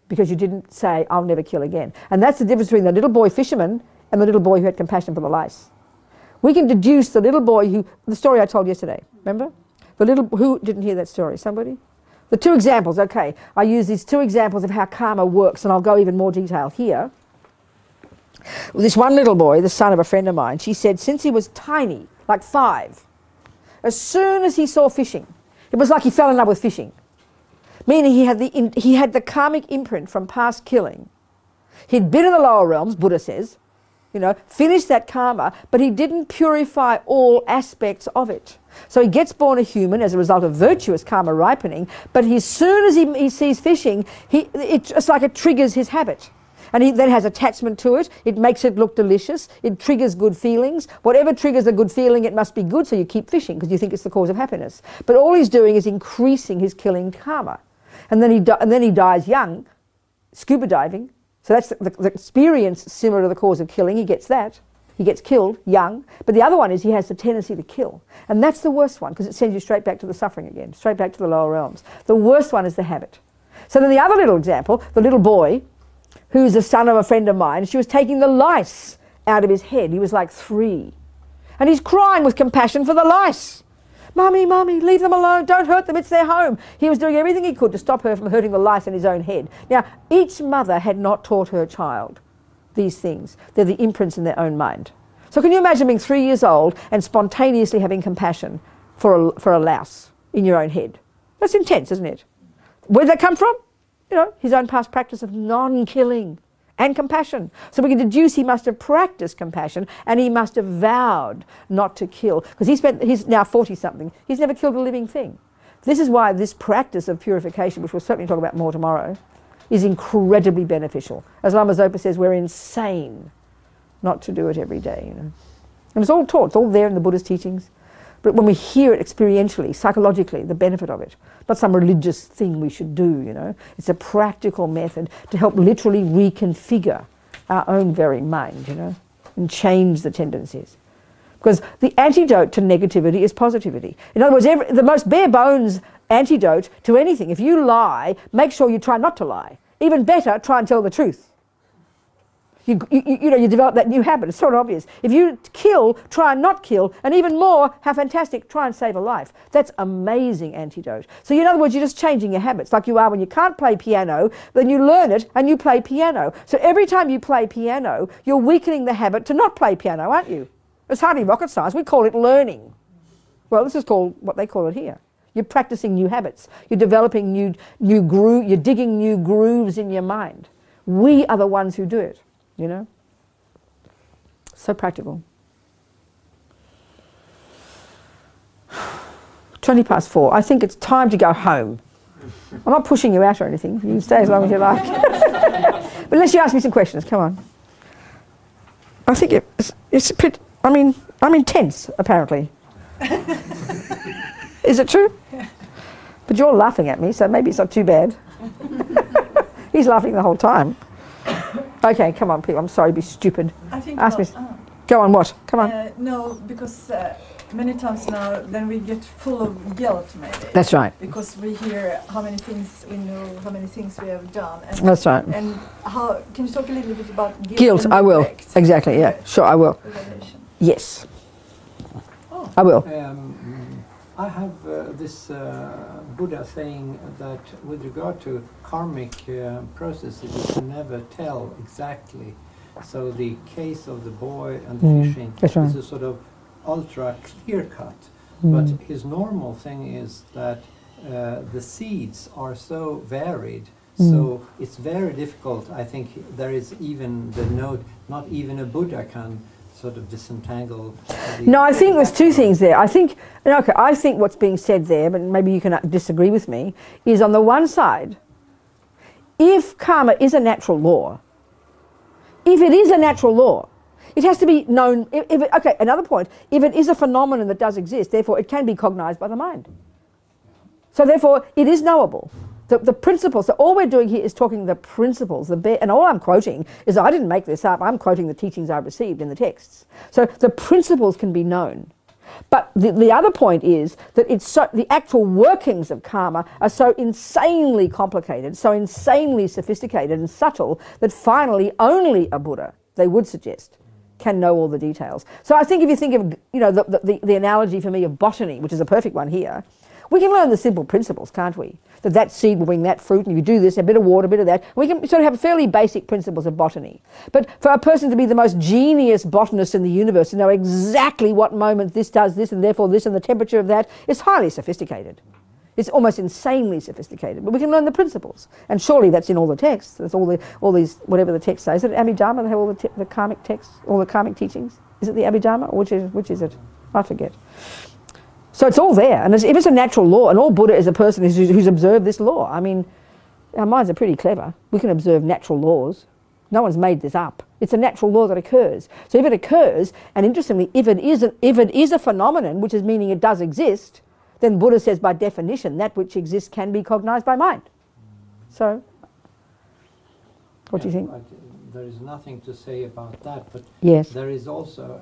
because you didn't say, I'll never kill again. And that's the difference between the little boy fisherman and the little boy who had compassion for the lice. We can deduce the little boy who, the story I told yesterday, remember? The little, who didn't hear that story? Somebody? The two examples, okay. I use these two examples of how karma works, and I'll go even more detail here. This one little boy, the son of a friend of mine, she said since he was tiny, like 5, as soon as he saw fishing, it was like he fell in love with fishing. Meaning he had the karmic imprint from past killing. He'd been in the lower realms, Buddha says, you know, finished that karma, but he didn't purify all aspects of it. So he gets born a human as a result of virtuous karma ripening, but as soon as he sees fishing, it's like it triggers his habit. And he then has attachment to it. It makes it look delicious. It triggers good feelings. Whatever triggers a good feeling, it must be good, so you keep fishing because you think it's the cause of happiness. But all he's doing is increasing his killing karma. And then he dies young, scuba diving. So that's the experience similar to the cause of killing. He gets that. He gets killed young. But the other one is he has the tendency to kill. And that's the worst one because it sends you straight back to the suffering again, straight back to the lower realms. The worst one is the habit. So then the other little example, the little boy, who's the son of a friend of mine, she was taking the lice out of his head. He was like 3. And he's crying with compassion for the lice. Mummy, Mummy, leave them alone. Don't hurt them. It's their home. He was doing everything he could to stop her from hurting the lice in his own head. Now, each mother had not taught her child these things. They're the imprints in their own mind. So can you imagine being 3 years old and spontaneously having compassion for a louse in your own head? That's intense, isn't it? Where did that come from? You know, his own past practice of non-killing and compassion. So we can deduce he must have practiced compassion and he must have vowed not to kill. Because he's now 40-something. He's never killed a living thing. This is why this practice of purification, which we'll certainly talk about more tomorrow, is incredibly beneficial. As Lama Zopa says, we're insane not to do it every day. You know? And it's all taught. It's all there in the Buddha's teachings. But when we hear it experientially, psychologically, the benefit of it, not some religious thing we should do, you know. It's a practical method to help literally reconfigure our own very mind, you know, and change the tendencies. Because the antidote to negativity is positivity. In other words, the most bare bones antidote to anything, if you lie, make sure you try not to lie. Even better, try and tell the truth. You develop that new habit. It's sort of obvious. If you kill, try and not kill, and even more, how fantastic, try and save a life. That's amazing antidote. So in other words, you're just changing your habits, like you are when you can't play piano, then you learn it and you play piano. So every time you play piano, you're weakening the habit to not play piano, aren't you? It's hardly rocket science. We call it learning. Well, this is called what they call it here. You're practicing new habits. You're developing new groove. You're digging new grooves in your mind. We are the ones who do it. You know? So practical. 4:20. I think it's time to go home. I'm not pushing you out or anything. You can stay as long as you like. But unless you ask me some questions, come on. I think it's a bit, I mean, I'm intense, apparently. Is it true? Yeah. But you're laughing at me, so maybe it's not too bad. He's laughing the whole time. Okay, come on, people. I'm sorry, be stupid. I think ask me. Go on, what? Come on. No, because many times now, then we get full of guilt, maybe. That's right. Because we hear how many things we know, how many things we have done. And That's right. And how, can you talk a little bit about Guilt, and I will. neglect? Exactly, yeah. Sure, I will. Revelation. Yes. I will. I have this Buddha saying that with regard to karmic processes, you can never tell exactly. So the case of the boy and the fishing is a sort of ultra clear cut. But his normal thing is that the seeds are so varied. So it's very difficult. I think there is even the note, not even a Buddha can sort of disentangle. No, I think there's two things there. I think what's being said there, but maybe you can disagree with me, is on the one side, if karma is a natural law, if it is a natural law, it has to be known. Another point, if it is a phenomenon that does exist, therefore it can be cognized by the mind. So therefore it is knowable. The principles, so all we're doing here is talking the principles, and all I'm quoting is, I didn't make this up, I'm quoting the teachings I've received in the texts. So the principles can be known. But the other point is that the actual workings of karma are so insanely complicated, so insanely sophisticated and subtle, that finally only a Buddha, they would suggest, can know all the details. So I think if you think of, the analogy for me of botany, which is a perfect one here, we can learn the simple principles, can't we? That seed will bring that fruit, and if you do this, a bit of water, a bit of that. We can sort of have fairly basic principles of botany. But for a person to be the most genius botanist in the universe, to know exactly what moment this does this, and therefore this, and the temperature of that, is highly sophisticated. It's almost insanely sophisticated. But we can learn the principles. And surely that's in all the texts. That's all these, whatever the text says. Is it Abhidharma? They have all the karmic texts, all the karmic teachings? Is it the Abhidharma? Or which is it? I forget. So it's all there, and if it's a natural law, and all Buddha is a person who's observed this law. I mean, our minds are pretty clever. We can observe natural laws. No one's made this up. It's a natural law that occurs. So if it occurs, and interestingly, if it is a phenomenon, which is meaning it does exist, then Buddha says by definition that which exists can be cognized by mind. So, what do you think? There is nothing to say about that, but yes, there is also,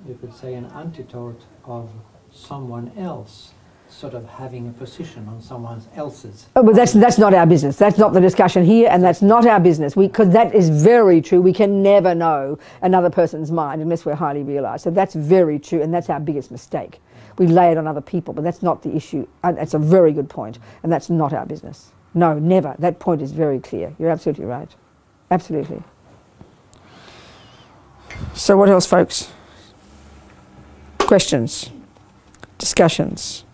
you could say, an antidote of someone else sort of having a position on someone else's. Oh, but that's not our business. That's not the discussion here, and that's not our business. Because that is very true. We can never know another person's mind unless we're highly realised. So that's very true, and that's our biggest mistake. We lay it on other people, but that's not the issue. That's a very good point, and that's not our business. No, never. That point is very clear. You're absolutely right. Absolutely. So what else, folks? Questions? Discussions?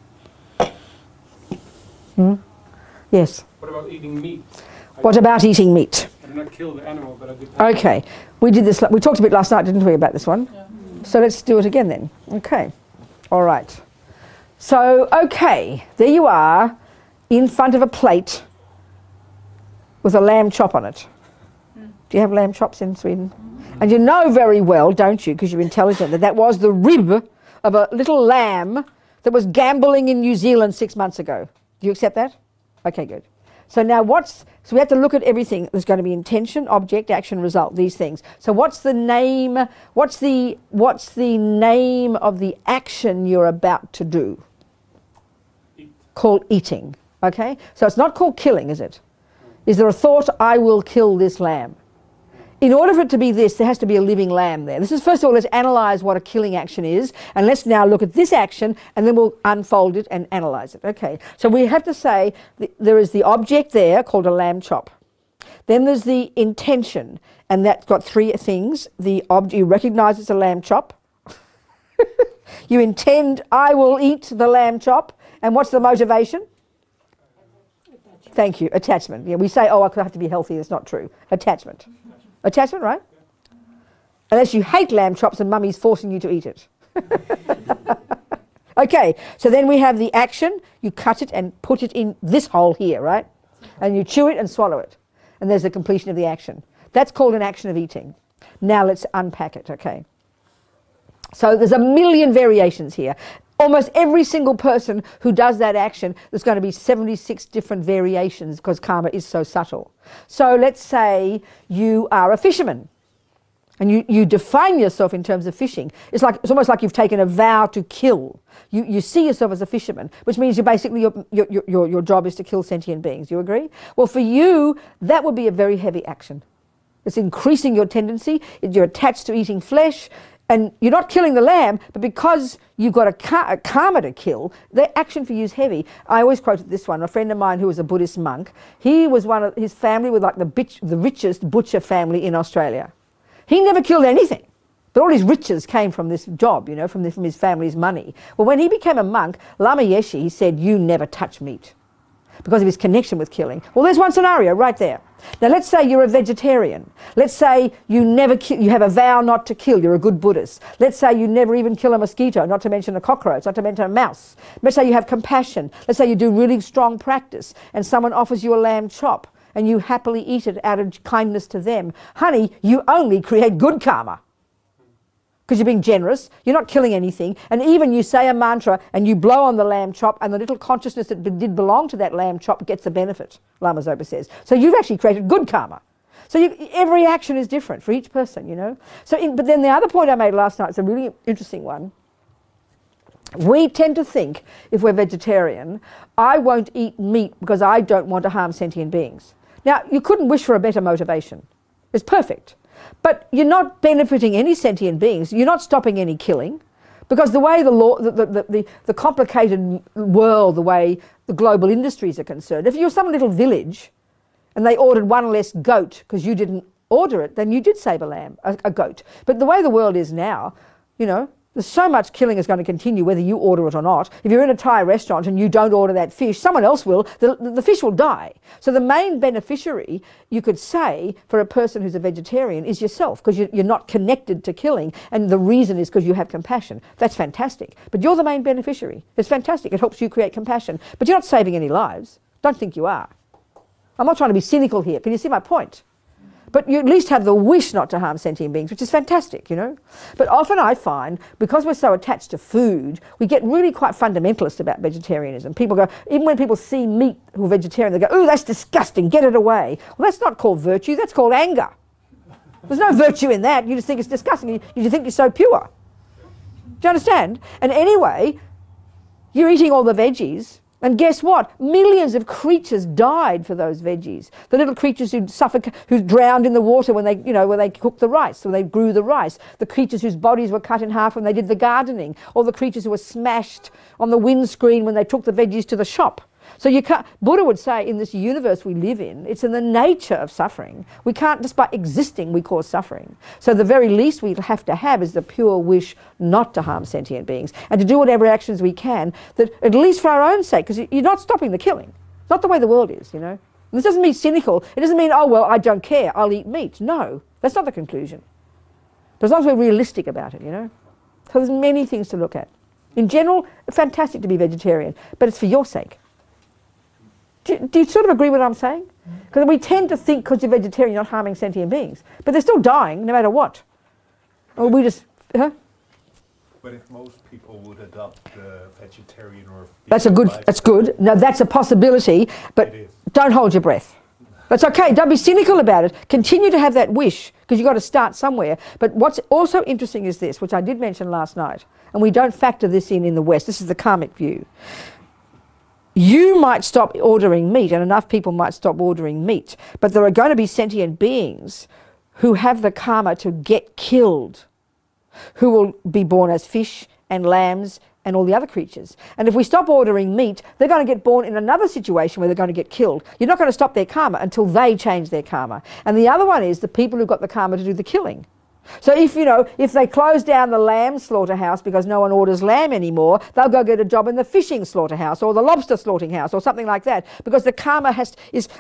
Yes? What about eating meat? What about eating meat? I did not kill the animal, but I did. Okay. We did this. We talked a bit last night, didn't we, about this one? Yeah. So let's do it again then. Okay. All right. So, okay. There you are in front of a plate with a lamb chop on it. Do you have lamb chops in Sweden? And you know very well, don't you, because you're intelligent, that that was the rib of a little lamb that was gambling in New Zealand 6 months ago. Do you accept that? Okay, good. So now so we have to look at everything. There's going to be intention, object, action, result, these things. So what's the name name of the action you're about to do? Called eating. Okay? So it's not called killing, is it? Is there a thought, I will kill this lamb? In order for it to be this, there has to be a living lamb there. This is, first of all, let's analyse what a killing action is, and let's now look at this action, and then we'll unfold it and analyse it. Okay, so we have to say there is the object there called a lamb chop. Then there's the intention, and that's got three things. You recognise it's a lamb chop. You intend, I will eat the lamb chop. And what's the motivation? Thank you, attachment. Yeah, we say, oh, I have to be healthy. That's not true. Attachment. Attachment, right? Unless you hate lamb chops and mummy's forcing you to eat it. Okay, so then we have the action. You cut it and put it in this hole here, right? And you chew it and swallow it. And there's the completion of the action. That's called an action of eating. Now let's unpack it, okay? So there's a million variations here. Almost every single person who does that action, there's going to be 76 different variations because karma is so subtle. So let's say you are a fisherman and you define yourself in terms of fishing. It's almost like you've taken a vow to kill. You see yourself as a fisherman, which means you basically your job is to kill sentient beings. You agree? Well, for you, that would be a very heavy action. It's increasing your tendency. You're attached to eating flesh. And you're not killing the lamb, but because you've got a karma to kill, the action for you is heavy. I always quoted this one. A friend of mine who was a Buddhist monk, he was his family was like the richest butcher family in Australia. He never killed anything, but all his riches came from this job, you know, from his family's money. Well, when he became a monk, Lama Yeshe, he said, you never touch meat because of his connection with killing. Well, there's one scenario right there. Now, let's say you're a vegetarian. Let's say you never you have a vow not to kill. You're a good Buddhist. Let's say you never even kill a mosquito, not to mention a cockroach, not to mention a mouse. Let's say you have compassion. Let's say you do really strong practice and someone offers you a lamb chop and you happily eat it out of kindness to them. Honey, you only create good karma. Because you're being generous, you're not killing anything, and even you say a mantra and you blow on the lamb chop and the little consciousness that did belong to that lamb chop gets the benefit, Lama Zopa says. So you've actually created good karma. So every action is different for each person, you know. But then the other point I made last night is a really interesting one. We tend to think, if we're vegetarian, I won't eat meat because I don't want to harm sentient beings. Now, you couldn't wish for a better motivation. It's perfect. But you're not benefiting any sentient beings. You're not stopping any killing, because the way the complicated world, the way the global industries are concerned, if you're some little village and they ordered one less goat because you didn't order it, then you did save a goat. But the way the world is now, you know, there's so much killing is going to continue whether you order it or not. If you're in a Thai restaurant and you don't order that fish, someone else will. The fish will die. So the main beneficiary, you could say, for a person who's a vegetarian is yourself, because you're not connected to killing, and the reason is because you have compassion. That's fantastic. But you're the main beneficiary. It's fantastic. It helps you create compassion. But you're not saving any lives. Don't think you are. I'm not trying to be cynical here. Can you see my point? But you at least have the wish not to harm sentient beings, which is fantastic, you know. But often I find, because we're so attached to food, we get really quite fundamentalist about vegetarianism. People go, even when people see meat who are vegetarian, they go, "Ooh, that's disgusting, get it away." Well, that's not called virtue, that's called anger. There's no virtue in that. You just think it's disgusting. You think you're so pure. Do you understand? And anyway, you're eating all the veggies. And guess what? Millions of creatures died for those veggies. The little creatures who drowned in the water when they cooked the rice, when they grew the rice. The creatures whose bodies were cut in half when they did the gardening. Or the creatures who were smashed on the windscreen when they took the veggies to the shop. So you can't, Buddha would say, in this universe we live in, it's in the nature of suffering. We can't, just by existing, we cause suffering. So the very least we have to have is the pure wish not to harm sentient beings, and to do whatever actions we can, that at least for our own sake, because you're not stopping the killing. It's not the way the world is, you know. And this doesn't mean cynical. It doesn't mean, oh, well, I don't care, I'll eat meat. No, that's not the conclusion. But as long as we're realistic about it, you know. So there's many things to look at. In general, fantastic to be vegetarian, but it's for your sake. Do you sort of agree with what I'm saying? Because we tend to think because you're vegetarian you're not harming sentient beings. But they're still dying no matter what. Or we just... Huh? But if most people would adopt vegetarian or... That's good. No, that's a possibility. But don't hold your breath. That's okay. Don't be cynical about it. Continue to have that wish, because you've got to start somewhere. But what's also interesting is this, which I did mention last night, and we don't factor this in the West. This is the karmic view. You might stop ordering meat, and enough people might stop ordering meat, but there are going to be sentient beings who have the karma to get killed, who will be born as fish and lambs and all the other creatures. And if we stop ordering meat, they're going to get born in another situation where they're going to get killed. You're not going to stop their karma until they change their karma. And the other one is the people who've got the karma to do the killing. So if they close down the lamb slaughterhouse because no one orders lamb anymore, they'll go get a job in the fishing slaughterhouse or the lobster slaughtering house or something like that, because the karma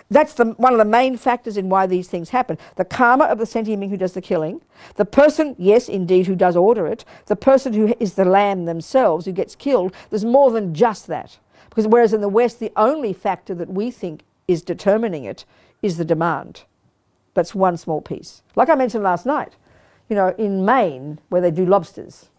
that's one of the main factors in why these things happen. The karma of the sentient being who does the killing, the person, yes, indeed, who does order it, the person who is the lamb themselves who gets killed. There's more than just that, because whereas in the West the only factor that we think is determining it is the demand. That's one small piece. Like I mentioned last night, you know, in Maine, where they do lobsters,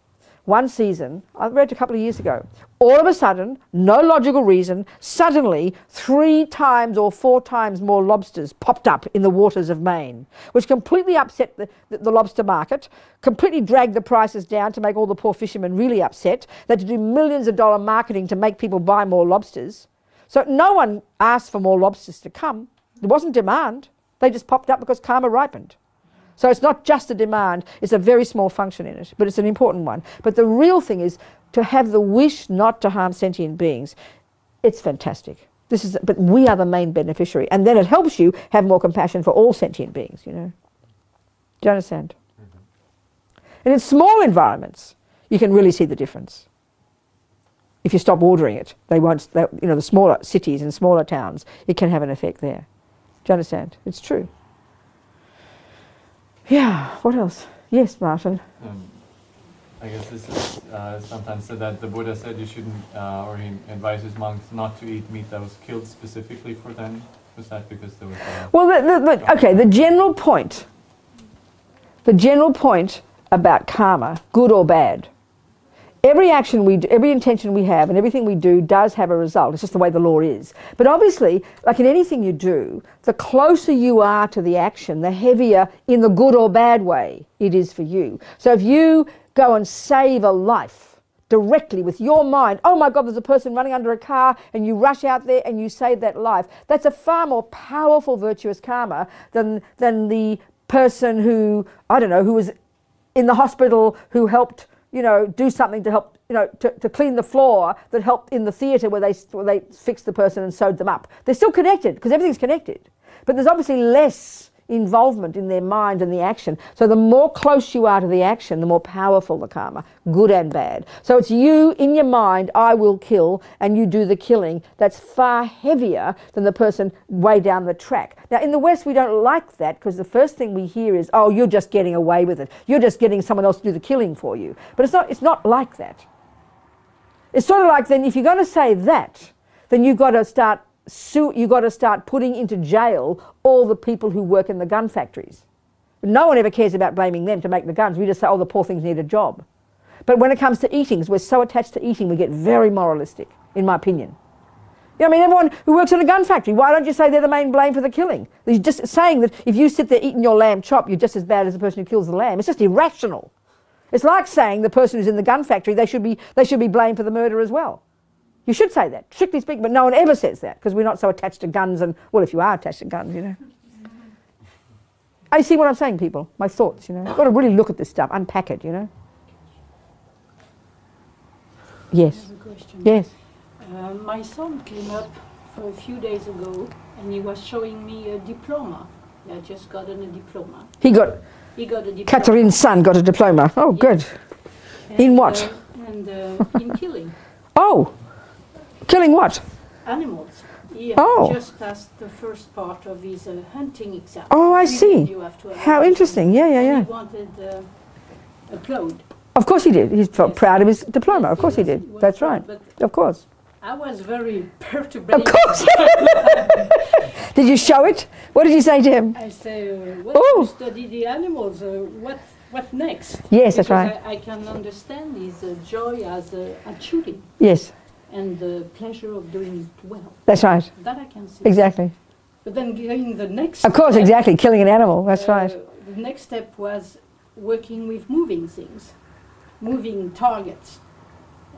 one season, I read a couple of years ago, all of a sudden, no logical reason, suddenly 3 times or 4 times more lobsters popped up in the waters of Maine, which completely upset the lobster market, completely dragged the prices down to make all the poor fishermen really upset. They had to do millions of dollar marketing to make people buy more lobsters. So no one asked for more lobsters to come. There wasn't demand. They just popped up because karma ripened. So it's not just a demand, it's a very small function in it, but it's an important one. But the real thing is to have the wish not to harm sentient beings. It's fantastic. But we are the main beneficiary. And then it helps you have more compassion for all sentient beings, you know. Do you understand? And in small environments, you can really see the difference. If you stop ordering it, you know, the smaller cities and smaller towns, it can have an effect there. Do you understand? It's true. Yeah, what else? Yes, Martin. I guess this is sometimes said that the Buddha said you shouldn't, or he advises monks not to eat meat that was killed specifically for them. Was that because there was well, okay, the general point about karma, good or bad, every action we do, every intention we have and everything we do does have a result. It's just the way the law is. But obviously, like in anything you do, the closer you are to the action, the heavier, in the good or bad way, it is for you. So if you go and save a life directly with your mind, oh my God, there's a person running under a car, and you rush out there and you save that life, that's a far more powerful virtuous karma than the person who, I don't know, who was in the hospital, who helped, you know, do something to help, you know, to clean the floor, that helped in the theatre where they fixed the person and sewed them up. They're still connected because everything's connected. But there's obviously less involvement in their mind and the action. So the more close you are to the action, the more powerful the karma, good and bad. So it's you in your mind, I will kill, and you do the killing. That's far heavier than the person way down the track. Now in the West we don't like that because the first thing we hear is, oh, you're just getting away with it. You're just getting someone else to do the killing for you. But it's not like that. It's sort of like, then if you're going to say that, then you've got to start putting into jail all the people who work in the gun factories. No one ever cares about blaming them to make the guns. We just say, oh, the poor things need a job. But when it comes to eating, we're so attached to eating, we get very moralistic, in my opinion. You know, I mean, everyone who works in a gun factory, why don't you say they're the main blame for the killing? You're just saying that if you sit there eating your lamb chop, you're just as bad as the person who kills the lamb. It's just irrational. It's like saying the person who's in the gun factory, they should be blamed for the murder as well. You should say that, strictly speaking, but no one ever says that because we're not so attached to guns and, well, if you are attached to guns, you know. I see what I'm saying, people, my thoughts, you know. You've got to really look at this stuff, unpack it, you know. Yes. I have a question. Yes. My son came up for a few days ago and he was showing me a diploma. He had just gotten a diploma. He got a diploma. Catherine's son got a diploma. Oh, yes. Good. And, in what? In killing. Oh. Killing what? Animals. He just passed the first part of his hunting exam. Oh, I see. How interesting. Yeah, yeah, yeah. He wanted a clothes. Of course he did. He's proud of his diploma. Of course he did. That's right. Of course. I was very perturbed. Of course. Did you show it? What did you say to him? I say, well, you study the animals. What next? Yes, that's right. I can understand his joy as at shooting. Yes. And the pleasure of doing it well. That's right. That I can see. Exactly. But then going the next Of course, step, exactly. Killing an animal. That's right. The next step was working with moving things, moving targets,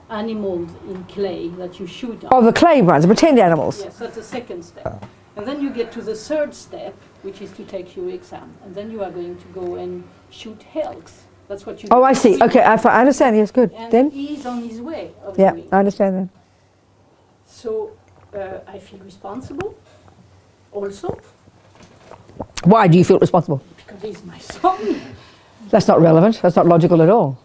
animals in clay that you shoot on. Oh, the clay ones, the pretend animals. Yes, that's the second step. And then you get to the third step, which is to take your exam. And then you are going to go and shoot elks. That's what you do. Oh, I see. Okay, I understand. Yes, good. And then? he's on his way of Yeah, doing. I understand that. So I feel responsible also. Why do you feel responsible? Because he's my son. That's not relevant. That's not logical at all.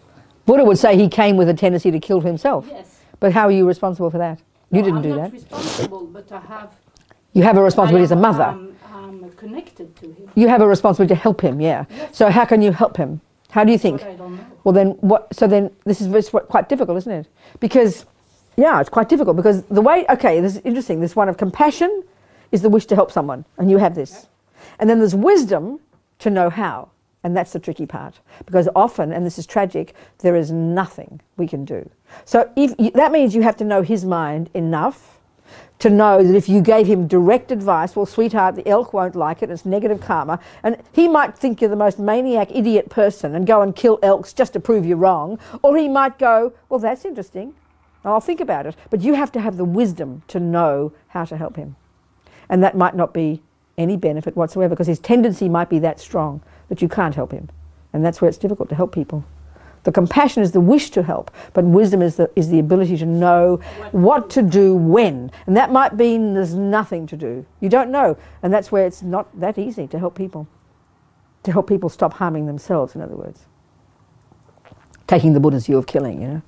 Buddha would say he came with a tendency to kill himself. Yes. But how are you responsible for that? You didn't do that. I'm not responsible, but I have... You have a responsibility as a mother. I'm connected to him. You have a responsibility to help him, yeah. Yes. So how can you help him? How do you think? I don't know. Well then, what? So then this is quite difficult, isn't it? Because, yeah, it's quite difficult because the way, okay, this is interesting. This one of compassion is the wish to help someone, and you have this. And then there's wisdom to know how. And that's the tricky part. Because often, and this is tragic, there is nothing we can do. So that means you have to know his mind enough to know that if you gave him direct advice, well, sweetheart, the elk won't like it, it's negative karma, and he might think you're the most maniac idiot person and go and kill elks just to prove you're wrong, or he might go, well, that's interesting, I'll think about it. But you have to have the wisdom to know how to help him. And that might not be any benefit whatsoever, because his tendency might be that strong that you can't help him. And that's where it's difficult to help people. The compassion is the wish to help, but wisdom is the ability to know what to do when. And that might mean there's nothing to do. You don't know. And that's where it's not that easy to help people. To help people stop harming themselves, in other words. Taking the Buddha's view of killing, you know.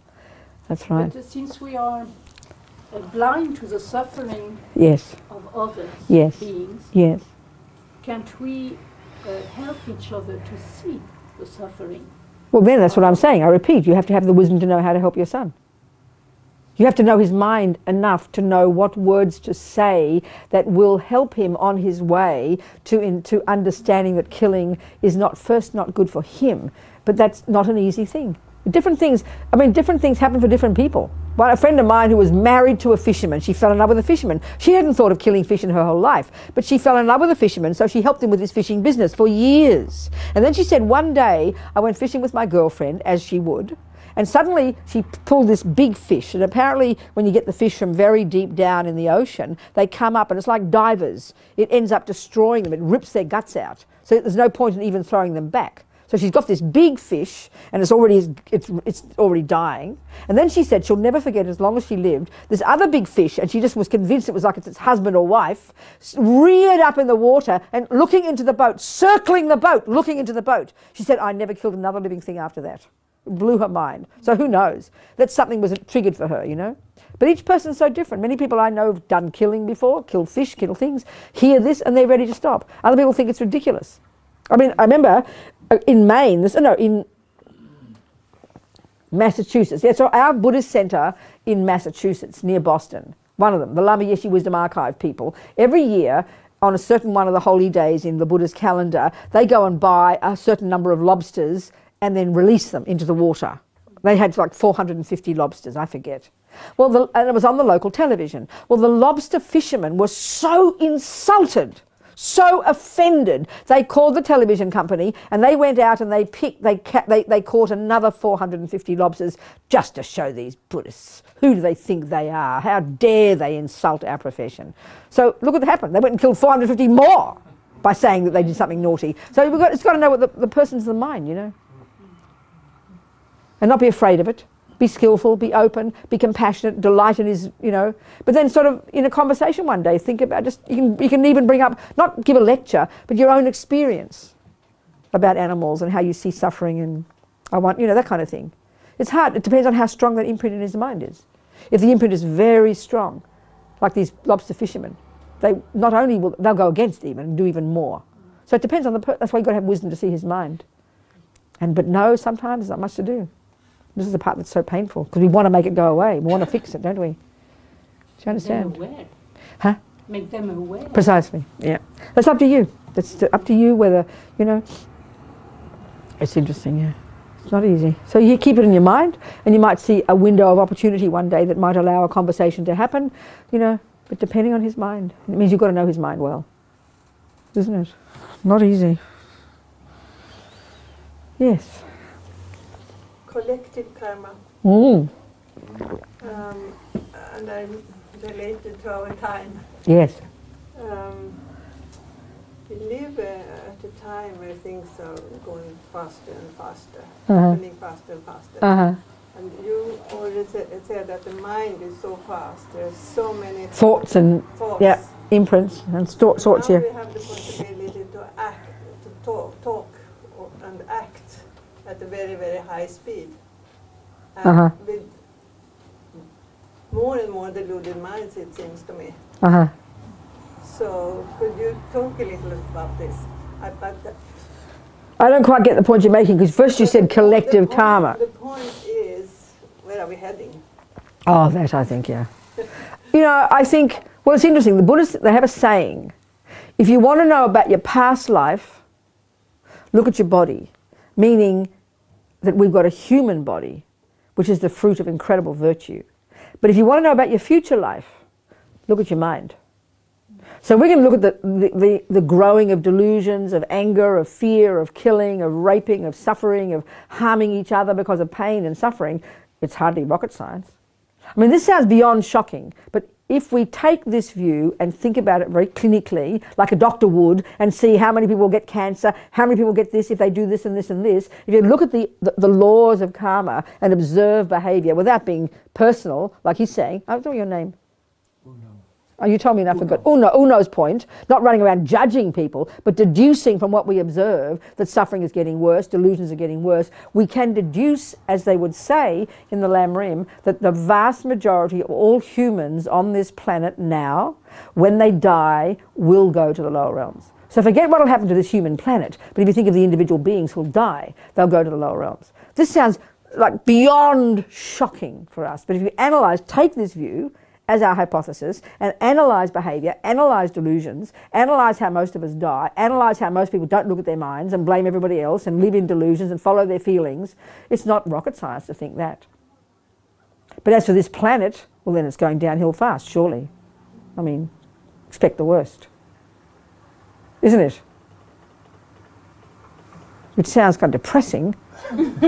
That's right. But since we are blind to the suffering yes. of others, yes. beings, yes. can't we help each other to see the suffering? Well, then that's what I'm saying. I repeat, you have to have the wisdom to know how to help your son. You have to know his mind enough to know what words to say that will help him on his way to understanding that killing is not good for him, but that's not an easy thing. Different things happen for different people. Well, a friend of mine who was married to a fisherman, she fell in love with a fisherman. She hadn't thought of killing fish in her whole life, but she fell in love with a fisherman, so she helped him with his fishing business for years. And then she said, one day I went fishing with my girlfriend, as she would, and suddenly she pulled this big fish. And apparently when you get the fish from very deep down in the ocean, they come up and it's like divers. It ends up destroying them. It rips their guts out. So there's no point in even throwing them back. So she's got this big fish, and it's already dying. And then she said she'll never forget, as long as she lived, this other big fish, and she just was convinced it was like it's its husband or wife, reared up in the water and looking into the boat, circling the boat, looking into the boat. She said, I never killed another living thing after that. It blew her mind. So who knows? That something was triggered for her, you know. But each person's so different. Many people I know have done killing before, killed fish, killed things, hear this, and they're ready to stop. Other people think it's ridiculous. I mean, I remember in Maine, in Massachusetts. Yeah, so our Buddhist center in Massachusetts, near Boston, one of them, the Lama Yeshe Wisdom Archive people, every year on a certain one of the holy days in the Buddhist calendar, they go and buy a certain number of lobsters and then release them into the water. They had like 450 lobsters, I forget. Well, and it was on the local television. Well, the lobster fishermen were so insulted, so offended, they called the television company and they went out and they caught another 450 lobsters just to show these Buddhists. Who do they think they are? How dare they insult our profession? So look what happened. They went and killed 450 more by saying that they did something naughty. So it's got to know what the person's the mind, you know. And not be afraid of it. Be skillful, be open, be compassionate, delight in his, you know. But then sort of in a conversation one day, think about you can even bring up, not give a lecture, but your own experience about animals and how you see suffering and that kind of thing. It's hard. It depends on how strong that imprint in his mind is. If the imprint is very strong, like these lobster fishermen, they not only they'll go against even and do even more. So it depends on that's why you've got to have wisdom to see his mind. But no, sometimes there's not much to do. This is the part that's so painful, because we want to make it go away. We want to fix it, don't we? Do you understand? Make them aware. Huh? Make them aware. Precisely, yeah. That's up to you. That's up to you whether, you know. It's interesting, yeah. It's not easy. So you keep it in your mind, and you might see a window of opportunity one day that might allow a conversation to happen, you know, but depending on his mind. It means you've got to know his mind well. Isn't it? Not easy. Yes. Collective karma. Mm. And I'm related to our time. Yes. We live at a time where things are going faster and faster, happening faster and faster. And you already said that the mind is so fast. There's so many thoughts and imprints and sorts here. Now we have the possibility to act, to talk and act at a very, very high speed. And with more and more deluded minds, it seems to me. So could you talk a little about this? I don't quite get the point you're making, because first you said collective karma. The point is, where are we heading? Oh, that I think, yeah. You know, I think, well, it's interesting. The Buddhists, they have a saying. If you want to know about your past life, look at your body, meaning that we've got a human body, which is the fruit of incredible virtue. But if you want to know about your future life, look at your mind. So we can look at the growing of delusions, of anger, of fear, of killing, of raping, of suffering, of harming each other because of pain and suffering. It's hardly rocket science. I mean, this sounds beyond shocking, but if we take this view and think about it very clinically, like a doctor would, and see how many people get cancer, how many people get this if they do this and this and this, if you look at the laws of karma and observe behavior without being personal, like he's saying, I don't know your name. Oh, you told me and I forgot. Uno's point, not running around judging people, but deducing from what we observe that suffering is getting worse, delusions are getting worse. We can deduce, as they would say in the Lam Rim, that the vast majority of all humans on this planet now, when they die, will go to the lower realms. So forget what will happen to this human planet, but if you think of the individual beings who will die, they'll go to the lower realms. This sounds like beyond shocking for us, but if you analyse, take this view as our hypothesis, and analyse behaviour, analyse delusions, analyse how most of us die, analyse how most people don't look at their minds and blame everybody else and live in delusions and follow their feelings. It's not rocket science to think that. But as for this planet, well then it's going downhill fast, surely. I mean, expect the worst. Isn't it? Which sounds kind of depressing. But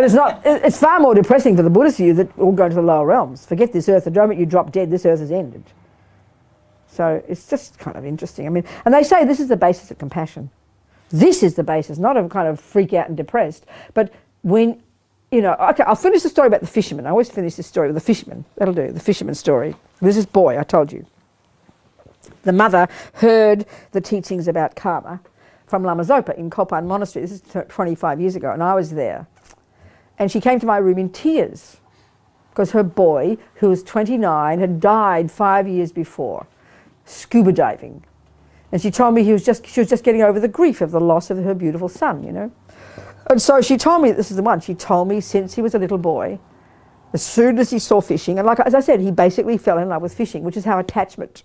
it's not. It's far more depressing for the Buddhist view that all go to the lower realms. Forget this earth. The moment you drop dead, this earth is ended. So it's just kind of interesting. I mean, and they say this is the basis of compassion. This is the basis, not of kind of freak out and depressed, but when, you know, okay, I'll finish the story about the fisherman. I always finish this story with the fisherman. That'll do, the fisherman story. There's this boy, I told you. The mother heard the teachings about karma from Lama Zopa in Kopan Monastery. This is 25 years ago, and I was there. And she came to my room in tears because her boy, who was 29, had died 5 years before, scuba diving. And she told me she was just getting over the grief of the loss of her beautiful son, you know. And so she told me, this is the one, she told me since he was a little boy, as soon as he saw fishing, and like as I said, he basically fell in love with fishing, which is how attachment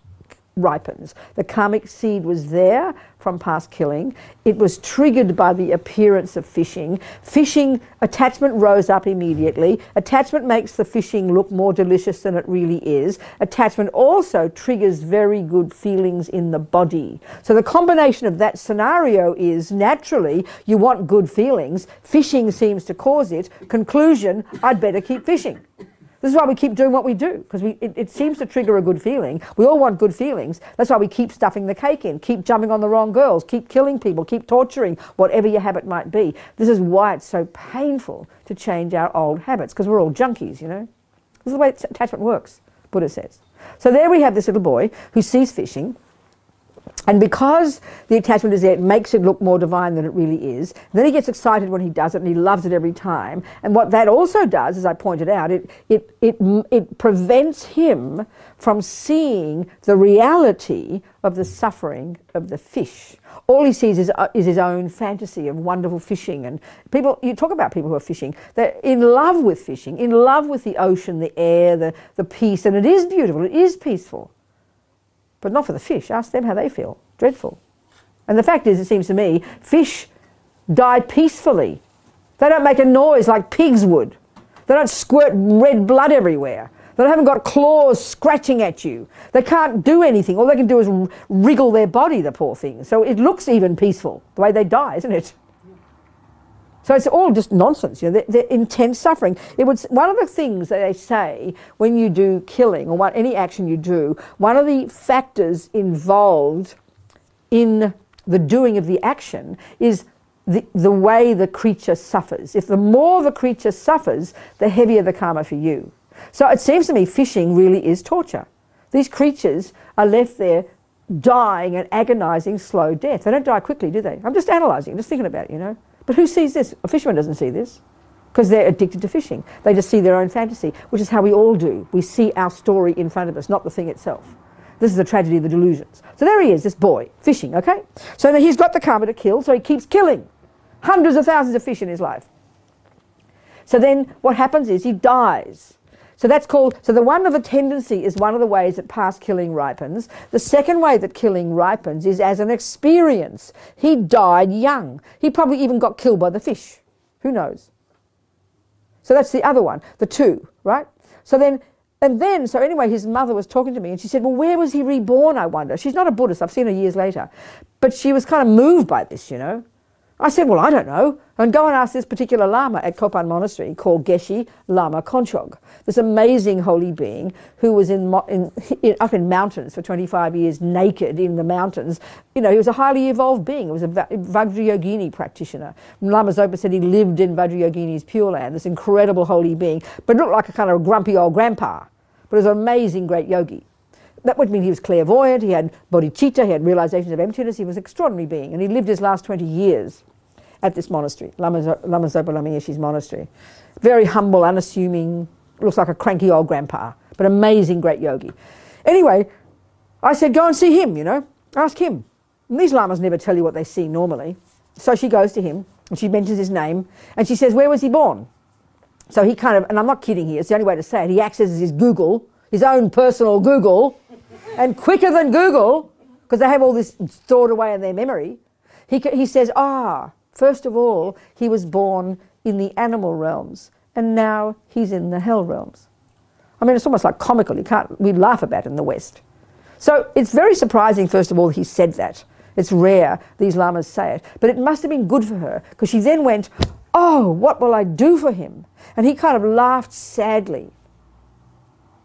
ripens. The karmic seed was there from past killing. It was triggered by the appearance of fishing. Fishing, attachment rose up immediately. Attachment makes the fishing look more delicious than it really is. Attachment also triggers very good feelings in the body. So the combination of that scenario is, naturally, you want good feelings. Fishing seems to cause it. Conclusion, I'd better keep fishing. This is why we keep doing what we do, because it seems to trigger a good feeling. We all want good feelings. That's why we keep stuffing the cake in, keep jumping on the wrong girls, keep killing people, keep torturing, whatever your habit might be. This is why it's so painful to change our old habits, because we're all junkies, you know. This is the way attachment works, Buddha says. So there we have this little boy who sees fishing, and because the attachment is there, it makes it look more divine than it really is. Then he gets excited when he does it, and he loves it every time. And what that also does, as I pointed out, it prevents him from seeing the reality of the suffering of the fish. All he sees is his own fantasy of wonderful fishing. And people, you talk about people who are fishing, they're in love with fishing, in love with the ocean, the air, the peace, and it is beautiful, it is peaceful. But not for the fish. Ask them how they feel. Dreadful. And the fact is, it seems to me, fish die peacefully. They don't make a noise like pigs would. They don't squirt red blood everywhere. They haven't got claws scratching at you. They can't do anything. All they can do is wriggle their body, the poor thing. So it looks even peaceful, the way they die, isn't it? So it's all just nonsense, you know, they're intense suffering. One of the things that they say when you do killing, or any action you do, one of the factors involved in the doing of the action is the way the creature suffers. If the more the creature suffers, the heavier the karma for you. So it seems to me fishing really is torture. These creatures are left there dying an agonizing slow death. They don't die quickly, do they? I'm just analysing, just thinking about it, you know. But who sees this? A fisherman doesn't see this, because they're addicted to fishing. They just see their own fantasy, which is how we all do. We see our story in front of us, not the thing itself. This is the tragedy of the delusions. So there he is, this boy, fishing, okay? So now he's got the karma to kill, so he keeps killing hundreds of thousands of fish in his life. So then what happens is he dies. So that's called, so the one of the tendency is one of the ways that past killing ripens. The second way that killing ripens is as an experience. He died young. He probably even got killed by the fish. Who knows? So that's the other one, the two, right? So anyway, his mother was talking to me and she said, well, where was he reborn, I wonder? She's not a Buddhist, I've seen her years later. But she was kind of moved by this, you know. I said, well, I don't know. And go and ask this particular Lama at Kopan Monastery called Geshe Lama Konchog, this amazing holy being who was up in mountains for 25 years, naked in the mountains. You know, he was a highly evolved being. He was a Vajrayogini practitioner. Lama Zopa said he lived in Vajrayogini's Pure Land, this incredible holy being, but looked like a kind of grumpy old grandpa. But he was an amazing great yogi. That would mean he was clairvoyant, he had bodhicitta, he had realizations of emptiness, he was an extraordinary being. And he lived his last 20 years at this monastery, Lama Zopa Lama Yeshe's monastery. Very humble, unassuming, looks like a cranky old grandpa, but amazing great yogi. Anyway, I said, go and see him, you know, ask him. And these lamas never tell you what they see normally. So she goes to him, and she mentions his name, and she says, where was he born? So he kind of, and I'm not kidding here, it's the only way to say it, he accesses his Google, his own personal Google, and quicker than Google, because they have all this stored away in their memory, he says, first of all, he was born in the animal realms, and now he's in the hell realms. I mean, it's almost like comical. We laugh about it in the West. So it's very surprising, first of all, he said that. It's rare these lamas say it. But it must have been good for her, because she then went, oh, what will I do for him? And he kind of laughed sadly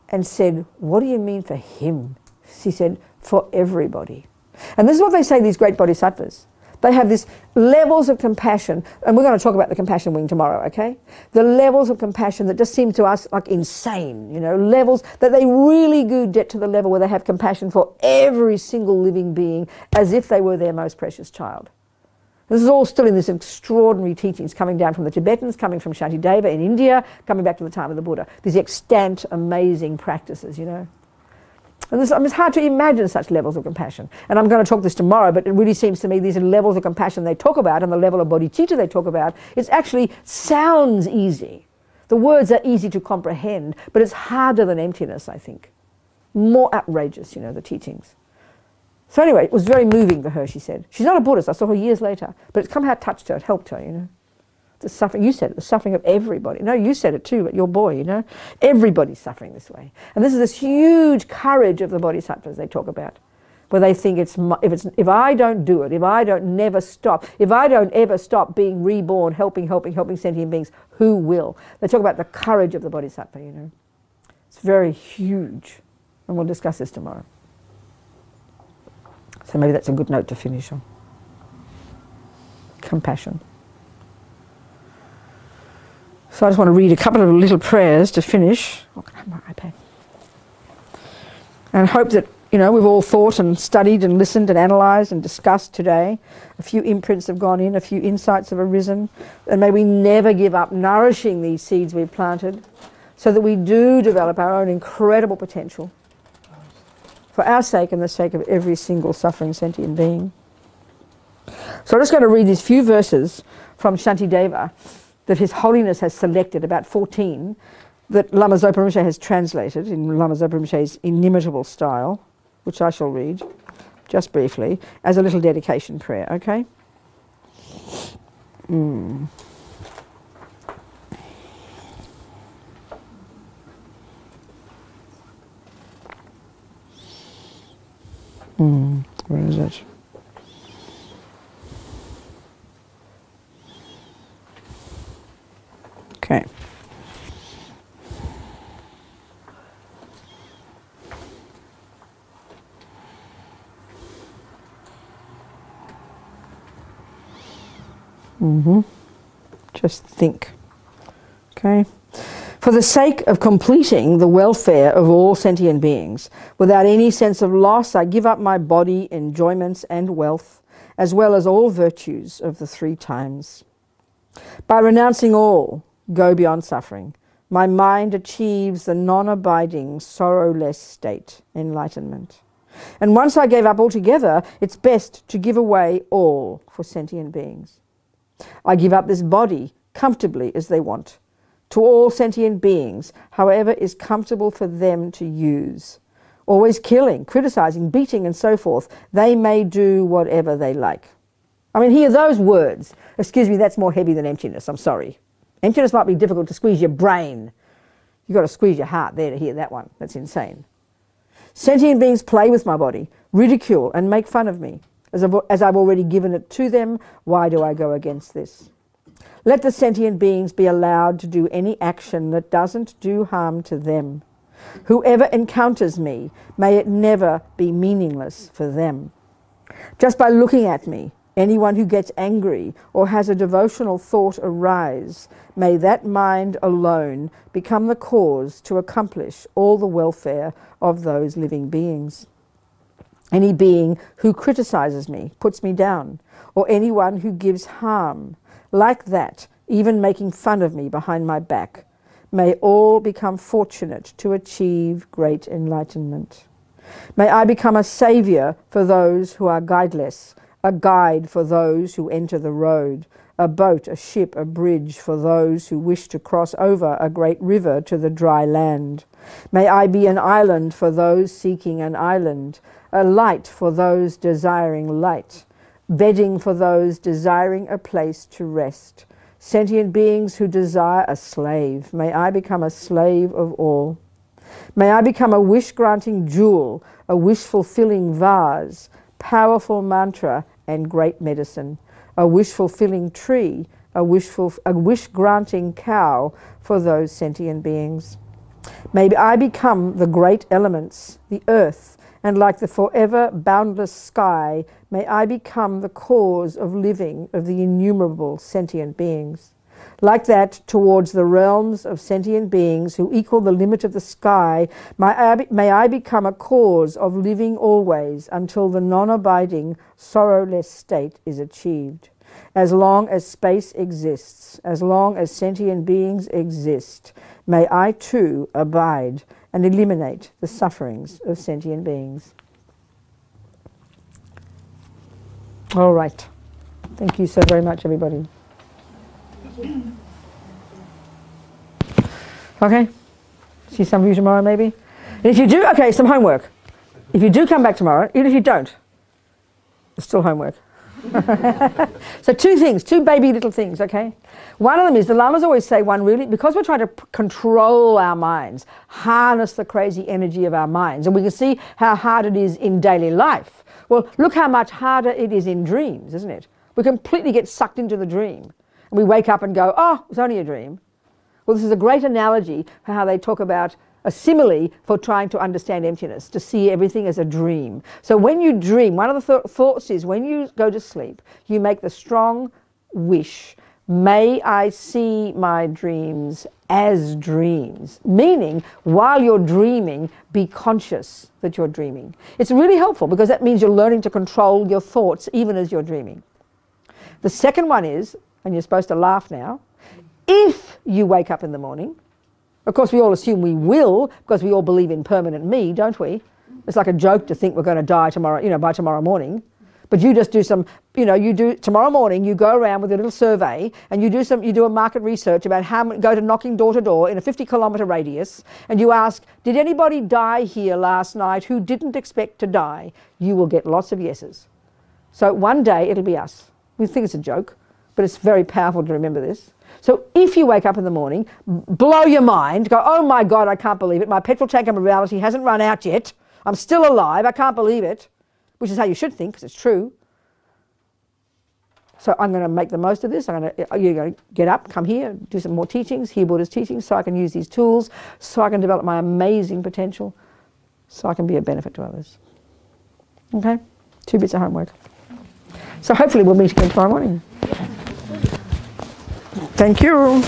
and said, what do you mean for him? She said, for everybody. And this is what they say, these great bodhisattvas. They have these levels of compassion, and we're going to talk about the compassion wing tomorrow, okay? The levels of compassion that just seem to us like insane, you know, levels that they really do get to the level where they have compassion for every single living being as if they were their most precious child. This is all still in this extraordinary teachings coming down from the Tibetans, coming from Shantideva in India, coming back to the time of the Buddha. These extant, amazing practices, you know. And it's hard to imagine such levels of compassion. And I'm going to talk this tomorrow, but it really seems to me these are levels of compassion they talk about, and the level of bodhicitta they talk about. It actually sounds easy. The words are easy to comprehend, but it's harder than emptiness, I think. More outrageous, you know, the teachings. So anyway, it was very moving for her, she said. She's not a Buddhist, I saw her years later, but it somehow touched her, it helped her, you know. The suffering, you said it, the suffering of everybody. No, you said it too, but your boy, you know. Everybody's suffering this way. And this is this huge courage of the bodhisattvas they talk about, where they think if I don't do it, if I don't never stop, if I don't ever stop being reborn, helping sentient beings, who will? They talk about the courage of the bodhisattva, you know. It's very huge. And we'll discuss this tomorrow. So maybe that's a good note to finish on. Compassion. So I just want to read a couple of little prayers to finish. Oh, can I have my iPad? And hope that, you know, we've all thought and studied and listened and analysed and discussed today. A few imprints have gone in, a few insights have arisen. And may we never give up nourishing these seeds we've planted so that we do develop our own incredible potential for our sake and the sake of every single suffering sentient being. So I'm just going to read these few verses from Shantideva that His Holiness has selected, about 14, that Lama Zopa Rinpoche has translated in Lama Zopa Rinpoche's inimitable style, which I shall read just briefly, as a little dedication prayer, okay? Where is it? Okay. Just think. Okay. For the sake of completing the welfare of all sentient beings, without any sense of loss, I give up my body, enjoyments, and wealth, as well as all virtues of the three times. By renouncing all, go beyond suffering, my mind achieves the non-abiding, sorrowless state, enlightenment. And once I gave up altogether, it's best to give away all for sentient beings. I give up this body comfortably as they want, to all sentient beings, however is comfortable for them to use. Always killing, criticizing, beating, and so forth. They may do whatever they like. I mean, hear those words. Excuse me, that's more heavy than emptiness. I'm sorry. Emptiness might be difficult to squeeze your brain. You've got to squeeze your heart there to hear that one. That's insane. Sentient beings play with my body, ridicule and make fun of me. As I've already given it to them, why do I go against this? Let the sentient beings be allowed to do any action that doesn't do harm to them. Whoever encounters me, may it never be meaningless for them. Just by looking at me, anyone who gets angry or has a devotional thought arise, may that mind alone become the cause to accomplish all the welfare of those living beings. Any being who criticizes me, puts me down, or anyone who gives harm, like that, even making fun of me behind my back, may all become fortunate to achieve great enlightenment. May I become a savior for those who are guideless, a guide for those who enter the road, a boat, a ship, a bridge for those who wish to cross over a great river to the dry land. May I be an island for those seeking an island, a light for those desiring light, bedding for those desiring a place to rest. Sentient beings who desire a slave, may I become a slave of all. May I become a wish-granting jewel, a wish-fulfilling vase, powerful mantra and great medicine, a wish-fulfilling tree, a wish-granting cow for those sentient beings. May I become the great elements, the earth, and like the forever boundless sky, may I become the cause of living of the innumerable sentient beings. Like that, towards the realms of sentient beings who equal the limit of the sky, may I become a cause of living always until the non-abiding, sorrowless state is achieved. As long as space exists, as long as sentient beings exist, may I too abide and eliminate the sufferings of sentient beings. All right. Thank you so very much, everybody. Okay? See some of you tomorrow, maybe? And if you do, okay, some homework. If you do come back tomorrow, even if you don't, it's still homework. So two things, two baby little things, okay? One of them is, the Lamas always say one really, because we're trying to control our minds, harness the crazy energy of our minds, and we can see how hard it is in daily life. Well, look how much harder it is in dreams, isn't it? We completely get sucked into the dream. And we wake up and go, oh, it's only a dream. Well, this is a great analogy for how they talk about a simile for trying to understand emptiness, to see everything as a dream. So when you dream, one of the thoughts is when you go to sleep, you make the strong wish, may I see my dreams as dreams. Meaning, while you're dreaming, be conscious that you're dreaming. It's really helpful because that means you're learning to control your thoughts even as you're dreaming. The second one is, and you're supposed to laugh now, if you wake up in the morning, of course we all assume we will because we all believe in permanent me, don't we? It's like a joke to think we're going to die tomorrow, by tomorrow morning. But you just do some, tomorrow morning you go around with a little survey and you do a market research about go to knocking door to door in a 50-kilometre radius and you ask, did anybody die here last night who didn't expect to die? You will get lots of yeses. So one day it'll be us. We think it's a joke, but it's very powerful to remember this. So if you wake up in the morning, blow your mind, go, oh my God, I can't believe it. My petrol tank of reality hasn't run out yet. I'm still alive. I can't believe it. Which is how you should think, because it's true. So I'm going to make the most of this. You're going to get up, come here, do some more teachings, hear Buddha's teachings, so I can use these tools, so I can develop my amazing potential, so I can be a benefit to others. Okay? 2 bits of homework. So hopefully we'll meet again tomorrow morning. Thank you.